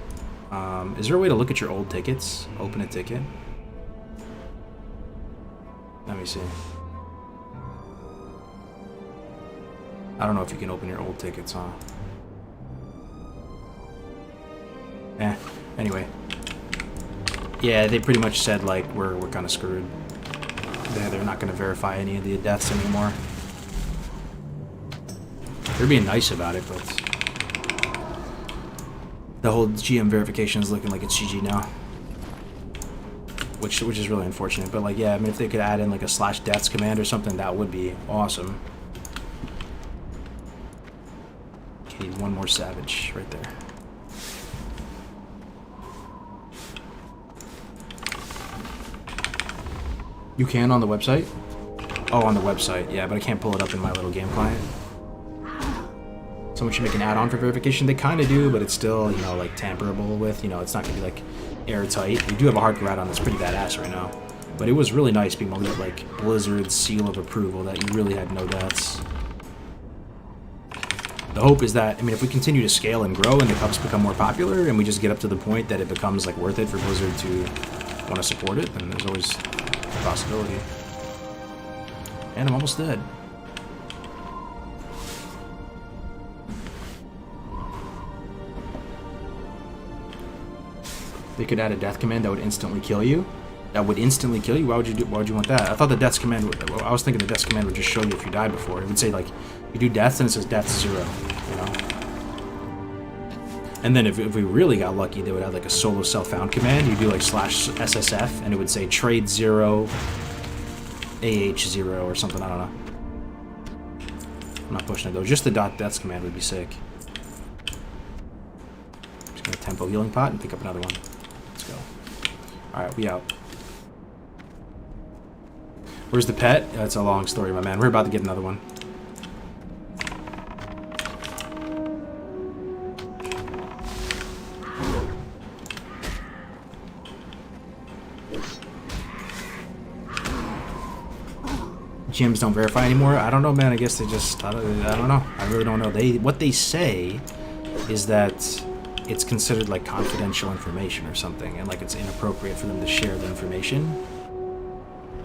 B: Is there a way to look at your old tickets? Open a ticket. Let me see. I don't know if you can open your old tickets, huh? Anyway. Yeah, they pretty much said, like, we're kind of screwed. They're not going to verify any of the deaths anymore. They're being nice about it, but the whole GM verification is looking like it's GG now. Which is really unfortunate. But, like, yeah, I mean, if they could add in, like, a /deaths command or something, that would be awesome. Okay, need one more savage right there. You can on the website? Oh, on the website, yeah, but I can't pull it up in my little game client. Someone should make an add-on for verification. They kind of do, but it's still, you know, like, tamperable with. You know, it's not going to be, like, airtight. We do have a hardcore add-on that's pretty badass right now. But it was really nice being able to get, like, Blizzard's seal of approval that you really had no deaths. The hope is that, I mean, if we continue to scale and grow and the cups become more popular and we just get up to the point that it becomes, like, worth it for Blizzard to want to support it, then there's always a possibility. And I'm almost dead. They could add a death command that would instantly kill you. That would instantly kill you? Why would you want that? I thought the deaths command would, I was thinking the deaths command would just show you if you died before. It would say, like, you do deaths and it says death 0, you know? And then if we really got lucky, they would have like a solo self-found command. You do like /SSF and it would say trade 0, AH 0 or something, I don't know. I'm not pushing it though. Just the .deaths command would be sick. Just gonna tempo healing pot and pick up another one. Let's go. Alright, we out. Where's the pet? That's a long story, my man. We're about to get another one. GMs don't verify anymore. I don't know, man. I guess they just, I don't know. I really don't know. What they say is that it's considered like confidential information or something, and like it's inappropriate for them to share the information.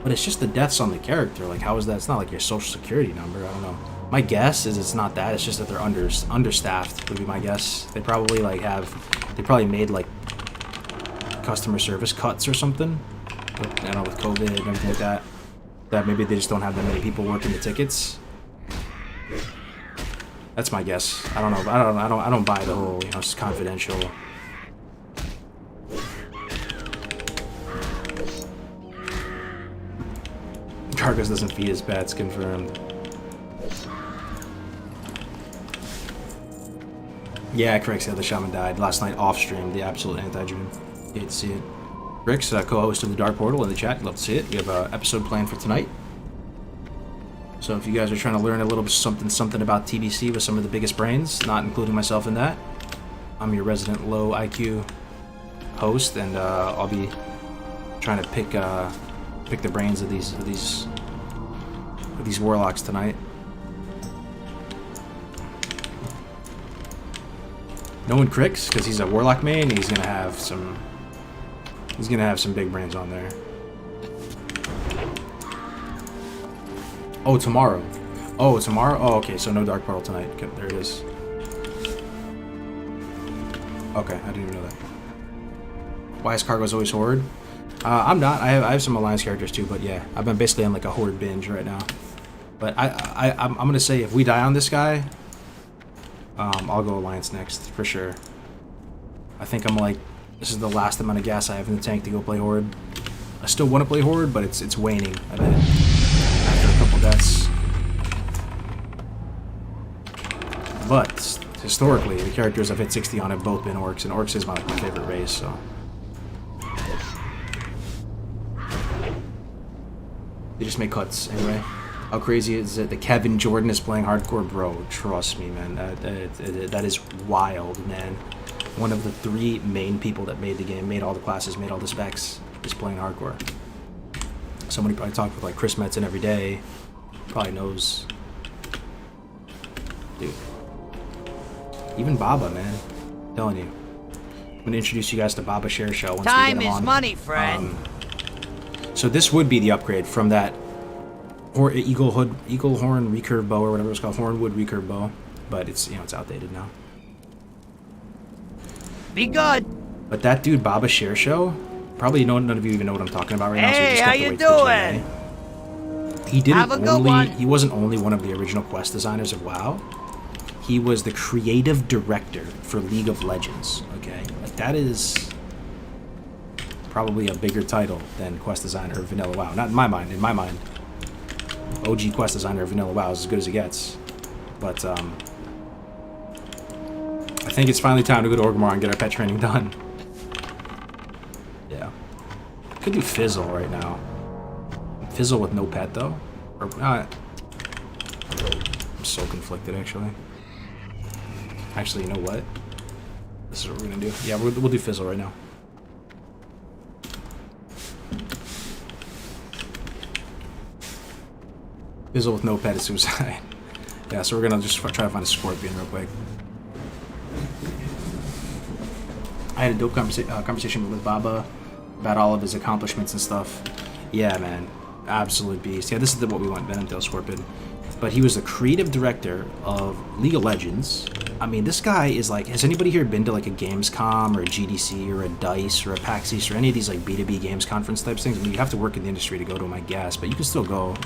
B: But it's just the deaths on the character. Like, how is that? It's not like your social security number. I don't know. My guess is it's not that. It's just that they're understaffed. Would be my guess. They probably like they probably made like customer service cuts or something. But, I don't know, with COVID and everything like that. That maybe they just don't have that many people working the tickets. That's my guess. I don't know. I don't buy the whole, you know, it's confidential. Kargoz doesn't feed his pets, confirmed. Yeah, Craig said the Shaman died last night off stream. The absolute anti-dream. You hate to see it. Rick's co-host of the Dark Portal in the chat. Love to see it. We have an episode planned for tonight. So if you guys are trying to learn a little bit something about TBC with some of the biggest brains, not including myself in that, I'm your resident low IQ host, and I'll be trying to pick the brains of these warlocks tonight. No one cricks because he's a warlock main. He's gonna have some big brains on there. Oh, tomorrow. Oh, tomorrow? Oh, okay, so no Dark Portal tonight. Okay, there it is. Okay, I didn't even know that. Why is Kargoz always Horde? I'm not. I have some Alliance characters too, but yeah, I've been basically on like a Horde binge right now. But I'm gonna say if we die on this guy, I'll go Alliance next for sure. I think I'm like, this is the last amount of gas I have in the tank to go play Horde. I still want to play Horde, but it's waning a bit after a couple deaths. But historically, the characters I've hit 60 on have both been Orcs, and Orcs is my favorite race, so. They just make cuts anyway. How crazy is it that Kevin Jordan is playing hardcore? Bro, trust me, man. That is wild, man. One of the 3 main people that made the game, made all the classes, made all the specs, is playing hardcore. Somebody probably talked with like Chris Metzen every day. Probably knows. Dude. Even Baba, man. I'm telling you. I'm gonna introduce you guys to Baba Share Show once
G: Time
B: we get him
G: is
B: on.
G: money, friend.
B: So this would be the upgrade from that Eagle Horn recurve bow or whatever it's called, Hornwood recurve bow, but it's it's outdated now.
G: Be good.
B: But that dude Baba Share Show, probably none of you even know what I'm talking about right now. So you
G: Hey,
B: just
G: how
B: have to
G: you
B: wait till the
G: doing?
B: Q&A. He didn't
G: Have a good one.
B: he wasn't only one of the original quest designers of WoW. He was the creative director for League of Legends. Okay, like that is probably a bigger title than quest designer of Vanilla WoW. Not in my mind. In my mind, OG quest designer of Vanilla WoW is as good as it gets. But I think it's finally time to go to Orgrimmar and get our pet training done. Yeah, could do Fizzle right now. Fizzle with no pet though. Or I'm so conflicted actually. Actually, you know what? This is what we're gonna do. Yeah, we'll do Fizzle right now. Fizzle with no pet is suicide. Yeah, so we're gonna just try to find a Scorpion real quick. I had a dope conversation with Baba about all of his accomplishments and stuff. Yeah, man. Absolute beast. Yeah, this is what we want, Venomtail Scorpion. But he was the creative director of League of Legends. I mean, this guy is like, has anybody here been to like a Gamescom or a GDC or a DICE or a PAX East or any of these like B2B games conference types things? I mean, you have to work in the industry to go to them, I guess, but you can still go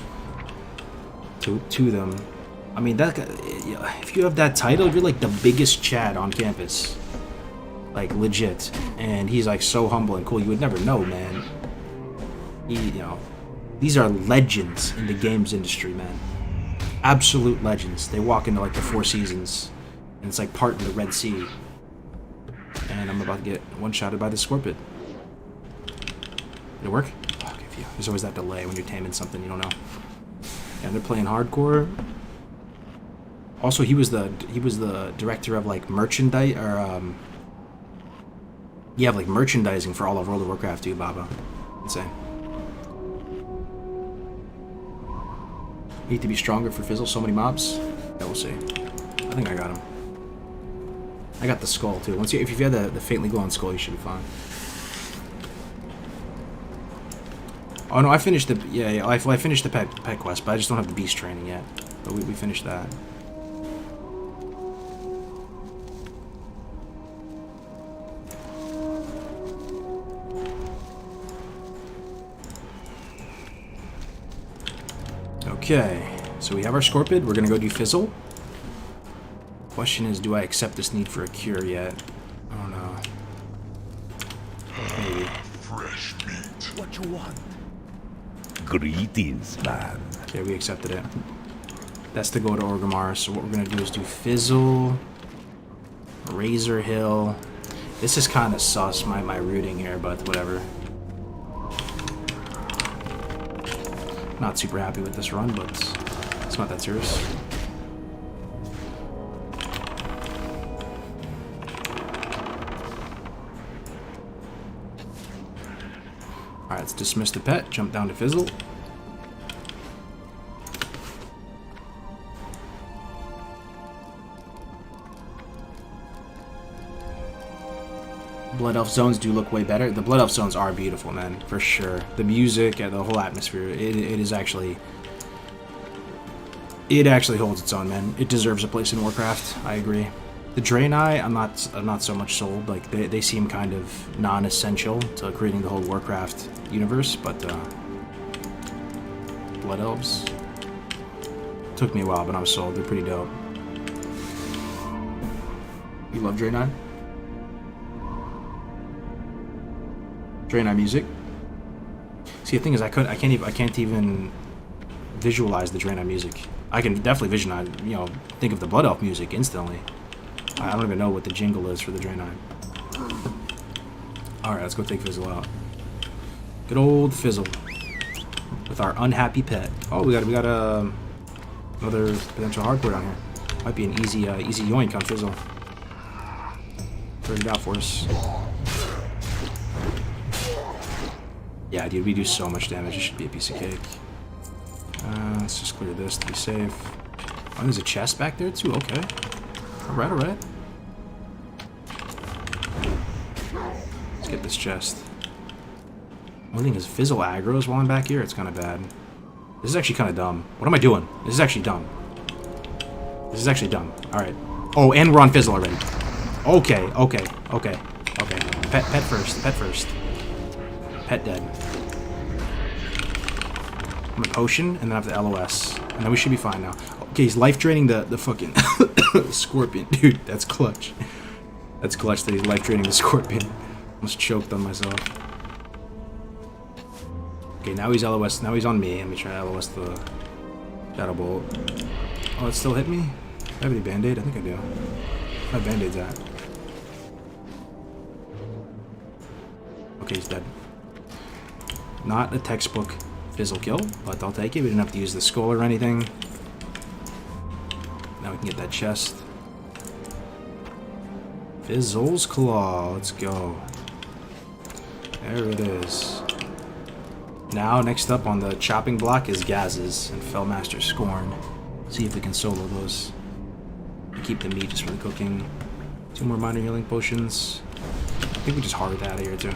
B: to them. I mean, that if you have that title, you're like the biggest Chad on campus. Like, legit. And he's like so humble and cool, you would never know, man. These are legends in the games industry, man. Absolute legends. They walk into like the Four Seasons, and it's like part in the Red Sea. And I'm about to get one-shotted by the Scorpion. Did it work? Fuck, there's always that delay when you're taming something you don't know. Yeah, they're playing hardcore. Also, he was the director of like merchandise or like merchandising for all of World of Warcraft too, Baba. Insane. Need to be stronger for Fizzle. So many mobs. Yeah, we'll see. I think I got him. I got the skull too. If you have the faintly glowing skull, you should be fine. Oh no, I finished the I finished the pet quest, but I just don't have the beast training yet. But we finished that. Okay, so we have our Scorpion. We're gonna go do Fizzle. Question is, do I accept this need for a cure yet? I don't know. Maybe.
E: Fresh meat.
C: What you want?
D: Greetings, man.
B: Okay, we accepted it. That's to go to Orgrimmar. So what we're gonna do is do Fizzle, Razor Hill. This is kind of sus, my routing here, but whatever. Not super happy with this run, but it's not that serious. Alright, let's dismiss the pet, jump down to Fizzle. Blood Elf zones do look way better. The Blood Elf zones are beautiful, man, for sure. The music and the whole atmosphere, it is actually... It actually holds its own, man. It deserves a place in Warcraft, I agree. The Draenei, I'm not so much sold. Like they seem kind of non-essential to creating the whole Warcraft universe, but Blood Elves took me a while, but I'm sold. They're pretty dope. You love Draenei? Draenei music. See, the thing is, I can't even visualize the Draenei music. I can definitely visualize, think of the Blood Elf music instantly. I don't even know what the jingle is for the Draenei. Alright, let's go take Fizzle out. Good old Fizzle. With our unhappy pet. Oh, we got another potential hardcore down here. Might be an easy yoink on Fizzle. Turned it out for us. Yeah, dude, we do so much damage. It should be a piece of cake. Let's just clear this to be safe. Oh, there's a chest back there too. Okay. Alright, alright. Let's get this chest. One thing is, Fizzle aggro's while I'm back here. It's kind of bad. This is actually kind of dumb. What am I doing? This is actually dumb. This is actually dumb. Alright. Oh, and we're on Fizzle already. Okay, okay, okay, okay. Pet first. Pet first. Pet dead. I'm a potion, and then I have the LOS. And then we should be fine now. Okay, he's life draining the fucking scorpion. Dude, that's clutch. That's clutch that he's life draining the scorpion. Almost choked on myself. Okay, now he's LOS. Now he's on me. Let me try to LOS the Shadow Bolt. Oh, it still hit me? Do I have any Band-Aid? I think I do. Where my Band-Aid's at? Okay, he's dead. Not a textbook Fizzle kill, but I'll take it. We didn't have to use the skull or anything. Now we can get that chest. Fizzle's Claw. Let's go. There it is. Now, next up on the chopping block is Gaz's and Fellmaster Scorn. See if we can solo those. Keep the meat just for the cooking. 2 more minor healing potions. I think we just hard out of here too.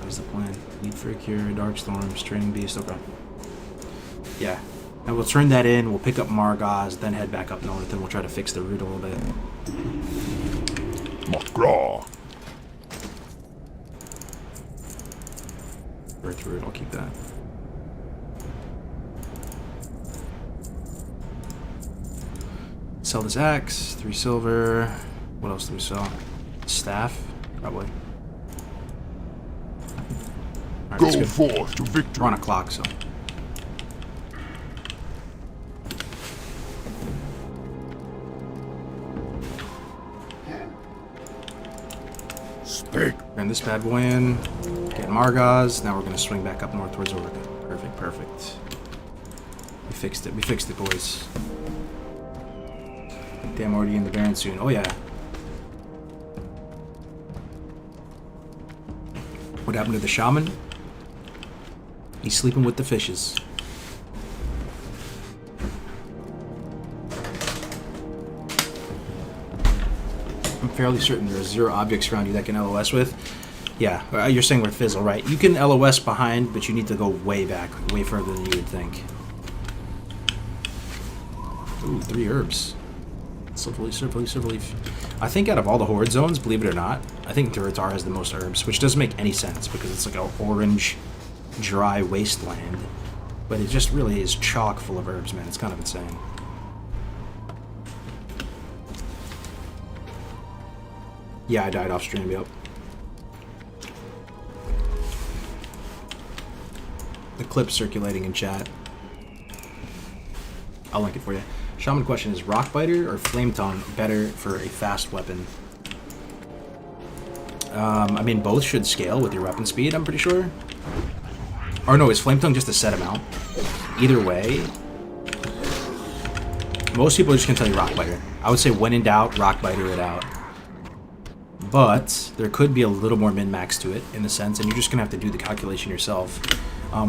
B: That's the plan. Need for a cure, Dark Storm, Straining Beast, okay. Yeah. Now we'll turn that in, we'll pick up Kargoz, then head back up north, and we'll try to fix the route a little bit.
E: Magraw.
B: Earth root, I'll keep that. Sell this axe, 3 silver. What else do we sell? Staff, probably. Right,
E: Go forth to victory.
B: We're on a clock, so.
E: Speak.
B: Turn this bad boy in. Get Kargoz. Now we're gonna swing back up north towards Orca. Perfect, perfect. We fixed it. We fixed it, boys. Damn, already in the Baron soon. Oh yeah. What happened to the Shaman? He's sleeping with the fishes. I'm fairly certain there are 0 objects around you that can LOS with. Yeah, you're saying we're Fizzle, right? You can LOS behind, but you need to go way back, way further than you would think. Ooh, 3 herbs. Silver leaf. I think out of all the Horde zones, believe it or not, I think Durotar has the most herbs, which doesn't make any sense because it's like an orange, dry wasteland. But it just really is chock full of herbs, man. It's kind of insane. Yeah, I died off stream, yep. The clip's circulating in chat. I'll link it for you. Shaman question is Rockbiter or Flame Tongue better for a fast weapon? I mean, both should scale with your weapon speed, I'm pretty sure. Or no, is Flame Tongue just a set amount? Either way, most people are just gonna tell you Rockbiter. I would say when in doubt, Rockbiter it out. But there could be a little more min-max to it in a sense, and you're just gonna have to do the calculation yourself.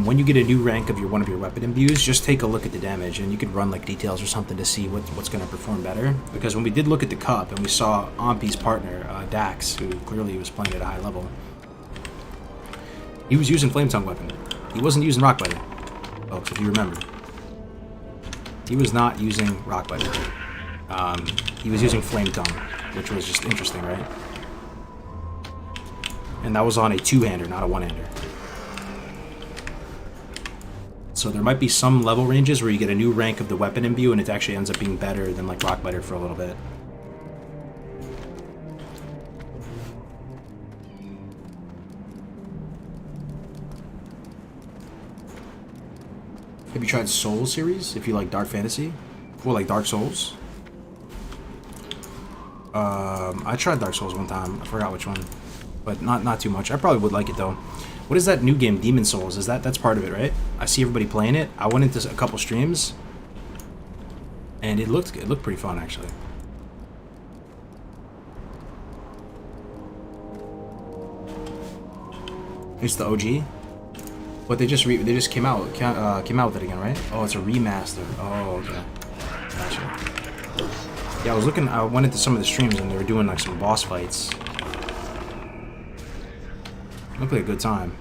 B: When you get a new rank of one of your weapon imbues, just take a look at the damage, and you could run like details or something to see what's going to perform better. Because when we did look at the cup, and we saw Ompi's partner, Dax, who clearly was playing at a high level, he was using Flame Tongue weapon. He wasn't using Rockbiter. Oh, if you remember. He was not using Rockbiter. He was using Flame Tongue, which was just interesting, right? And that was on a two-hander, not a one-hander. So there might be some level ranges where you get a new rank of the weapon imbue and it actually ends up being better than like Rockbiter for a little bit. Have you tried Souls series, if you like Dark Fantasy? Or like Dark Souls? I tried Dark Souls one time. I forgot which one. But not too much. I probably would like it though. What is that new game, Demon Souls? That's part of it, right? I see everybody playing it. I went into a couple streams. And it looked pretty fun actually. It's the OG? But they just came out with it again, right? Oh, it's a remaster. Oh, okay. Gotcha. Yeah, I went into some of the streams and they were doing like some boss fights. Looked like a good time.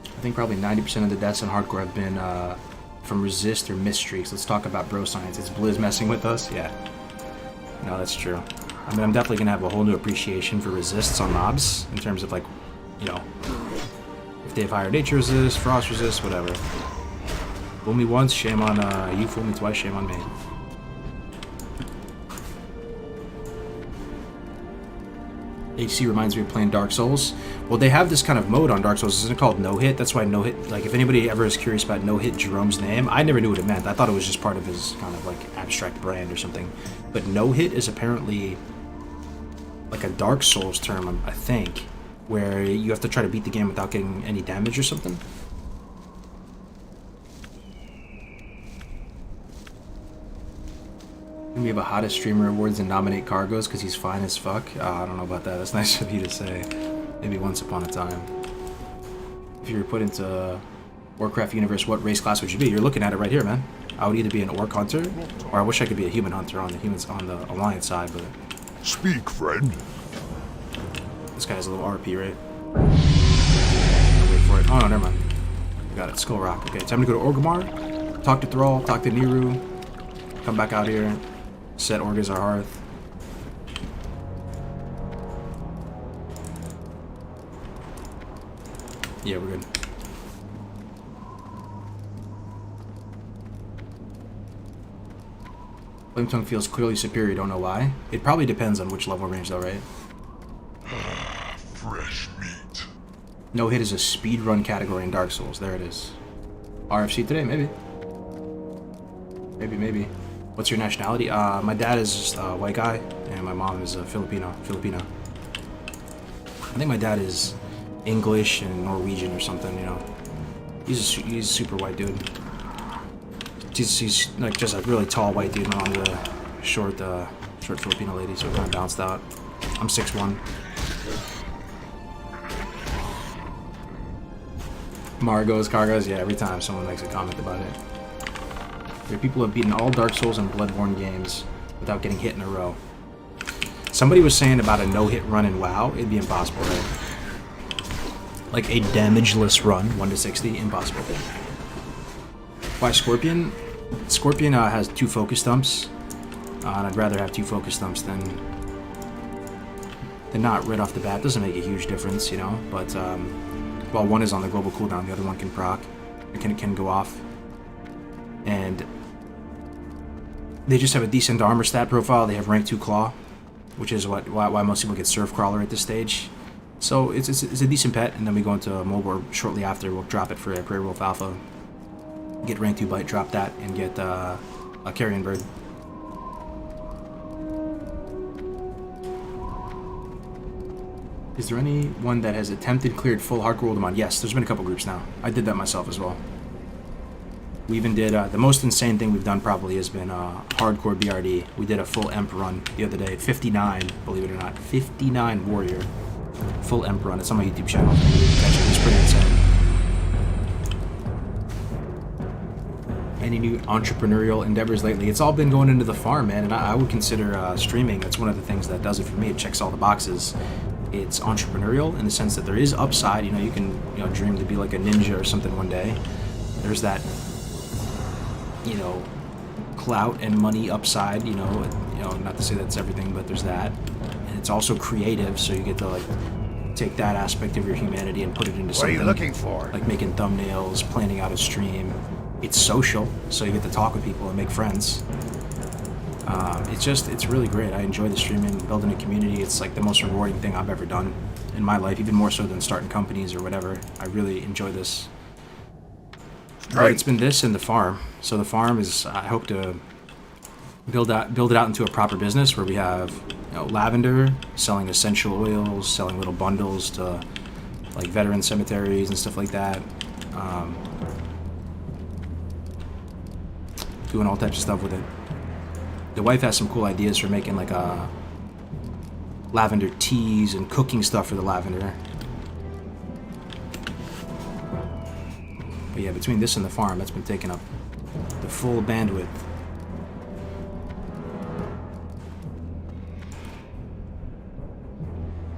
B: I think probably 90% of the deaths in hardcore have been from resist or miss streaks. Let's talk about bro science. Is Blizz messing with us? Yeah. No, that's true. I mean, I'm definitely gonna have a whole new appreciation for resists on mobs in terms of like, you know, if they have higher nature resist, frost resist, whatever. Fool me once, shame on you. Fool me twice, shame on me. HC reminds me of playing Dark Souls. Well, they have this kind of mode on Dark Souls. Isn't it called No Hit? That's why No Hit. Like, if anybody ever is curious about No Hit Jerome's name, I never knew what it meant. I thought it was just part of his kind of like abstract brand or something. But No Hit is apparently like a Dark Souls term, I think, where you have to try to beat the game without getting any damage or something. We have a hottest streamer awards and nominate Kargoz because he's fine as fuck. I don't know about that. That's nice of you to say. Maybe once upon a time. If you were put into Warcraft universe, what race class would you be? You're looking at it right here, man. I would either be an orc hunter, or I wish I could be a human hunter on the alliance side, but
E: Speak, friend.
B: this guy has a little RP, right? Wait for it. Oh no, never mind. Got it. Skull Rock. Okay, time to go to Orgrimmar. Talk to Thrall. Talk to Niru. Come back out here. Set Org as our hearth. Yeah, we're good. Flame Tongue feels clearly superior, don't know why. It probably depends on which level range though, right?
E: Fresh meat.
B: No Hit is a speedrun category in Dark Souls. There it is. RFC today, maybe. Maybe. What's your nationality? My dad is just a white guy, and my mom is a Filipino. I think my dad is English and Norwegian or something, you know. He's a super white dude. He's like just a really tall white dude. My mom's a short Filipino lady, so it kind of balanced out. I'm 6'1". Kargoz, yeah, every time someone makes a comment about it. There are people who have beaten all Dark Souls and Bloodborne games without getting hit in a row. Somebody was saying about a no-hit run in WoW, it'd be impossible, right? Like a damageless run, 1 to 60, impossible. Why Scorpion? Scorpion has 2 focus stumps, and I'd rather have 2 focus stumps than not right off the bat. Doesn't make a huge difference, you know, but while one is on the global cooldown, the other one can proc, it can go off. And they just have a decent armor stat profile. They have rank 2 claw, which is why most people get Surf Crawler at this stage. So it's a decent pet, and then we go into Mulbor shortly after. We'll drop it for a Prairie Wolf Alpha, get rank 2 bite, drop that, and get a Carrion Bird. Is there anyone that has attempted cleared full hardcore Ultimate? Yes, there's been a couple groups now. I did that myself as well. We even did, the most insane thing we've done probably has been hardcore BRD. We did a full Emp run the other day, 59, believe it or not, 59 warrior, full Emp run. It's on my YouTube channel. It's pretty insane. Any new entrepreneurial endeavors lately? It's all been going into the farm, man, and I would consider streaming. That's one of the things that does it for me. It checks all the boxes. It's entrepreneurial in the sense that there is upside. You know, you can dream to be like a ninja or something one day. there's that, you know, clout and money upside, you know, not to say that's everything, but there's that. And it's also creative, so you get to like take that aspect of your humanity and put it into something.
G: What are you looking for?
B: Like making thumbnails, planning out a stream. It's social, so you get to talk with people and make friends. It's really great. I enjoy the streaming, building a community. It's like the most rewarding thing I've ever done in my life, even more so than starting companies or whatever. I really enjoy this. But it's been this and the farm. So the farm is, I hope to build it out into a proper business where we have, you know, lavender, selling essential oils, selling little bundles to like veteran cemeteries and stuff like that. Doing all types of stuff with it. The wife has some cool ideas for making like lavender teas and cooking stuff for the lavender. But yeah, between this and the farm, that's been taking up the full bandwidth.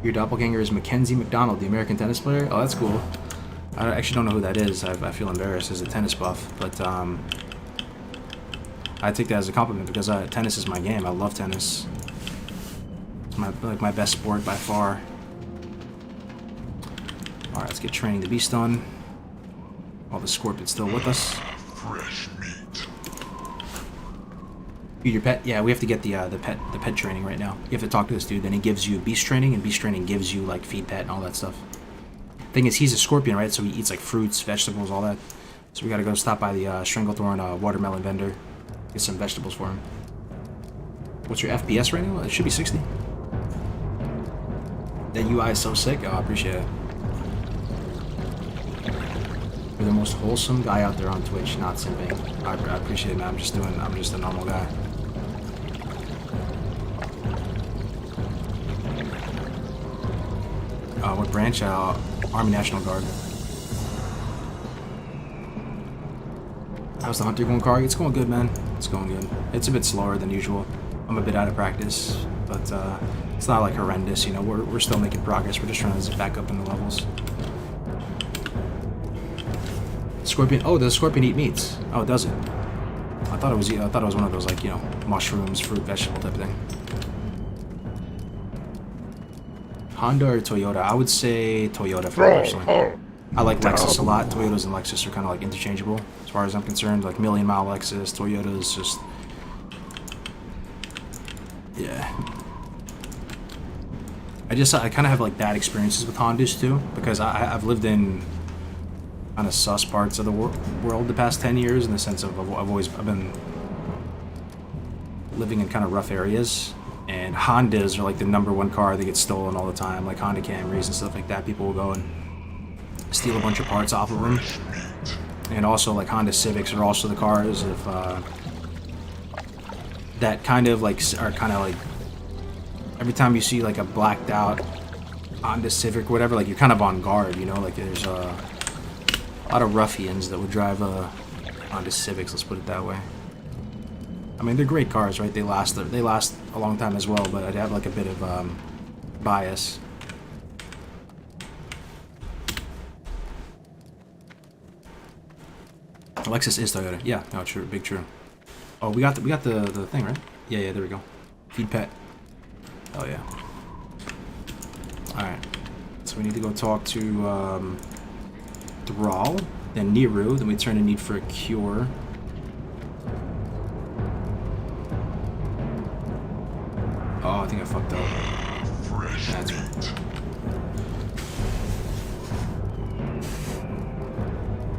B: Your doppelganger is Mackenzie McDonald, the American tennis player. Oh, that's cool. I actually don't know who that is. I feel embarrassed as a tennis buff, but I take that as a compliment because tennis is my game. I love tennis. It's my best sport by far. All right, let's get training the beast done. All the scorpions still with us.
E: Fresh meat.
B: Feed your pet. Yeah, we have to get the pet training right now. You have to talk to this dude. Then he gives you beast training, and beast training gives you like feed pet and all that stuff. Thing is, he's a scorpion, right? So he eats like fruits, vegetables, all that. So we gotta go stop by the Stranglethorn watermelon vendor, get some vegetables for him. What's your FPS right now? It should be 60. That UI is so sick. Oh, I appreciate it. You're the most wholesome guy out there on Twitch, not simping. I appreciate it, man. I'm just a normal guy. What branch? Army National Guard. How's the hunter going, Karg? It's going good, man. It's going good. It's a bit slower than usual. I'm a bit out of practice, but it's not like horrendous, you know. We're still making progress. We're just trying to zip back up in the levels. Scorpion. Oh, does the scorpion eat meats? Oh, it doesn't. I thought it was one of those, like, you know, mushrooms, fruit, vegetable type of thing. Honda or Toyota? I would say Toyota for me personally. I like Lexus a lot. Toyotas and Lexus are kind of like interchangeable as far as I'm concerned. Like million mile Lexus, Toyota is just, yeah. I kind of have like bad experiences with Hondas too, because I've lived in kind of sus parts of the world the past 10 years, in the sense of I've been living in kind of rough areas, and Hondas are like the #1 car that gets stolen all the time, like Honda Camrys and stuff like that. People will go and steal a bunch of parts off of them. And also like Honda Civics are also the cars of that kind of like are kind of like, every time you see like a blacked out Honda Civic or whatever, like you're kind of on guard, you know, like there's a lot of ruffians that would drive Honda Civics, let's put it that way. I mean, they're great cars, right? They last a long time as well, but I'd have like a bit of bias. Lexus is Toyota. Yeah, no, true, big true. Oh, we got the thing, right? Yeah, there we go. Feed pet. Oh yeah. All right. So we need to go talk to Thrall, then Niru, then we turn to need for a cure. Oh, I think I fucked up. That's right.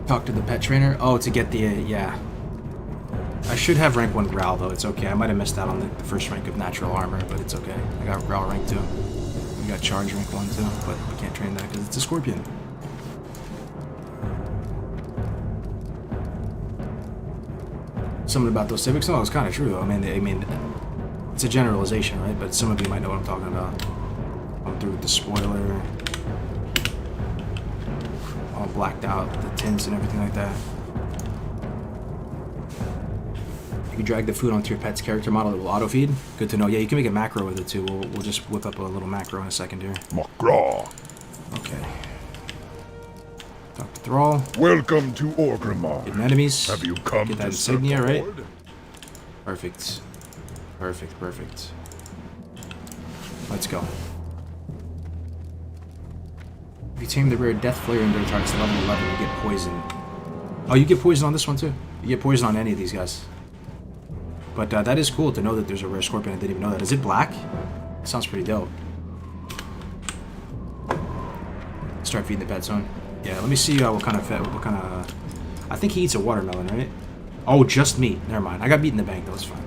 B: Talk to the pet trainer. Oh, to get the yeah. I should have rank 1 Growl though. It's okay. I might have missed out on the first rank of natural armor, but it's okay. I got Growl rank 2. We got charge rank 1 too, but we can't train that because it's a scorpion. Something about those Civics. No, it's kind of true though. I mean, it's a generalization, right? But some of you might know what I'm talking about. I'm through with the spoiler, all blacked out, the tints and everything like that. You drag the food onto your pet's character model, it will auto feed. Good to know. Yeah, you can make a macro with it too. We'll just whip up a little macro in a second here.
E: Macro.
B: Okay. Talk to Thrall.
E: Welcome to Orgrimmar.
B: Hidden enemies.
E: Have you come
B: Get that
E: to serve
B: insignia,
E: the
B: right?
E: Lord?
B: Perfect. Perfect, perfect. Let's go. If you tame the rare Death Flare in their targets level 11, you get poison. Oh, you get poison on this one too. You get poison on any of these guys. But that is cool to know that there's a rare scorpion. I didn't even know that. Is it black? Sounds pretty dope. Start feeding the pet zone. Yeah, let me see what kind of. I think he eats a watermelon, right? Oh, just meat. Never mind. I got meat in the bank. That was fine.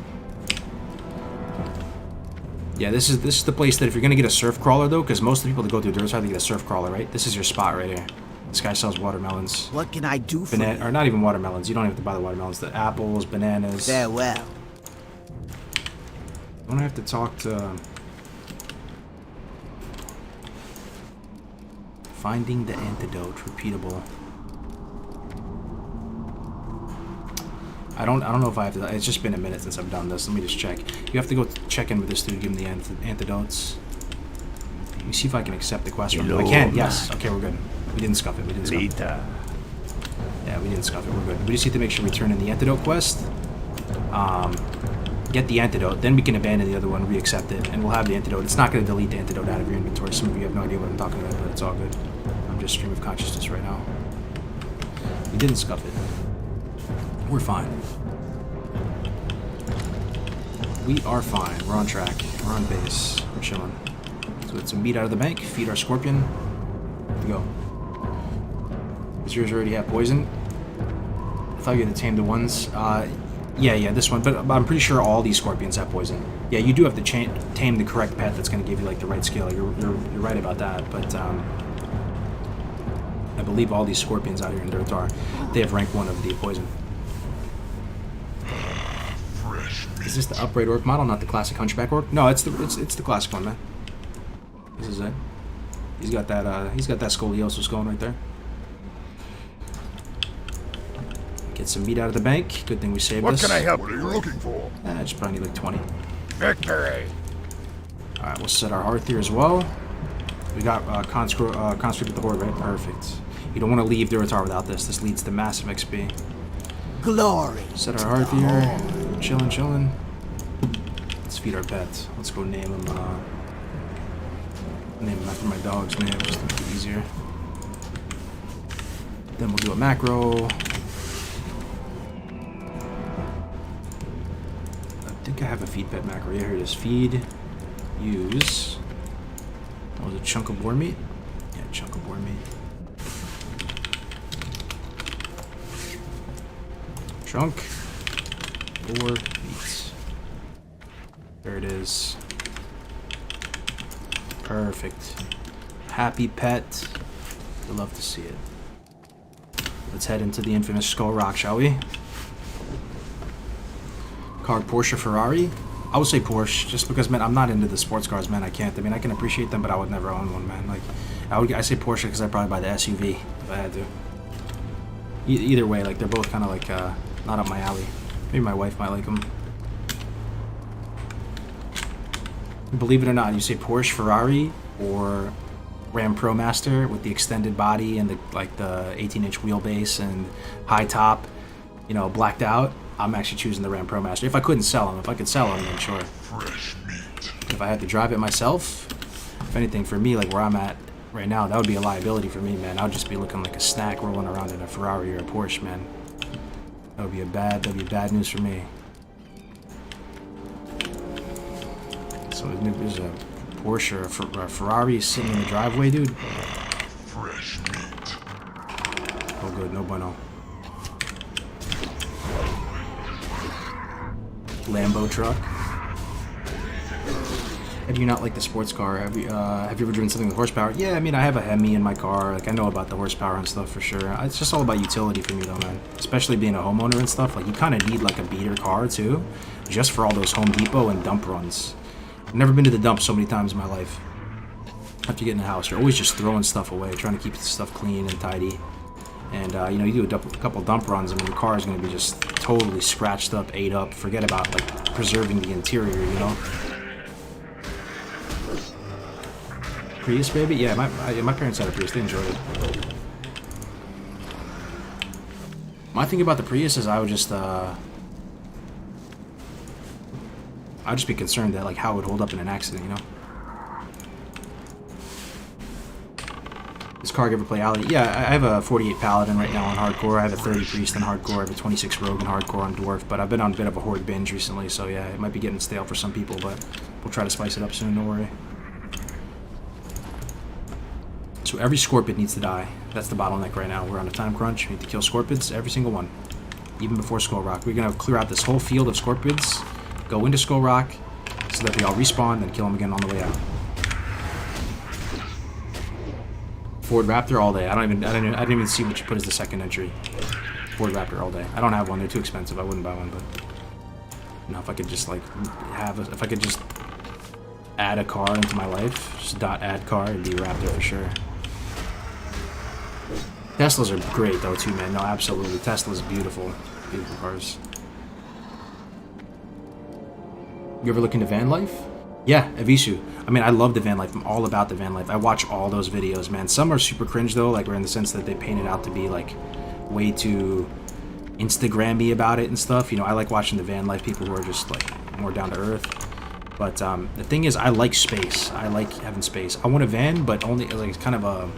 B: Yeah, this is the place that if you're gonna get a surf crawler though, because most of the people that go through Dirt's they get a surf crawler, right? This is your spot right here. This guy sells watermelons.
G: What can I do for you?
B: Or not even watermelons. You don't have to buy the watermelons. The apples, bananas.
G: Farewell.
B: Don't I have to talk to... Finding the antidote. Repeatable. I don't know if I have to... It's just been a minute since I've done this. Let me just check. You have to go check in with this dude, give him the antidotes. Let me see if I can accept the quest from him. I can, yes. Okay, we're good. We didn't scuff it. We didn't scuff it. Yeah, we didn't scuff it. We're good. We just need to make sure we turn in the antidote quest. Get the antidote, then we can abandon the other one, re-accept it, and we'll have the antidote. It's not going to delete the antidote out of your inventory. Some of you have no idea what I'm talking about, but it's all good. I'm just stream of consciousness right now. We didn't scuff it. We're fine. We are fine. We're on track. We're on base. We're chilling. So let's meat out of the bank, feed our scorpion. Here we go. Does yours already have poison? I thought you had to tame the ones. Yeah, this one. But I'm pretty sure all these scorpions have poison. Yeah, you do have to tame the correct pet that's going to give you like the right skill. You're right about that. But I believe all these scorpions out here in Durtar, they have rank 1 of the poison. Is this the upgrade orc model, not the classic hunchback orc? No, it's the classic one, man. This is it. He's got that scoliosis going right there. Get some meat out of the bank. Good thing we saved this.
E: What can I help? What are you looking for?
B: I just probably need like 20.
E: Victory.
B: Alright, we'll set our hearth here as well. We got conscript with the horde, right? Perfect. You don't want to leave Durotar without this. This leads to massive XP.
G: Glory.
B: Set our hearth here. Chilling. Let's feed our pets. Let's go name him after my dog's name, just to make it easier. Then we'll do a macro. I think I have a feed pet macro. Yeah, here it is. Feed. Use. What was it? Chunk of boar meat? Yeah, chunk of boar meat. Chunk. Boar meat. There it is. Perfect. Happy pet. You'll love to see it. Let's head into the infamous Skull Rock, shall we? Car, Porsche, Ferrari? I would say Porsche, just because, man, I'm not into the sports cars, man. I can't. I mean, I can appreciate them, but I would never own one, man. Like, I say Porsche because I'd probably buy the SUV if I had to. Either way, like, they're both kind of like not up my alley. Maybe my wife might like them. Believe it or not, you say Porsche, Ferrari, or Ram ProMaster with the extended body and the 18-inch wheelbase and high top, you know, blacked out. I'm actually choosing the Ram ProMaster. If I couldn't sell them, if I could sell them, then sure.
E: Fresh meat.
B: If I had to drive it myself, if anything, for me, like where I'm at right now, that would be a liability for me, man. I would just be looking like a snack rolling around in a Ferrari or a Porsche, man. That would be bad news for me. So there's a Porsche or a Ferrari sitting in the driveway, dude.
E: Fresh meat.
B: Oh, good, no bueno. Lambo truck. Do you not like the sports car? Have you ever driven something with horsepower? Yeah, I mean, I have a Hemi in my car. Like, I know about the horsepower and stuff for sure. It's just all about utility for me, though, man. Especially being a homeowner and stuff. Like, you kind of need like a beater car too, just for all those Home Depot and dump runs. I've never been to the dump so many times in my life. After getting in the house, you're always just throwing stuff away, trying to keep the stuff clean and tidy. And you know, you do a couple dump runs, and your car is going to be just totally scratched up, ate up. Forget about like preserving the interior, you know. Prius, baby? Yeah, my parents had a Prius. They enjoyed it. My thing about the Prius is I would just be concerned that like how it would hold up in an accident, you know. Does Karg ever play Alley? Yeah, I have a 48 Paladin right now on hardcore. I have a 30 Priest on hardcore. I have a 26 Rogue on hardcore on Dwarf. But I've been on a bit of a Horde binge recently, so yeah, it might be getting stale for some people, but we'll try to spice it up soon, don't worry. So every Scorpion needs to die. That's the bottleneck right now. We're on a time crunch. We need to kill Scorpions, every single one. Even before Skull Rock. We're going to clear out this whole field of Scorpions, go into Skull Rock, so that they all respawn, then kill them again on the way out. Ford Raptor all day. I didn't even see what you put as the second entry. Ford Raptor all day. I don't have one. They're too expensive. I wouldn't buy one, but you know, if I could just like if I could just add a car into my life, just .add car, it'd be Raptor for sure. Teslas are great though too, man. No, absolutely. Tesla's beautiful, beautiful cars. You ever look into van life? Yeah, Avisu. I mean, I love the van life. I'm all about the van life. I watch all those videos, man. Some are super cringe, though, like, in the sense that they paint it out to be, like, way too Instagram-y about it and stuff. You know, I like watching the van life people who are just, like, more down to earth. But the thing is, I like space. I like having space. I want a van, but only, like, it's kind of a...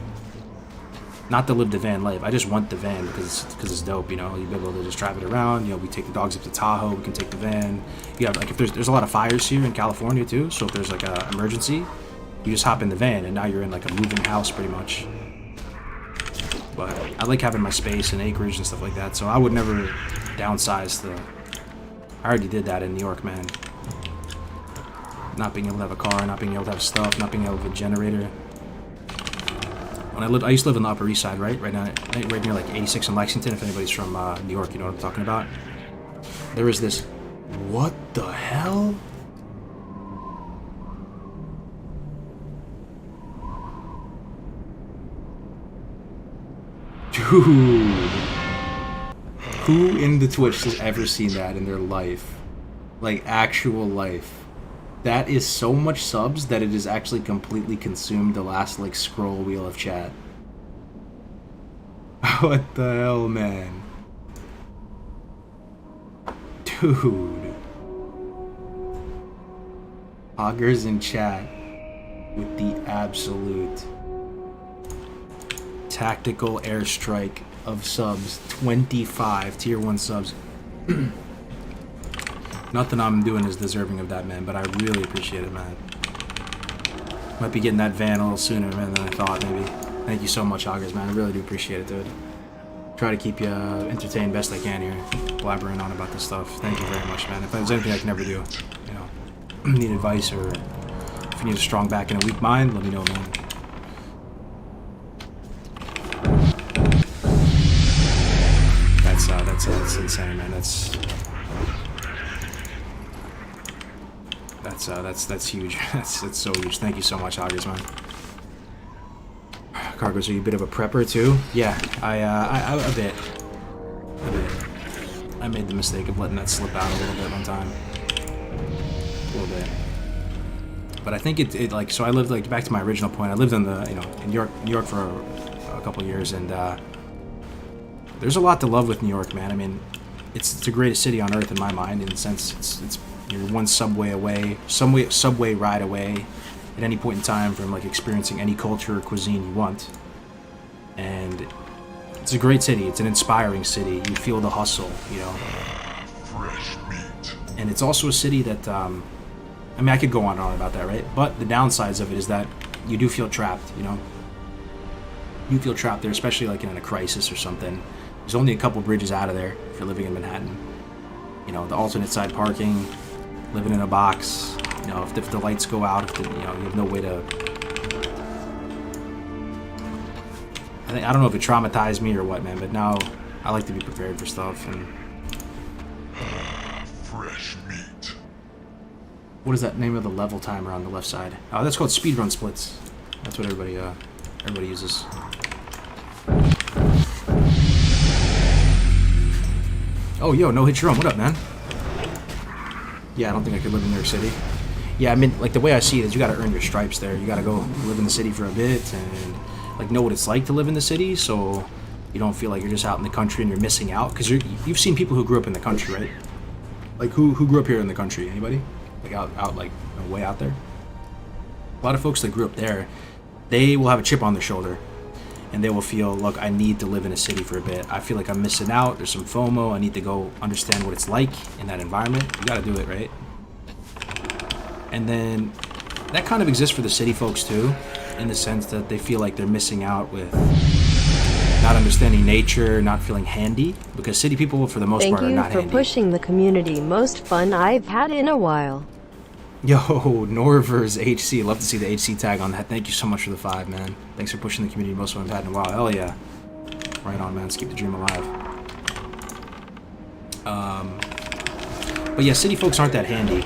B: Not to live the van life. I just want the van because it's dope, you know. You'll be able to just drive it around. You know, we take the dogs up to Tahoe. We can take the van. You have, like, if there's a lot of fires here in California, too. So if there's, like, an emergency, you just hop in the van, and now you're in, like, a moving house, pretty much. But I like having my space and acreage and stuff like that. So I would never downsize the... I already did that in New York, man. Not being able to have a car, not being able to have stuff, not being able to have a generator. When I used to live on the Upper East Side, right now, right near like 86 and Lexington. If anybody's from New York, you know what I'm talking about. There is this. What the hell? Dude, who in the Twitch has ever seen that in their life? Like actual life. That is so much subs that it has actually completely consumed the last, like, scroll wheel of chat. What the hell, man? Dude. Hoggers in chat with the absolute tactical airstrike of subs. 25 tier 1 subs. Nothing I'm doing is deserving of that, man, but I really appreciate it, man. Might be getting that van a little sooner, man, than I thought, maybe. Thank you so much, Augers, man. I really do appreciate it, dude. Try to keep you entertained best I can here, blabbering on about this stuff. Thank you very much, man. If there's anything I can ever do, you know, need advice or if you need a strong back and a weak mind, let me know, man. That's insane, man. That's huge. That's so huge. Thank you so much, August, man. Kargoz, are you a bit of a prepper too? Yeah, I a bit. I made the mistake of letting that slip out a little bit one time. A little bit. But I think it like, so I lived, like, back to my original point, I lived in the, you know, in New York for a couple of years, and there's a lot to love with New York, man. I mean, it's the greatest city on earth in my mind, in the sense it's you're one subway away, subway ride away at any point in time from, like, experiencing any culture or cuisine you want. And it's a great city. It's an inspiring city. You feel the hustle, you know.
E: Fresh meat.
B: And it's also a city that, I mean, I could go on and on about that, right? But the downsides of it is that you do feel trapped, you know. You feel trapped there, especially, like, in a crisis or something. There's only a couple bridges out of there if you're living in Manhattan. You know, the alternate side parking, living in a box. You know, if the lights go out, if you know, you have no way to... I don't know if it traumatized me or what, man, but now I like to be prepared for stuff. And
E: Fresh meat.
B: what is that name of the level timer on the left side? Oh, that's called speedrun splits. That's what everybody uses. Oh, yo, no hit your own. What up, man? Yeah, I don't think I could live in New York City. Yeah, I mean, like, the way I see it is you gotta earn your stripes there. You gotta go live in the city for a bit and, like, know what it's like to live in the city. So you don't feel like you're just out in the country and you're missing out. Because you've seen people who grew up in the country, right? Like, who grew up here in the country? Anybody? Like, out like, way out there? A lot of folks that grew up there, they will have a chip on their shoulder. And they will feel, look, I need to live in a city for a bit. I feel like I'm missing out. There's some FOMO. I need to go understand what it's like in that environment. You gotta do it, right? And then that kind of exists for the city folks too, in the sense that they feel like they're missing out with not understanding nature, not feeling handy, because city people, for the most part, are not handy.
F: Thank you for pushing the community. Most fun I've had in a while.
B: Yo, Norvers HC. Love to see the HC tag on that. Thank you so much for the 5, man. Thanks for pushing the community. Most fun I've had in a while. Hell yeah. Right on, man. Let's keep the dream alive. But yeah, city folks aren't that handy.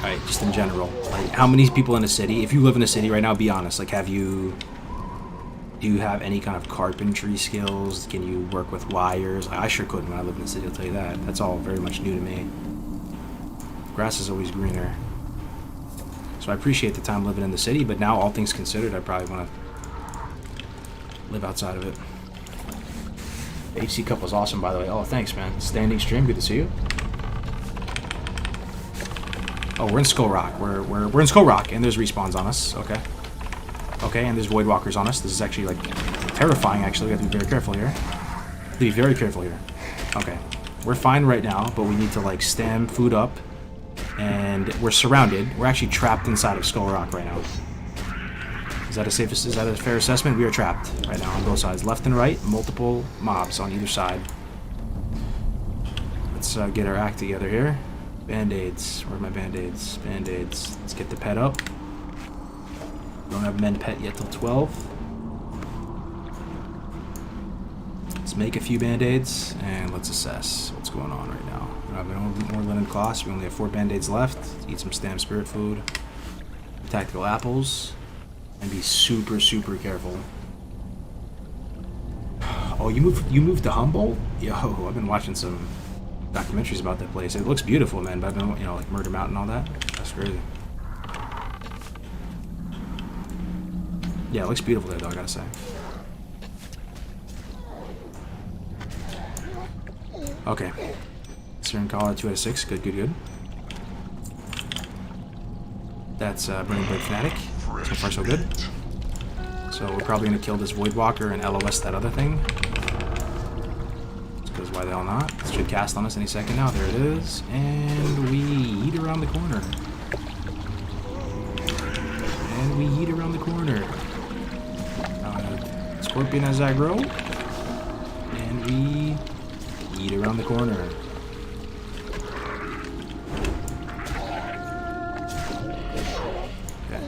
B: Alright, just in general. Like, how many people in a city? If you live in a city right now, be honest. Like, do you have any kind of carpentry skills? Can you work with wires? I sure couldn't when I lived in the city, I'll tell you that. That's all very much new to me. Grass is always greener. So I appreciate the time living in the city, but now, all things considered, I probably want to live outside of it. The HC Cup was awesome, by the way. Oh, thanks, man. Standing stream, good to see you. Oh, we're in Skull Rock. We're in Skull Rock, and there's respawns on us. Okay. Okay, and there's Void Walkers on us. This is actually, like, terrifying, actually. We have to be very careful here. Be very careful here. Okay. We're fine right now, but we need to, like, stam food up. And we're surrounded. We're actually trapped inside of Skull Rock right now. Is that a fair assessment? We are trapped right now on both sides. Left and right, multiple mobs on either side. Let's get our act together here. Band-aids. Where are my band-aids? Band-aids. Let's get the pet up. Don't have men pet yet till 12. Let's make a few band-aids and let's assess what's going on right now. We don't have more linen cloths. We only have 4 band-aids left. Let's eat some stam spirit food. Tactical apples. And be super, super careful. Oh, you moved to Humboldt? Yo, I've been watching some documentaries about that place. It looks beautiful, man, but I've been, you know, like Murder Mountain and all that. That's crazy. Yeah, it looks beautiful there, though, I gotta say. Okay. Syrian Collar, 2 out of 6. Good, good, good. That's Burning Blade Fanatic. So far, so good. So we're probably going to kill this Void Walker and LOS that other thing. Because why the hell not? It should cast on us any second now. There it is. And we eat around the corner. And we eat around the corner. Scorpion as aggro. And we eat around the corner. Okay.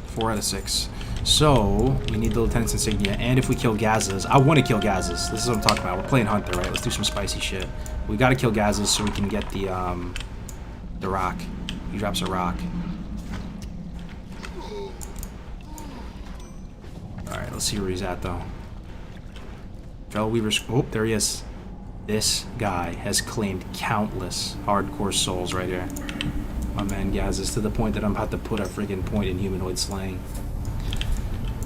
B: 4 out of 6. So, we need the Lieutenant's Insignia, and if we kill Gazas, I want to kill Gazas. This is what I'm talking about. We're playing Hunter, right? Let's do some spicy shit. We gotta kill Gazas so we can get the rock. He drops a rock. Alright, let's see where he's at, though. Fellow Weaver's... Oh, there he is. This guy has claimed countless hardcore souls right here. My man Gazas, to the point that I'm about to put a friggin' point in humanoid slaying.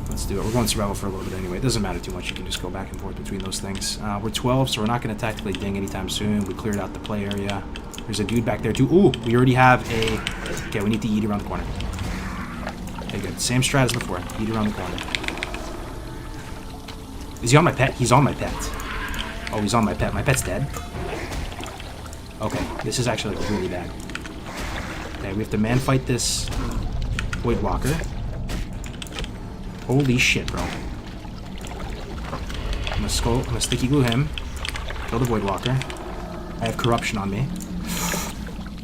B: Let's do it. We're going survival for a little bit anyway. It doesn't matter too much. You can just go back and forth between those things. We're 12, so we're not going to tactically ding anytime soon. We cleared out the play area. There's a dude back there too. Ooh, we already have a... Okay, we need to eat around the corner. Okay, good. Same strat as before. Eat around the corner. Is he on my pet? He's on my pet. Oh, he's on my pet. My pet's dead. Okay, this is actually like really bad. Okay, we have to man fight this Void Walker. Holy shit, bro. I'm gonna sticky glue him. Kill the Void Walker. I have corruption on me.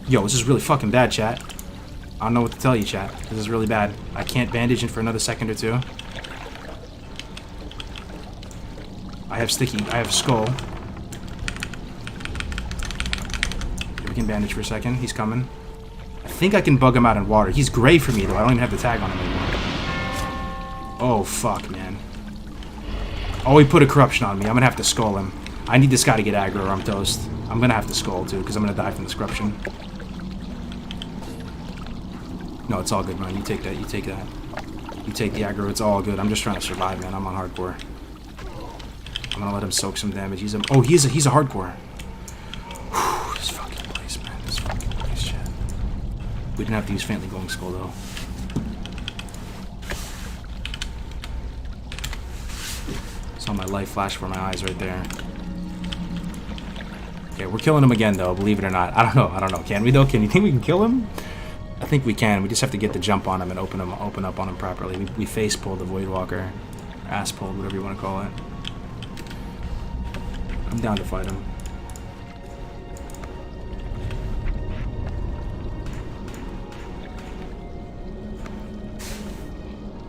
B: Yo, this is really fucking bad, chat. I don't know what to tell you, chat. This is really bad. I can't bandage it for another second or two. I have sticky. I have skull. We can bandage for a second. He's coming. I think I can bug him out in water. He's gray for me, though. I don't even have the tag on him anymore. Oh, fuck, man. Oh, he put a corruption on me. I'm gonna have to skull him. I need this guy to get aggro or I'm toast. I'm gonna have to skull, too, because I'm gonna die from this corruption. No, it's all good, man. You take that. You take that. You take the aggro. It's all good. I'm just trying to survive, man. I'm on hardcore. I'm gonna let him soak some damage. He's a hardcore. Whew, this fucking place, man. This fucking place, shit. We didn't have to use Faintly Glowing Skull though. Saw my life flash before my eyes right there. Okay, we're killing him again though, believe it or not. I don't know. Can we though? Can you think we can kill him? I think we can. We just have to get the jump on him and open up on him properly. We face pulled the Voidwalker. Ass pulled, whatever you want to call it. I'm down to fight him.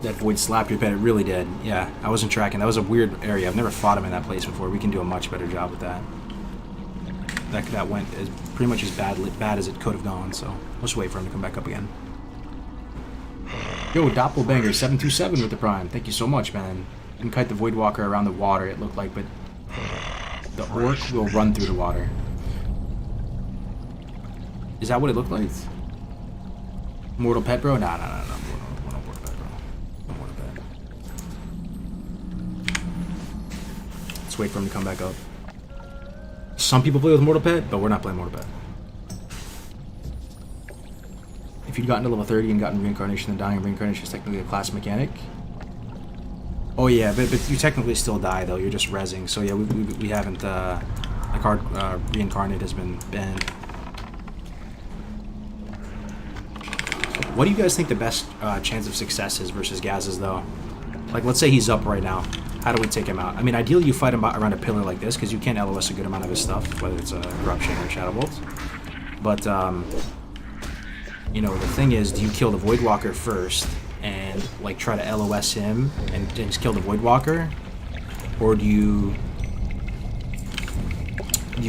B: That void slapped your pet, it really did. Yeah, I wasn't tracking. That was a weird area. I've never fought him in that place before. We can do a much better job with that. That went as pretty much as bad as it could have gone, so let's wait for him to come back up again. Yo, Doppelbanger727 with the Prime. Thank you so much, man. You can kite the Voidwalker around the water, it looked like, but the orc will run through the water. Is that what it looked like? Mortal Pet, bro? Nah. Mortal Pet, bro. No Mortal Pet. Let's wait for him to come back up. Some people play with Mortal Pet, but we're not playing Mortal Pet. If you'd gotten to level 30 and gotten Reincarnation, then dying Reincarnation is technically a class mechanic. Oh yeah, but you technically still die though, you're just rezzing. So yeah, we haven't, the card Reincarnate has been banned. What do you guys think the best chance of success is versus Gaz's though? Like, let's say he's up right now. How do we take him out? I mean, ideally you fight him around a pillar like this, because you can LOS a good amount of his stuff, whether it's a Corruption or Shadow Bolt. But, you know, the thing is, do you kill the Voidwalker first, and, like, try to LOS him, and just kill the Voidwalker? Or do you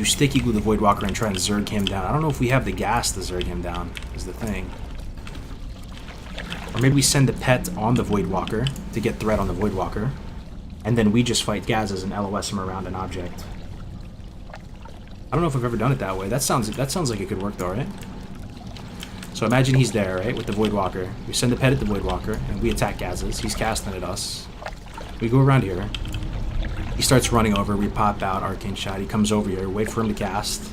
B: sticky glue the Voidwalker and try and Zerg him down? I don't know if we have the gas to Zerg him down, is the thing. Or maybe we send the pet on the Voidwalker to get threat on the Voidwalker, and then we just fight Gazes and LOS him around an object. I don't know if I've ever done it that way. That sounds like it could work though, right? So imagine he's there, right, with the Voidwalker. We send the pet at the Voidwalker, and we attack Gazes. He's casting at us. We go around here. He starts running over. We pop out, Arcane Shot. He comes over here, wait for him to cast.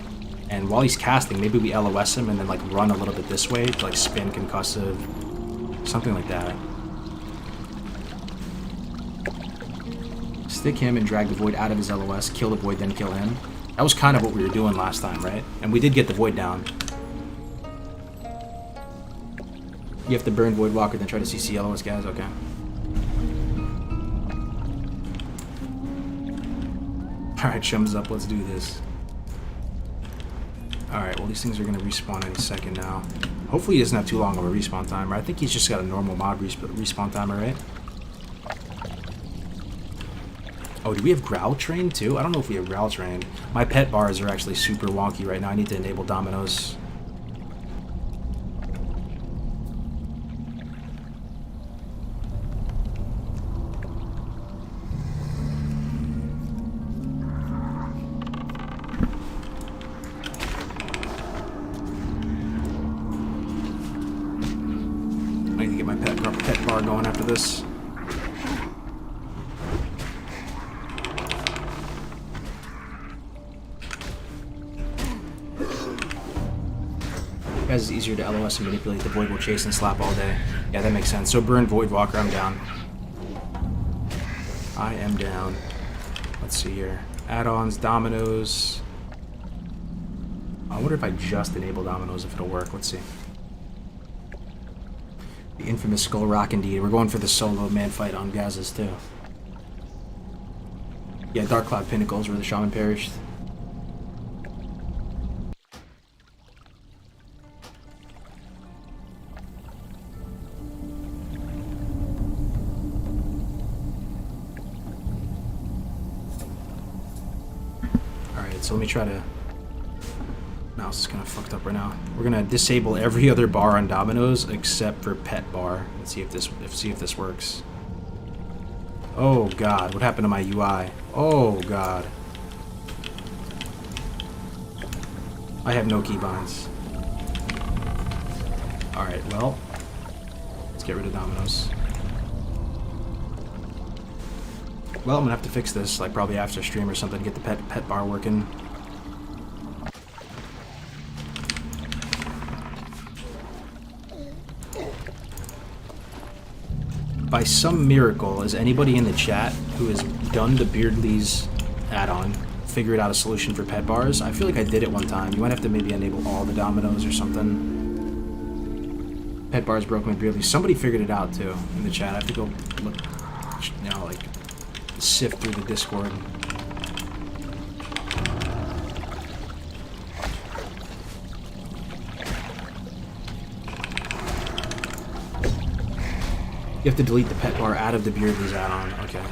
B: And while he's casting, maybe we LOS him and then, like, run a little bit this way to, like, spin concussive. Something like that. Stick him and drag the Void out of his LOS, kill the Void, then kill him. That was kind of what we were doing last time, right? And we did get the Void down. You have to burn Voidwalker, then try to CC LOS, guys? Okay. Alright, chums up, let's do this. Alright, well these things are going to respawn any second now. Hopefully he doesn't have too long of a respawn timer. I think he's just got a normal mod respawn timer, right? Oh, do we have Growl Train too? I don't know if we have Growl Train. My pet bars are actually super wonky right now. I need to enable Dominoes. I need to get my pet bar going after this. Guys, it's easier to LOS and manipulate. The Void will chase and slap all day. Yeah, that makes sense. So burn Voidwalker, I'm down. I am down. Let's see here. Add-ons, Dominoes. I wonder if I just enable Dominoes, if it'll work. Let's see. The infamous Skull Rock, indeed. We're going for the solo man fight on Gazes, too. Yeah, Dark Cloud Pinnacles, where the Shaman perished. So let me try to... Mouse is kind of fucked up right now. We're gonna disable every other bar on Dominoes except for pet bar. Let's see if this works. Oh god, what happened to my UI? Oh god. I have no keybinds. Alright, well, let's get rid of Dominoes. Well, I'm gonna have to fix this, like probably after stream or something, get the pet bar working. By some miracle, is anybody in the chat who has done the Beardley's add-on figured out a solution for pet bars? I feel like I did it one time. You might have to maybe enable all the dominoes or something. Pet bars broken with Beardley's. Somebody figured it out too in the chat. I have to go look, you know, like sift through the Discord. You have to delete the pet bar out of the Beardley's add-on. Okay.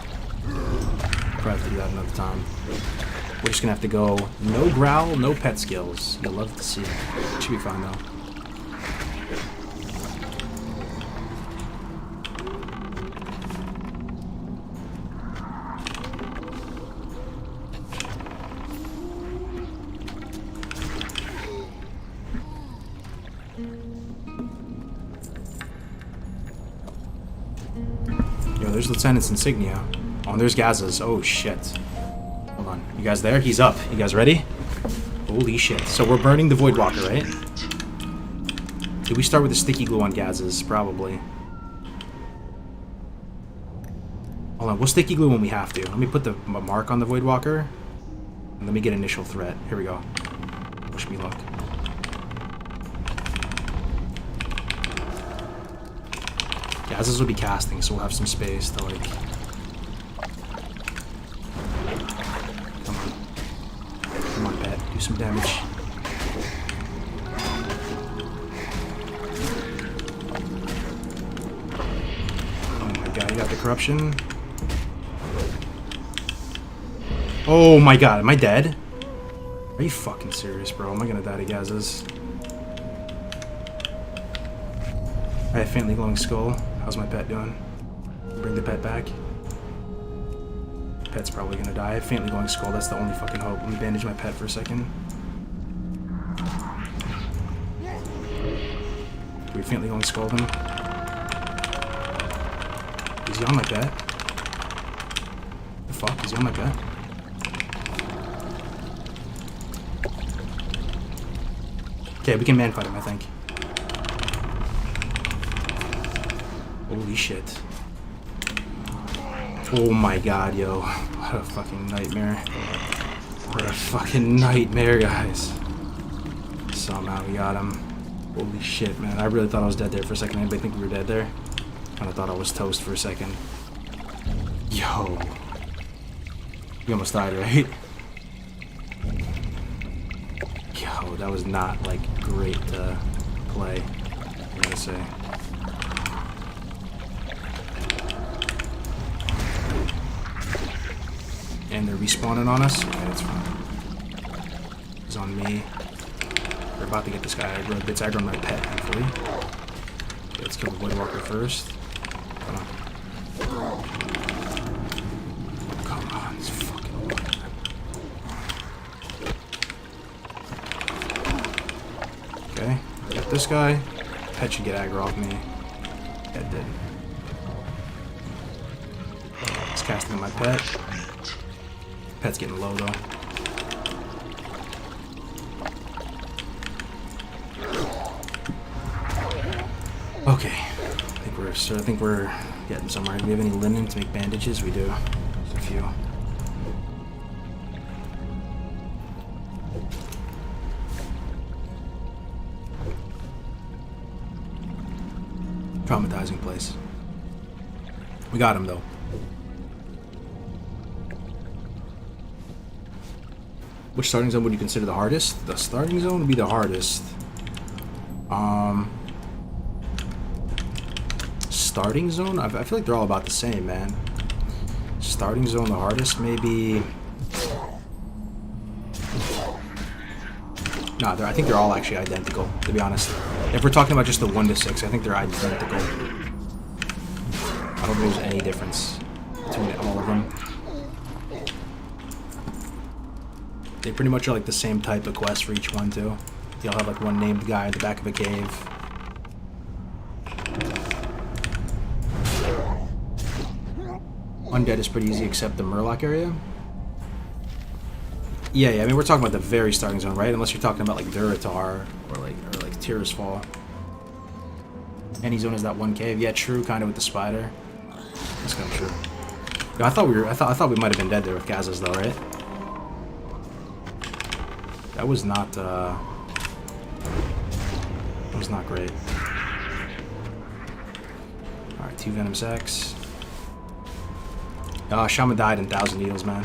B: Probably have to do that another time. We're just gonna have to go no growl, no pet skills. You'll love to see it. Should be fine though. There's Lieutenant's insignia. Oh, and there's Gaz's. Oh, shit. Hold on. You guys there? He's up. You guys ready? Holy shit. So we're burning the Voidwalker, right? Did we start with the sticky glue on Gaz's? Probably. Hold on. We'll sticky glue when we have to. Let me put the mark on the Voidwalker. And let me get initial threat. Here we go. Wish me luck. Gaz's will be casting, so we'll have some space to, like... Come on. Come on, pet. Do some damage. Oh my god, you got the corruption. Oh my god, am I dead? Are you fucking serious, bro? Am I gonna die to Gaz's? I have faintly glowing skull. How's my pet doing? Bring the pet back. Pet's probably gonna die. I have faintly glowing skull. That's the only fucking hope. Let me bandage my pet for a second. Do we faintly glowing skull him? Is he on my pet? The fuck? Is he on my pet? Okay, we can man fight him, I think. Holy shit. Oh my god, yo. What a fucking nightmare. What a fucking nightmare, guys. Somehow we got him. Holy shit, man. I really thought I was dead there for a second. Anybody think we were dead there? Kinda thought I was toast for a second. Yo. We almost died, right? Yo, that was not, like, great to play, I gotta say. And they're respawning on us? Okay, that's fine. It's on me. We're about to get this guy aggro. It's aggro on my pet, hopefully. Okay, let's kill the Voidwalker first. Come on. Come on, it's fucking over. Okay, got this guy. Pet should get aggro off me. Pet did. It's casting on my pet. Pet's getting low though. Okay, I think we're getting somewhere. Do we have any linen to make bandages? We do. There's a few. Traumatizing place. We got him though. Which starting zone would you consider the hardest? The starting zone would be the hardest. Starting zone? I feel like they're all about the same, man. Starting zone the hardest, maybe... No, I think they're all actually identical, to be honest. If we're talking about just the 1 to 6, I think they're identical. I don't think there's any difference between all of them. They pretty much are like the same type of quest for each one too. You'll have like one named guy in the back of a cave. Undead is pretty easy except the Murloc area. Yeah, I mean, we're talking about the very starting zone, right? Unless you're talking about, like, Duratar or like Tears Fall. Any zone is that one cave. Yeah, true, kind of with the spider. That's kind of true. Yo, I thought we might have been dead there with Gazas, though, right? That was not great. Alright, 2 Venom Sacks. Shaman died in 1,000 Needles, man.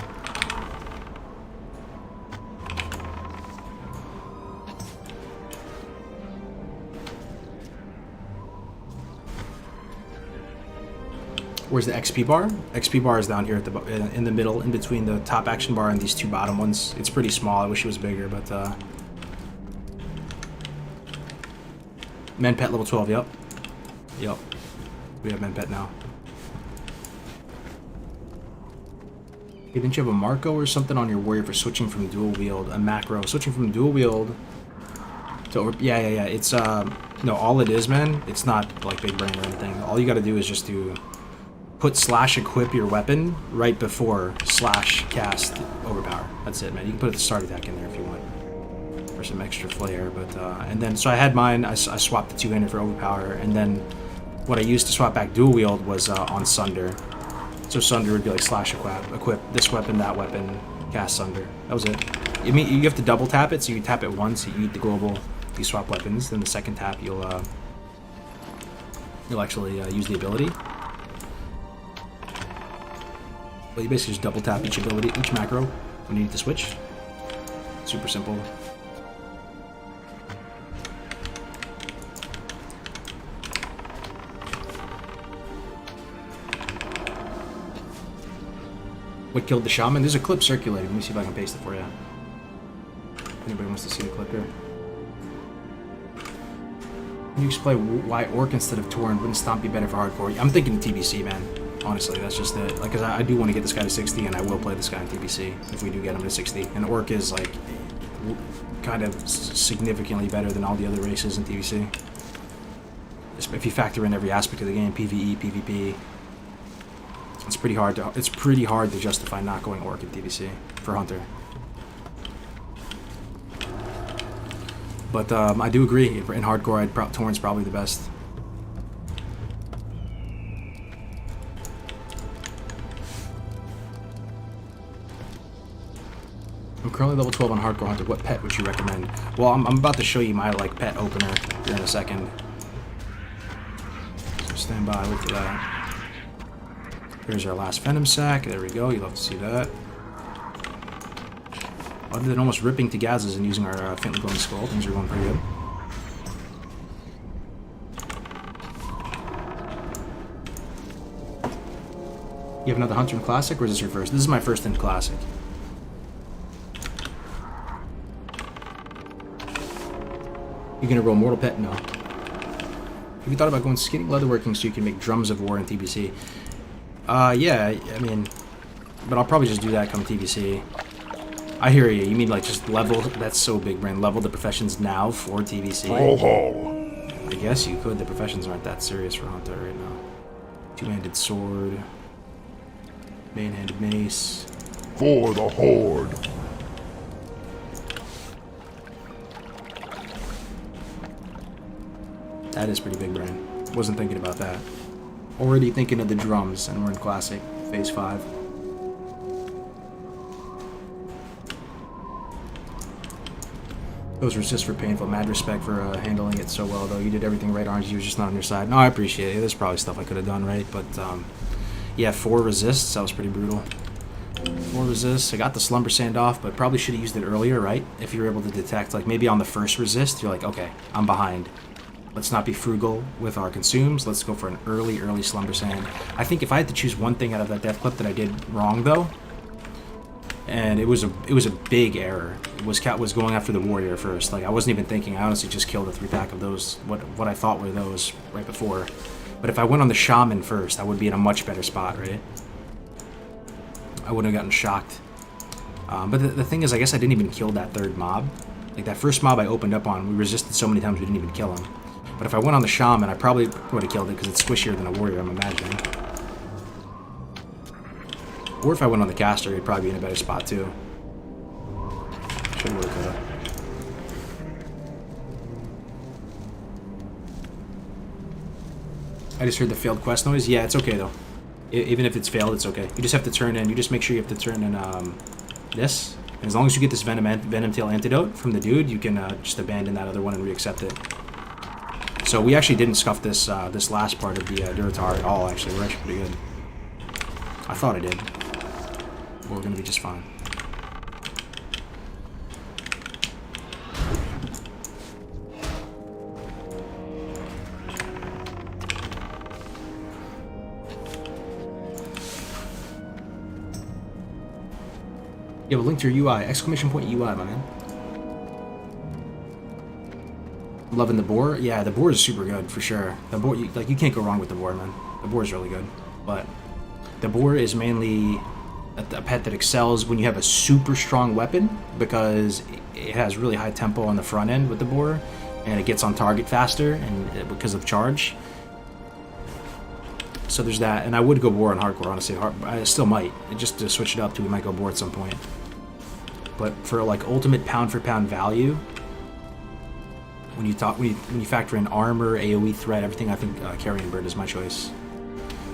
B: Where's the XP bar? XP bar is down here at in the middle, in between the top action bar and these 2 bottom ones. It's pretty small. I wish it was bigger, but Men pet level 12. Yep. We have men pet now. Hey, didn't you have a Marco or something on your warrior for switching from dual wield? A macro switching from dual wield to over. Yeah. It's no. All it is, man. It's not like big brain or anything. All you got to do is just to put slash equip your weapon right before slash cast overpower. That's it, man. You can put the start attack in there if you want for some extra flair. But and then so I had mine. I swapped the 2-handed for overpower, and then what I used to swap back dual wield was on Sunder. So Sunder would be like slash equip this weapon, that weapon, cast Sunder. That was it. I mean, you have to double tap it, so you tap it once, you eat the global, you swap weapons. Then the second tap, you'll actually use the ability. Well, you basically just double tap each ability, each macro when you need to switch. Super simple. What killed the Shaman? There's a clip circulating. Let me see if I can paste it for you. If anybody wants to see the clip here. Can you explain why Orc instead of Torn wouldn't Stomp be better for hardcore? I'm thinking TBC, man. Honestly, that's just it. Like, cause I do want to get this guy to 60, and I will play this guy in TBC if we do get him to 60. And Orc is like kind of significantly better than all the other races in TBC. If you factor in every aspect of the game, PvE, PvP, it's pretty hard to justify not going Orc in TBC for Hunter. But I do agree. In hardcore, Torn's probably the best. I'm currently level 12 on Hardcore Hunter. What pet would you recommend? Well, I'm about to show you my pet opener here in a second. So stand by, wait for that. Here's our last Venom Sack. There we go. You'll have to see that. Other than almost ripping to Gazas and using our faintly glowing skull, things are going pretty good. You have another Hunter in Classic, or is this your first? This is my first in Classic. You gonna roll Mortal Pet? No. Have you thought about going skinning leatherworking so you can make drums of war in TBC? Yeah, I mean, but I'll probably just do that come TBC. I hear you. You mean like just level? That's so big, brain. Level the professions now for TBC. I guess you could. The professions aren't that serious for Hunter right now. Two-handed sword, main-handed mace.
E: For the Horde.
B: That is pretty big, brain. Wasn't thinking about that. Already thinking of the drums, and we're in Classic, Phase 5. Those resists for painful. Mad respect for handling it so well, though. You did everything right, Orange. You were just not on your side. No, I appreciate it. There's probably stuff I could have done right, but yeah, 4 resists. That was pretty brutal. 4 resists. I got the Slumber Sand off, but probably should have used it earlier, right? If you were able to detect, like maybe on the first resist, you're like, okay, I'm behind. Let's not be frugal with our consumes. Let's go for an early Slumber Sand. I think if I had to choose one thing out of that death clip that I did wrong, though, and it was a big error, was going after the warrior first. Like, I wasn't even thinking. I honestly just killed a 3-pack of those, what I thought were those right before. But if I went on the Shaman first, I would be in a much better spot, right? I wouldn't have gotten shocked. But the thing is, I guess I didn't even kill that 3rd mob. Like, that first mob I opened up on, we resisted so many times we didn't even kill him. But if I went on the Shaman, I probably would have killed it because it's squishier than a warrior, I'm imagining. Or if I went on the caster, it'd probably be in a better spot too. Should work. I just heard the failed quest noise. Yeah, it's okay though. Even if it's failed, it's okay. You just have to turn in. You just make sure you have to turn in this. And as long as you get this Venom Tail antidote from the dude, you can just abandon that other one and re-accept it. So we actually didn't scuff this this last part of the Duratar at all. Actually, we're actually pretty good. I thought I did. But we're gonna be just fine. You have a link to your UI, exclamation point UI, my man. Loving the boar? Yeah, the boar is super good for sure. The boar, you can't go wrong with the boar, man. The boar is really good, but the boar is mainly a pet that excels when you have a super strong weapon because it has really high tempo on the front end with the boar, and it gets on target faster and because of charge. So there's that, and I would go boar on hardcore, honestly. I still might, just to switch it up to we might go boar at some point. But for like ultimate pound for pound value, when you factor in armor, AOE threat, everything, I think Carrion Bird is my choice.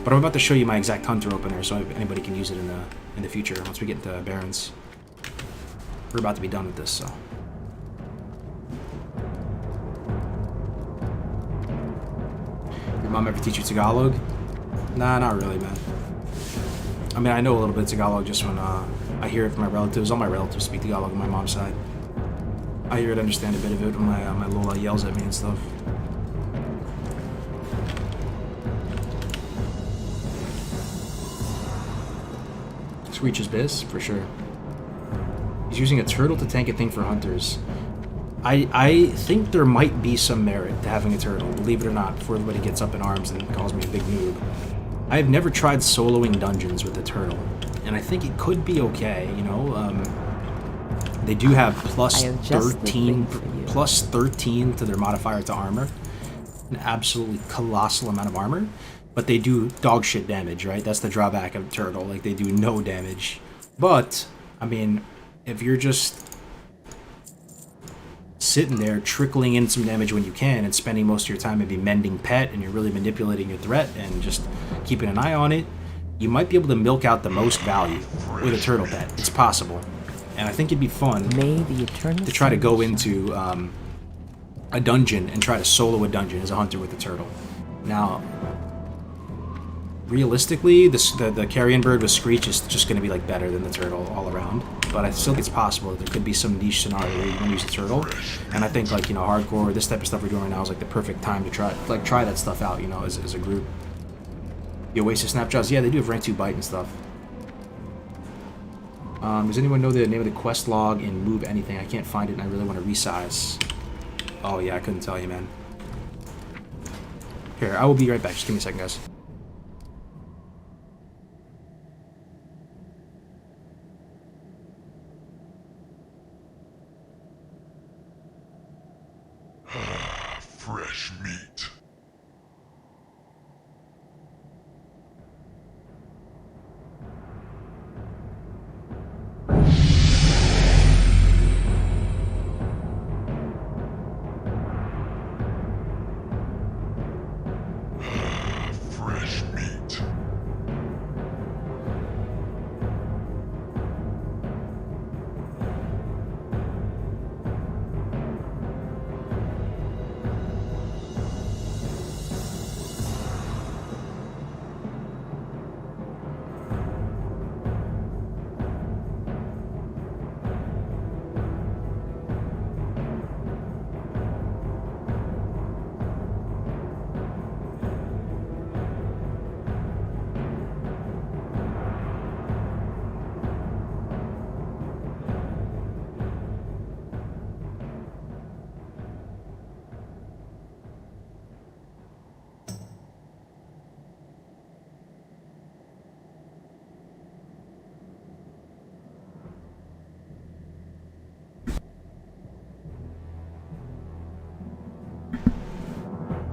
B: But I'm about to show you my exact hunter opener, so anybody can use it in the future once we get into Barons. We're about to be done with this, so. Your mom ever teach you Tagalog? Nah, not really, man. I mean, I know a little bit of Tagalog just when I hear it from my relatives. All my relatives speak Tagalog on my mom's side. I hear it, understand a bit of it when my Lola yells at me and stuff. Screech is biz, for sure. He's using a turtle to tank a thing for hunters. I think there might be some merit to having a turtle, believe it or not, before everybody gets up in arms and calls me a big noob. I have never tried soloing dungeons with a turtle, and I think it could be okay, you know. They do have plus 13 to their modifier to armor. An absolutely colossal amount of armor. But they do dog shit damage, right? That's the drawback of turtle. Like, they do no damage. But, I mean, if you're just sitting there trickling in some damage when you can and spending most of your time maybe mending pet and you're really manipulating your threat and just keeping an eye on it, you might be able to milk out the most value with a turtle pet. It's possible. And I think it'd be fun to try to go into a dungeon and try to solo a dungeon as a hunter with a turtle. Now, realistically, the Carrion Bird with Screech is just going to be like better than the turtle all around. But I still think it's possible that there could be some niche scenario where you can use the turtle. And I think, like, you know, hardcore, this type of stuff we're doing right now is like the perfect time to try that stuff out, you know, as a group. The Oasis Snapjaws, yeah, they do have rank 2 bite and stuff. Does anyone know the name of the quest log in Move Anything? I can't find it and I really want to resize. Oh yeah, I couldn't tell you, man. Here, I will be right back. Just give me a second, guys.
E: Fresh meat. Fresh meat.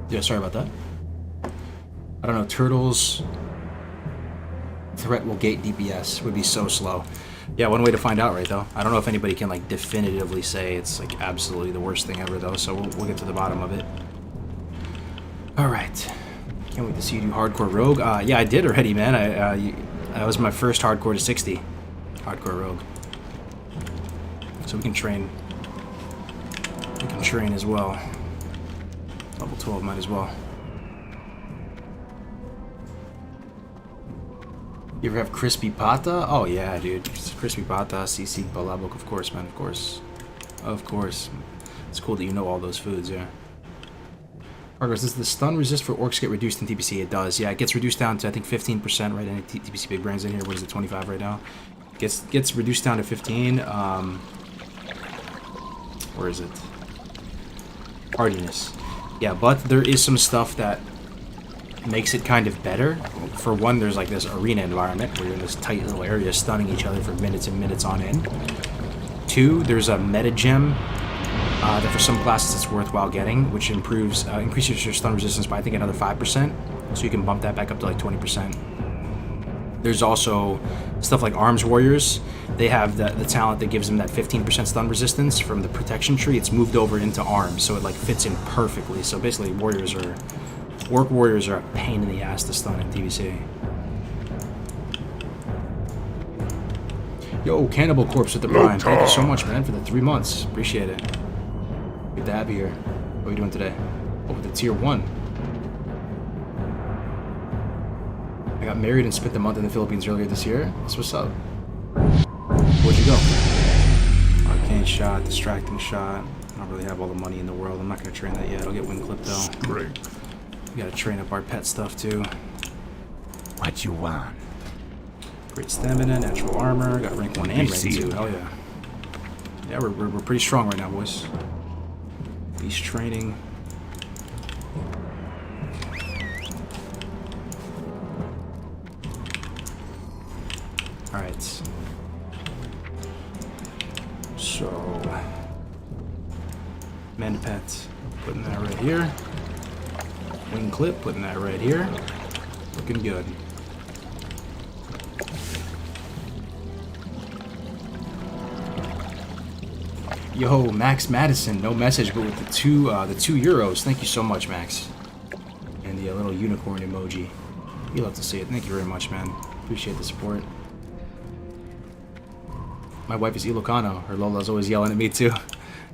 E: Yeah, sorry about that. I don't know, turtles.
B: Threat will gate DPS. Would be so slow. Yeah, one way to find out, right, though. I don't know if anybody can, like, definitively say it's, like, absolutely the worst thing ever, though, so we'll get to the bottom of it. Alright. Can't wait to see you do hardcore rogue. Yeah, I did already, man. That was my first hardcore to 60. Hardcore rogue. So we can train. We can train as well. Level 12 might as well. You ever have crispy pata? Oh yeah, dude. Crispy pata, sisig, balabok, of course, man, of course. Of course. It's cool that you know all those foods, yeah. Kargoz, does the stun resist for orcs get reduced in TPC? It does, yeah. It gets reduced down to, I think, 15%, right? Any TPC big brains in here. What is it, 25 right now? Gets reduced down to 15. Where is it? Hardiness. Yeah, but there is some stuff that makes it kind of better. For one, there's like this arena environment where you're in this tight little area stunning each other for minutes and minutes on end. Two, there's a meta gem that for some classes it's worthwhile getting, which increases your stun resistance by I think another 5%, so you can bump that back up to like 20%. There's also stuff like Arms Warriors. They have the talent that gives them that 15% stun resistance from the protection tree. It's moved over into Arms, so it like fits in perfectly. So basically, Orc Warriors are a pain in the ass to stun in TVC. Yo, Cannibal Corpse with the Prime. Thank you so much, man, for the 3 months. Appreciate it. Good to have you here. What are you doing today? Oh, with the tier 1. I got married and spent a month in the Philippines earlier this year. That's what's up. Where'd you go? Arcane shot, distracting shot. I don't really have all the money in the world. I'm not going to train that yet. I'll get wing clip though.
E: Strength.
B: We got to train up our pet stuff too.
D: What you want?
B: Great stamina, natural armor. Got rank 1 and rank 2. Hell yeah. Yeah, we're pretty strong right now, boys. Beast training. Alright. So, Manda Pet, putting that right here. Wing clip, putting that right here. Looking good. Yo, Max Madison, no message, but with the two euros. Thank you so much, Max. And the little unicorn emoji. You love to see it. Thank you very much, man. Appreciate the support. My wife is Ilocano. Her Lola's always yelling at me too.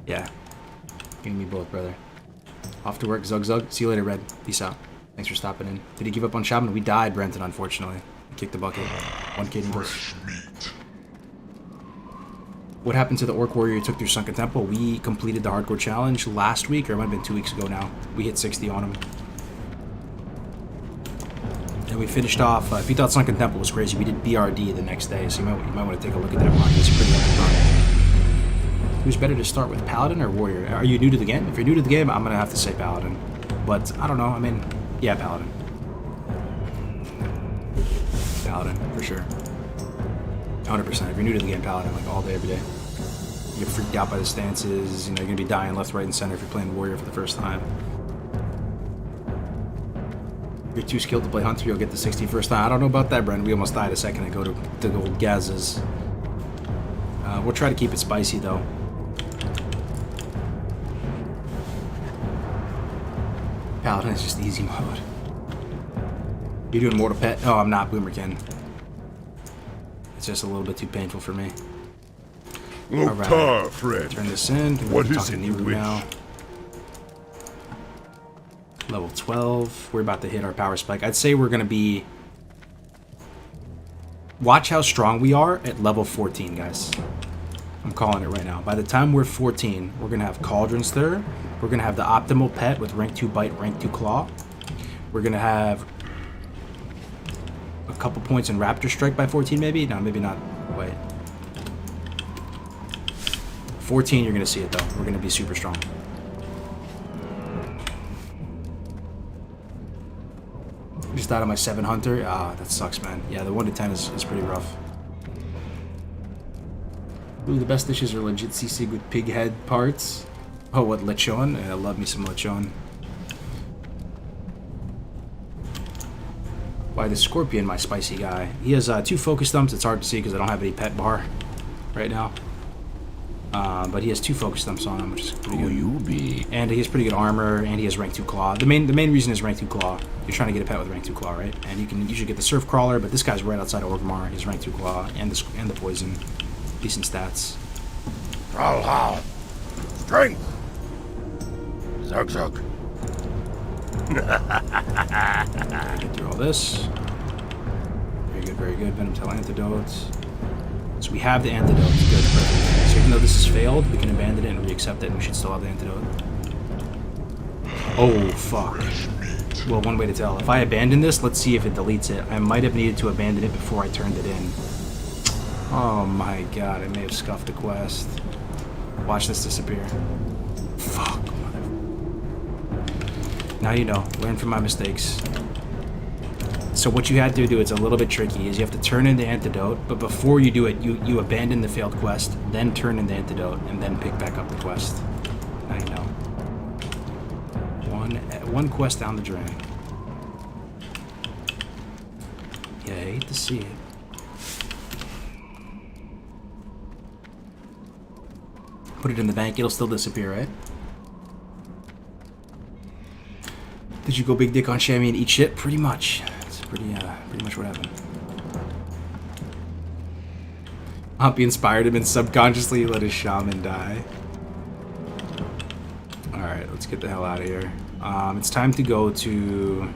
B: Yeah. You and me both, brother. Off to work, Zug Zug. See you later, Red. Peace out. Thanks for stopping in. Did he give up on Shaman? We died, Brenton, unfortunately. He kicked the bucket. 1K English. What happened to the Orc Warrior who took through Sunken Temple? We completed the hardcore challenge last week, or it might have been 2 weeks ago now. We hit 60 on him. And we finished off, if you thought Sunken Temple was crazy, we did BRD the next day, so you might want to take a look at that one. It's pretty epic fun. Who's better to start with, Paladin or Warrior? Are you new to the game? If you're new to the game, I'm going to have to say Paladin. But, I don't know, I mean, yeah, Paladin. Paladin, for sure. 100%. If you're new to the game, Paladin, like all day, every day. You get freaked out by the stances, you know, you're going to be dying left, right, and center if you're playing Warrior for the first time. If you're too skilled to play Hunter, you'll get the 60 first time. I don't know about that, Brendan. We almost died a second ago to the old Gazes. We'll try to keep it spicy, though. Paladin is just easy mode. You're doing Mortal Pet? No, I'm not, Boomerkin. It's just a little bit too painful for me.
E: Lokar, friend.
B: Turn this in.
E: What is it you wish?
B: Now. Level 12. We're about to hit our power spike. I'd say we're going to be... Watch how strong we are at level 14, guys. I'm calling it right now. By the time we're 14, we're going to have Cauldron Stir. We're going to have the optimal pet with rank 2 bite, rank 2 claw. We're going to have a couple points in Raptor Strike by 14, maybe? No, maybe not. Wait. 14, you're going to see it, though. We're going to be super strong. Just out of my 7 Hunter. Ah, that sucks, man. Yeah, the 1 to 10 is pretty rough. Ooh, the best dishes are legit sisig with pig head parts. Oh, what, lechon? Yeah, I love me some lechon. by the Scorpion, my spicy guy. He has 2 focus stumps. It's hard to see because I don't have any pet bar right now. But he has 2 focus stumps on him, which is pretty good.
D: You be?
B: And he has pretty good armor, and he has rank 2 claw. The main reason is rank 2 claw. You're trying to get a pet with rank 2 claw, right? And you can usually get the surf crawler, but this guy's right outside of Orgrimmar. He's rank 2 claw and the poison. Decent stats.
E: Brawlhalla. Strength. Zug zug.
B: Get through all this. Very good, very good. Venom Tail antidotes. So we have the antidote. Good, perfect. So even though this has failed, we can abandon it and re-accept it, and we should still have the antidote. Oh, fuck. Well, one way to tell. If I abandon this, let's see if it deletes it. I might have needed to abandon it before I turned it in. Oh my god, I may have scuffed the quest. Watch this disappear. Fuck, mother. Now you know. Learn from my mistakes. So what you had to do, it's a little bit tricky, is you have to turn in the antidote, but before you do it, you abandon the failed quest, then turn in the antidote, and then pick back up the quest. Now you know. One quest down the drain. Yeah, I hate to see it. Put it in the bank, it'll still disappear, right? Did you go big dick on Shaman and eat shit? Pretty much. That's pretty much what happened. Hoppy inspired him and subconsciously let his shaman die. Alright, let's get the hell out of here. It's time to go to...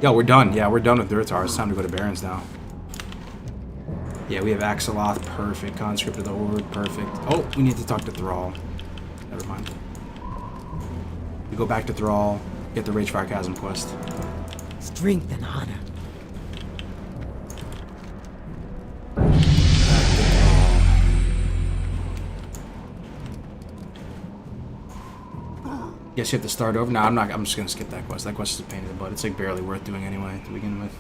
B: Yeah, we're done. Yeah, we're done with Durtar. It's time to go to Barrens now. Yeah, we have Axeloth. Perfect. Conscript of the Horde. Perfect. Oh, we need to talk to Thrall. Never mind. We go back to Thrall, get the Ragefire Chasm quest.
C: Strength and honor.
B: Guess you have to start over. No, I'm just gonna skip that quest. That quest is a pain in the butt. It's like barely worth doing anyway to begin with.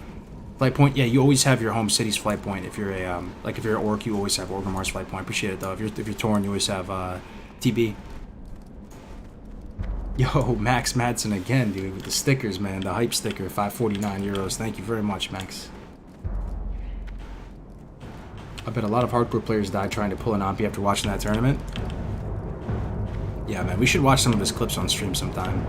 B: Flight point, yeah, you always have your home city's flight point. If you're a like if you're an orc, you always have Orgrimmar's flight point. Appreciate it though. If you're Tauren, you always have TB. Yo, Max Madsen again, dude, with the stickers, man. The hype sticker, 549 euros. Thank you very much, Max. I bet a lot of hardcore players died trying to pull an Ompi after watching that tournament. Yeah, man, we should watch some of his clips on stream sometime.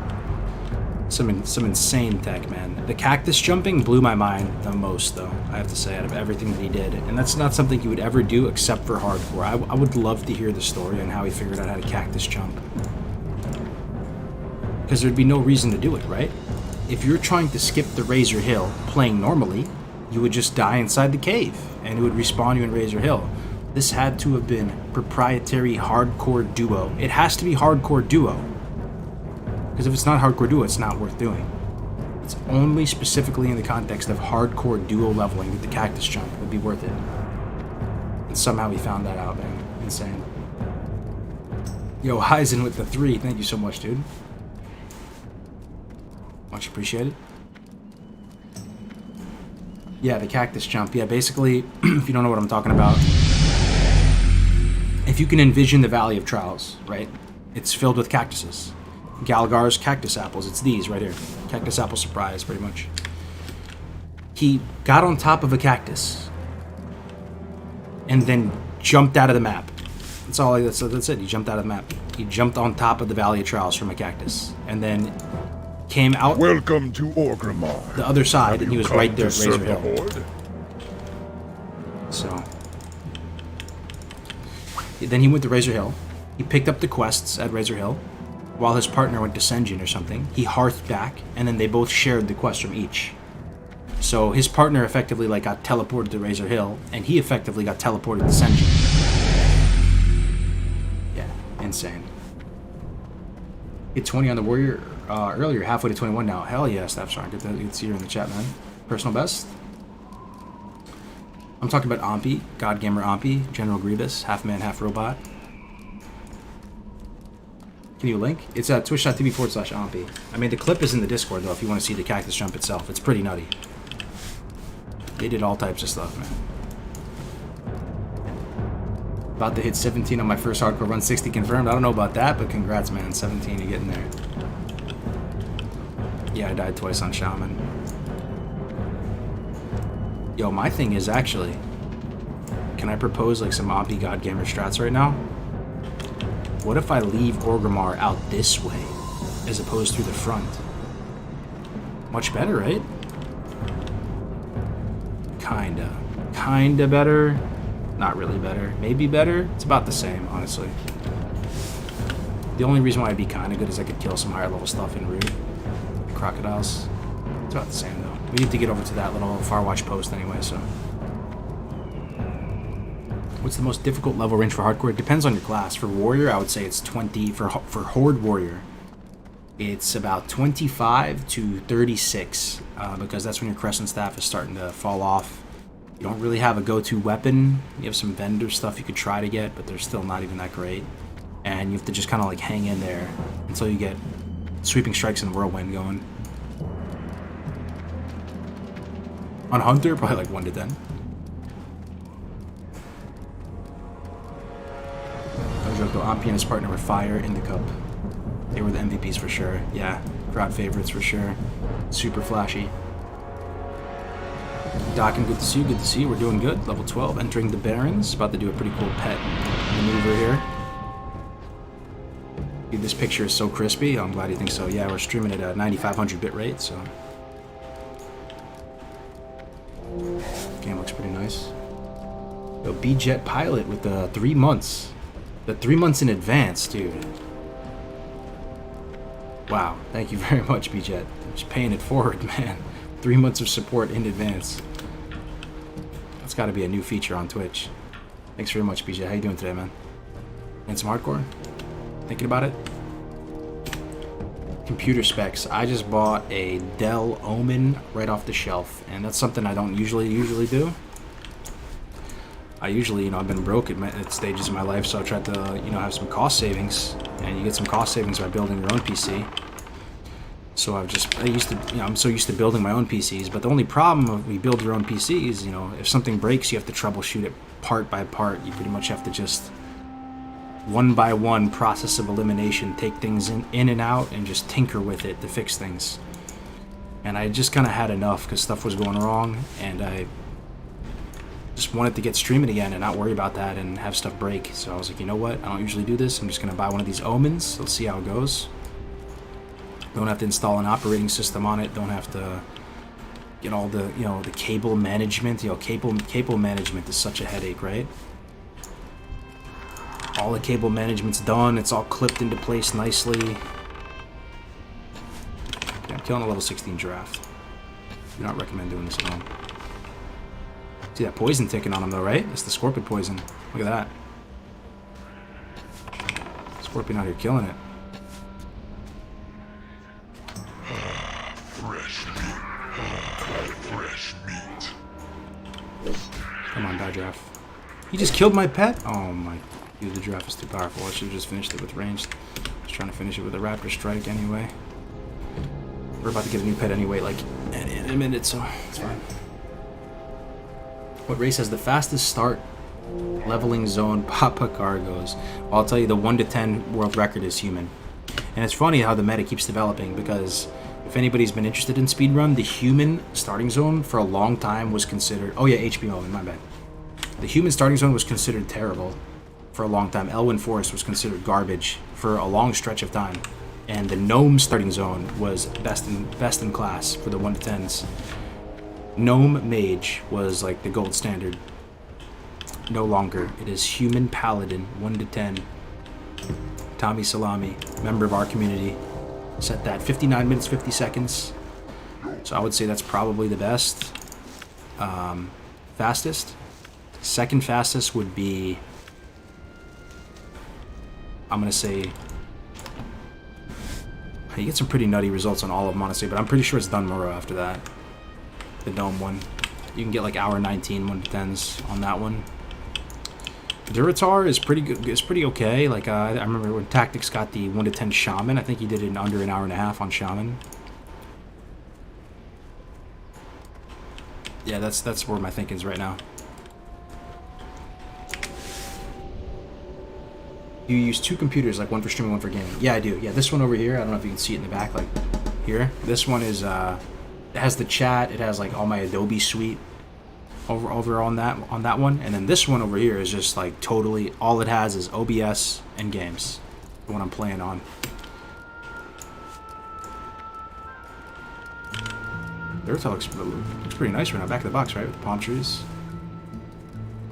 B: Some insane tech, man. The cactus jumping blew my mind the most, though, I have to say, out of everything that he did. And that's not something you would ever do except for hardcore. I would love to hear the story on how he figured out how to cactus jump. Because there'd be no reason to do it, right? If you're trying to skip the Razor Hill playing normally, you would just die inside the cave, and it would respawn you in Razor Hill. This had to have been proprietary hardcore duo. It has to be hardcore duo. Because if it's not hardcore duo, it's not worth doing. It's only specifically in the context of hardcore duo leveling that the cactus jump would be worth it. And somehow he found that out, man. Insane. Yo, Heisen with the 3. Thank you so much, dude. Much appreciated. Yeah, the cactus jump. Yeah, basically, if you don't know what I'm talking about, if you can envision the Valley of Trials, right? It's filled with cactuses. Galgar's cactus apples. It's these right here. Cactus apple surprise, pretty much. He got on top of a cactus and then jumped out of the map. That's all. That's it. He jumped out of the map. He jumped on top of the Valley of Trials from a cactus and then came out.
E: Welcome to Orgrimmar.
B: The other side, and he was right there at
E: serve
B: Razor
E: the
B: Hill.
E: Horde?
B: So then he went to Razor Hill. He picked up the quests at Razor Hill, while his partner went to Sen'jin or something. He hearthed back, and then they both shared the quest from each. So his partner effectively like got teleported to Razor Hill, and he effectively got teleported to Sen'jin. Yeah, insane. Hit 20 on the Warrior earlier, halfway to 21 now. Hell yeah, Staffshark. Good to see you in the chat, man. Personal best? I'm talking about Ompi, God Gamer Ompi, General Grievous, half man, half robot. Can you link? It's at twitch.tv/Ompi. I mean, the clip is in the Discord, though, if you want to see the cactus jump itself. It's pretty nutty. They did all types of stuff, man. About to hit 17 on my first hardcore run, 60 confirmed. I don't know about that, but congrats, man. 17, you're getting there. Yeah, I died twice on Shaman. Yo, my thing is actually, can I propose like some Ompi God Gamer strats right now? What if I leave Orgrimmar out this way, as opposed through the front? Much better, right? Kinda better. Not really better. Maybe better. It's about the same, honestly. The only reason why it'd be kinda good is I could kill some higher level stuff en route. Crocodiles. It's about the same though. We need to get over to that little Farwatch post anyway, so. What's the most difficult level range for hardcore? It depends on your class. For warrior, I would say it's 20. For horde warrior, it's about 25 to 36, because that's when your crescent staff is starting to fall off. You don't really have a go-to weapon. You have some vendor stuff you could try to get, but they're still not even that great. And you have to just kind of like hang in there until you get sweeping strikes and whirlwind going. On hunter, probably like 1 to 10. Ompi and his partner were fire in the cup. They were the MVPs for sure. Yeah, crowd favorites for sure. Super flashy. Dockin, good to see you. Good to see you. We're doing good. Level 12, entering the Barrens. About to do a pretty cool pet maneuver here. Dude, this picture is so crispy. I'm glad you think so. Yeah, we're streaming at a 9500 bit rate, so. Game looks pretty nice. Yo, B-Jet Pilot with the 3 months. The 3 months in advance, dude. Wow, thank you very much, B-Jet. Just paying it forward, man. 3 months of support in advance. That's got to be a new feature on Twitch. Thanks very much, B-Jet. How you doing today, man? And some hardcore? Thinking about it? Computer specs. I just bought a Dell Omen right off the shelf, and that's something I don't usually do. I usually, I've been broke at stages in my life, so I tried to, have some cost savings, and you get some cost savings by building your own PC. So I'm so used to building my own PCs, but the only problem when we build your own PCs, if something breaks, you have to troubleshoot it part by part. You pretty much have to just, one by one, process of elimination, take things in and out, and just tinker with it to fix things. And I just kind of had enough because stuff was going wrong, and I just wanted to get streaming again and not worry about that and have stuff break. So I was like, you know what? I don't usually do this. I'm just going to buy one of these Omens. Let's see how it goes. Don't have to install an operating system on it. Don't have to get all the, the cable management. Cable management is such a headache, right? All the cable management's done. It's all clipped into place nicely. Yeah, I'm killing a level 16 giraffe. Do not recommend doing this at home. See that poison ticking on him though, right? It's the scorpion poison. Look at that. Scorpion out here killing it.
E: Fresh meat. Fresh meat.
B: Come on, die giraffe. He just killed my pet? Oh my. Dude, the giraffe is too powerful. I should have just finished it with ranged. I was trying to finish it with a raptor strike anyway. We're about to get a new pet anyway, like in a minute, so it's fine. What race has the fastest start leveling zone? Papa Kargoz. Well, I'll tell you, the 1 to 10 world record is human. And it's funny how the meta keeps developing, because if anybody's been interested in speedrun, the human starting zone for a long time was considered... Oh yeah, HBO, my bad. The human starting zone was considered terrible for a long time. Elwyn Forest was considered garbage for a long stretch of time. And the gnome starting zone was best in class for the 1 to 10s. Gnome Mage was like the gold standard. No longer. It is Human Paladin, 1 to 10. Tommy Salami, member of our community, set that 59 minutes, 50 seconds. So I would say that's probably the best. Fastest. Second fastest would be, I'm going to say, you get some pretty nutty results on all of them, honestly, but I'm pretty sure it's Dunmurrow after that. The Dome one. You can get like hour 19, 1 to 10s on that one. Duratar is pretty good. It's pretty okay. Like I remember when Tactics got the 1 to 10 Shaman. I think he did it in under an hour and a half on Shaman. Yeah, that's where my thinking is right now. You use 2 computers, like one for streaming, one for gaming. Yeah, I do. Yeah, this one over here. I don't know if you can see it in the back, like here. This one is it has the chat. It has like all my Adobe suite. over on that one, and then this one over here is just like totally all it has is OBS and games. The one I'm playing on. The Earth looks pretty nice right now. Back of the box, right, with the palm trees.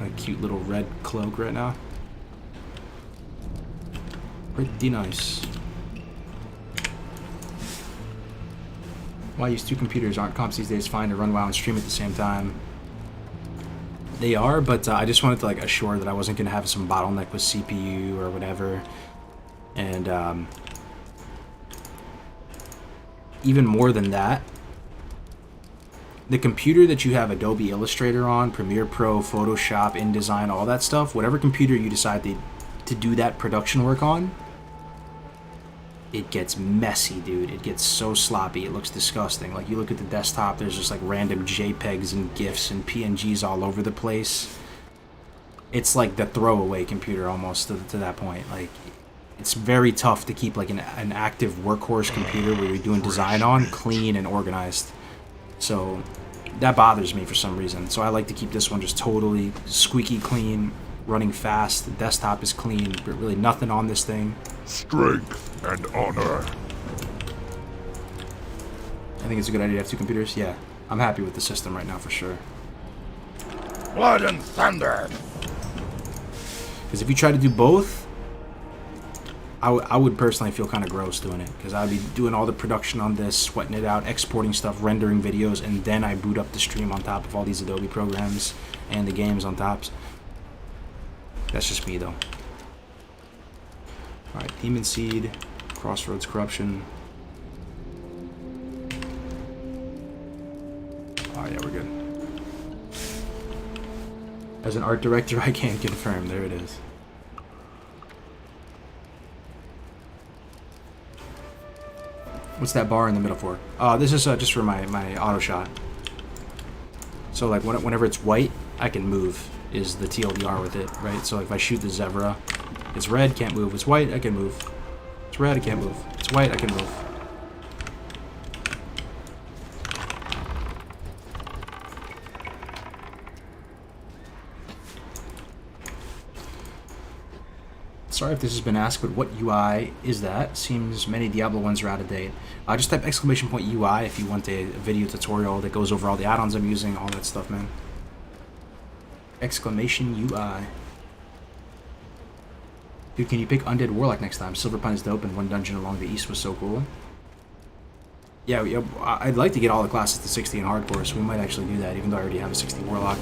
B: A cute little red cloak right now. Pretty nice. Why use two computers? Aren't comps these days fine to run WoW and stream at the same time? They are, but I just wanted to like assure that I wasn't going to have some bottleneck with CPU or whatever. And even more than that, the computer that you have Adobe Illustrator on, Premiere Pro, Photoshop, InDesign, all that stuff, whatever computer you decide to do that production work on, it gets messy, dude. It gets so sloppy. It looks disgusting. Like, you look at the desktop, there's just like random JPEGs and GIFs and PNGs all over the place. It's like the throwaway computer almost to that point. Like, it's very tough to keep like an active workhorse computer where you're doing design on clean and organized. So that bothers me for some reason. So I like to keep this one just totally squeaky clean, running fast. The desktop is clean, but really nothing on this thing.
E: Strength and honor.
B: I think it's a good idea to have two computers. Yeah, I'm happy with the system right now for sure.
E: Blood and thunder.
B: Because if you try to do both, I would personally feel kind of gross doing it. Because I'd be doing all the production on this, sweating it out, exporting stuff, rendering videos, and then I boot up the stream on top of all these Adobe programs and the games on top. That's just me though. Alright, Demon Seed, Crossroads Corruption. Oh yeah, we're good. As an art director, I can't confirm. There it is. What's that bar in the middle for? This is just for my auto shot. So like whenever it's white, I can move, is the TLDR with it, right? So like if I shoot the Zevra, it's red, can't move. It's white, I can move. It's red, I can't move. It's white, I can move. Sorry if this has been asked, but what UI is that? Seems many Diablo ones are out of date. Just type !UI if you want a video tutorial that goes over all the add-ons I'm using, all that stuff, man. !UI. Dude, can you pick Undead Warlock next time? Silverpine is dope, and one dungeon along the east was so cool. Yeah, I'd like to get all the classes to 60 in hardcore, so we might actually do that, even though I already have a 60 Warlock.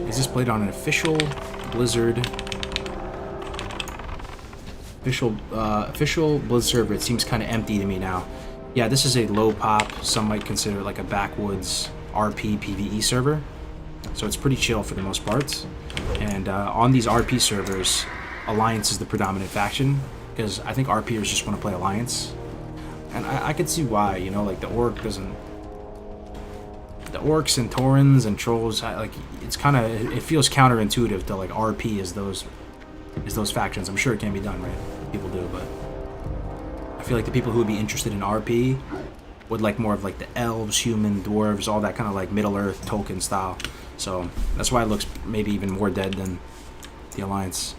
B: Is this played on an official Blizzard... official Blizzard server? It seems kind of empty to me now. Yeah, this is a low pop, some might consider like a backwoods RP PvE server. So it's pretty chill for the most part. And on these RP servers, Alliance is the predominant faction, because I think RPers just want to play Alliance. And I could see why, you know, like the Orc doesn't... The Orcs and Taurens and Trolls, like, it's kind of... It feels counterintuitive to like RP as those factions. I'm sure it can be done, right? People do, but... I feel like the people who would be interested in RP would like more of like the elves, human, dwarves, all that kind of like Middle-earth Tolkien style. So that's why it looks maybe even more dead than the Alliance.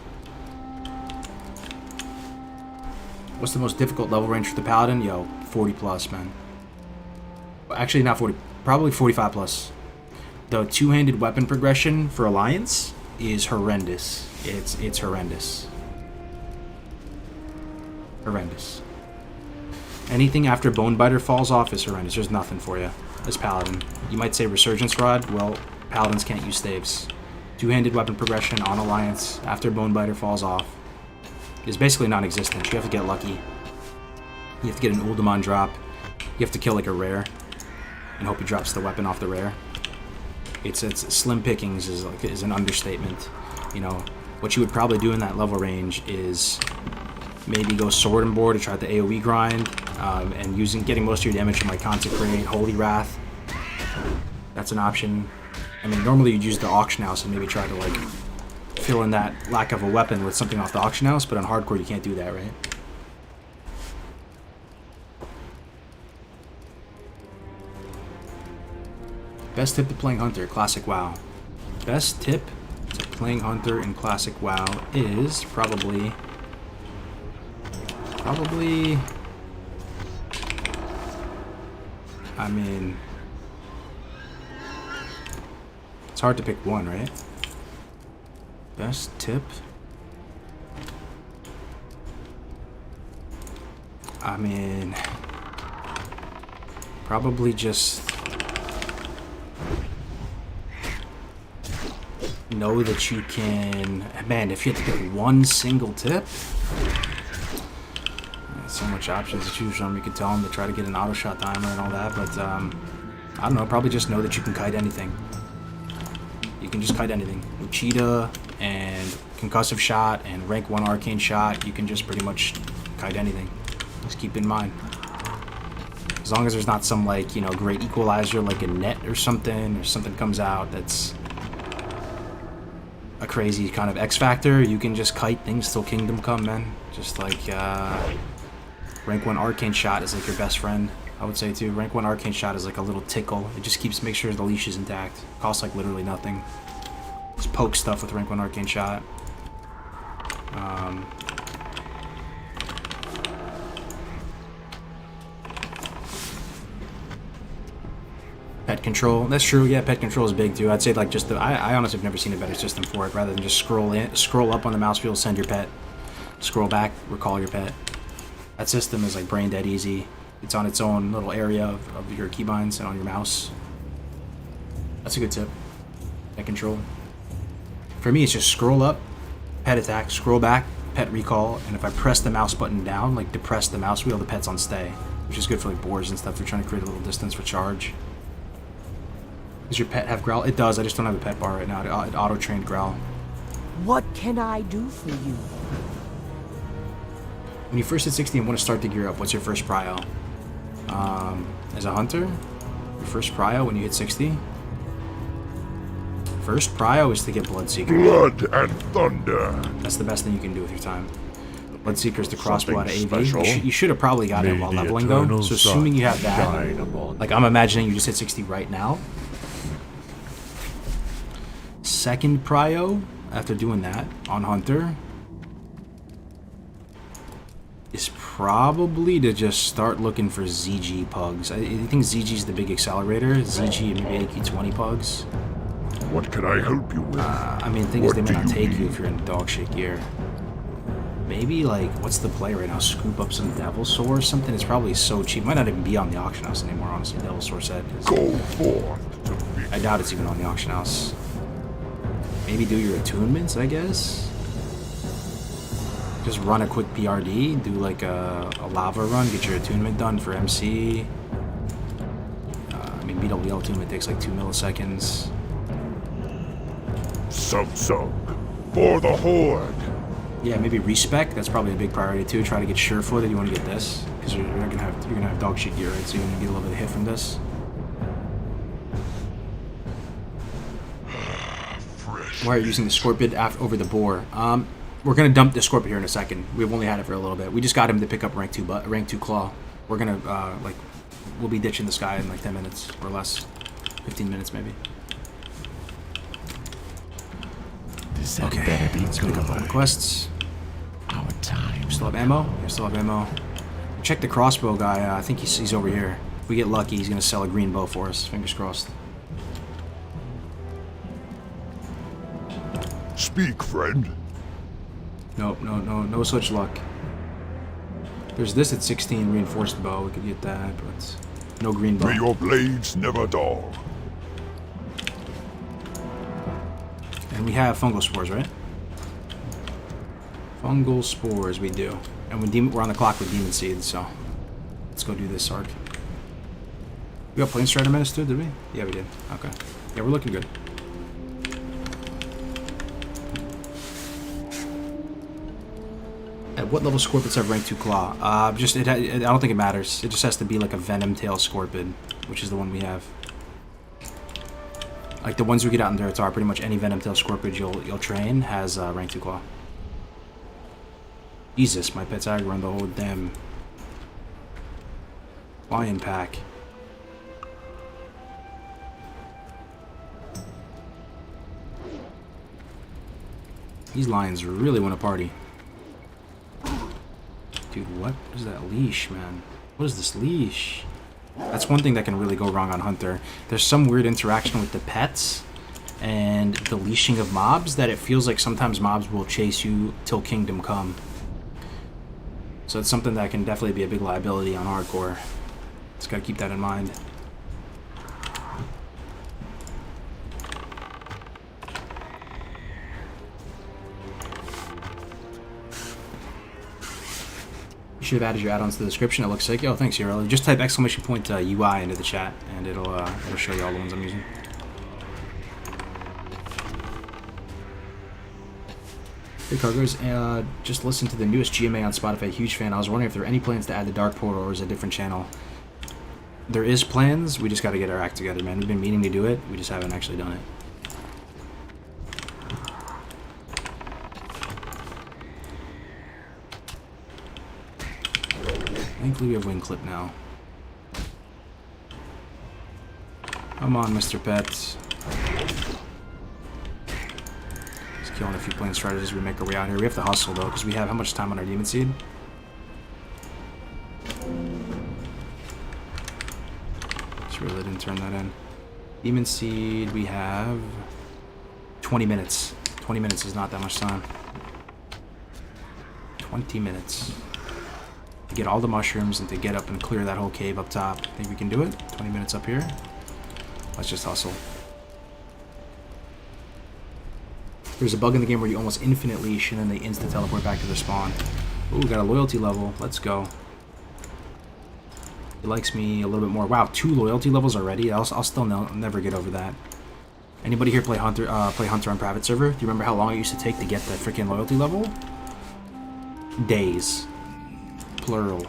B: What's the most difficult level range for the Paladin? Yo, 40 plus, man. Actually, not 40, probably 45 plus. The two-handed weapon progression for Alliance is horrendous. It's horrendous. Horrendous. Anything after Bonebiter falls off is horrendous. There's nothing for you as Paladin. You might say Resurgence Rod. Well, Paladins can't use staves. Two-handed weapon progression on Alliance after Bonebiter falls off is basically non-existent. You have to get lucky. You have to get an Uldamon drop. You have to kill like a rare and hope he drops the weapon off the rare. It's slim pickings is an understatement. You know, what you would probably do in that level range is maybe go Sword and Board to try the AoE grind, and getting most of your damage from like Consecrate, Holy Wrath. That's an option. I mean, normally you'd use the Auction House and maybe try to like fill in that lack of a weapon with something off the Auction House, but on hardcore you can't do that, right? Best tip to playing Hunter, Classic WoW. Best tip to playing Hunter in Classic WoW is probably... I mean... It's hard to pick one, right? Best tip? I mean... Probably just... know that you can... Man, if you had to pick one single tip... So much options to choose from. You could tell them to try to get an auto shot timer and all that, but I don't know, probably just know that you can kite anything. You can just kite anything. With Cheetah and concussive shot and rank 1 arcane shot, you can just pretty much kite anything. Just keep in mind. As long as there's not some, like, you know, great equalizer like a net or something comes out that's a crazy kind of X factor, you can just kite things till kingdom come, man. Just like rank 1 arcane shot is like your best friend, I would say too. Rank 1 arcane shot is like a little tickle. It just keeps, make sure the leash is intact. It costs like literally nothing. Just poke stuff with rank 1 arcane shot. Pet control, that's true. Yeah, pet control is big too. I'd say like just the, I honestly have never seen a better system for it. Rather than just scroll up on the mouse wheel, send your pet, scroll back, recall your pet. That system is like brain dead easy. It's on its own little area of your keybinds and on your mouse. That's a good tip. Pet control. For me, it's just scroll up, pet attack, scroll back, pet recall, and if I press the mouse button down, like depress the mouse wheel, the pet's on stay, which is good for like boars and stuff. They're trying to create a little distance for charge. Does your pet have growl? It does. I just don't have a pet bar right now. It auto-trained growl.
C: What can I do for you?
B: When you first hit 60 and want to start to gear up, what's your first prio? As a hunter, your first prio when you hit 60? First prio is to get Bloodseeker.
E: Blood and thunder.
B: That's the best thing you can do with your time. Bloodseeker is the crossbow out of AV.
E: Special.
B: You should have probably got it
E: May
B: while
E: the
B: leveling though.
E: eternal
B: So assuming you have that,
E: shine upon
B: like I'm imagining you just hit 60 right now. Second prio, after doing that on Hunter, is probably to just start looking for ZG pugs. I think ZG is the big accelerator. ZG and maybe AQ20 pugs.
E: What can I help you with?
B: I mean, the thing is,
E: What
B: they may
E: do
B: not
E: you
B: take you
E: need?
B: if you're in dog shit gear. Maybe, like, what's the play right now? Scoop up some Devil Sword or something? It's probably so cheap. Might not even be on the auction house anymore, honestly, Devil Sword set.
E: Go forth to victory.
B: I doubt it's even on the auction house. Maybe do your attunements, I guess? Just run a quick PRD, do like a lava run, get your attunement done for MC. I mean, BWL attunement takes like 2 milliseconds.
E: Sub for the horde.
B: Yeah, maybe respec. That's probably a big priority too. Try to get surefooted. You want to get this because you're gonna have dog shit gear, right? So you're gonna get a little bit of hit from this. Why are you using the Scorpion over the boar? We're gonna dump the Scorpion here in a second. We've only had it for a little bit. We just got him to pick up rank 2 claw. We're gonna we'll be ditching this guy in like 10 minutes or less, 15 minutes maybe.
D: This had
B: Okay,
D: better be
B: let's pick up all the
D: good.
B: quests.
D: Our time.
B: Still have ammo? Yeah, still have ammo. Check the crossbow guy. I think he's over here. If we get lucky, he's gonna sell a green bow for us. Fingers crossed.
E: Speak, friend.
B: Nope, no such luck. There's this at 16 reinforced bow. We could get that, but no green bow.
E: May your blades never dull.
B: And we have fungal spores, right? Fungal spores, we do. And we're on the clock with demon seeds, so let's go do this arc. We got plane strider menace too, did we? Yeah, we did. Okay. Yeah, we're looking good. At what level Scorpids have rank 2 claw? I don't think it matters. It just has to be like a venom tail Scorpid, which is the one we have. Like the ones we get out in Durtar, pretty much any venom tail Scorpid you'll train has rank 2 claw. Jesus, my pet's aggro on the whole damn lion pack. These lions really want to party. Dude, what is that leash, man? What is this leash? That's one thing that can really go wrong on Hunter. There's some weird interaction with the pets and the leashing of mobs that it feels like sometimes mobs will chase you till Kingdom Come. So it's something that can definitely be a big liability on hardcore. Just gotta keep that in mind. You should have added your add-ons to the description. It looks sick. Oh, thanks, Urel. Just type !UI into the chat, and it'll show you all the ones I'm using. Hey Kargoz, just listened to the newest GMA on Spotify. Huge fan. I was wondering if there are any plans to add the Dark Portal, or is it a different channel? There is plans. We just got to get our act together, man. We've been meaning to do it. We just haven't actually done it. Thankfully, we have wing clip now. Come on, Mr. Pets. Killing a few plane striders as we make our way out here. We have to hustle though, because we have how much time on our demon seed? Just really didn't turn that in. Demon seed, we have 20 minutes. 20 minutes is not that much time. 20 minutes. To get all the mushrooms and to get up and clear that whole cave up top. Think we can do it? 20 minutes up here. Let's just hustle. There's a bug in the game where you almost infinite leash and then they insta teleport back to their spawn. Ooh, got a loyalty level. Let's go. He likes me a little bit more. Wow, 2 loyalty levels already. I'll still never get over that. Anybody here play Hunter on private server? Do you remember how long it used to take to get that freaking loyalty level? Days, plural,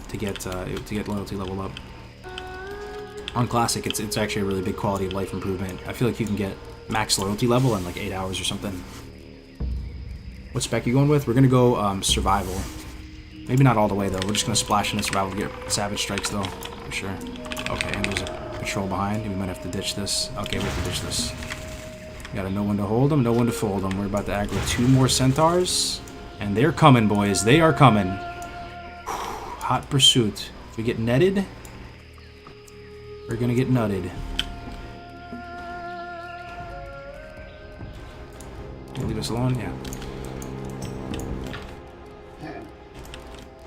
B: to get loyalty level up. On classic, it's actually a really big quality of life improvement. I feel like you can get max loyalty level in like 8 hours or something. What spec are you going with? We're gonna go survival. Maybe not all the way though. We're just gonna splash into survival to get savage strikes though, for sure. Okay, and there's a patrol behind. We might have to ditch this. Okay, we have to ditch this. We gotta know when to hold them, know when to fold them. We're about to aggro 2 more centaurs, and they're coming, boys. They are coming. Hot pursuit. If we get netted, we're gonna get nutted. Leave us alone? Yeah.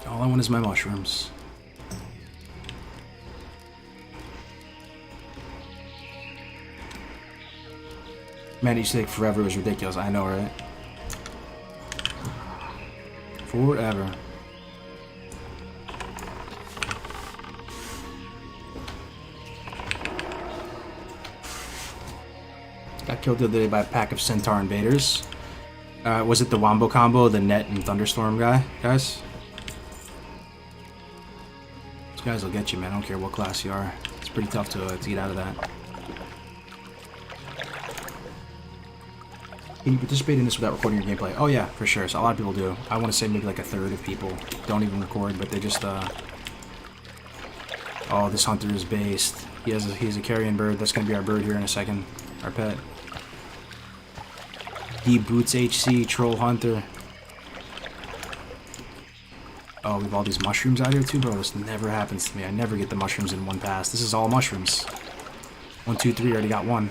B: All I want is my mushrooms. Man, it used to take forever. It was ridiculous. I know, right? Forever. Got killed the other day by a pack of Centaur invaders. Was it the Wombo combo, the Net and Thunderstorm guy, guys? These guys will get you, man. I don't care what class you are. It's pretty tough to get out of that. Can you participate in this without recording your gameplay? Oh yeah, for sure. So a lot of people do. I want to say maybe like a third of people don't even record, but they just oh, this hunter is based. He's a carrion bird. That's gonna be our bird here in a second. Our pet. D Boots HC Troll Hunter. Oh, we have all these mushrooms out here too, bro. This never happens to me. I never get the mushrooms in one pass. This is all mushrooms. 1, 2, 3. Already got one.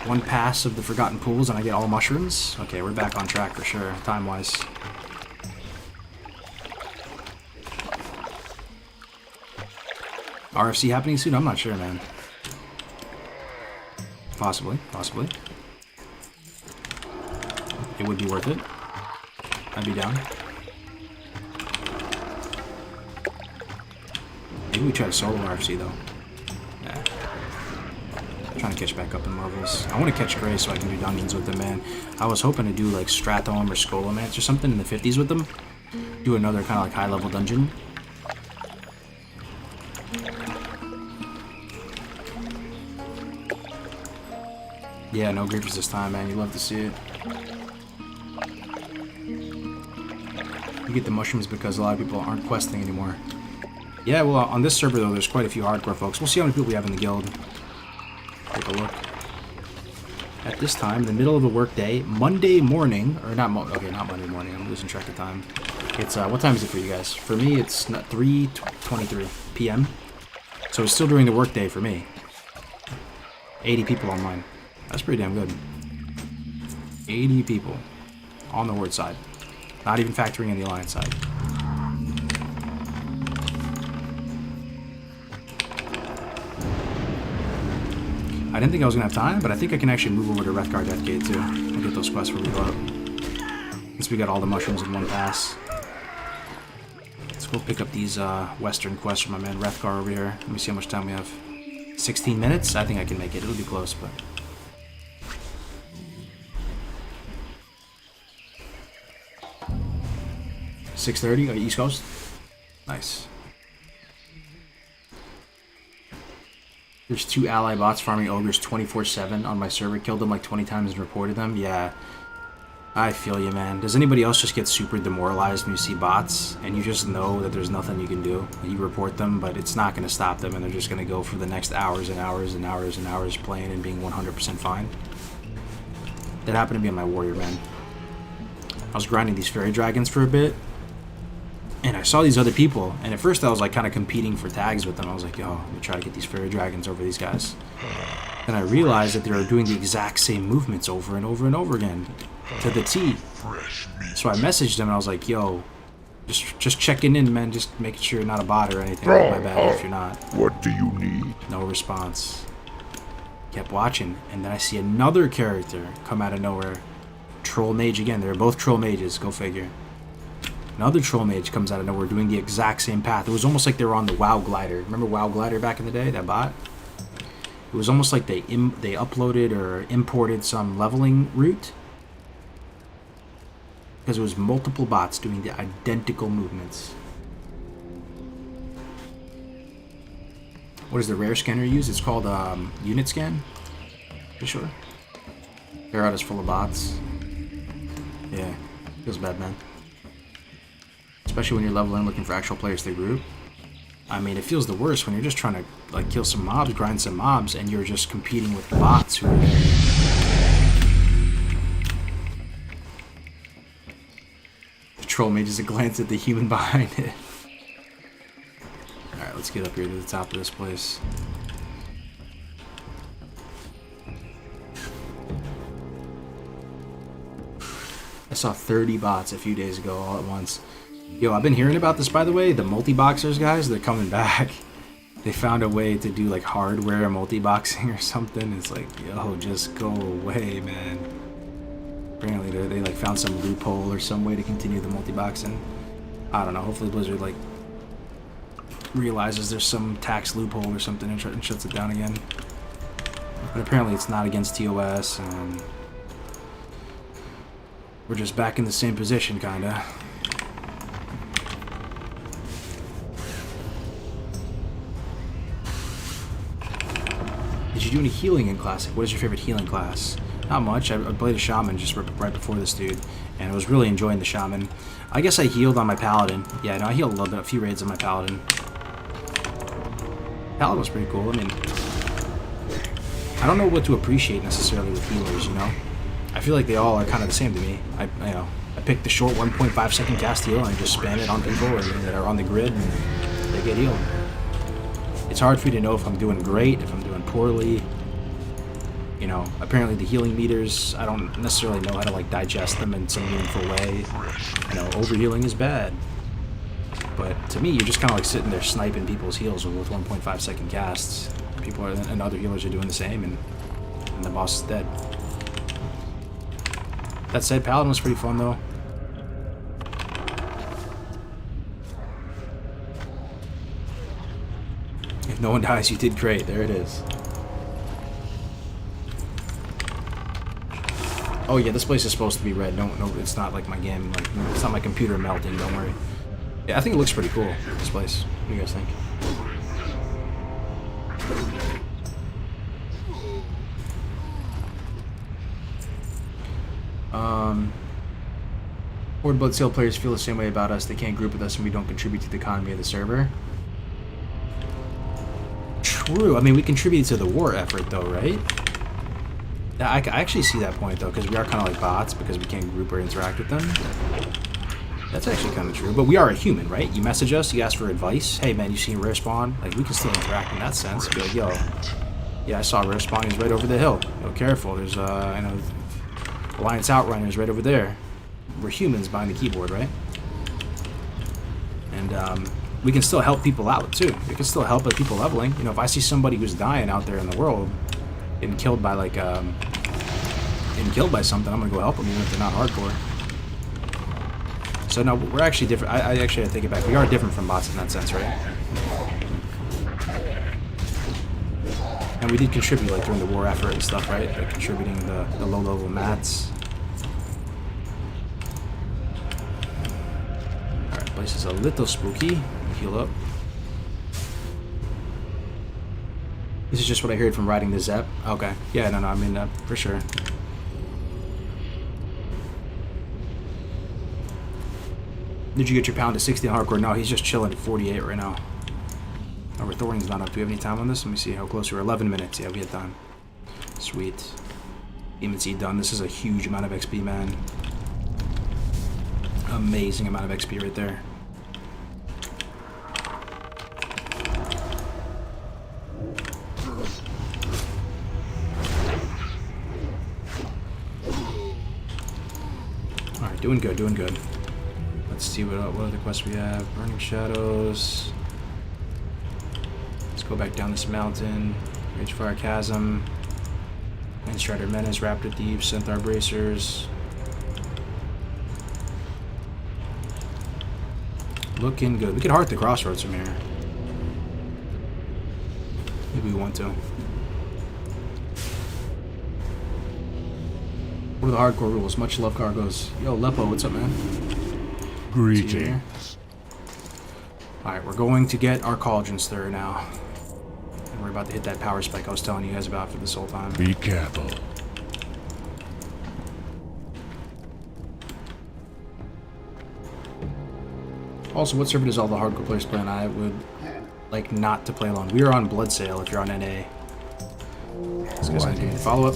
B: One pass of the Forgotten Pools, and I get all mushrooms. Okay, we're back on track for sure, time-wise. RFC happening soon? I'm not sure, man. Possibly, possibly. It would be worth it. I'd be down. Maybe we try to solo RFC though. Nah. I'm trying to catch back up in levels. I want to catch Gray so I can do dungeons with them, man. I was hoping to do like Strathome or Scholomance or something in the 50s with them. Do another kind of like high level dungeon. Yeah, no griefers this time, man. You love to see it. You get the mushrooms because a lot of people aren't questing anymore. Yeah, well, on this server, though, there's quite a few hardcore folks. We'll see how many people we have in the guild. Take a look. at this time, in the middle of a work day, Monday morning, or not Monday morning, I'm losing track of time. It's, what time is it for you guys? For me, it's not 3:23 p.m. So it's still during the work day for me. 80 people online. That's pretty damn good. 80 people on the Horde side. Not even factoring in the Alliance side. I didn't think I was going to have time, but I think I can actually move over to Wreathgar Death Gate too. And get those quests where we go up. Since we got all the mushrooms in one pass. Let's go pick up these western quests from my man Wreathgar over here. Let me see how much time we have. 16 minutes? I think I can make it. It'll be close, but... $6:30 East Coast? Nice. There's 2 ally bots farming ogres 24/7 on my server. Killed them like 20 times and reported them. Yeah. I feel you, man. Does anybody else just get super demoralized when you see bots and you just know that there's nothing you can do? You report them, but it's not going to stop them and they're just going to go for the next hours and hours and hours and hours playing and being 100% fine? That happened to me on my warrior, man. I was grinding these fairy dragons for a bit and I saw these other people and at first I was like kind of competing for tags with them. I was like, yo, let me try to get these fairy dragons over these guys. And I realized that they were doing the exact same movements over and over and over again. To the T. So I messaged him and I was like, yo, just checking in, man, just making sure you're not a bot or anything. My bad if you're not.
E: What do you need?
B: No response. Kept watching, and then I see another character come out of nowhere. Troll mage again. They're both troll mages, go figure. Another troll mage comes out of nowhere doing the exact same path. It was almost like they were on the WoW glider. Remember WoW glider back in the day, that bot? It was almost like they uploaded or imported some leveling route. Because it was multiple bots doing the identical movements. What is the rare scanner you use? It's called unit scan. For sure. Air is full of bots. Yeah, feels bad, man. Especially when you're leveling looking for actual players to group. I mean, it feels the worst when you're just trying to like kill some mobs, grind some mobs, and you're just competing with bots who are there. Troll mage is a glance at the human behind it. Alright, let's get up here to the top of this place. I saw 30 bots a few days ago all at once. Yo, I've been hearing about this, by the way. The multi-boxers guys, they're coming back. They found a way to do like hardware multi-boxing or something. It's like, yo, just go away, man. Apparently they like found some loophole or some way to continue the multi-boxing. I don't know. Hopefully Blizzard like realizes there's some tax loophole or something and shuts it down again. But apparently it's not against TOS, and we're just back in the same position, kinda. Did you do any healing in Classic? What is your favorite healing class? Not much. I played a Shaman just right before this dude, and I was really enjoying the Shaman. I guess I healed on my Paladin. Yeah, no, I healed a little bit, a few raids on my Paladin. Paladin was pretty cool. I mean, I don't know what to appreciate necessarily with healers, you know? I feel like they all are kind of the same to me. I pick the short 1.5 second cast heal and I just spam it on people that are on the grid and they get healed. It's hard for you to know if I'm doing great, if I'm doing poorly. You know, apparently the healing meters, I don't necessarily know how to like digest them in some meaningful way. You know, overhealing is bad. But to me, you're just kind of like sitting there sniping people's heals with 1.5 second casts. People and other healers are doing the same, and the boss is dead. That said, Paladin was pretty fun though. If no one dies, you did great. There it is. Oh yeah, this place is supposed to be red. No, it's not like my game. Like, it's not my computer melting. Don't worry. Yeah, I think it looks pretty cool. This place. What do you guys think? Horde Blood Seal players feel the same way about us. They can't group with us and we don't contribute to the economy of the server. True. I mean, we contribute to the war effort though, right? I actually see that point though, because we are kind of like bots because we can't group or interact with them. That's actually kind of true. But we are a human, right? You message us, you ask for advice. Hey man, you see a rare spawn? Like we can still interact in that sense. Be like, yo, yeah, I saw a rare spawn. He's right over the hill. Yo, careful. There's you know, Alliance Outrunners right over there. We're humans behind the keyboard, right? And we can still help people out too. We can still help with people leveling. You know, if I see somebody who's dying out there in the world, getting killed by like getting killed by something, I'm gonna go help them even if they're not hardcore. So no, we're actually different. I actually had to take it back. We are different from bots in that sense, right? And we did contribute like during the war effort and stuff, right? Like contributing the low-level mats. Alright, place is a little spooky. Heal up. This is just what I heard from riding the Zep. Okay. Yeah, no, I mean, for sure. Did you get your pound to 60 on hardcore? No, he's just chilling at 48 right now. Our Thorning's not up. Do we have any time on this? Let me see how close we are. 11 minutes. Yeah, we had time. Sweet. Demon Seed done. This is a huge amount of XP, man. Amazing amount of XP right there. Alright, doing good, doing good. Let's see what other quests we have. Burning Shadows. Let's go back down this mountain. Ragefire Chasm. Landstrider Menace, Raptor Thieves, Centaur Bracers. Looking good. We could heart the crossroads from here. Maybe we want to. What are the hardcore rules? Much love, Kargoz. Yo, Lepo, what's up, man?
E: Greetings.
B: Alright, we're going to get our cauldron stir now. And we're about to hit that power spike I was telling you guys about for this whole time.
E: Be careful.
B: Also, what server does all the hardcore players play on? I would like not to play alone. We are on Blood Sale if you're on NA. Let's go ahead and do follow up.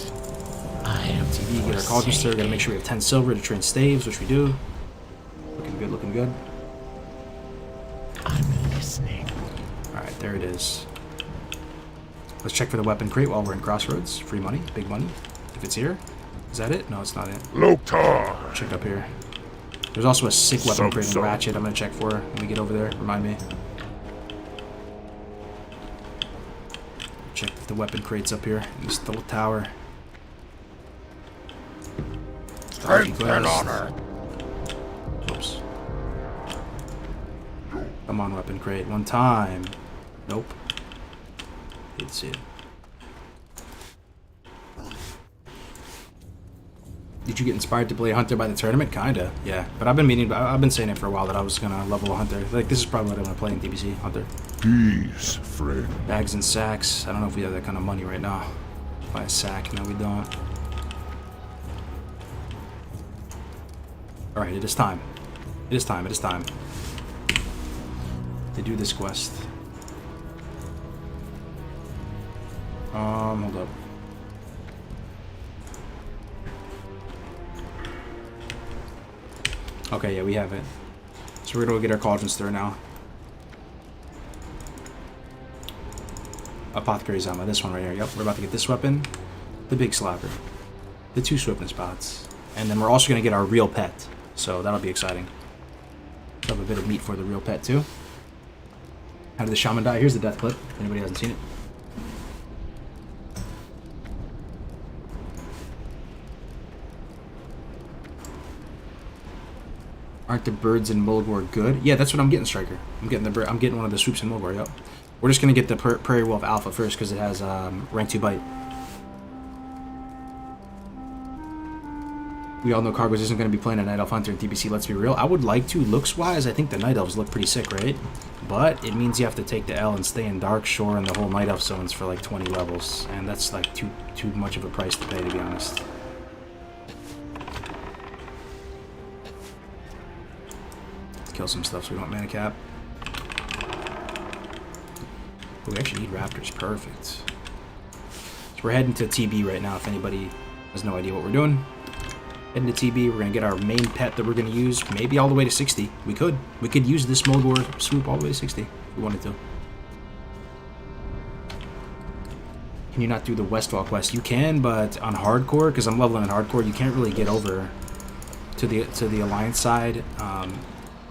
D: I am
B: TV, get our cauldron stir. Gotta make sure we have 10 silver to train staves, which we do. Looking good, looking good.
D: I'm listening.
B: Alright, there it is. Let's check for the weapon crate while we're in Crossroads. Free money, big money. If it's here. Is that it? No, it's not it.
E: Loktar.
B: Check up here. There's also a sick weapon crate and ratchet I'm gonna check for when we get over there. Remind me. Check if the weapon crate's up here in this little tower.
E: Strength and honor.
B: Oops. Come on, weapon crate. One time. Nope. Didn't see it. Did you get inspired to play a hunter by the tournament? Kinda, yeah. But I've been saying it for a while that I was gonna level a hunter. Like, this is probably what I want to play in DBC, hunter.
E: Peace, friend.
B: Bags and sacks. I don't know if we have that kind of money right now. Buy a sack. No, we don't. Alright, it is time. It is time. It is time to do this quest. Hold up. Okay, yeah, we have it. So we're gonna go get our cauldron stir now. Apothecary's Zama, this one right here. Yep, we're about to get this weapon, the big slapper, the 2 swiftness pots, and then we're also gonna get our real pet. So that'll be exciting. We'll have a bit of meat for the real pet too. How did the shaman die? Here's the death clip. If anybody hasn't seen it. Aren't the birds in Mulgore good? Yeah, that's what I'm getting, Striker. I'm getting the bird. I'm getting one of the swoops in Mulgore. Yep. We're just gonna get the Prairie Wolf Alpha first because it has rank 2 bite. We all know Kargoz isn't going to be playing a Night Elf Hunter in TBC, let's be real. I would like to, looks-wise, I think the Night Elves look pretty sick, right? But it means you have to take the L and stay in Dark Shore and the whole Night Elf zones for like 20 levels. And that's like too much of a price to pay, to be honest. Let's kill some stuff so we don't mana cap. Oh, we actually need Raptors, perfect. So we're heading to TB right now if anybody Has no idea what we're doing. Heading to TB, we're gonna get our main pet that we're gonna use, maybe all the way to 60. We could use this Mulgore swoop all the way to 60 if we wanted to. Can you not do the Westfall quest? You can, but on hardcore, because I'm leveling in hardcore, you can't really get over to the Alliance side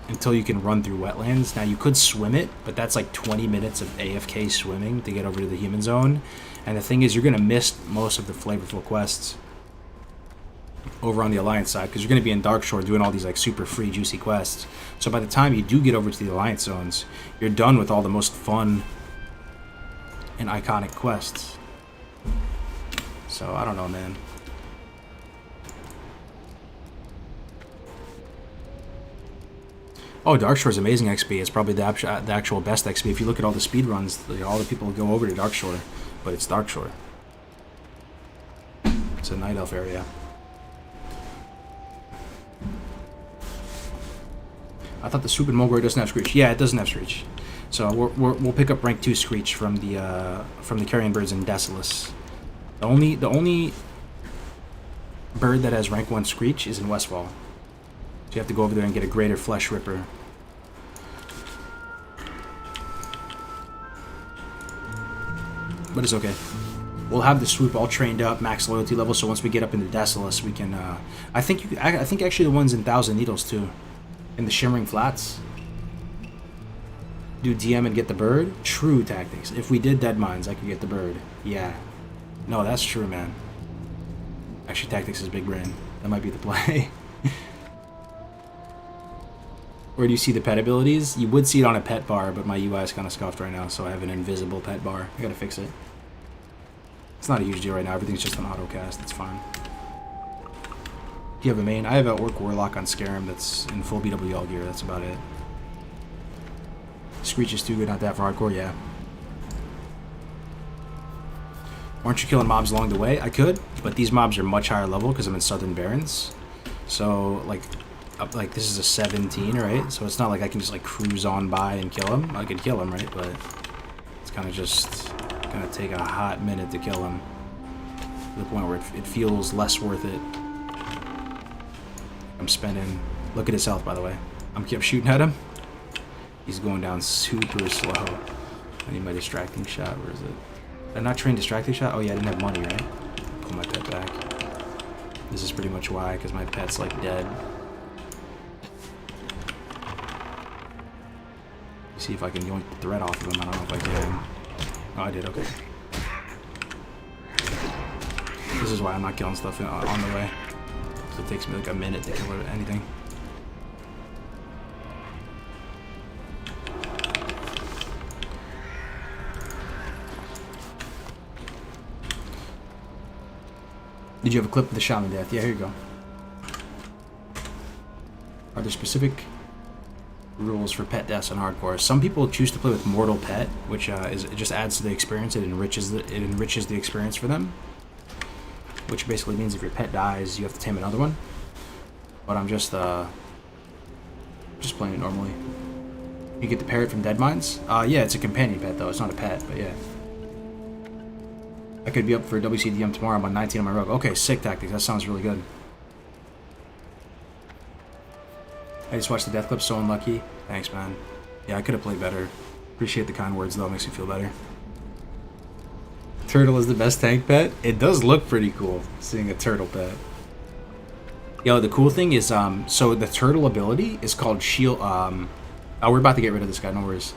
B: until you can run through wetlands. Now you could swim it, but that's like 20 minutes of AFK swimming to get over to the human zone. And the thing is, you're gonna miss most of the flavorful quests over on the Alliance side, because you're going to be in Darkshore doing all these like super free juicy quests. So by the time you do get over to the Alliance zones, you're done with all the most fun and iconic quests. So I don't know, man. Oh, Darkshore's amazing XP. It's probably the actual best XP. If you look at all the speed runs, all the people go over to Darkshore, but it's Darkshore. It's a Night Elf area. I thought the swoop in Mulgore doesn't have Screech. Yeah, it doesn't have Screech. So we'll pick up rank 2 Screech from the Carrion Birds in Decilis. The only bird that has rank 1 Screech is in Westfall. So you have to go over there and get a Greater Flesh Ripper. But it's okay. We'll have the swoop all trained up, max loyalty level. So once we get up into Decilis, we can. I think actually the ones in Thousand Needles too. In the Shimmering Flats. Do DM and get the bird? True tactics. If we did Dead Mines, I could get the bird. Yeah. No, that's true, man. Actually, tactics is big brain. That might be the play. Where do you see the pet abilities? You would see it on a pet bar, but my UI is kind of scuffed right now, so I have an invisible pet bar. I gotta fix it. It's not a huge deal right now. Everything's just on autocast. It's fine. Do you have a main? I have an Orc Warlock on Scarum that's in full BWL gear. That's about it. Screech is too good, not that for hardcore, yeah. Aren't you killing mobs along the way? I could, but these mobs are much higher level because I'm in Southern Barrens. So, like this is a 17, right? So it's not like I can just like cruise on by and kill him. I could kill him, right? But it's kind of just gonna take a hot minute to kill him. To the point where it feels less worth it. I'm spending. Look at his health, by the way. I'm shooting at him. He's going down super slow. I need my distracting shot. Where is it? Did I not train distracting shot? Oh yeah, I didn't have money, right? Pull my pet back. This is pretty much why, because my pet's like dead. See if I can yoink the thread off of him. I don't know if I can. Oh, I did. Okay. This is why I'm not killing stuff on the way. It takes me like a minute to kill anything. Did you have a clip of the Shaman death? Yeah, here you go. Are there specific rules for pet deaths on hardcore? Some people choose to play with Mortal Pet, which it just adds to the experience. It enriches the experience for them. Which basically means if your pet dies, you have to tame another one. But I'm just playing it normally. You get the parrot from Dead Mines? Yeah, it's a companion pet though. It's not a pet, but yeah. I could be up for WCDM tomorrow. I'm on 19 on my rogue. Okay, sick tactics. That sounds really good. I just watched the death clip. So unlucky. Thanks, man. Yeah, I could have played better. Appreciate the kind words though. It makes me feel better. Turtle is the best tank pet. It does look pretty cool seeing a turtle pet. Yo, the cool thing is, so the turtle ability is called shield. Oh, we're about to get rid of this guy. No worries.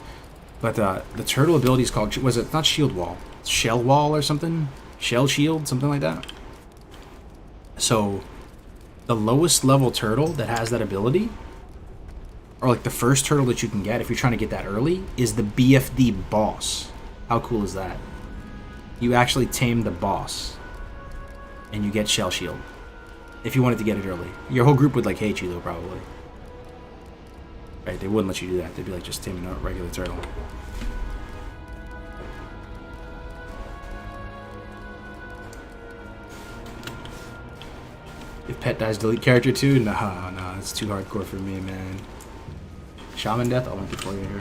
B: But the turtle ability is called, was it not shield wall? Shell wall or something? Shell shield, something like that. So the lowest level turtle that has that ability, or like the first turtle that you can get if you're trying to get that early, is the BFD boss. How cool is that? You actually tame the boss and you get shell shield if you wanted to get it early. Your whole group would like hate you though, probably. Right, they wouldn't let you do that. They'd be like, just taming a regular turtle. If pet dies, delete character too? Nah, it's too hardcore for me, man. Shaman death? I'll link it for you here.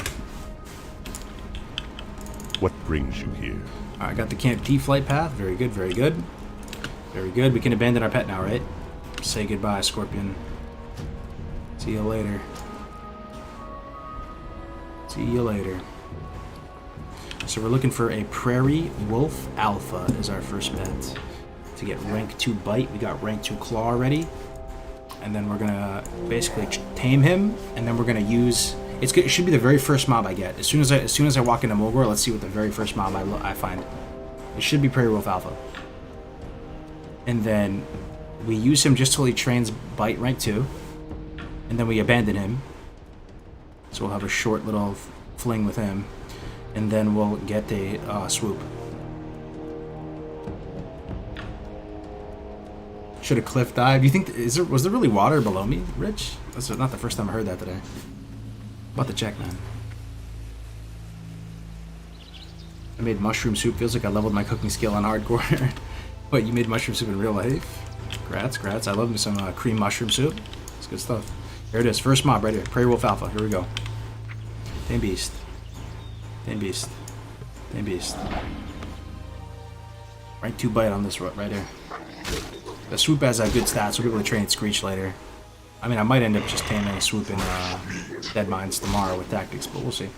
E: What brings you here?
B: Alright, I got the Camp D flight path. Very good, very good. Very good. We can abandon our pet now, right? Say goodbye, Scorpion. See you later. See you later. So we're looking for a Prairie Wolf Alpha as our first pet. To get rank 2 Bite, we got rank 2 Claw already. And then we're gonna basically tame him, and then we're gonna use... It should be the very first mob I get. As soon as I walk into Mulgore, let's see what the very first mob I find. It should be Prairie Wolf Alpha. And then we use him just till he trains Bite rank 2. And then we abandon him. So we'll have a short little fling with him. And then we'll get a swoop. Should have cliff dive. You think was there really water below me, Rich? That's not the first time I heard that today. About to check, man. I made mushroom soup. Feels like I leveled my cooking skill on hardcore. What, you made mushroom soup in real life? Grats. I love me some cream mushroom soup. It's good stuff. Here it is. First mob right here. Prairie Wolf Alpha. Here we go. Tame Beast. Tame Beast. Tame Beast. Rank 2 Bite on this right here. The swoop has good stats. We'll be able to train Screech later. I mean, I might end up just taming a swoop in Dead Mines tomorrow with tactics, but we'll see.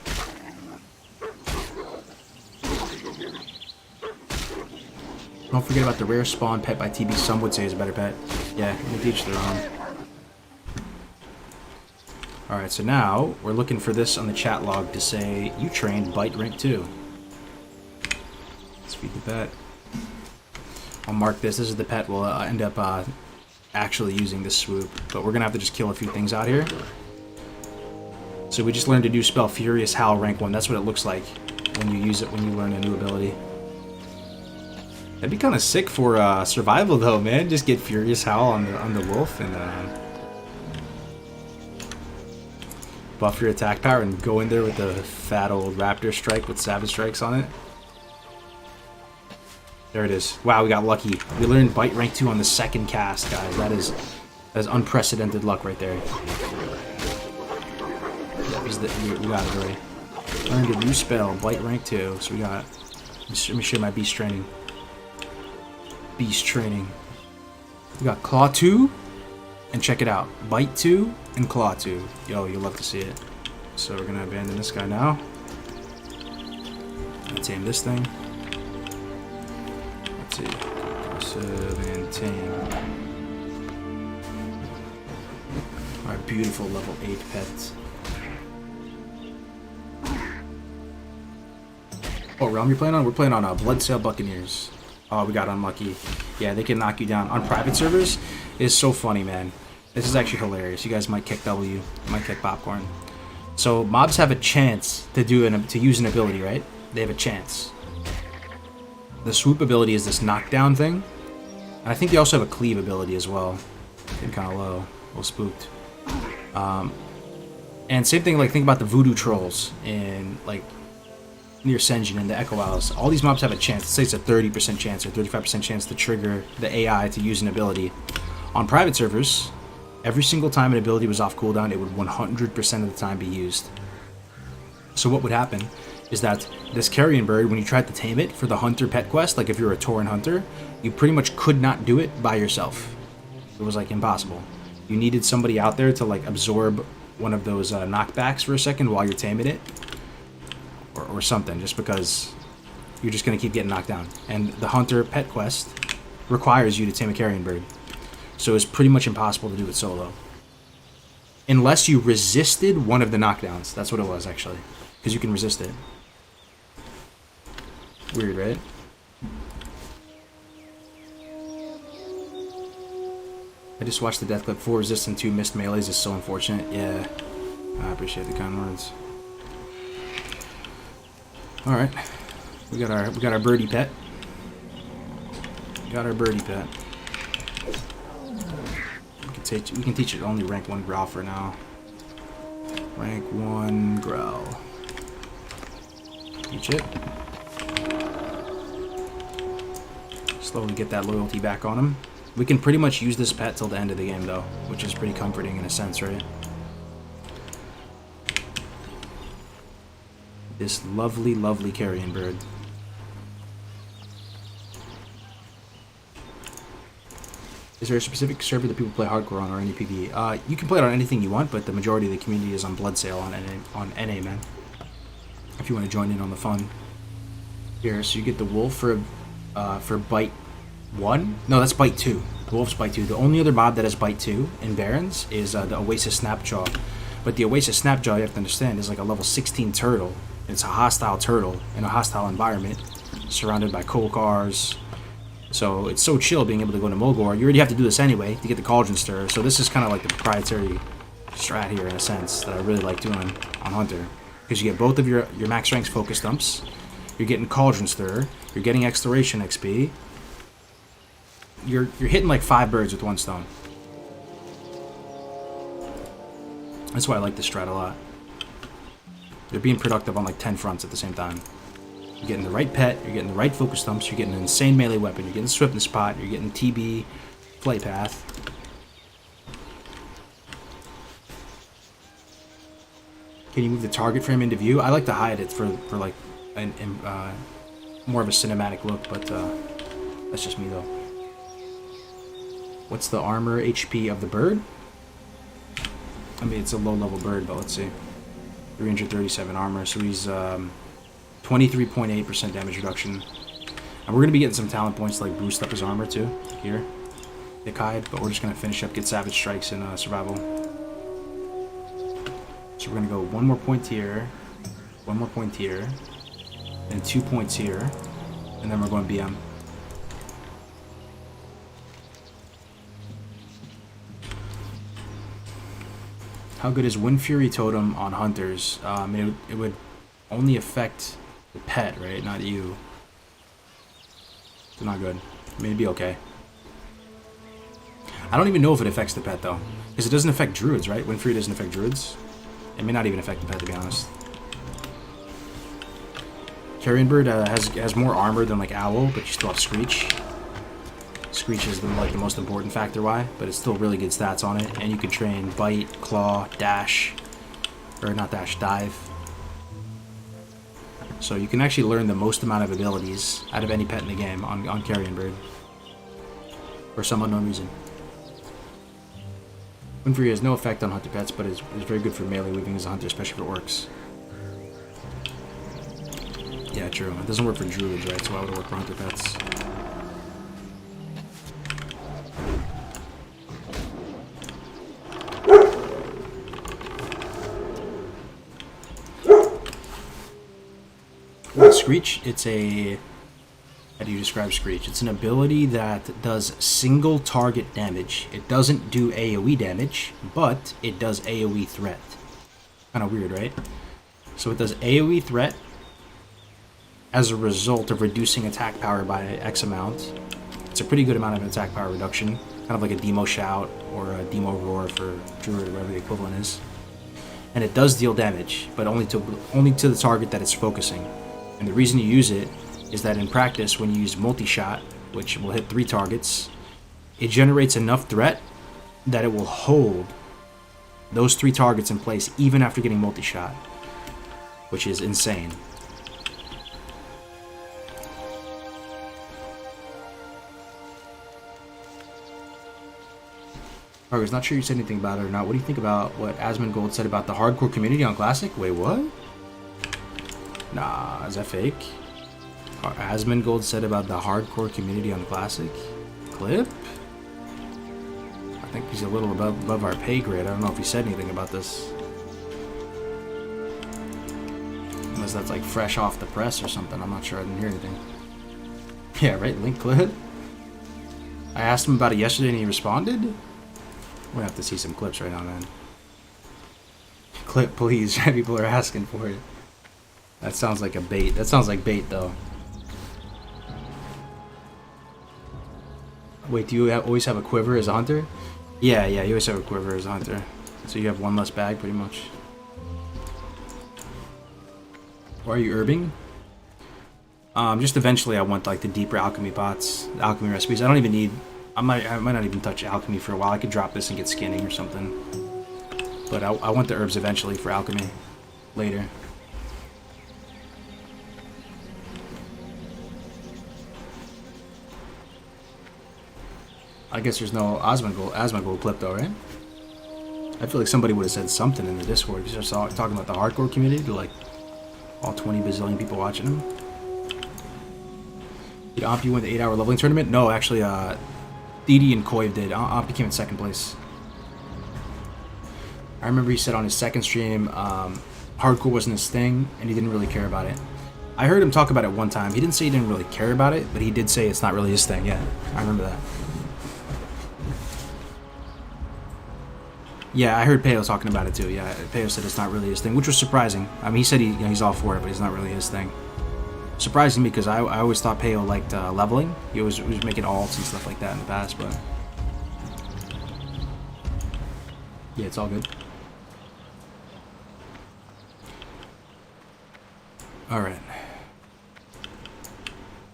B: Don't forget about the rare spawn pet by TB. Some would say is a better pet. Yeah, we'll teach their own. Alright, so now we're looking for this on the chat log to say you trained Bite rank 2. Let's feed the pet. I'll mark this. This is the pet we'll end up actually using this swoop. But we're going to have to just kill a few things out here. So we just learned to do spell Furious Howl rank 1. That's what it looks like when you use it, when you learn a new ability. That'd be kind of sick for survival though, man. Just get Furious Howl on the wolf and buff your attack power and go in there with the fat old raptor strike with savage strikes on it. There it is. Wow, we got lucky. We learned Bite rank 2 on the second cast, guys. That is unprecedented luck right there. We got it already. Learned a new spell, Bite rank 2. So we got. Let me show my beast training. Beast training. We got Claw 2, and check it out. Bite 2 and Claw 2. Yo, you'll love to see it. So we're gonna abandon this guy now. Let's tame this thing. Let's see. Aggressive and tame. Our beautiful level 8 pets. Oh, realm you're playing on? We're playing on Bloodsail Buccaneers. Oh, we got unlucky. Yeah, they can knock you down. On private servers, it's so funny, man. This is actually hilarious. You guys might kick W, might kick popcorn. So mobs have a chance to use an ability, right? They have a chance. The swoop ability is this knockdown thing. And I think they also have a cleave ability as well. Getting kind of low. A little spooked. And same thing, like, think about the voodoo trolls in, like, near Senjin and the Echo Isles. All these mobs have a chance. Let's say it's a 30% chance or 35% chance to trigger the AI to use an ability. On private servers, every single time an ability was off cooldown, it would 100% of the time be used. So what would happen is that this carrion bird, when you tried to tame it for the hunter pet quest, like if you're a Tauren hunter, you pretty much could not do it by yourself. It was like impossible. You needed somebody out there to like absorb one of those knockbacks for a second while you're taming it. Or something, just because you're just going to keep getting knocked down. And the hunter pet quest requires you to tame a carrion bird. So it's pretty much impossible to do it solo. Unless you resisted one of the knockdowns. That's what it was, actually. Because you can resist it. Weird, right? I just watched the death clip. 4 resist and 2 missed melees is so unfortunate. Yeah. I appreciate the kind words. Alright. We got our birdie pet. Got our birdie pet. We can teach it only rank 1 growl for now. Rank 1 growl. Teach it. Slowly get that loyalty back on him. We can pretty much use this pet till the end of the game though, which is pretty comforting in a sense, right? This lovely, lovely carrion bird. Is there a specific server that people play hardcore on or any PvE? You can play it on anything you want, but the majority of the community is on Blood Sale on NA, man. If you want to join in on the fun. Here, so you get the wolf for bite 1. No, that's bite 2. The wolf's bite 2. The only other mob that has bite 2 in Barrens is the Oasis Snapjaw. But the Oasis Snapjaw, you have to understand, is like a level 16 turtle. It's a hostile turtle in a hostile environment, surrounded by coal cars. So it's so chill being able to go to Mulgore. You already have to do this anyway to get the Cauldron Stir. So this is kind of like the proprietary strat here in a sense that I really like doing on Hunter. Because you get both of your max ranks focus dumps. You're getting Cauldron Stir. You're getting Exploration XP. You're hitting like 5 birds with 1 stone. That's why I like this strat a lot. They're being productive on like 10 fronts at the same time. You're getting the right pet, you're getting the right focus stumps, you're getting an insane melee weapon, you're getting Swiftness Spot, you're getting TB, Flight Path. Can you move the target frame into view? I like to hide it for like more of a cinematic look, but that's just me though. What's the armor HP of the bird? I mean, it's a low-level bird, but let's see. 337 armor, so he's 23.8% damage reduction. And we're going to be getting some talent points to like boost up his armor too, here. Thick Hide, but we're just going to finish up, get Savage Strikes in Survival. So we're going to go 1 more point here, 1 more point here, and 2 points here, and then we're going BM. How good is Wind Fury Totem on Hunters? It would only affect the pet, right? Not you. It's not good. I mean, it'd be okay. I don't even know if it affects the pet, though. Because it doesn't affect druids, right? Wind Fury doesn't affect druids. It may not even affect the pet, to be honest. Carrion Bird has more armor than, like, Owl, but you still have Screech. Screech is the most important factor why, but it's still really good stats on it. And you can train Bite, Claw, Dash, or not Dash, Dive. So you can actually learn the most amount of abilities out of any pet in the game on Carrion Bird. For some unknown reason. Wind Fury has no effect on hunter pets, but it's very good for melee weaving as a hunter, especially if it works. Yeah, true. It doesn't work for druids, right? So why would it work for hunter pets? Screech, it's a... How do you describe Screech? It's an ability that does single target damage. It doesn't do AoE damage, but it does AoE threat. Kind of weird, right? So it does AoE threat as a result of reducing attack power by X amount. It's a pretty good amount of attack power reduction. Kind of like a Demo Shout or a Demo Roar for Druid, or whatever the equivalent is. And it does deal damage, but only to the target that it's focusing. And the reason you use it is that in practice, when you use multi-shot, which will hit 3 targets, it generates enough threat that it will hold those 3 targets in place even after getting multi-shot, which is insane. Kargoz, not sure you said anything about it or not. What do you think about what Asmongold said about the hardcore community on Classic? Wait, what? Nah, is that fake? Asmongold said about the hardcore community on Classic? Clip? I think he's a little above our pay grade. I don't know if he said anything about this. Unless that's like fresh off the press or something. I'm not sure. I didn't hear anything. Yeah, right? Link clip? I asked him about it yesterday and he responded? We're gonna have to see some clips right now, man. Clip, please. People are asking for it. That sounds like a bait. That sounds like bait, though. Wait, do you always have a quiver as a hunter? Yeah, you always have a quiver as a hunter. So you have 1 less bag, pretty much. Why are you herbing? Just eventually I want like the deeper alchemy pots, the alchemy recipes. I don't even need... I might not even touch alchemy for a while. I could drop this and get skinning or something. But I want the herbs eventually for alchemy. Later. I guess there's no Asmongold clip though, right? I feel like somebody would have said something in the Discord. If you start talking about the hardcore community to like all 20 bazillion people watching him. Did Ompi win the 8-hour leveling tournament? No, actually, DD and Koiv did. Ompi came in second place. I remember he said on his second stream, hardcore wasn't his thing, and he didn't really care about it. I heard him talk about it one time. He didn't say he didn't really care about it, but he did say it's not really his thing. Yeah, I remember that. Yeah, I heard Peo talking about it too. Yeah, Peo said it's not really his thing, which was surprising. I mean, he said he's all for it, but it's not really his thing. Surprising me because I always thought Peo liked leveling. He was making alts and stuff like that in the past, but yeah, it's all good. All right,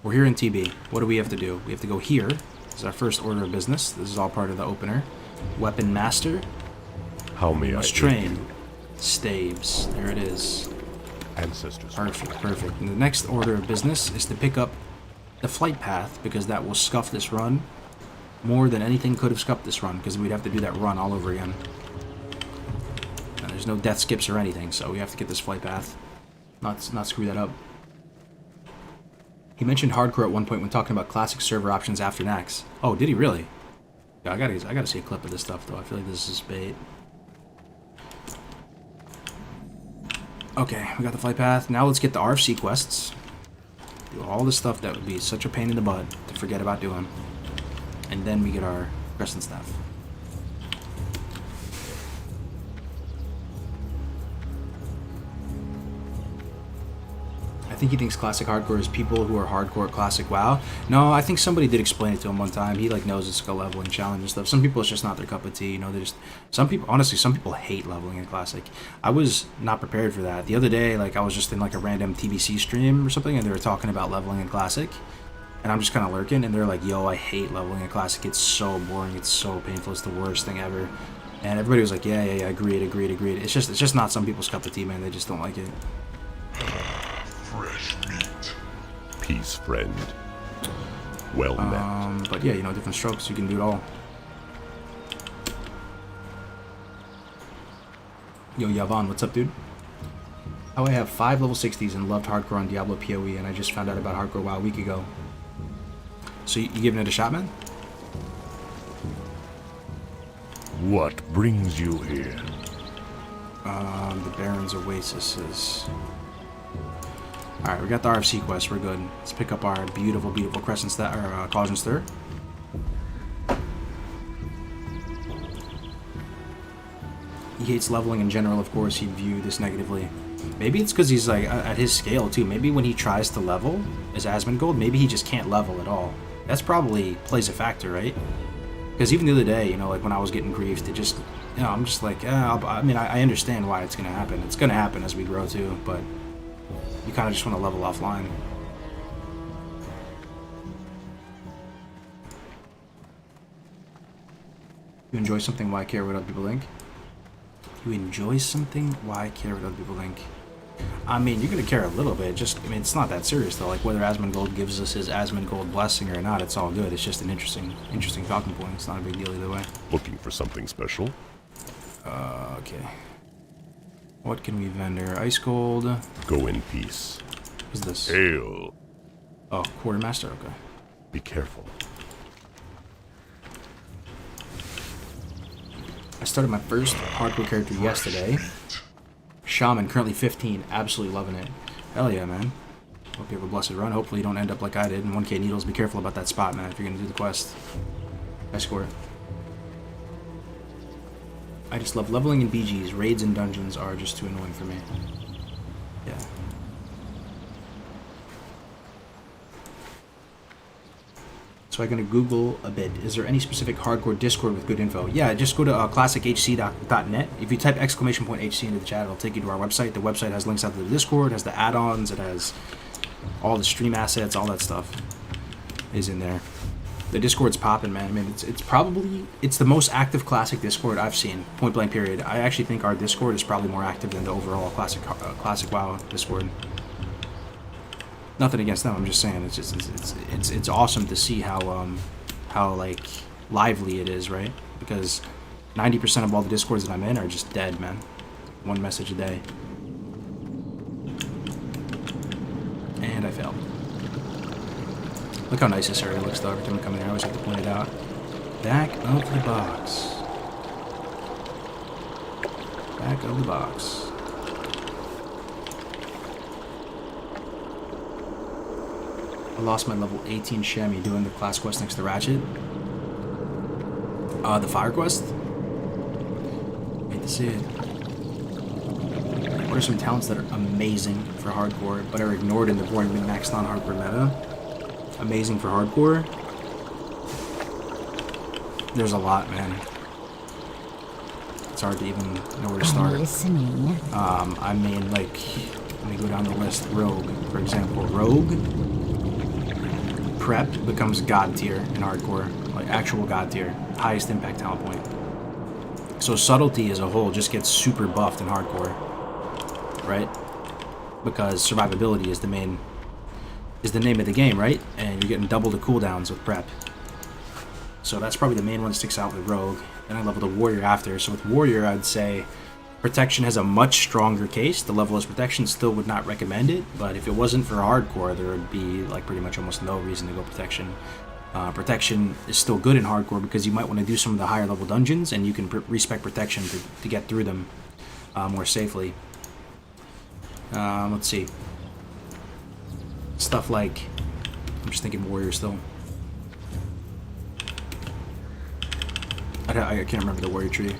B: we're here in TB. What do we have to do? We have to go here. This is our first order of business. This is all part of the opener. Weapon master.
E: How may I
B: train? Staves. There it is.
E: Ancestors.
B: Perfect, perfect. And the next order of business is to pick up the flight path, because that will scuff this run more than anything could have scuffed this run, because we'd have to do that run all over again. And there's no death skips or anything, so we have to get this flight path. Not screw that up. He mentioned hardcore at one point when talking about classic server options after Nax. Oh, did he really? Yeah, I gotta see a clip of this stuff though. I feel like this is bait. Okay, we got the flight path. Now let's get the RFC quests. Do all the stuff that would be such a pain in the butt to forget about doing. And then we get our crescent staff. I think he thinks classic hardcore is people who are hardcore at classic WoW. No, I think somebody did explain it to him one time. He like knows it's like a leveling challenge and stuff. Some people it's just not their cup of tea. You know, they just some people honestly some people hate leveling in classic. I was not prepared for that. The other day, like I was just in like a random TBC stream or something, and they were talking about leveling in classic, and I'm just kind of lurking, and they're like, "Yo, I hate leveling in classic. It's so boring. It's so painful. It's the worst thing ever." And everybody was like, "Yeah, agreed." It's just not some people's cup of tea, man. They just don't like it.
E: Fresh meat. Peace, friend. Well met.
B: But yeah, you know, different strokes. You can do it all. Yo, Yavan, what's up, dude? Oh, I have 5 level 60s and loved hardcore on Diablo PoE, and I just found out about hardcore WoW a week ago. So you giving it a shot, man?
E: What brings you here?
B: The Baron's Oasis is... Alright, we got the RFC quest, we're good. Let's pick up our beautiful, beautiful Crescent Star, or Cauldron Stir. He hates leveling in general, of course, he'd view this negatively. Maybe it's because he's like, at his scale too, maybe when he tries to level as Asmongold, maybe he just can't level at all. That's probably plays a factor, right? Because even the other day, you know, like when I was getting griefed, it just, you know, I'm just like, I mean, I understand why it's going to happen. It's going to happen as we grow too, but you kind of just want to level offline. You enjoy something, why care what other people think? You enjoy something, why care what other people think? I mean, you're going to care a little bit. Just, I mean, it's not that serious though. Like whether Asmongold gives us his Asmongold blessing or not, it's all good. It's just an interesting talking point. It's not a big deal either way.
E: Looking for something special?
B: Okay. What can we vendor? Ice gold.
E: Go in peace.
B: What's this?
E: Hail.
B: Oh, quartermaster. Okay.
E: Be careful.
B: I started my first hardcore character yesterday. Shaman, currently 15, absolutely loving it. Hell yeah, man. Hope you have a blessed run. Hopefully you don't end up like I did in 1K needles. Be careful about that spot, man, if you're gonna do the quest. I score it. I just love leveling in BGs. Raids and dungeons are just too annoying for me. Yeah. So I'm going to Google a bit. Is there any specific hardcore Discord with good info? Yeah, just go to classichc.net. If you type !HC into the chat, it'll take you to our website. The website has links out to the Discord, has the add-ons, it has all the stream assets, all that stuff is in there. The Discord's popping, man. I mean, it's the most active classic Discord I've seen, point blank period. I actually think our Discord is probably more active than the overall classic WoW Discord. Nothing against them. I'm just saying it's awesome to see how like lively it is, right? Because 90% of all the discords that I'm in are just dead, man. One message a day. And I failed. Look how nice this area looks though. Every time I come in here, I always have to point it out. Back of the box. Back of the box. I lost my level 18 Chamois doing the class quest next to Ratchet. The fire quest? Hate to see it. What are some talents that are amazing for hardcore, but are ignored in the boring min-maxed non-hardcore meta? Amazing for hardcore? There's a lot, man. It's hard to even know where to start.
H: Listening.
B: I mean, like, let me go down the list. Rogue, for example. Rogue, Prep becomes God tier in hardcore. Like, actual God tier. Highest impact talent point. So subtlety as a whole just gets super buffed in hardcore. Right? Because survivability is the name of the game, right? And you're getting double the cooldowns with Prep. So that's probably the main one that sticks out with Rogue. Then I leveled a Warrior after. So with Warrior, I'd say Protection has a much stronger case. The level of Protection still would not recommend it, but if it wasn't for hardcore, there would be like pretty much almost no reason to go Protection. Protection is still good in hardcore because you might want to do some of the higher level dungeons, and you can respec Protection to get through them more safely. Let's see. Stuff like, I'm just thinking Warrior still. I can't remember the Warrior tree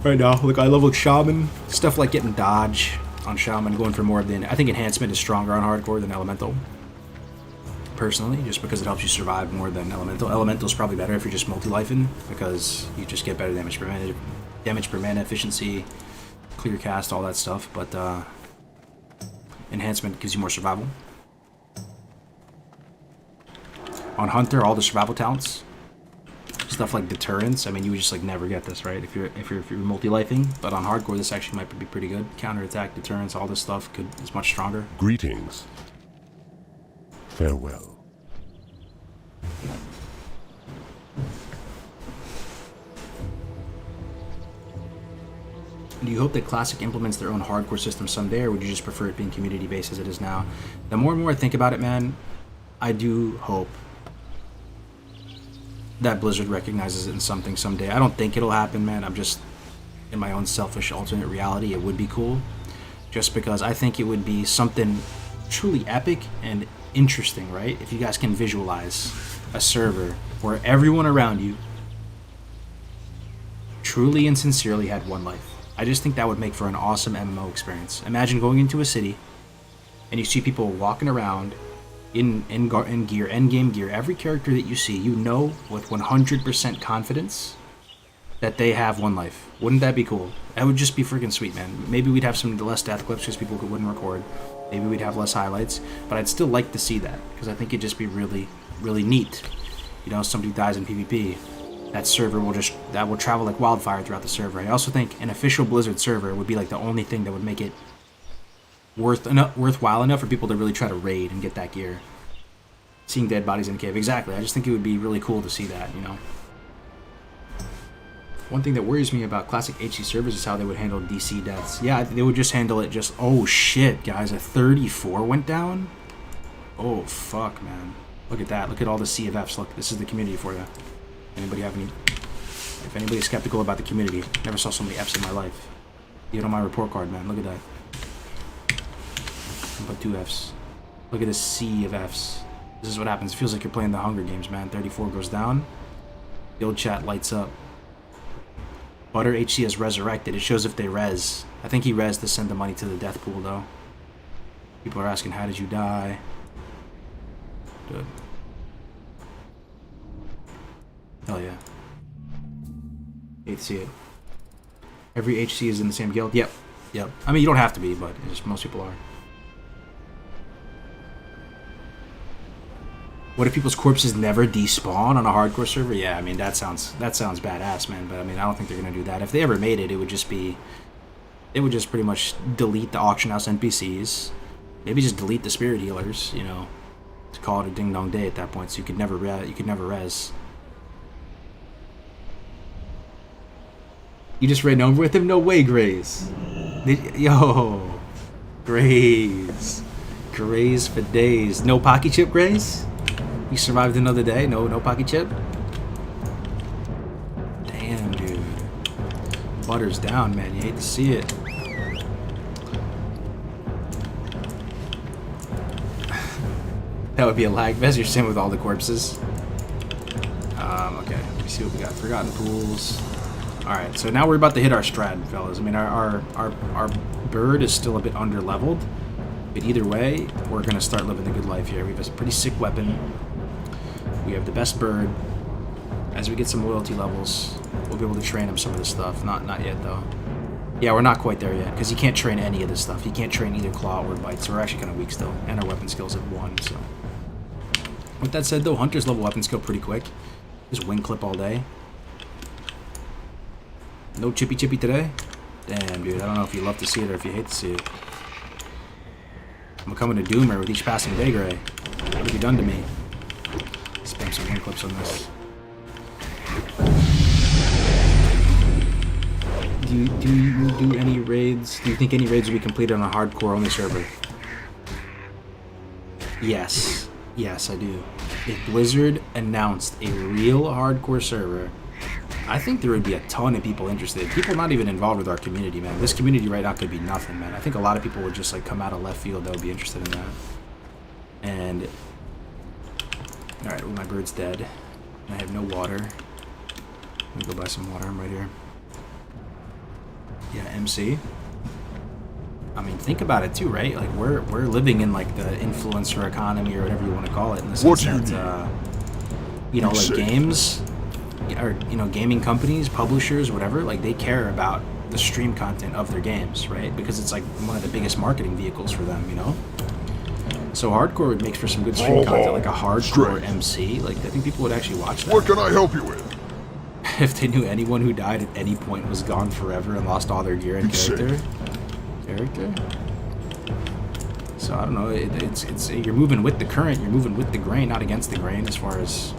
B: right now. Like, I leveled Shaman. Stuff like getting dodge on Shaman, going for more of the... I think Enhancement is stronger on hardcore than Elemental. Personally, just because it helps you survive more than Elemental. Elemental's probably better if you're just multi-lifing, because you just get better damage per mana efficiency, clear cast, all that stuff. But Enhancement gives you more survival. On Hunter, all the survival talents. Stuff like deterrence. I mean, you would just like never get this, right? If you're multi-lifing, but on hardcore, this actually might be pretty good. Counterattack, deterrence, all this stuff is much stronger.
E: Greetings. Farewell.
B: Do you hope that Classic implements their own hardcore system someday, or would you just prefer it being community-based as it is now? The more and more I think about it, man, I do hope that Blizzard recognizes it in something someday. I don't think it'll happen, man. I'm just, in my own selfish alternate reality, it would be cool. Just because I think it would be something truly epic and interesting, right? If you guys can visualize a server where everyone around you truly and sincerely had one life. I just think that would make for an awesome MMO experience. Imagine going into a city and you see people walking around in gear, endgame gear. Every character that you see, you know with 100% confidence that they have one life. Wouldn't that be cool? That would just be freaking sweet, man. Maybe we'd have some less death clips because people wouldn't record. Maybe we'd have less highlights, but I'd still like to see that because I think it'd just be really, really neat. You know, somebody dies in PvP, that server will travel like wildfire throughout the server. I also think an official Blizzard server would be like the only thing that would make it worthwhile enough for people to really try to raid and get that gear. Seeing dead bodies in a cave, exactly. I just think it would be really cool to see that, you know. One thing that worries me about classic HC servers is how they would handle DC deaths. Yeah, they would just handle it just, oh shit, guys, a 34 went down? Oh, fuck, man. Look at that. Look at all the C of Fs. Look, this is the community for you. Anybody have any... If anybody's skeptical about the community, never saw so many Fs in my life. Even on my report card, man. Look at that. But 2 Fs. Look at this sea of Fs. This is what happens. It feels like you're playing the Hunger Games, man. 34 goes down. Guild chat lights up. Butter HC has resurrected. It shows if they res. I think he res to send the money to the death pool, though. People are asking, how did you die? Good. Hell yeah. Hate to see it. Every HC is in the same guild? Yep. Yep. I mean, you don't have to be, but just most people are. What if people's corpses never despawn on a hardcore server? Yeah, I mean, that sounds badass, man. But I mean, I don't think they're gonna do that. If they ever made it, it would just pretty much delete the auction house NPCs. Maybe just delete the spirit healers, you know, to call it a ding dong day at that point. So you could never res. You just ran over with him? No way, Graze. Yo. Graze. Graze for days. No Pocky Chip, Graze? You survived another day? No Pocky Chip? Damn, dude. Butter's down, man. You hate to see it. That would be a lag vest. You're saying with all the corpses. Okay. Let me see what we got. Forgotten pools. All right. So now we're about to hit our strat, fellas. I mean, our bird is still a bit under leveled, but either way, we're gonna start living the good life here. We have a pretty sick weapon. We have the best bird. As we get some loyalty levels, we'll be able to train him some of this stuff. Not yet though. Yeah, we're not quite there yet because you can't train any of this stuff. You can't train either claw or bite, so we're actually kind of weak still, and our weapon skills at 1. So, with that said, though, hunters level weapon skill pretty quick. Just wing clip all day. No chippy today. Damn, dude. I don't know if you love to see it or if you hate to see it. I'm becoming a doomer with each passing day, Gray. What have you done to me? Spam some wing clips on this. Do you do any raids? Do you think any raids will be completed on a hardcore only server? Yes. Yes, I do. If Blizzard announced a real hardcore server, I think there would be a ton of people interested. People not even involved with our community, man. This community right now could be nothing, man. I think a lot of people would just like come out of left field that would be interested in that. And alright, well, my bird's dead. And I have no water. Let me go buy some water. I'm right here. Yeah, MC. I mean, think about it too, right? Like we're living in like the influencer economy or whatever you want to call it, in the sense that you know, like games, or you know, gaming companies, publishers, whatever, like they care about the stream content of their games, right? Because it's like one of the biggest marketing vehicles for them, you know. So hardcore makes for some good stream content, like a hardcore MC. Like I think people would actually watch that.
E: What can I help you with?
B: If they knew anyone who died at any point was gone forever and lost all their gear and character. So I don't know. It's you're moving with the current. You're moving with the grain, not against the grain, as far as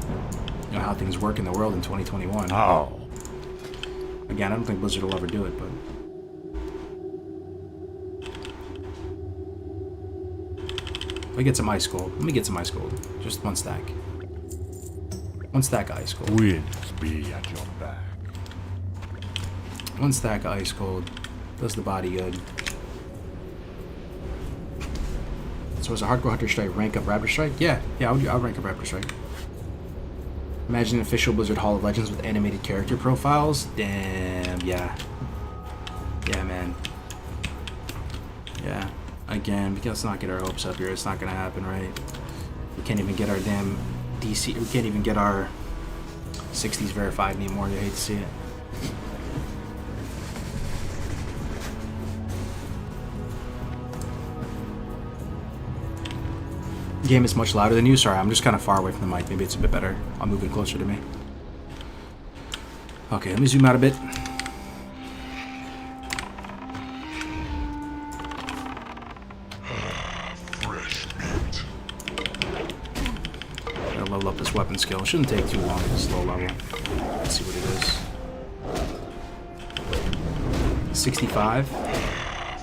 B: you know how things work in the world in 2021.
E: Oh.
B: Again, I don't think Blizzard will ever do it, but. Let me get some ice gold. Let me get some ice gold. Just 1 stack. 1 stack of ice gold.
E: Winds be at your back.
B: 1 stack of ice gold. Does the body good. So is a hardcore hunter strike rank up raptor strike? Yeah, I'll rank up raptor strike. Imagine an official Blizzard Hall of Legends with animated character profiles. Damn, yeah. Yeah, man. Yeah. Again, let's not get our hopes up here. It's not gonna happen, right? We can't even get our damn DC. We can't even get our 60s verified anymore. You hate to see it. Game is much louder than you. Sorry, I'm just kind of far away from the mic. Maybe it's a bit better. I'll move it closer to me. Okay, let me zoom out a bit.
E: Fresh meat.
B: Gotta level up this weapon skill. It shouldn't take too long. It's low level. Let's see what it is. 65.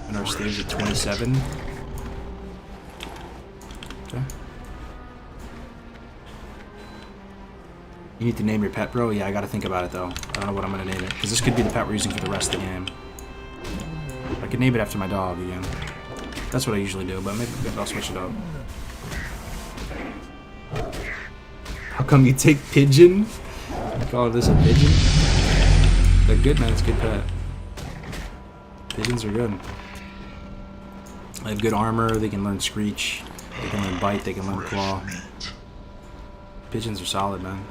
B: And our stage at 27. Okay. You need to name your pet, bro? Yeah, I gotta think about it, though. I don't know what I'm gonna name it. Because this could be the pet we're using for the rest of the game. I could name it after my dog again. That's what I usually do, but maybe I'll switch it up. How come you take pigeon? You call this a pigeon? They're good, man. It's a good pet. Pigeons are good. They have good armor. They can learn screech. They can learn bite. They can learn claw. Pigeons are solid, man.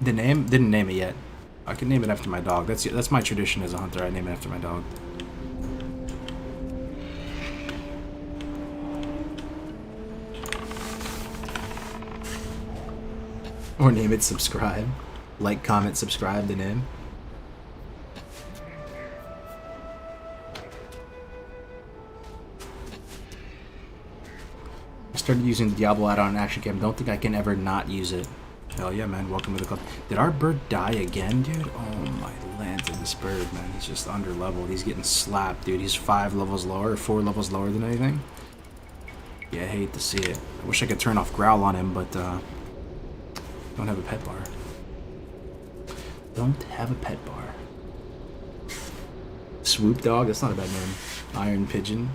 B: The name? Didn't name it yet. I can name it after my dog. That's my tradition as a hunter. I name it after my dog. Or name it subscribe. Like, comment, subscribe, the name. Started using the Diablo add-on in Action Cam. Don't think I can ever not use it. Hell yeah, man. Welcome to the club. Did our bird die again, dude? Oh my lands of this bird, man. He's just under leveled. He's getting slapped, dude. He's 5 levels lower, or 4 levels lower than anything. Yeah, I hate to see it. I wish I could turn off Growl on him, but don't have a pet bar. Don't have a pet bar. Swoop Dog? That's not a bad name. Iron Pigeon.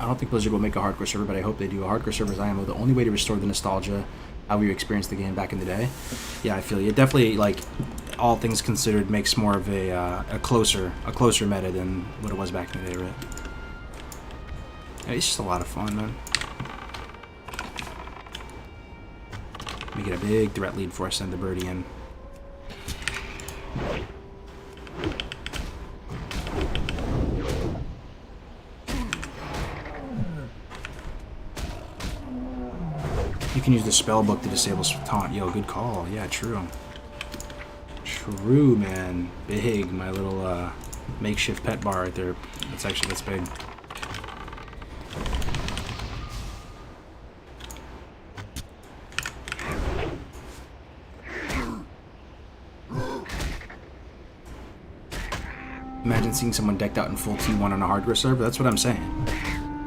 B: I don't think Blizzard will make a hardcore server, but I hope they do. A hardcore server is IMO, the only way to restore the nostalgia, how we experienced the game back in the day. Yeah, I feel you. It definitely, like, all things considered, makes more of a closer meta than what it was back in the day, right? Yeah, it's just a lot of fun, man. Let me get a big threat lead before I send the birdie in. You can use the spell book to disable taunt. Yo, good call. Yeah, true. True, man. Big, my little makeshift pet bar right there. That's big. Imagine seeing someone decked out in full T1 on a hardcore server. That's what I'm saying.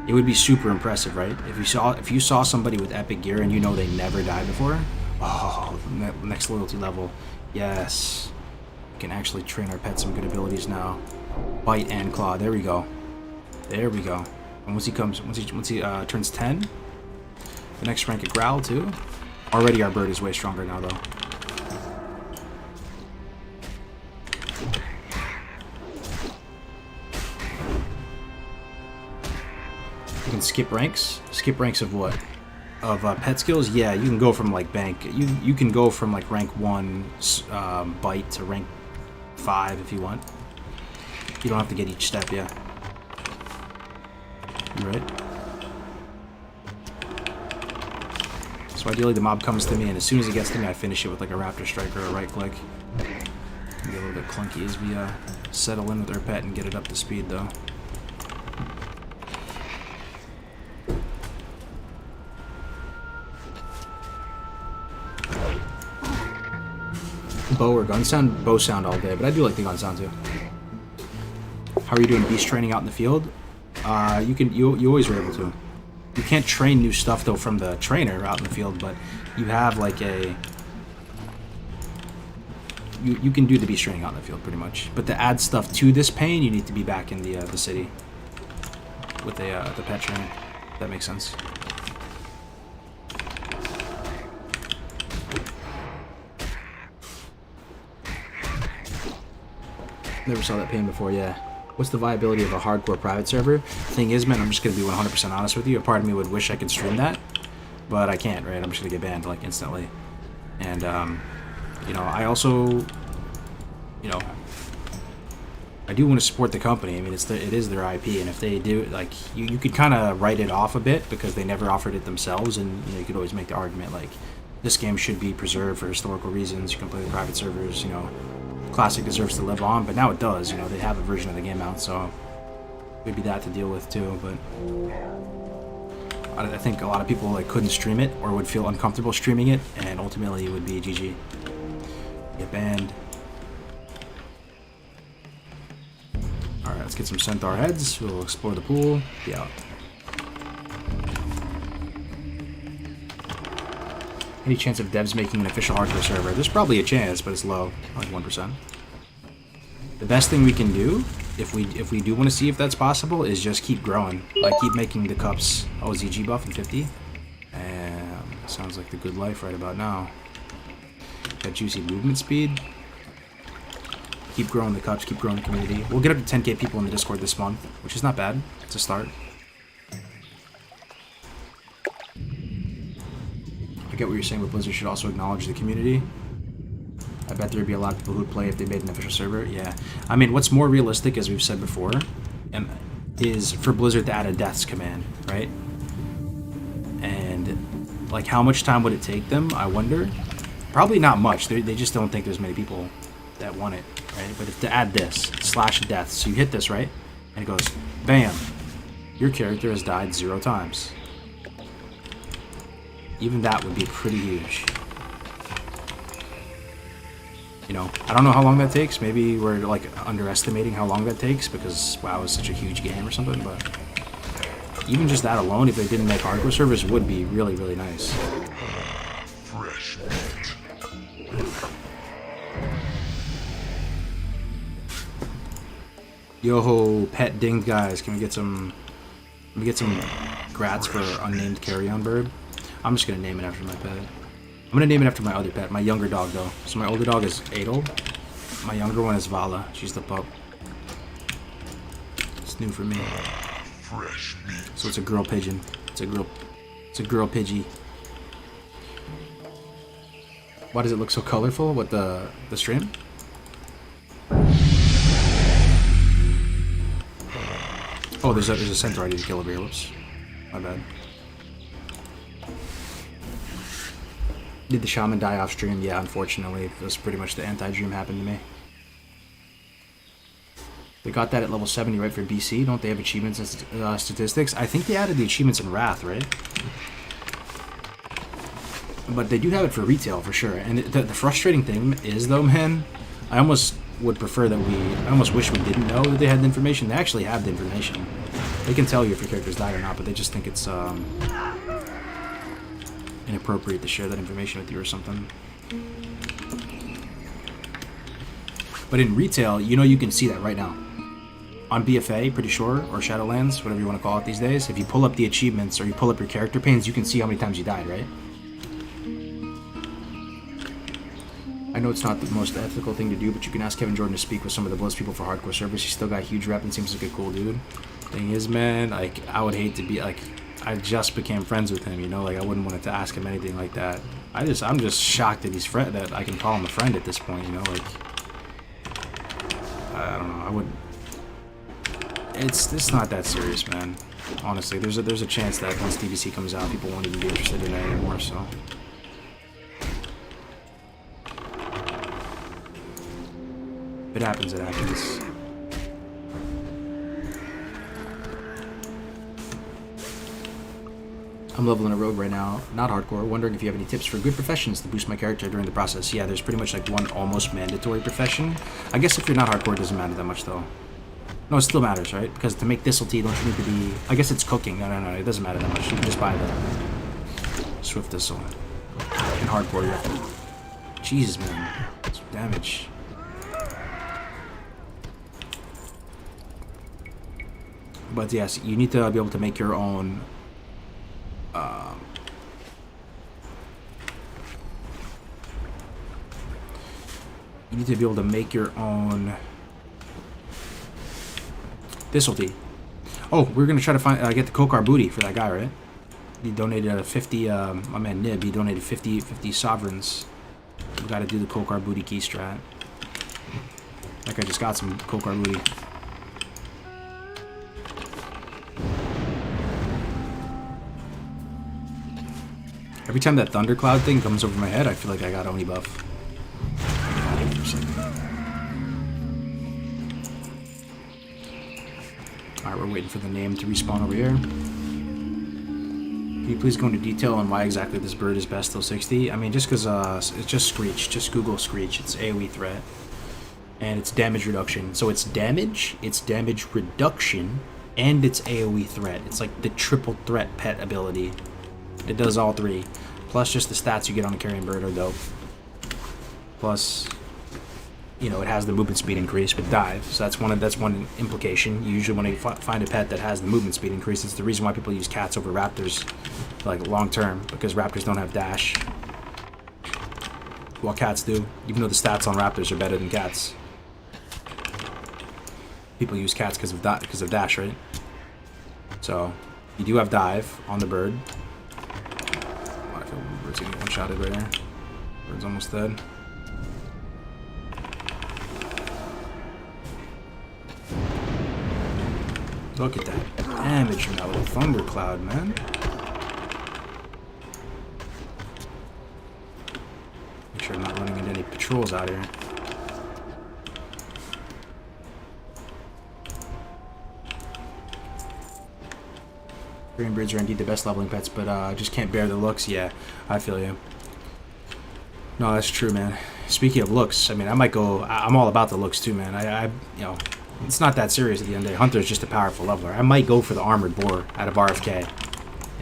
B: It would be super impressive, right? If you saw somebody with epic gear and you know they never died before, oh, next loyalty level. Yes. We can actually train our pet some good abilities now. Bite and claw. There we go. There we go. And once he turns 10, the next rank at Growl too. Already our bird is way stronger now though. You can skip ranks. Skip ranks of what? Of pet skills? Yeah, you can go from like bank. You can go from like rank 1 bite to rank 5 if you want. You don't have to get each step, yeah. You right? So ideally the mob comes to me, and as soon as it gets to me, I finish it with like a raptor strike or a right click. It'll be a little bit clunky as we settle in with our pet and get it up to speed though. Bow or gun sound? Bow sound all day, but I do like the gun sound too. How are you doing beast training out in the field? You always are able to. You can't train new stuff though from the trainer out in the field, but you have like a you can do the beast training out in the field pretty much. But to add stuff to this pane, you need to be back in the city with the pet trainer. That makes sense. Never saw that pane before, yeah. What's the viability of a hardcore private server? Thing is, man, I'm just going to be 100% honest with you. A part of me would wish I could stream that, but I can't, right? I'm just going to get banned, like, instantly. And, you know, I also, you know, I do want to support the company. I mean, it is their IP, and if they do, like, you could kind of write it off a bit because they never offered it themselves, and, you know, you could always make the argument, like, this game should be preserved for historical reasons. You can play the private servers, you know. Classic deserves to live on, but now it does. You know, they have a version of the game out, so maybe that to deal with too. But I think a lot of people like couldn't stream it or would feel uncomfortable streaming it, and ultimately it would be GG. Get banned. All right, let's get some centaur heads. We'll explore the pool. Be out. Any chance of devs making an official hardcore server? There's probably a chance, but it's low, like 1%. The best thing we can do, if we do want to see if that's possible, is just keep growing. Like, keep making the cups. Oh, ZG buff and 50? Sounds like the good life right about now. Got juicy movement speed. Keep growing the cups, keep growing the community. We'll get up to 10k people in the Discord this month, which is not bad. It's a start. I get what you're saying, but Blizzard should also acknowledge the community. I bet there'd be a lot of people who'd play if they made an official server. Yeah. I mean, what's more realistic, as we've said before, is for Blizzard to add a deaths command, right? And, like, how much time would it take them, I wonder? Probably not much. They just don't think there's many people that won it, right? But if to add this, slash death, so you hit this, right? And it goes, bam! Your character has died 0 times. Even that would be pretty huge. You know, I don't know how long that takes. Maybe we're like underestimating how long that takes because WoW is such a huge game or something, but even just that alone, if they didn't make hardcore servers, would be really, really nice.
E: Fresh meat.
B: Yo, pet dinged guys, can we get some grats for unnamed carry-on bird? I'm just gonna name it after my pet. I'm gonna name it after my other pet, my younger dog though. So my older dog is Adel. My younger one is Vala. She's the pup. It's new for me.
E: Fresh meat.
B: So it's a girl pigeon. It's a girl pidgey. Why does it look so colorful with the stream? Oh, there's a centaur I need to kill over here. Whoops. My bad. Did the shaman die off stream? Yeah, unfortunately. That's pretty much the anti-dream happened to me. They got that at level 70, right, for BC? Don't they have achievements and statistics? I think they added the achievements in Wrath, right? But they do have it for retail, for sure. And the frustrating thing is, though, man, I almost would prefer that I almost wish we didn't know that they had the information. They actually have the information. They can tell you if your character's died or not, but they just think it's inappropriate to share that information with you or something. But in retail, you know, you can see that right now. On BFA, pretty sure, or Shadowlands, whatever you want to call it these days, if you pull up the achievements or you pull up your character panes, you can see how many times you died, right? I know it's not the most ethical thing to do, but you can ask Kevin Jordan to speak with some of the Blitz people for hardcore servers. He's still got a huge rep and seems like a cool dude. Thing is, man, like, I would hate to be, like, I just became friends with him, you know, like, I wouldn't want to ask him anything like that. I'm just shocked that that I can call him a friend at this point, you know, like, I don't know, I would, it's not that serious, man, honestly. There's a chance that once DVC comes out, people won't even be interested in it anymore, so. If it happens, it happens. I'm leveling a rogue right now, not hardcore, wondering if you have any tips for good professions to boost my character during the process. Yeah, there's pretty much like one almost mandatory profession. I guess if you're not hardcore, it doesn't matter that much though. No, it still matters, right? Because to make thistle tea, don't you need to be... I guess it's cooking. No, it doesn't matter that much. You can just buy the swift thistle. In hardcore, you have to... Jesus, man. It's damage. But yes, you need to be able to make your own... you need to be able to make your own thistle tea. Oh, we're gonna try to get the Kokar booty for that guy, right? He donated 50. My man Nib, he donated 50 sovereigns. We got to do the Kokar booty key strat. That guy just got some Kokar booty. Every time that thundercloud thing comes over my head, I feel like I got Oni buff. Alright, we're waiting for the name to respawn over here. Can you please go into detail on why exactly this bird is best till 60? I mean, just because it's just Screech. Just Google Screech. It's AoE threat. And it's damage reduction. So it's damage reduction, and it's AoE threat. It's like the triple threat pet ability. It does all three. Plus just the stats you get on a carrion bird are dope. Plus, you know, it has the movement speed increase with dive. So that's one implication. You usually want to find a pet that has the movement speed increase. It's the reason why people use cats over raptors, like long term, because raptors don't have dash. While cats do, even though the stats on raptors are better than cats. People use cats because of dash, right? So you do have dive on the bird. Oh, I feel bird's getting one-shotted right there. Bird's almost dead. Look at that damage from that little thundercloud, man. Make sure I'm not running into any patrols out here. Carrion birds are indeed the best leveling pets, but I just can't bear the looks. Yeah, I feel you. No, that's true, man. Speaking of looks, I mean, I might go... I'm all about the looks, too, man. You know, it's not that serious at the end of the day. Hunter's just a powerful leveler. I might go for the armored boar out of RFK.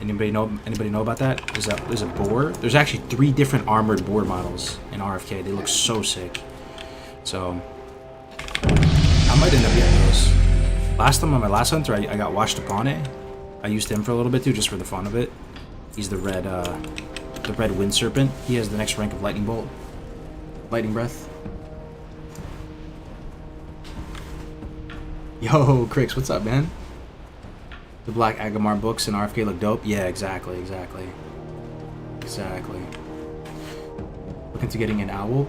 B: Anybody know about that? There's a boar. There's actually 3 different armored boar models in RFK. They look so sick. So, I might end up getting those. Last time on my last hunter, I got Washed Upon It. I used him for a little bit, too, just for the fun of it. He's the red wind serpent. He has the next rank of lightning bolt. Lightning breath. Yo, Crix, what's up, man? The Black Agamar books in RFK look dope. Yeah, exactly. Looking to getting an owl.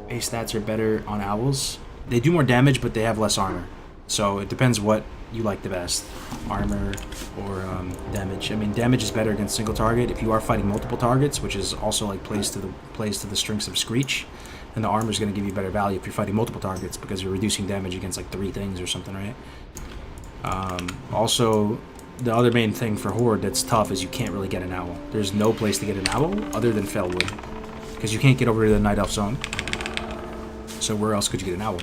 B: Base stats are better on owls. They do more damage, but they have less armor. So it depends what you like the best, armor or damage. I mean, damage is better against single target. If you are fighting multiple targets, which is also like plays to the strengths of Screech, then the armor is going to give you better value if you're fighting multiple targets because you're reducing damage against like 3 things or something, right? Also, the other main thing for Horde that's tough is you can't really get an owl. There's no place to get an owl other than Felwood because you can't get over to the Night Elf Zone. So where else could you get an owl?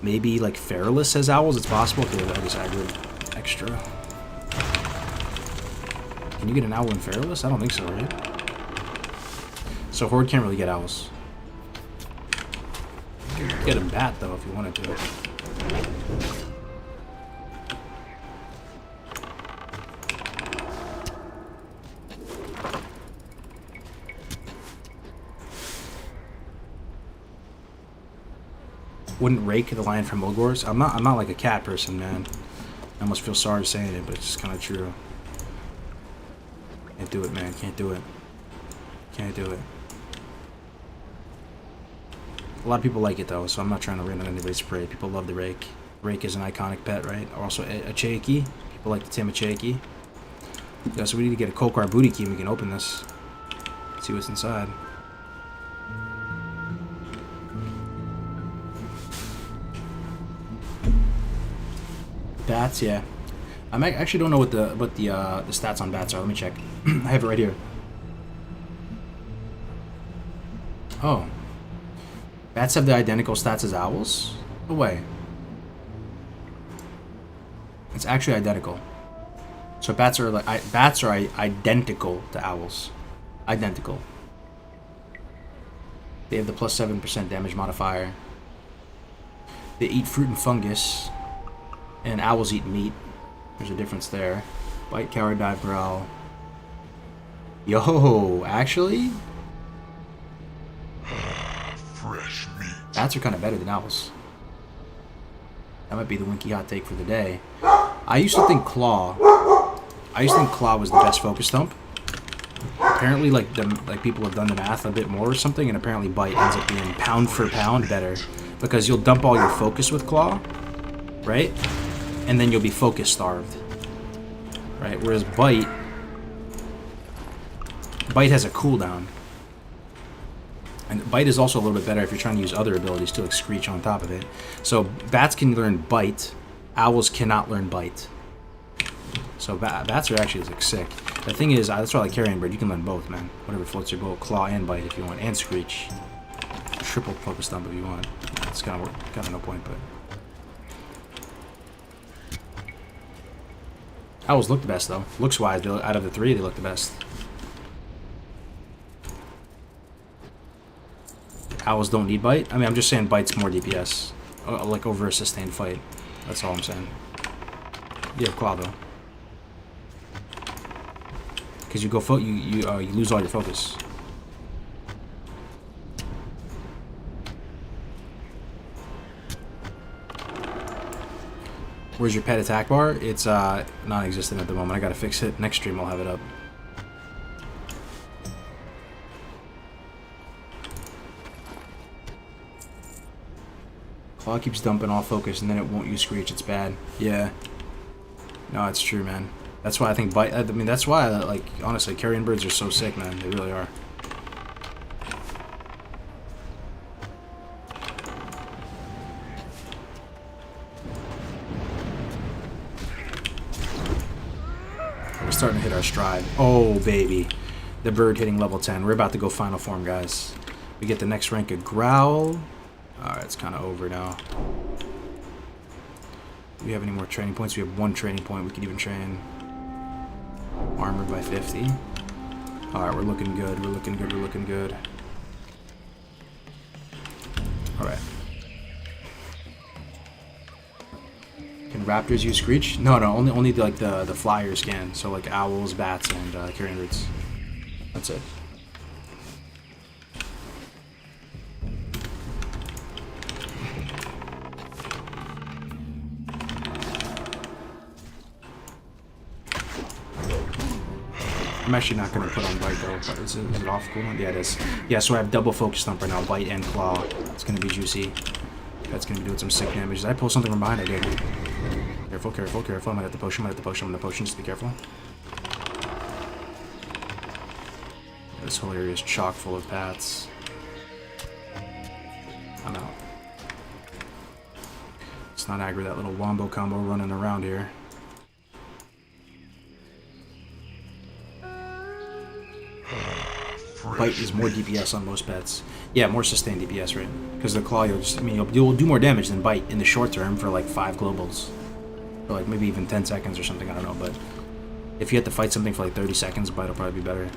B: Maybe like Feralus has owls, it's possible. Okay, I just aggroed extra. Can you get an owl in Feralus? I don't think so, right? So Horde can't really get owls. You could get a bat though if you wanted to. Wouldn't rake the lion from Mogors. I'm not like a cat person, man. I almost feel sorry saying it, but it's just kind of true. Can't do it, man. Can't do it. Can't do it. A lot of people like it though, so I'm not trying to rain on anybody's parade. People love the rake. Rake is an iconic pet, right? Also a Chaki. People like to tame a Chaki. Yeah, so we need to get a Kokar booty key and we can open this. See what's inside. Bats, yeah. I actually don't know what the stats on bats are. Let me check. I have it right here. Oh, bats have the identical stats as owls? No way. It's actually identical. So bats are identical to owls. Identical. They have the plus 7% damage modifier. They eat fruit and fungus. And owls eat meat. There's a difference there. Bite, cower, dive, growl. Yo, actually?
E: Fresh meat.
B: Bats are kind of better than owls. That might be the winky hot take for the day. I used to think Claw was the best focus stump. Apparently, like people have done the math a bit more or something, and apparently Bite ends up being pound for pound better because you'll dump all your focus with Claw, right? And then you'll be focus starved, right? Whereas Bite has a cooldown. And Bite is also a little bit better if you're trying to use other abilities to like Screech on top of it. So bats can learn Bite, owls cannot learn Bite. So bats are actually like sick. The thing is, that's why I like Carrion Bird. You can learn both, man. Whatever floats your boat, Claw and Bite if you want, and Screech. Triple focus stump if you want. It's kind of no point, but. Owls look the best though. Looks wise, out of the 3, they look the best. Owls don't need Bite. I mean, I'm just saying Bite's more DPS, like over a sustained fight. That's all I'm saying. You have Claw though, because you go you lose all your focus. Where's your pet attack bar? It's non-existent at the moment. I gotta fix it. Next stream I'll have it up. Claw keeps dumping all focus and then it won't use Screech. It's bad. Yeah. No, it's true, man. That's why I think Bite. I mean, that's why like honestly, Carrion Birds are so sick, man. They really are. our stride. Oh, baby. The bird hitting level 10. We're about to go final form, guys. We get the next rank of Growl. Alright, it's kind of over now. Do we have any more training points? We have 1 training point. We could even train armor by 50. Alright, we're looking good. We're looking good. We're looking good. Alright. Can raptors use Screech? No, only like the flyers can. So like owls, bats, and carrion birds. That's it. I'm actually not going to put on Bite though, but is it off cooldown? Yeah, it is. Yeah, so I have double Focus Thump right now, Bite and Claw. It's going to be juicy. That's going to be doing some sick damage. Did I pull something from behind? I did. Careful, careful, careful. I'm going to have the potion, I'm going to have the potion, I'm going to potion, just be careful. This whole area is chock full of pats. I'm out. Let's not aggro that little wombo combo running around here. Bite is more DPS on most pets. Yeah, more sustained DPS, right? Because the Claw, you'll do more damage than Bite in the short term for like 5 globals. Or like maybe even 10 seconds or something, I don't know. But if you have to fight something for like 30 seconds, Bite will probably be better.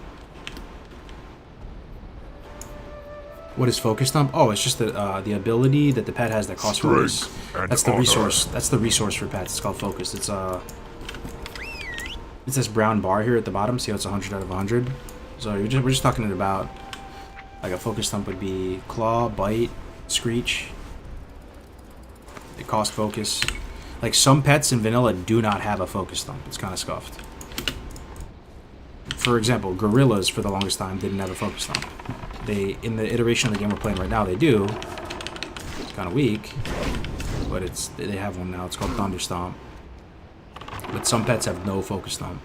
B: What is Focus Thump? Oh, it's just the ability that the pet has that costs focus. That's the resource. That's the resource for pets. It's called Focus. It's this brown bar here at the bottom. See how it's 100 out of 100? So we're just talking about like a Focus Thump would be Claw, Bite, Screech. It costs focus. Like some pets in vanilla do not have a Focus Thump. It's kind of scuffed. For example, gorillas for the longest time didn't have a Focus Thump. They, in the iteration of the game we're playing right now, they do. It's kind of weak, but they have one now. It's called Thunder Stomp. But some pets have no Focus Thump.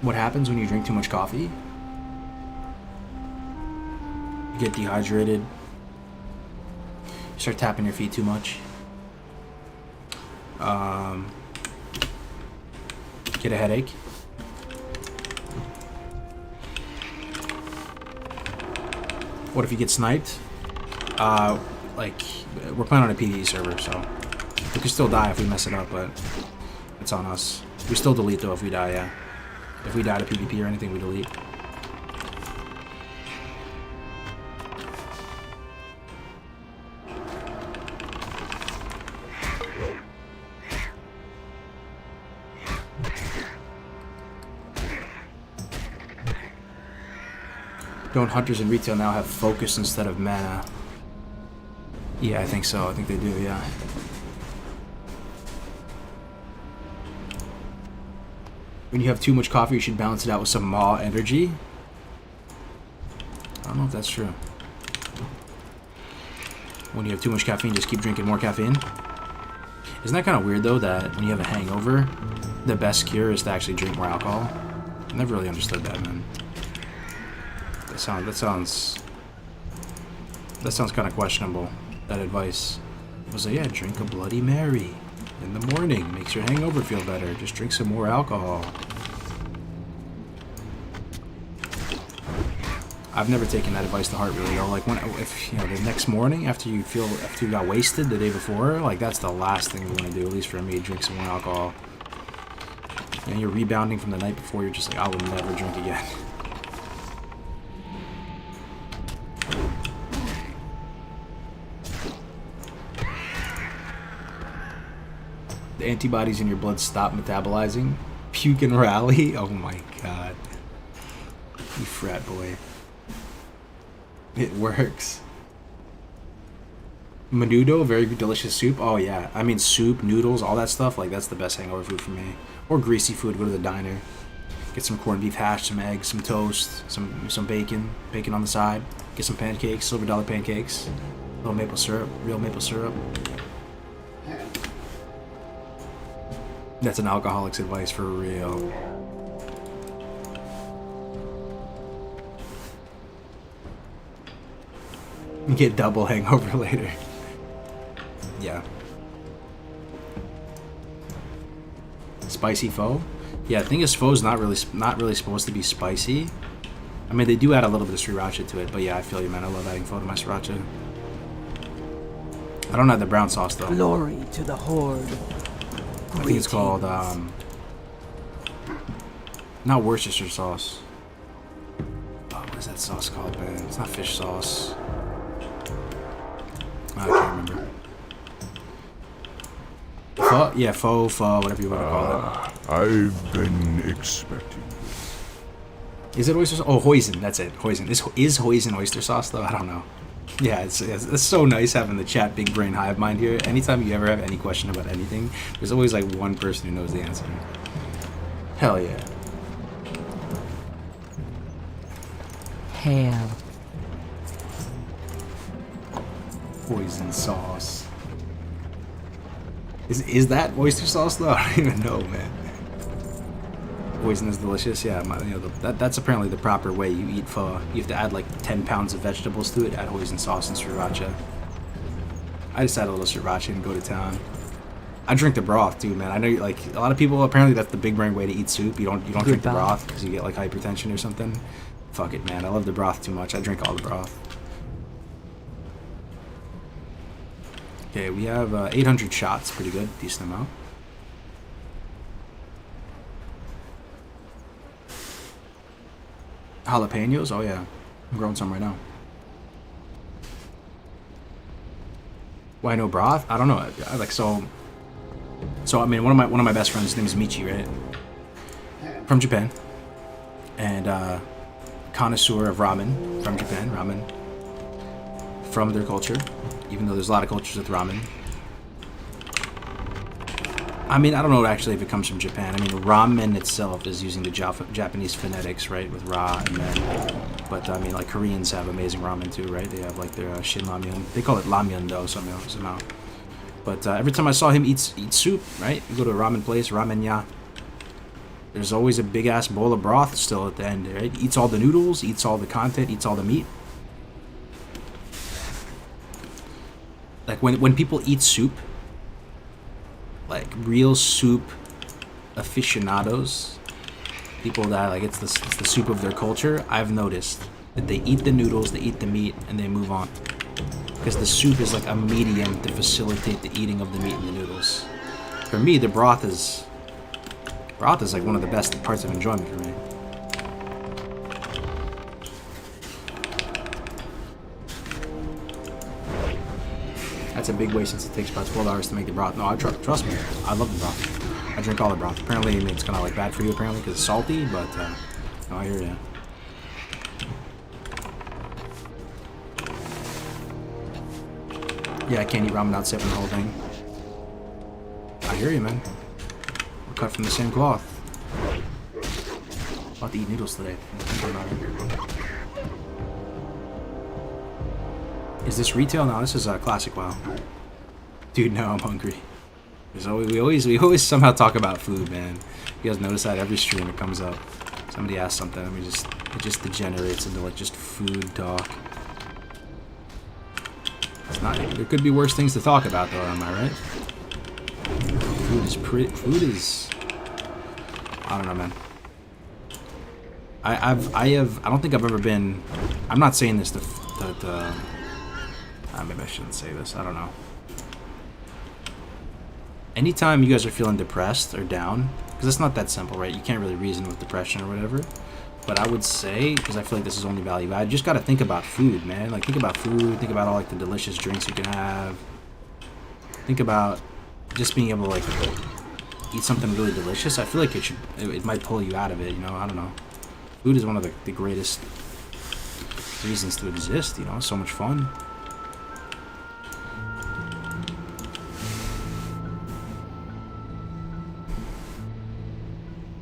B: What happens when you drink too much coffee? You get dehydrated. You start tapping your feet too much. Get a headache. What if you get sniped? Like, we're playing on a PvE server, so we could still die if we mess it up, but it's on us. We still delete though if we die, yeah. If we die to PvP or anything, we delete. Don't hunters in retail now have focus instead of mana? Yeah, I think so. I think they do, yeah. When you have too much coffee, you should balance it out with some Maw energy. I don't know if that's true. When you have too much caffeine, just keep drinking more caffeine. Isn't that kind of weird, though, that when you have a hangover, the best cure is to actually drink more alcohol? I never really understood that, man. That sounds kind of questionable, that advice. It was like, yeah, drink a Bloody Mary in the morning. Makes your hangover feel better. Just drink some more alcohol. I've never taken that advice to heart, really. Or like, if you know, the next morning after you got wasted the day before, like that's the last thing you want to do. At least for me, drink some more alcohol. And you're rebounding from the night before. You're just like, I will never drink again. The antibodies in your blood stop metabolizing. Puke and rally. Oh my god. You frat boy. It works. Menudo, very delicious soup. Oh yeah, I mean soup, noodles, all that stuff. Like that's the best hangover food for me. Or greasy food. Go to the diner. Get some corned beef hash, some eggs, some toast, some bacon on the side. Get some pancakes, silver dollar pancakes. Little maple syrup, real maple syrup. That's an alcoholic's advice for real. You get double hangover later. Yeah. Spicy pho? Yeah, the thing is, pho's not really supposed to be spicy. I mean, they do add a little bit of sriracha to it, but yeah, I feel you, man. I love adding pho to my sriracha. I don't have the brown sauce though.
C: Glory to the Horde.
B: I think it's called not Worcestershire sauce. Oh, what is that sauce called, man? It's not fish sauce. I can't remember. Pho? Yeah, pho, whatever you want to call it.
E: I've been expecting.
B: Is it oyster sauce? Oh, hoisin. That's it. Hoisin. Is hoisin oyster sauce though? I don't know. Yeah, it's so nice having the chat big brain hive mind here. Anytime you ever have any question about anything, there's always like one person who knows the answer. Hell yeah.
C: Hail.
B: Hoisin sauce. Is that oyster sauce though? I don't even know, man. Hoisin is delicious. Yeah, that's apparently the proper way you eat pho. You have to add like 10 pounds of vegetables to it, add hoisin sauce and sriracha. I just add a little sriracha and go to town. I drink the broth too, man. I know like a lot of people apparently that's the big brain way to eat soup. You don't drink the broth because you get like hypertension or something. Fuck it, man. I love the broth too much. I drink all the broth. Okay, we have 800 shots. Pretty good, decent amount. Jalapenos? Oh yeah, I'm growing some right now. Why no broth? I don't know. I like so. I mean, one of my best friends, his name is Michi, right? From Japan, and connoisseur of ramen from Japan. Ramen from their culture, even though there's a lot of cultures with ramen. I mean, I don't know actually if it comes from Japan. I mean, ramen itself is using the Japanese phonetics, right, with ra and men. But I mean, like Koreans have amazing ramen too, right? They have like their shin ramyun. They call it ramyun though somehow. But every time I saw him eat soup, right? You go to a ramen place, ramen-ya. There's always a big ass bowl of broth still at the end, right? Eats all the noodles, eats all the content, eats all the meat. Like when people eat soup, like real soup aficionados, people that like it's the soup of their culture, I've noticed that they eat the noodles, they eat the meat, and they move on. Because the soup is like a medium to facilitate the eating of the meat and the noodles. For me, the broth is like one of the best parts of enjoyment for me. That's a big way since it takes about 12 hours to make the broth. No, trust me, I love the broth. I drink all the broth. Apparently, it's kind of like bad for you apparently because it's salty, but no, I hear ya. Yeah, I can't eat ramen without sipping the whole thing. I hear you, man. We're cut from the same cloth. About to eat noodles today. Is this retail? No, this is a classic WoW. Dude, no, I'm hungry. We always somehow talk about food, man. You guys notice that every stream it comes up. Somebody asks something, and it just degenerates into like just food talk. It's not. There could be worse things to talk about, though. Am I right? Food is. I don't know, man. I don't think I've ever been. I'm not saying this to maybe I shouldn't say this. I don't know. Anytime you guys are feeling depressed or down, because it's not that simple, right? You can't really reason with depression or whatever. But I would say, because I feel like this is only value add, you just got to think about food, man. Like, think about food. Think about all, like, the delicious drinks you can have. Think about just being able to, like, eat something really delicious. I feel like it might pull you out of it, you know? I don't know. Food is one of the greatest reasons to exist, you know? So much fun.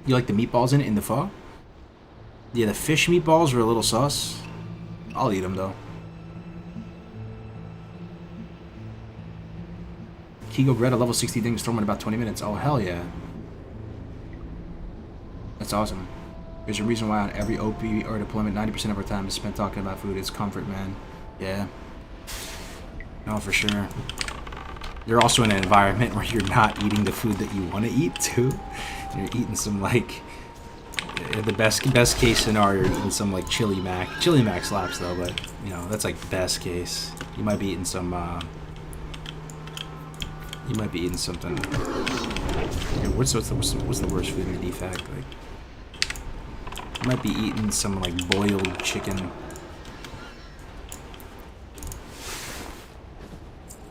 B: You like the meatballs in it in the pho? Yeah, the fish meatballs were a little sus. I'll eat them, though. Kigo bread, a level 60 thing, storm in about 20 minutes. Oh, hell yeah. That's awesome. There's a reason why on every OP or deployment, 90% of our time is spent talking about food. It's comfort, man. Yeah. No, for sure. You're also in an environment where you're not eating the food that you want to eat too. You're eating some like the best case scenario. You're eating some like chili mac. Chili mac slaps though, but you know that's like best case. You might be eating some. You might be eating something. Yeah, what's the worst food in the defact? Like, you might be eating some like boiled chicken.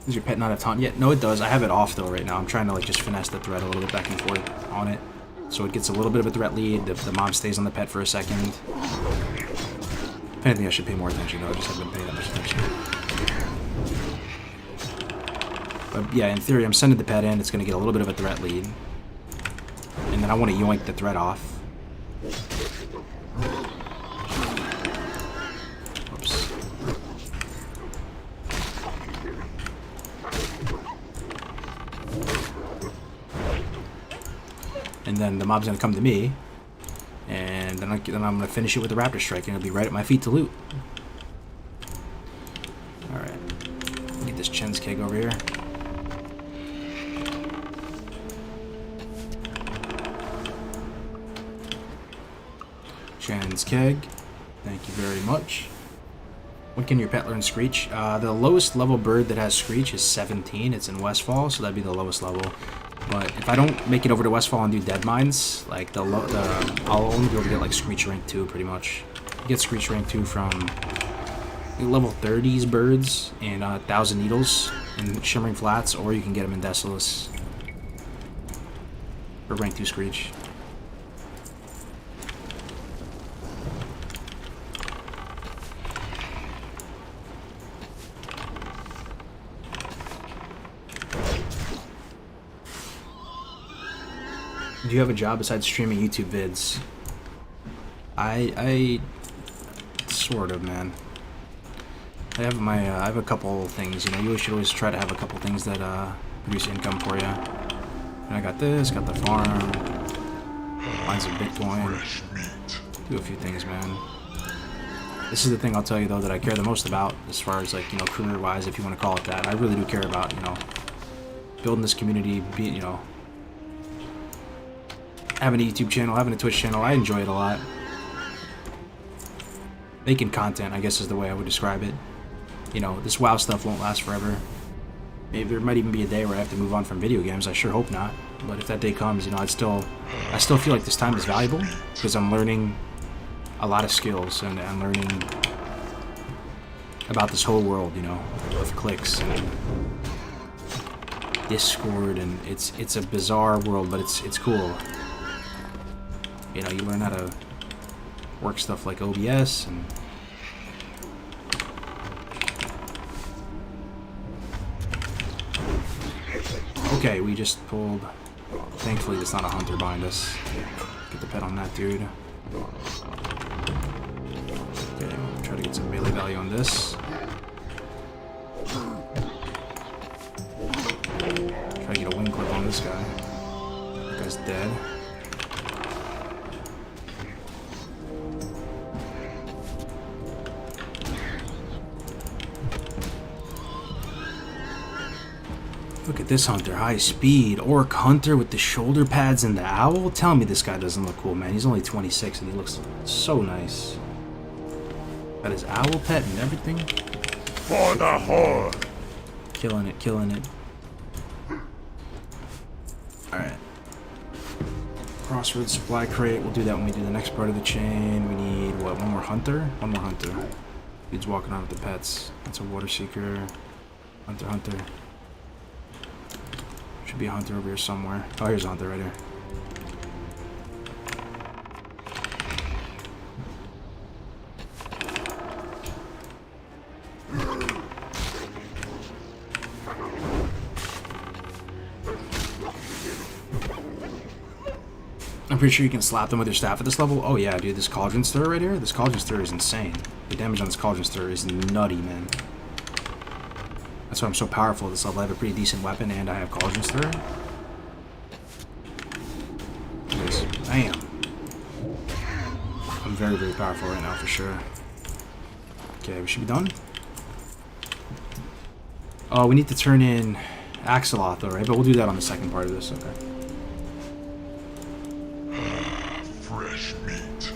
B: Does your pet not have taunt yet? No, it does. I have it off though right now. I'm trying to like just finesse the thread a little bit back and forth on it, so it gets a little bit of a threat lead. The mom stays on the pet for a second. If anything, I should pay more attention. I just haven't been paying that much attention. But yeah, in theory, I'm sending the pet in. It's going to get a little bit of a threat lead, and then I want to yoink the threat off. Oops. And then the mob's gonna come to me, and then I'm gonna finish it with the Raptor Strike, and it'll be right at my feet to loot. All right, get this Chen's keg over here. Chen's keg, thank you very much. When can your pet learn Screech? The lowest level bird that has Screech is 17. It's in Westfall, so that'd be the lowest level. But if I don't make it over to Westfall and do Dead Mines, like I'll only be able to get like Screech rank 2 pretty much. You get Screech rank 2 from level 30s birds and 1,000 Needles in Shimmering Flats, or you can get them in Desolus for rank 2 Screech. Do you have a job besides streaming YouTube vids? I sort of, man. I have I have a couple things, you know, you should always try to have a couple things that produce income for you. And I got this, got the farm, mines of Bitcoin, do a few things, man. This is the thing I'll tell you though that I care the most about as far as like, you know, career-wise, if you want to call it that. I really do care about, you know, building this community, you know, having a YouTube channel, having a Twitch channel. I enjoy it a lot. Making content, I guess, is the way I would describe it. You know, this WoW stuff won't last forever. Maybe there might even be a day where I have to move on from video games. I sure hope not. But if that day comes, you know, I still feel like this time is valuable because I'm learning a lot of skills and I'm learning about this whole world, you know, with clicks and Discord, and it's a bizarre world, but it's cool. You know, you learn how to work stuff like OBS and okay, we just pulled. Thankfully, there's not a hunter behind us. Get the pet on that dude. Okay, try to get some melee value on this. Try to get a wing clip on this guy. That guy's dead. Look at this hunter, high speed, orc hunter with the shoulder pads and the owl. Tell me this guy doesn't look cool, man. He's only 26 and he looks so nice. Got his owl pet and everything.
E: For the horde.
B: Killing it, killing it. Alright. Crossroads supply crate. We'll do that when we do the next part of the chain. We need, what, one more hunter? One more hunter. Dude's walking around with the pets. That's a water seeker. Hunter, hunter. Should be a hunter over here somewhere. Oh, here's a hunter right here. I'm pretty sure you can slap them with your staff at this level. Oh yeah, dude, this Cauldron Stir right here? This Cauldron Stir is insane. The damage on this Cauldron Stir is nutty, man. That's why I'm so powerful at this level. I have a pretty decent weapon and I have Cauldron Stir. Bam. I'm very, very powerful right now for sure. Okay, we should be done. Oh, we need to turn in Axolotl, though, right? But we'll do that on the second part of this, okay.
E: Fresh meat.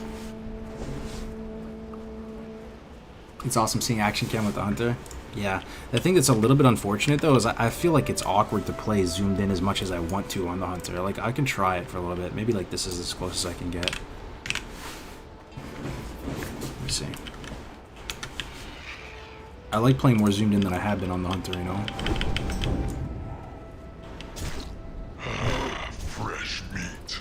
B: It's awesome seeing action cam with the hunter. Yeah, the thing that's a little bit unfortunate though is I feel like it's awkward to play zoomed in as much as I want to on the hunter. Like, I can try it for a little bit. Maybe like this is as close as I can get. Let me see. I like playing more zoomed in than I have been on the hunter, you know?
E: Fresh meat.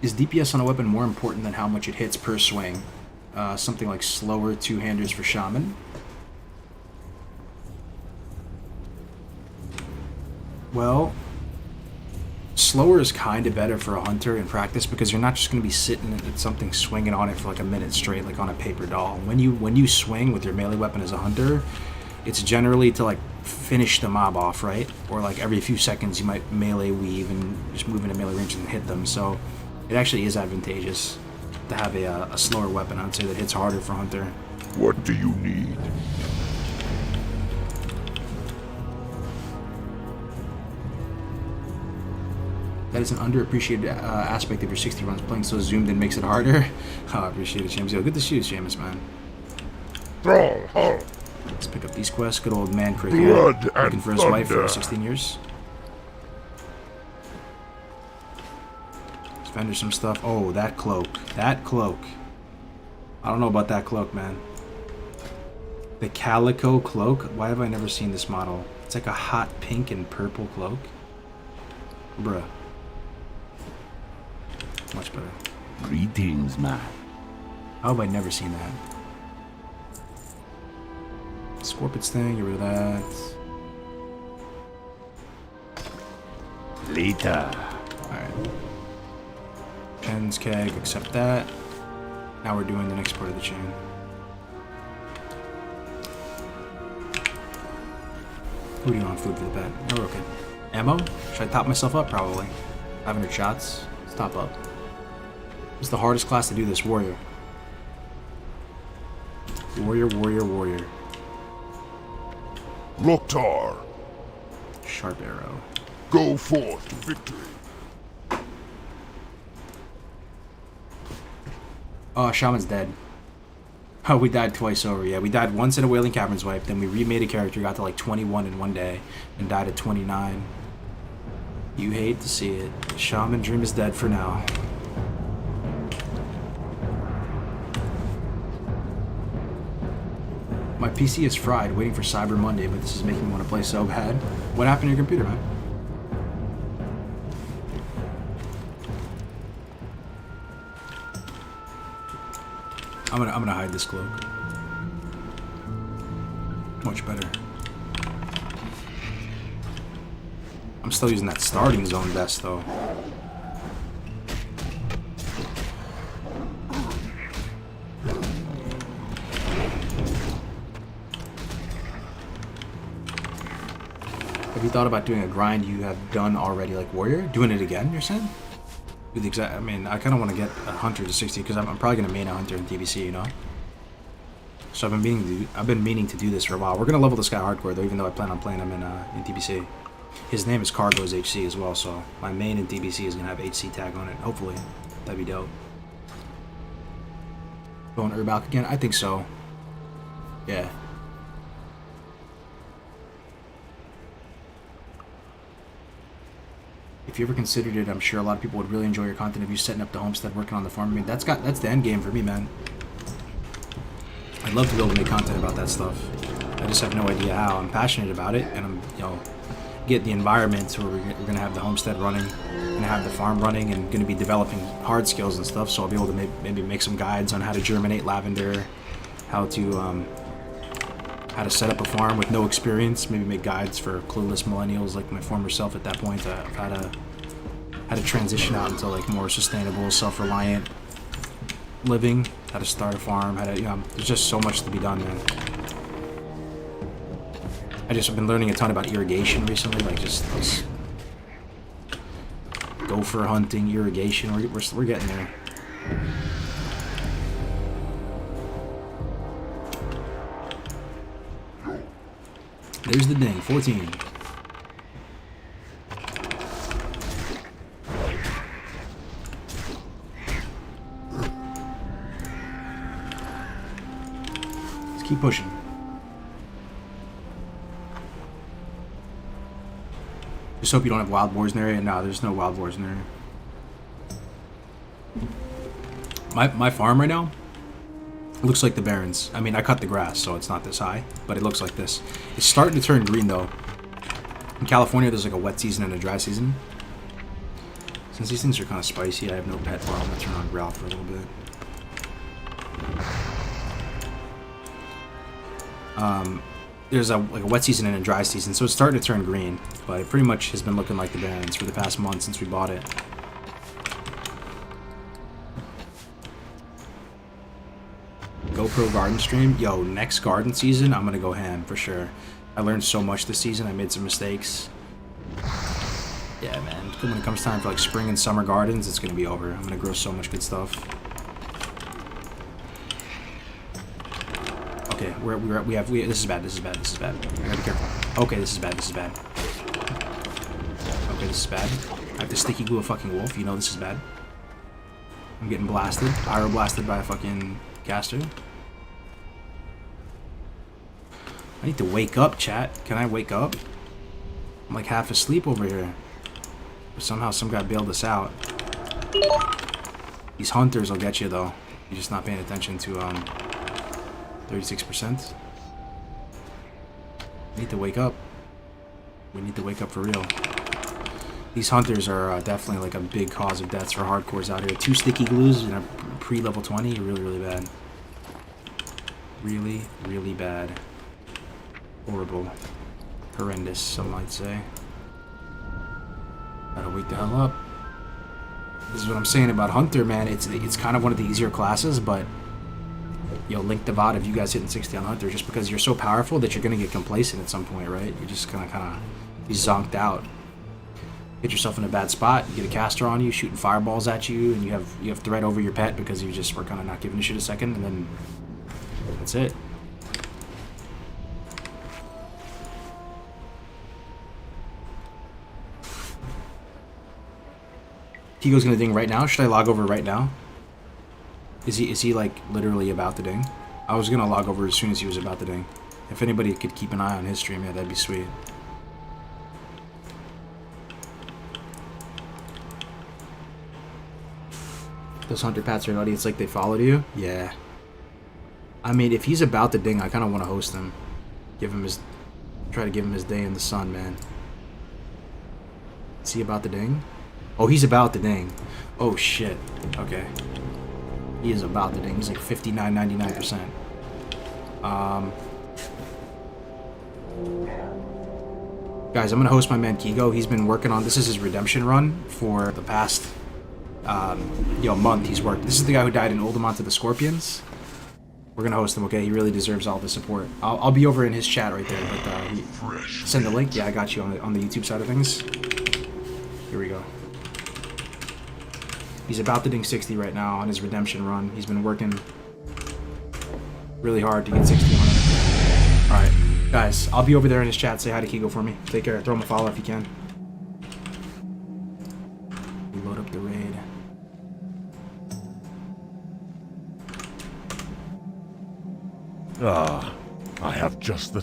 B: Is DPS on a weapon more important than how much it hits per swing? Something like slower two-handers for Shaman? Well, slower is kind of better for a hunter in practice because you're not just going to be sitting at something swinging on it for like a minute straight, like on a paper doll. When you swing with your melee weapon as a hunter, it's generally to like finish the mob off, right? Or like every few seconds you might melee weave and just move into melee range and hit them. So it actually is advantageous to have a slower weapon, I would say, that hits harder for hunter.
E: What do you need?
B: That is an underappreciated aspect of your 60 runs. Playing so zoomed in makes it harder. Oh, I appreciate it, James. Yo, good to see you, James, man. Let's pick up these quests. Good old man Craig here.
E: Blood and
B: Looking for his wife for
E: thunder.
B: 16 years. Let's vendor some stuff. Oh, that cloak. That cloak. I don't know about that cloak, man. The calico cloak? Why have I never seen this model? It's like a hot pink and purple cloak. Bruh. Much better.
D: Greetings, man.
B: How have I never seen that? Scorpions thing, get rid of that.
D: Later.
B: Alright. Pens, keg, accept that. Now we're doing the next part of the chain. Who do you want food for the bed? Oh, we're okay. Ammo? Should I top myself up? Probably. 500 shots. Let's top up. What's the hardest class to do this? Warrior. Warrior, warrior, warrior.
E: Loktar,
B: Sharp arrow.
E: go forth to victory.
B: Oh, Shaman's dead. Oh, we died twice over. Yeah, we died once in a Wailing Caverns wipe, then we remade a character, got to like 21 in one day, and died at 29. You hate to see it. Shaman Dream is dead for now. My PC is fried, waiting for Cyber Monday, but this is making me want to play so bad. What happened to your computer, man? I'm gonna hide this cloak. Much better. I'm still using that starting zone vest though. Have you thought about doing a grind you have done already, like Warrior? Doing it again, you're saying? Do the exact. I mean, I kind of want to get a Hunter to 60 because I'm probably gonna main a Hunter in TBC, you know. So I've been meaning to do this for a while. We're gonna level this guy hardcore though, even though I plan on playing him in TBC. His name is Kargoz HC as well, so my main in TBC is gonna have HC tag on it. Hopefully, that'd be dope. Going Urbalk again? I think so. Yeah. If you ever considered it, I'm sure a lot of people would really enjoy your content of you setting up the homestead, working on the farm. I mean, that's the end game for me, man. I'd love to be able to make content about that stuff. I just have no idea how. I'm passionate about it, and I'm, get the environment where we're gonna have the homestead running, gonna have the farm running, and gonna be developing hard skills and stuff. So I'll be able to maybe make some guides on how to germinate lavender, how to set up a farm with no experience. Maybe make guides for clueless millennials like my former self at that point. How to transition out into like more sustainable, self-reliant living. How to start a farm. How to there's just so much to be done, man. I've been learning a ton about irrigation recently, like just gopher hunting, irrigation. We're getting there. There's the ding, 14. Let's keep pushing. Just hope you don't have wild boars in the area. No, there's no wild boars in the area. My farm right now looks like the Barrens. I mean, I cut the grass, so it's not this high, but it looks like this. It's starting to turn green, though. In California, there's like a wet season and a dry season. Since these things are kind of spicy, I have no pet farm. I'm going to turn on growl for a little bit. There's like a wet season and a dry season, so it's starting to turn green, but it pretty much has been looking like the Barrens for the past month since we bought it. GoPro garden stream. Yo, next garden season, I'm gonna go ham for sure. I learned so much this season. I made some mistakes. Yeah, man. When it comes time for like spring and summer gardens, it's gonna be over. I'm gonna grow so much good stuff. Okay, this is bad. This is bad. This is bad. I gotta be careful. Okay, this is bad. This is bad. Okay, this is bad. I have to sticky glue a fucking wolf. You know this is bad. I'm getting blasted. Pyro blasted by a fucking caster. I need to wake up, chat. Can I wake up? I'm like half asleep over here. But somehow some guy bailed us out. These hunters will get you though. You're just not paying attention to 36%. Need to wake up. We need to wake up for real. These hunters are definitely like a big cause of deaths for hardcores out here. 2 sticky glues and a pre-level 20. Really, really bad. Really, really bad. Horrible. Horrendous, some might say. Gotta wake the hell up. This is what I'm saying about Hunter, man. It's kind of one of the easier classes, but yo, link the VOD if you guys hitting 60 on Hunter, just because you're so powerful that you're gonna get complacent at some point, right? You're just gonna kind of be zonked out. Get yourself in a bad spot, you get a caster on you, shooting fireballs at you, and you have threat over your pet because you just were kind of not giving a shit a second, and then that's it. Kigo's gonna ding right now. Should I log over right now? Is he like literally about to ding? I was gonna log over as soon as he was about to ding. If anybody could keep an eye on his stream, yeah, that'd be sweet. Those hunter pats are nutty. It's like they followed you. Yeah. I mean, if he's about to ding, I kind of want to host him. Try to give him his day in the sun, man. Is he about to ding? Oh, he's about to ding. Oh shit. Okay. He is about to ding. He's like 59.99%. Guys, I'm gonna host my man Kigo. He's been working on this. Is his redemption run for the past month. He's worked. This is the guy who died in Oldemont to the Scorpions. We're gonna host him. Okay, he really deserves all the support. I'll be over in his chat right there. But send the link. Yeah, I got you on the YouTube side of things. Here we go. He's about to ding 60 right now on his redemption run. He's been working really hard to get 60 on it. Alright, guys, I'll be over there in his chat. Say hi to Kigo for me. Take care. Throw him a follow if you can. Load up the raid.
E: Ah, I have just the